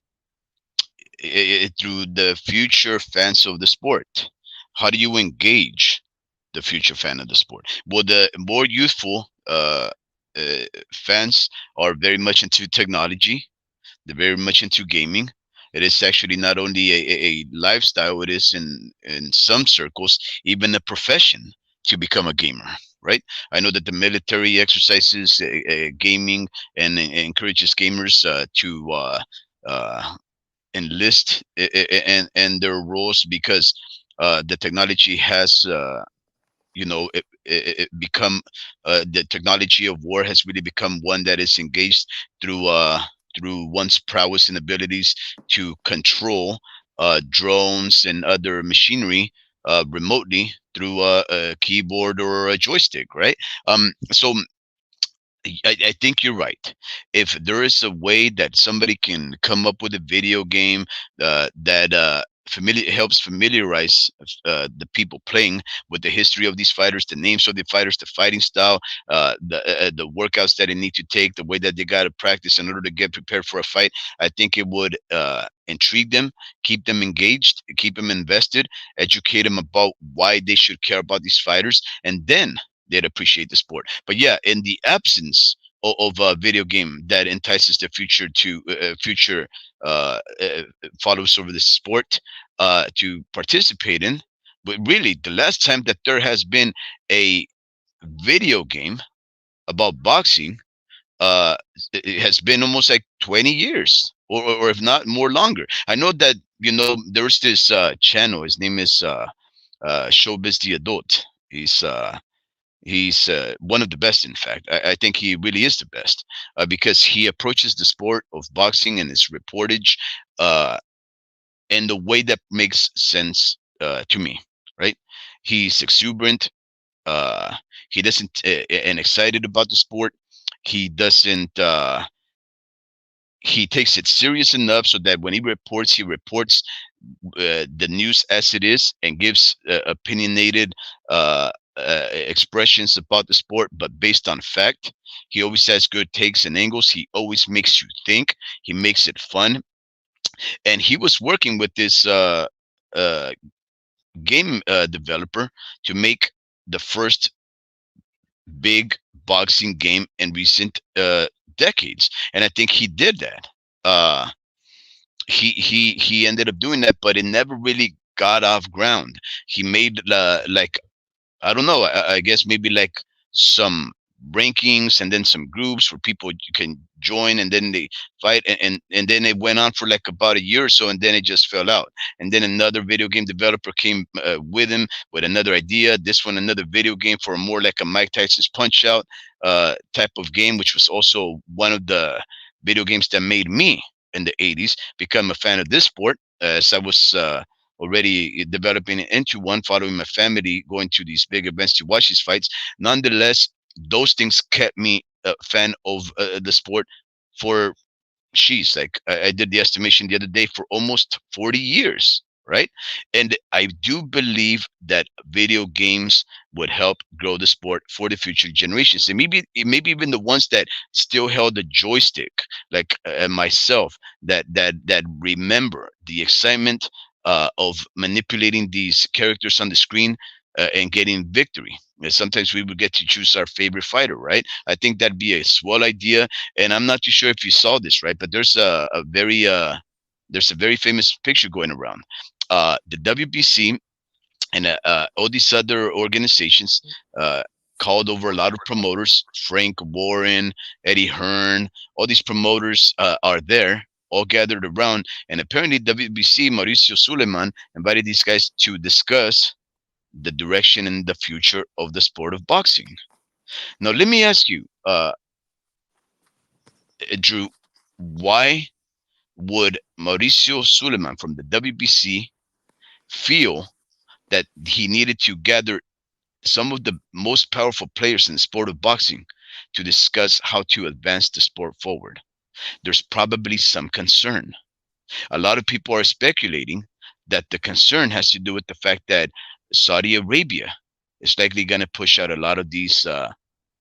S3: through the future fans of the sport. How do you engage the future fan of the sport? Well, the more youthful fans are very much into technology. They're very much into gaming. It is actually not only a lifestyle; it is in some circles even a profession to become a gamer. Right? I know that the military exercises gaming and encourages gamers to enlist and their roles, because the technology has it become the technology of war has really become one that is engaged through through one's prowess and abilities to control drones and other machinery remotely through a keyboard or a joystick, right? So I think you're right. If there is a way that somebody can come up with a video game that helps familiarize the people playing with the history of these fighters, the names of the fighters, the fighting style, the workouts that they need to take, the way that they got to practice in order to get prepared for a fight, I think it would intrigue them, keep them engaged, keep them invested, educate them about why they should care about these fighters, and then they'd appreciate the sport. But yeah, in the absence of a video game that entices the future followers over the sport to participate in, but really the last time that there has been a video game about boxing, uh, it has been almost like 20 years, or if not more longer. I know that, there's this channel. His name is Showbiz the Adult. He's one of the best. In fact, I think he really is the best because he approaches the sport of boxing and his reportage uh, in the way that makes sense to me, right? He's exuberant. Uh, he doesn't and excited about the sport. He doesn't. He takes it serious enough so that when he reports the news as it is and gives opinionated expressions about the sport, but based on fact. He always has good takes and angles. He always makes you think. He makes it fun. And he was working with this uh, game developer to make the first big boxing game in recent decades, and I think he did that. Uh, he ended up doing that, but it never really got off ground. He made like I don't know. I guess maybe like some rankings and then some groups where people you can join and then they fight and then it went on for like about a year or so and then it just fell out. And then another video game developer came with him with another idea. This one, another video game for more like a Mike Tyson's Punch Out type of game, which was also one of the video games that made me in the 80s become a fan of this sport. As I was already developing into one, following my family, going to these big events to watch these fights. Nonetheless, those things kept me a fan of the sport for she's like I did the estimation the other day for almost 40 years, right? And I do believe that video games would help grow the sport for the future generations, and maybe even the ones that still held the joystick, like myself, that remember the excitement of manipulating these characters on the screen and getting victory. Sometimes we would get to choose our favorite fighter, right? I think that'd be a swell idea. And I'm not too sure if you saw this, right? But there's a very famous picture going around. The WBC and all these other organizations called over a lot of promoters. Frank Warren, Eddie Hearn, all these promoters are there, all gathered around. And apparently, WBC Mauricio Suleiman invited these guys to discuss the direction and the future of the sport of boxing. Now, let me ask you, Drew, why would Mauricio Suleiman from the WBC feel that he needed to gather some of the most powerful players in the sport of boxing to discuss how to advance the sport forward? There's probably some concern. A lot of people are speculating that the concern has to do with the fact that Saudi Arabia is likely going to push out a lot of these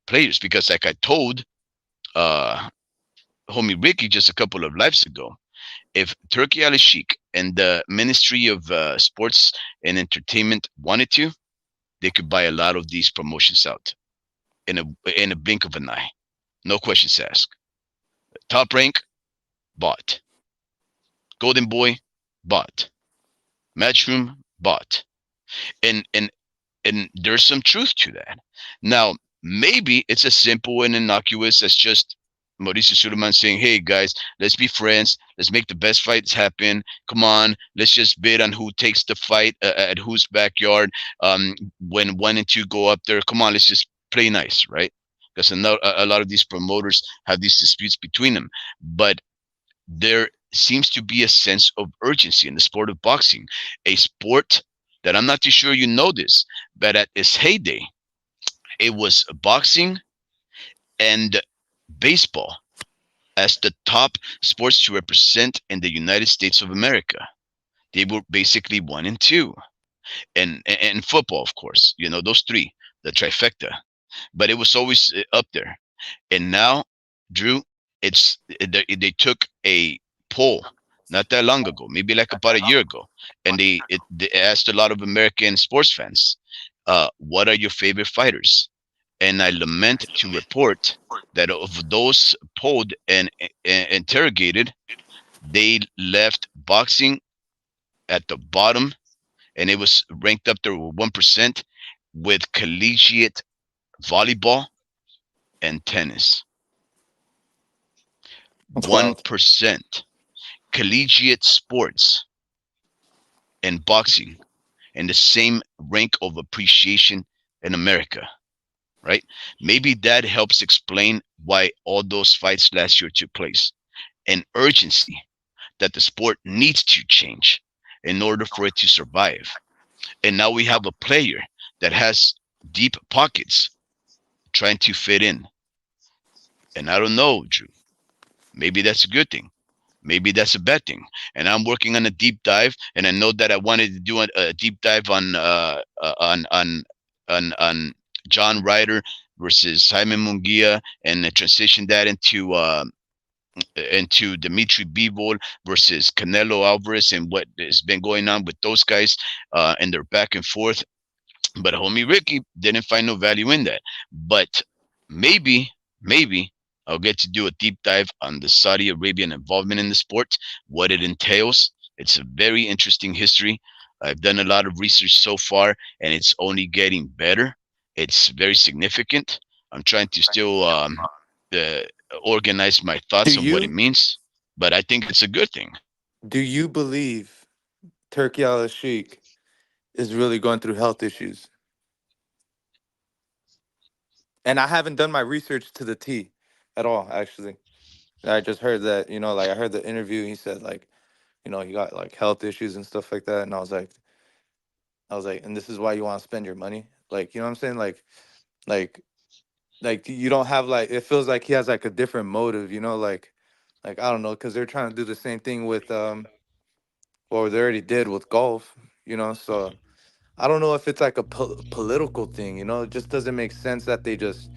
S3: players because, like I told uh, homie Ricky just a couple of lives ago, if Turkey Al Sheikh and the Ministry of Sports and Entertainment wanted to, they could buy a lot of these promotions out in a blink of an eye. No questions asked. Top Rank, bought. Golden Boy, bought. Matchroom, bought. And there's some truth to that. Now, maybe it's as simple and innocuous as just Mauricio Suleiman saying, "Hey guys, let's be friends. Let's make the best fights happen. Come on, let's just bid on who takes the fight at whose backyard. When 1 and 2 go up there, come on, let's just play nice, right?" Because a lot of these promoters have these disputes between them, but there seems to be a sense of urgency in the sport of boxing, a sport that I'm not too sure you know this, but at its heyday, it was boxing and baseball as the top sports to represent in the United States of America. They were basically 1 and 2, and football, of course. You know, those three, the trifecta. But it was always up there. And now, Drew, they took a poll not that long ago, maybe like about a year ago, and they asked a lot of American sports fans, "What are your favorite fighters?" And I lament to report that of those polled and interrogated, they left boxing at the bottom, and it was ranked up there with 1%, with collegiate volleyball and tennis.
S4: That's wild.
S3: 1% collegiate sports and boxing in the same rank of appreciation in America, right? Maybe that helps explain why all those fights last year took place. An urgency that the sport needs to change in order for it to survive. And now we have a player that has deep pockets trying to fit in. And I don't know, Drew. Maybe that's a good thing. Maybe that's a bad thing. And I'm working on a deep dive, and I know that I wanted to do a deep dive on John Ryder versus Jaime Munguia, and transition that into Dimitri Bivol versus Canelo Alvarez, and what has been going on with those guys and their back and forth. But homie Ricky didn't find no value in that. But maybe I'll get to do a deep dive on the Saudi Arabian involvement in the sport, what it entails. It's a very interesting history. I've done a lot of research so far, and it's only getting better. It's very significant. I'm trying to still uh, organize my
S4: Do
S3: thoughts on what it
S4: you
S3: means, but I think it's a good thing.
S4: do you believe Turkey Al Sheikh is really going through health issues? And I haven't done my research to the T at all, actually. I just heard that, like I heard the interview. He said like, he got like health issues and stuff like that. And I was like, and this is why you want to spend your money, like, you know what I'm saying, like, like you don't have like it feels like he has like a different motive, like I don't know, because they're trying to do the same thing with or they already did with golf, so I don't know if it's like a political thing, it just doesn't make sense that they just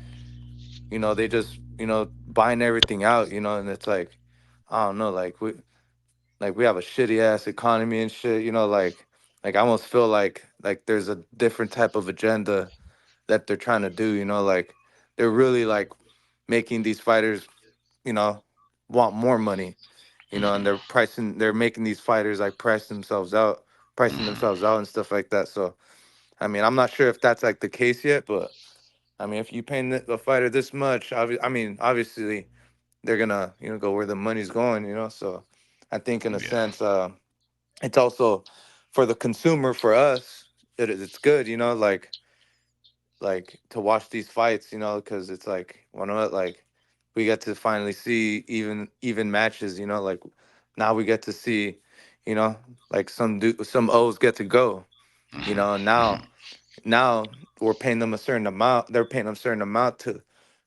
S4: buying everything out, and it's like I don't know, like we have a shitty ass economy and shit, like I almost feel like there's a different type of agenda that they're trying to do, like they're really like making these fighters, you know, want more money, and
S3: Hmm.
S4: they're making these fighters like pricing
S3: Hmm.
S4: themselves out and stuff like that. So, I mean, I'm not sure if that's like the case yet, but I mean, if you paying the fighter this much, I mean, obviously they're gonna, go where the money's going, So, I think in a
S3: Yeah.
S4: sense, it's also for the consumer, for us, it's good, like to watch these fights, because it's like, like we get to finally see even matches, like now we get to see, you know, like some O's get to go,
S3: Hmm.
S4: and
S3: Hmm.
S4: now we're paying them a certain amount. They're paying them a certain amount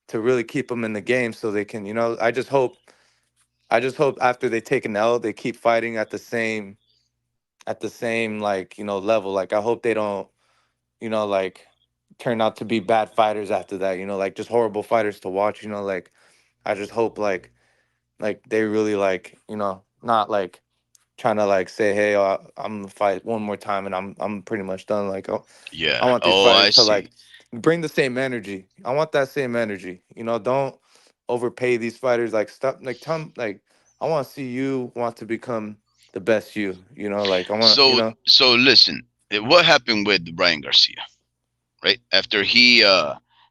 S4: to really keep them in the game, so they can, I just hope after they take an L, they keep fighting at the same like level. Like I hope they don't like turn out to be bad fighters after that, like just horrible fighters to watch, like I just hope like they really like, not like trying to like say, hey, I'm gonna fight one more time and I'm pretty much done. Like, oh, I
S3: Yeah.
S4: want these
S3: Oh, I
S4: fighters to
S3: see.
S4: like bring the same energy. I want that same energy. Don't overpay these fighters. Like stop like tell 'em, like I want to see you want to become the best you, like I want,
S3: So listen, what happened with Brian Garcia, right? After he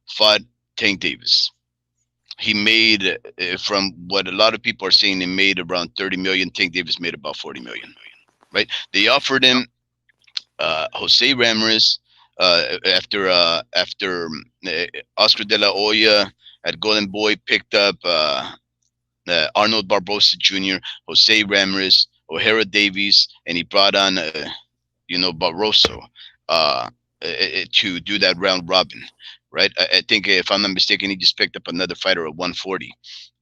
S3: fought Tank Davis, he made from what a lot of people are saying, he made around 30 million. Tank Davis made about 40 million, right? They offered him Jose Ramirez after Oscar De La Hoya at Golden Boy picked up Arnold Barbosa Jr., Jose Ramirez, O'Hara Davies, and he brought on Barroso to do that round robin, right? I think if I'm not mistaken, he just picked up another fighter at 140,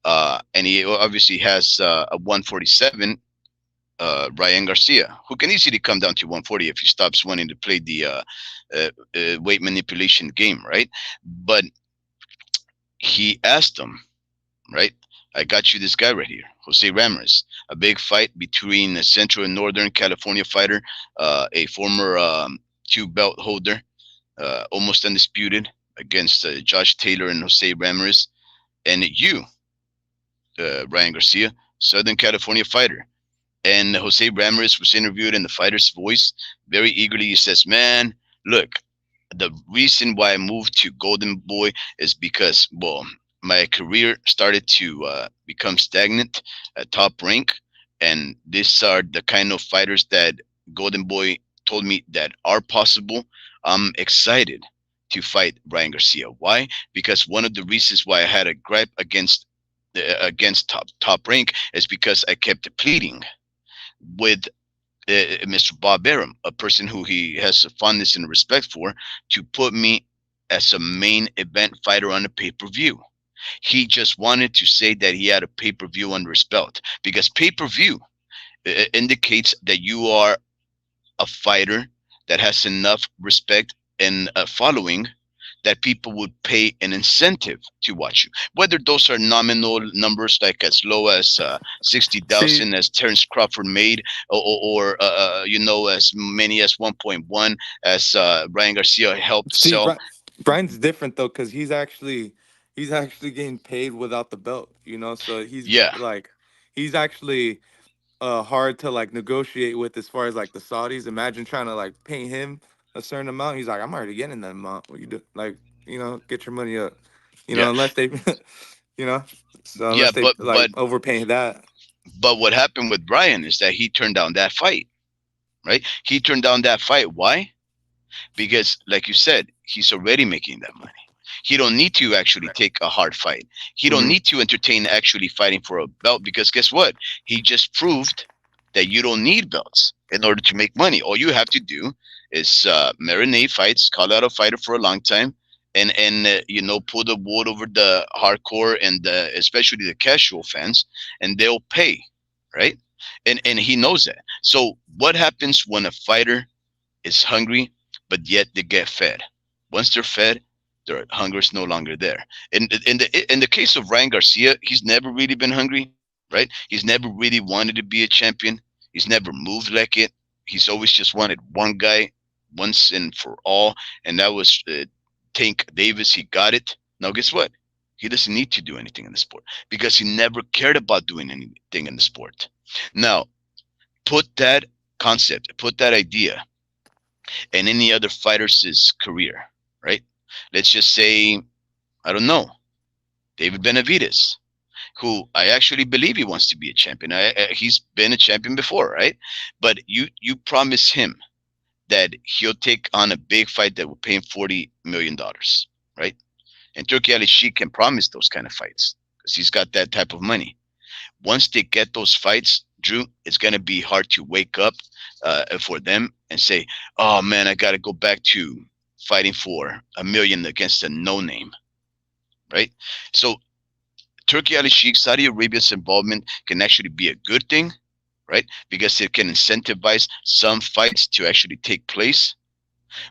S3: and he obviously has a 147. Ryan Garcia, who can easily come down to 140 if he stops wanting to play the weight manipulation game, right? But he asked him, right? I got you this guy right here, Jose Ramirez. A big fight between a Central and Northern California fighter, a former two belt holder, almost undisputed, against Josh Taylor and Jose Ramirez, and you, Ryan Garcia, Southern California fighter. And Jose Ramirez was interviewed in the fighter's voice very eagerly. He says, "Man, look, the reason why I moved to Golden Boy is because, well, my career started to become stagnant at top rank, and these are the kind of fighters that Golden Boy told me that are possible. I'm excited to fight Ryan Garcia. Why? Because one of the reasons why I had a gripe against top rank is because I kept depleting with Mr. Bob Arum, a person who he has a fondness and respect for, to put me as a main event fighter on a pay-per-view. He just wanted to say that he had a pay-per-view under his belt, because pay-per-view indicates that you are a fighter that has enough respect and a following that people would pay an incentive to watch you. Whether those are nominal numbers, like as low as
S4: See,
S3: 60,000, as Terence Crawford made, or as many as 1.1, as Ryan Garcia helped
S4: see,
S3: sell.
S4: Brian's different though, because he's actually getting paid without the belt. So
S3: Yeah,
S4: he's actually hard to like negotiate with as far as like the Saudis. Imagine trying to like pay him a certain amount. He's like, I'm already getting that amount. What you do? Like, get your money up.
S3: yeah,
S4: Unless they, you know, so
S3: yeah.
S4: unless they
S3: But
S4: like overpay that.
S3: what happened with Brian is that he turned down that fight. Right? He turned down that fight. Why? Because, like you said, he's already making that money. He don't need to actually take a hard fight. He don't
S4: Hmm.
S3: need to entertain actually fighting for a belt, because guess what? He just proved that you don't need belts in order to make money. All you have to do is marinate fights, call out a fighter for a long time, and pull the wool over the hardcore and especially the casual fans, and they'll pay, right? And he knows that. So what happens when a fighter is hungry, but yet they get fed? Once they're fed, their hunger is no longer there. In the case of Ryan Garcia, he's never really been hungry, right? He's never really wanted to be a champion. He's never moved like it. He's always just wanted one guy, once and for all, and that was Tank Davis. He got it. Now, guess what? He doesn't need to do anything in the sport, because he never cared about doing anything in the sport. Now, put that concept, put that idea in any other fighter's career, right? Let's just say, I don't know, David Benavides, who I actually believe he wants to be a champion. He's been a champion before, right? But you promise him that he'll take on a big fight that will pay him $40 million, right? And Turkey Ali Sheik can promise those kind of fights because he's got that type of money. Once they get those fights, Drew, it's gonna be hard to wake up for them and say, "Oh man, I got to go back to fighting for $1 million against a no name," right? So Turkey Ali Sheikh, Saudi Arabia's involvement can actually be a good thing, right? Because it can incentivize some fights to actually take place,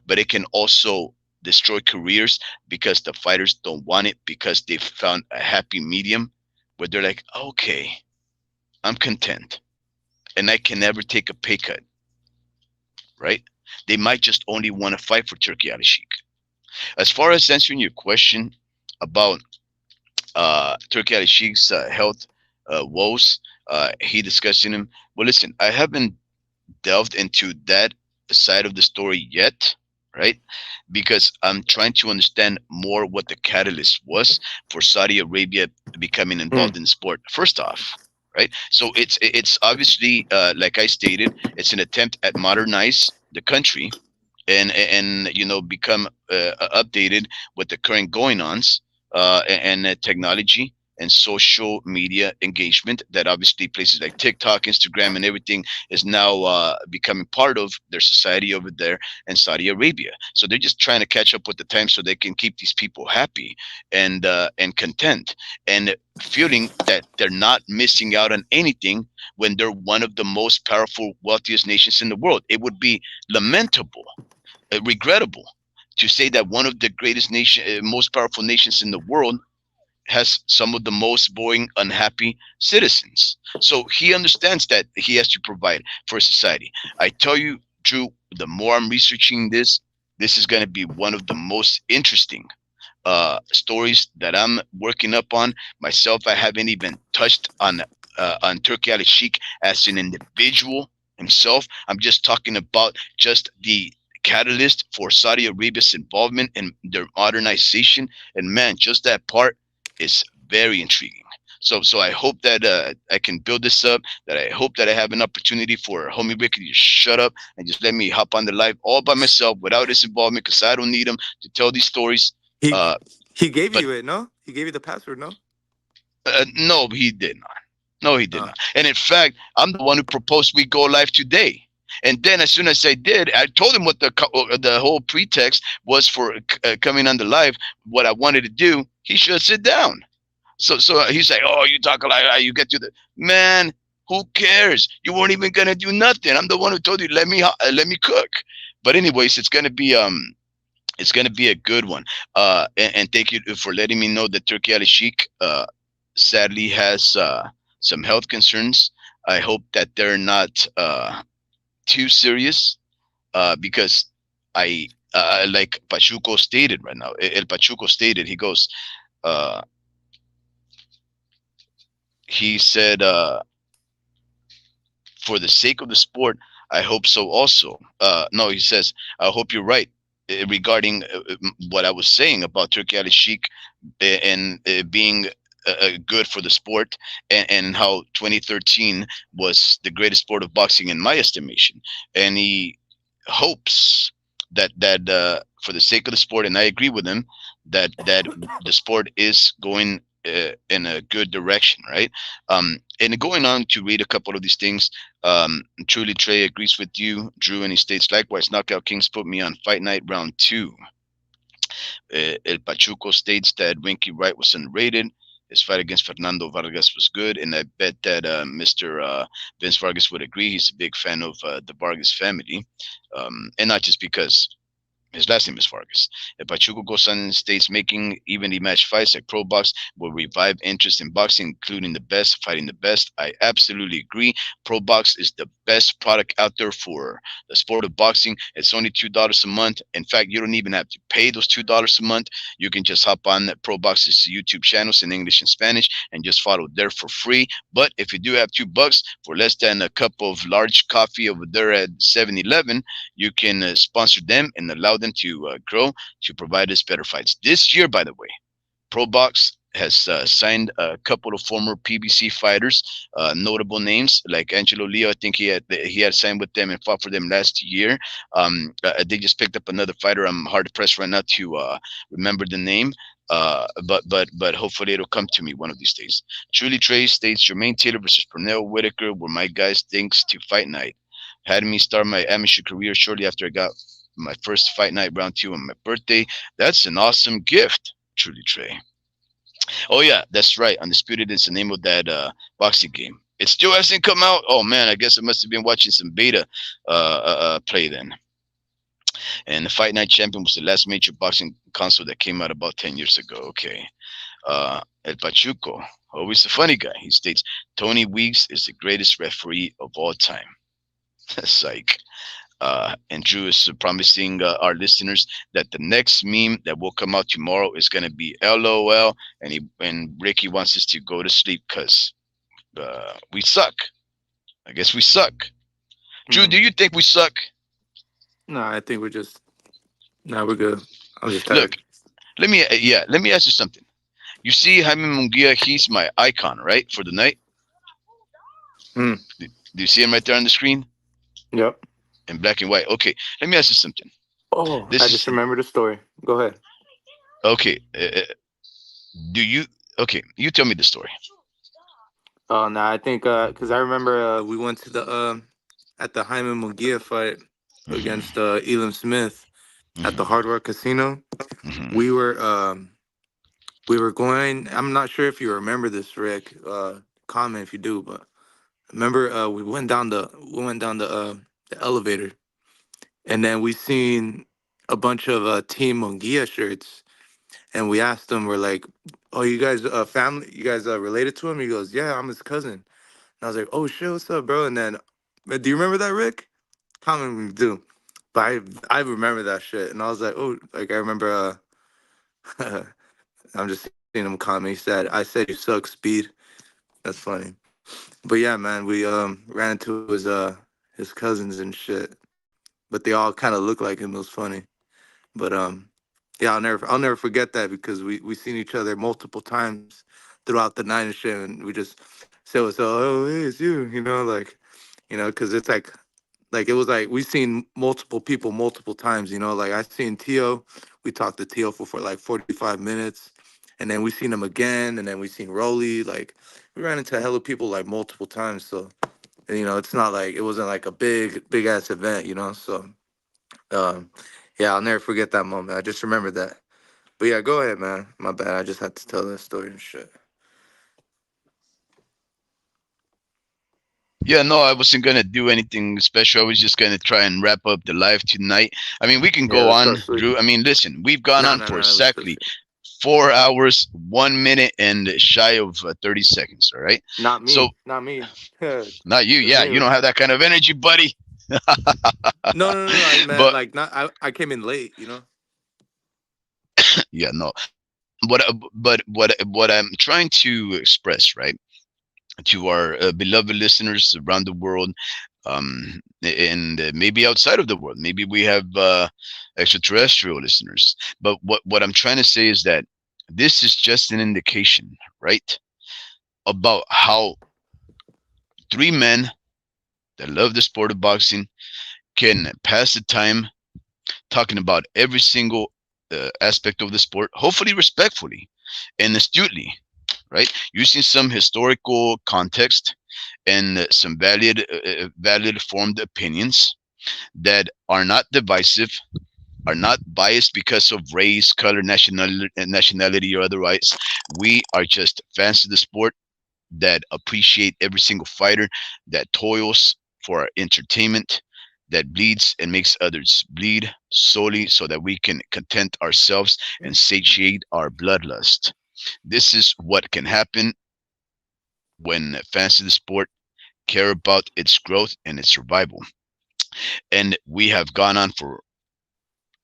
S3: but it can also destroy careers because the fighters don't want it, because they found a happy medium where they're like, okay, I'm content and I can never take a pay cut, right? They might just only want to fight for Turkey Ali Sheikh. As far as answering your question about Turkey Ali Sheikh's health woes, he discussing him. Well, listen, I haven't delved into that side of the story yet, right? Because I'm trying to understand more what the catalyst was for Saudi Arabia becoming involved
S4: Mm.
S3: in the sport. First off, right? So it's obviously, like I stated, it's an attempt at modernize the country and become updated with the current going ons, and technology and social media engagement that obviously places like TikTok, Instagram, and everything is now becoming part of their society over there in Saudi Arabia. So they're just trying to catch up with the time so they can keep these people happy and content, and feeling that they're not missing out on anything when they're one of the most powerful, wealthiest nations in the world. It would be lamentable, regrettable, to say that one of the greatest most powerful nations in the world has some of the most boring, unhappy citizens. So he understands that he has to provide for society. I tell you, Drew, the more I'm researching this, this is going to be one of the most interesting stories that I'm working up on myself. I haven't even touched on Turki Ali Sheikh as an individual himself. I'm just talking about just the catalyst for Saudi Arabia's involvement in their modernization. And man, just that part is very intriguing. So I hope that I can build this up. That I hope that I have an opportunity for homie Ricky to just shut up and just let me hop on the live all by myself without his involvement, because I don't need him to tell these stories.
S4: He
S3: Uh,
S4: he gave
S3: but
S4: you it, no? He gave you the password, no?
S3: no, he did not. No, he did
S4: Oh.
S3: not. And in fact, I'm the one who proposed we go live today. And then as soon as I did, I told him what the whole pretext was for coming on the live. What I wanted to do, he shuts it down. So he's like, "Oh, you talk like that. You get to the man. Who cares? You weren't even gonna do nothing. I'm the one who told you let me cook." But anyways, it's gonna be a good one. And thank you for letting me know that Turkey Ali Sheik sadly has some health concerns. I hope that they're not too serious, because I like Pachuco stated right now. El Pachuco stated, he goes, uh, he said, for the sake of the sport, I hope so also. No, he says, I hope you're right regarding what I was saying about Turkey Ali Sheik and being good for the sport, and how 2013 was the greatest sport of boxing in my estimation. And he hopes that for the sake of the sport, and I agree with him, that the sport is going in a good direction, right? And going on to read a couple of these things, truly Trey agrees with you, Drew, and he states, likewise, Knockout Kings put me on Fight Night round 2. El Pachuco states that Winky Wright was underrated. His fight against Fernando Vargas was good, and I bet that Mr. Vince Vargas would agree. He's a big fan of the Vargas family, and not just because his last name is Vargas. If Pachuco goes on in states making evenly matched fights like Pro Box will revive interest in boxing, including the best fighting the best. I absolutely agree. Pro Box is the best product out there for the sport of boxing. It's only $2 a month. In fact, you don't even have to pay those $2 a month. You can just hop on Pro Box's YouTube channels in English and Spanish and just follow there for free. But if you do have $2 for less than a cup of large coffee over there at 7-Eleven, you can sponsor them and allow them to grow, to provide us better fights. This year, by the way, Pro Box has signed a couple of former PBC fighters, notable names like Angelo Leo. I think he had signed with them and fought for them last year. They just picked up another fighter. I'm hard pressed right now to remember the name. But hopefully it'll come to me one of these days. Truly Trey states Jermaine Taylor versus Pernell Whitaker were my guys. Thanks to Fight Night. Had me start my amateur career shortly after I got my first Fight Night round 2 on my birthday. That's an awesome gift, Truly Trey. Oh yeah, that's right. Undisputed is the name of that boxing game. It still hasn't come out. Oh man, I guess I must have been watching some beta play then. And the Fight Night Champion was the last major boxing console that came out about 10 years ago. Okay. El Pachuco, always the funny guy. He states Tony Weeks is the greatest referee of all time. Psych. And Drew is promising our listeners that the next meme that will come out tomorrow is going to be LOL, and Ricky wants us to go to sleep because we suck. I guess we suck. Drew, do you think we suck?
S4: No, I think we're just. No, we're good. I'm just
S3: Look,
S4: tired.
S3: let me ask you something. You see Jaime Munguia, he's my icon, right, for the night?
S4: Hmm.
S3: Do you see him right there on the screen?
S4: Yep.
S3: In black and white. Okay, let me ask you something.
S4: Oh,
S3: This
S4: I
S3: is
S4: just remembered the story. Go ahead.
S3: okay. Do you? Okay, you tell me the story.
S4: Oh, no, I think because I remember we went to the at the Jaime Munguia fight
S3: Hmm.
S4: against Elam Smith at the
S3: Hmm.
S4: Hard Rock Casino.
S3: Hmm.
S4: We were going. I'm not sure if you remember this, Rick. Comment if you do, but remember we went down the elevator, and then we seen a bunch of Team Munguia shirts, and we asked them, we're like, "Oh, you guys family? You guys related to him?" He goes, "Yeah, I'm his cousin." And I was like, "Oh shit, what's up, bro?" And then, do you remember that, Rick? Comment when you do. But I remember that shit, and I was like, "Oh, like I remember." I'm just seeing him comment. He said, "I said you suck, speed." That's funny. But yeah, man, we ran into his cousins and shit. But they all kind of look like him. It was funny. But yeah, I'll never forget that because we seen each other multiple times throughout the night and shit, and we just said, "What's up? Oh, hey, it's you," like, because it's like it was like we seen multiple people multiple times, like I seen Tio, we talked to Tio for like 45 minutes, and then we seen him again, and then we seen Rolly, like we ran into hella people like multiple times, so And, it's not like it wasn't like a big ass event. So um, yeah, I'll never forget that moment. I just remember that. But yeah, go ahead, man. My bad. I just had to tell that story and shit.
S3: Yeah, no, I wasn't gonna do anything special. I was just gonna try and wrap up the live tonight. I mean, we can
S4: Yeah,
S3: go
S4: let's start
S3: on,
S4: sleep.
S3: Drew. I mean, listen, we've gone
S4: No,
S3: on
S4: no,
S3: for
S4: no. Let's just
S3: exactly 4 hours, 1 minute, and shy of 30 seconds. All right.
S4: not
S3: So,
S4: me, not me.
S3: not you.
S4: Because
S3: Yeah,
S4: me,
S3: you don't have that kind of energy, buddy.
S4: no, no, no, no. I meant
S3: But
S4: like not. I came in late.
S3: yeah, no. But what I'm trying to express, right, to our beloved listeners around the world, and maybe outside of the world. Maybe we have extraterrestrial listeners. But what I'm trying to say is that this is just an indication, right, about how three men that love the sport of boxing can pass the time talking about every single aspect of the sport, hopefully respectfully and astutely, right? Using some historical context and some valid formed opinions that are not divisive, are not biased because of race, color, nationality, or otherwise. We are just fans of the sport that appreciate every single fighter that toils for our entertainment, that bleeds and makes others bleed solely so that we can content ourselves and satiate our bloodlust. This is what can happen when fans of the sport care about its growth and its survival. And we have gone on for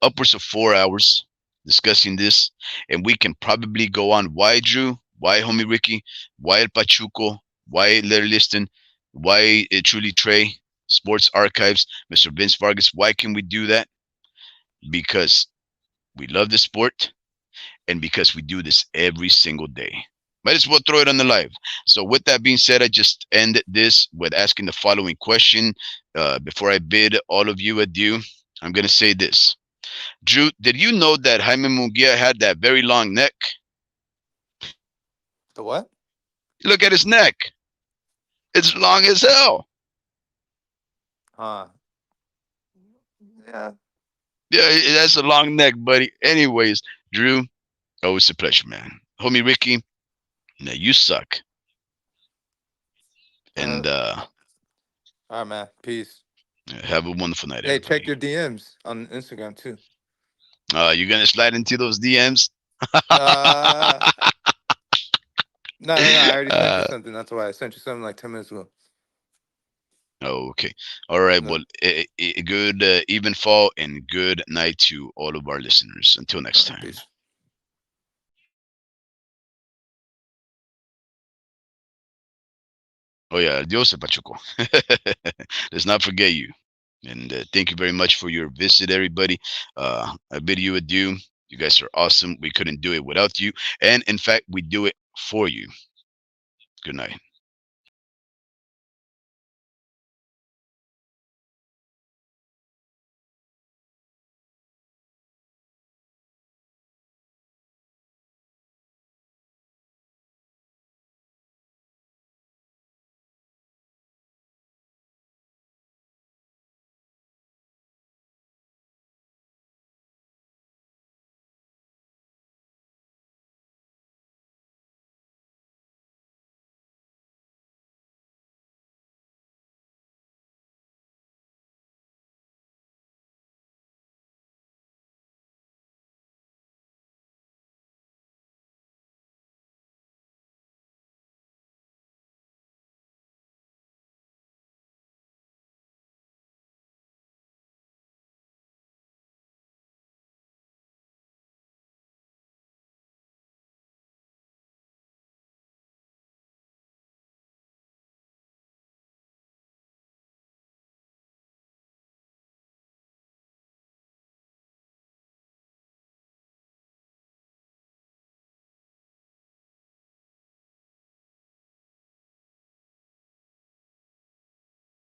S3: upwards of 4 hours discussing this, and we can probably go on. Why Drew? Why Homie Ricky? Why El Pachuco? Why Larry Liston? Why Truly Trey? Sports Archives, Mr. Vince Vargas. Why can we do that? Because we love the sport and because we do this every single day. Might as well throw it on the live. So, with that being said, I just end this with asking the following question. Before I bid all of you adieu, I'm going to say this. Drew, did you know that Jaime Munguia had that very long neck?
S4: The what?
S3: Look at his neck. It's long as hell.
S4: Uh, yeah.
S3: Yeah, that's a long neck, buddy. Anyways, Drew, always a pleasure, man. Homie Ricky, now you suck.
S4: Uh,
S3: And
S4: all right, man. Peace.
S3: have a wonderful night,
S4: Hey, check
S3: everybody.
S4: your DMs on Instagram too.
S3: You're going to slide into those DMs?
S4: Uh, no, no, no. I already sent you
S3: uh,
S4: something. That's why I sent you something like 10 minutes ago.
S3: okay. All right.
S4: No.
S3: Well, good even fall and good night to all of our listeners. Until
S4: All
S3: next
S4: right,
S3: time.
S4: peace.
S3: Oh, yeah. Adios, Pachuco. Let's not forget you. And thank you very much for your visit, everybody. I bid you adieu. You guys are awesome. We couldn't do it without you. And in fact, we do it for you. Good night.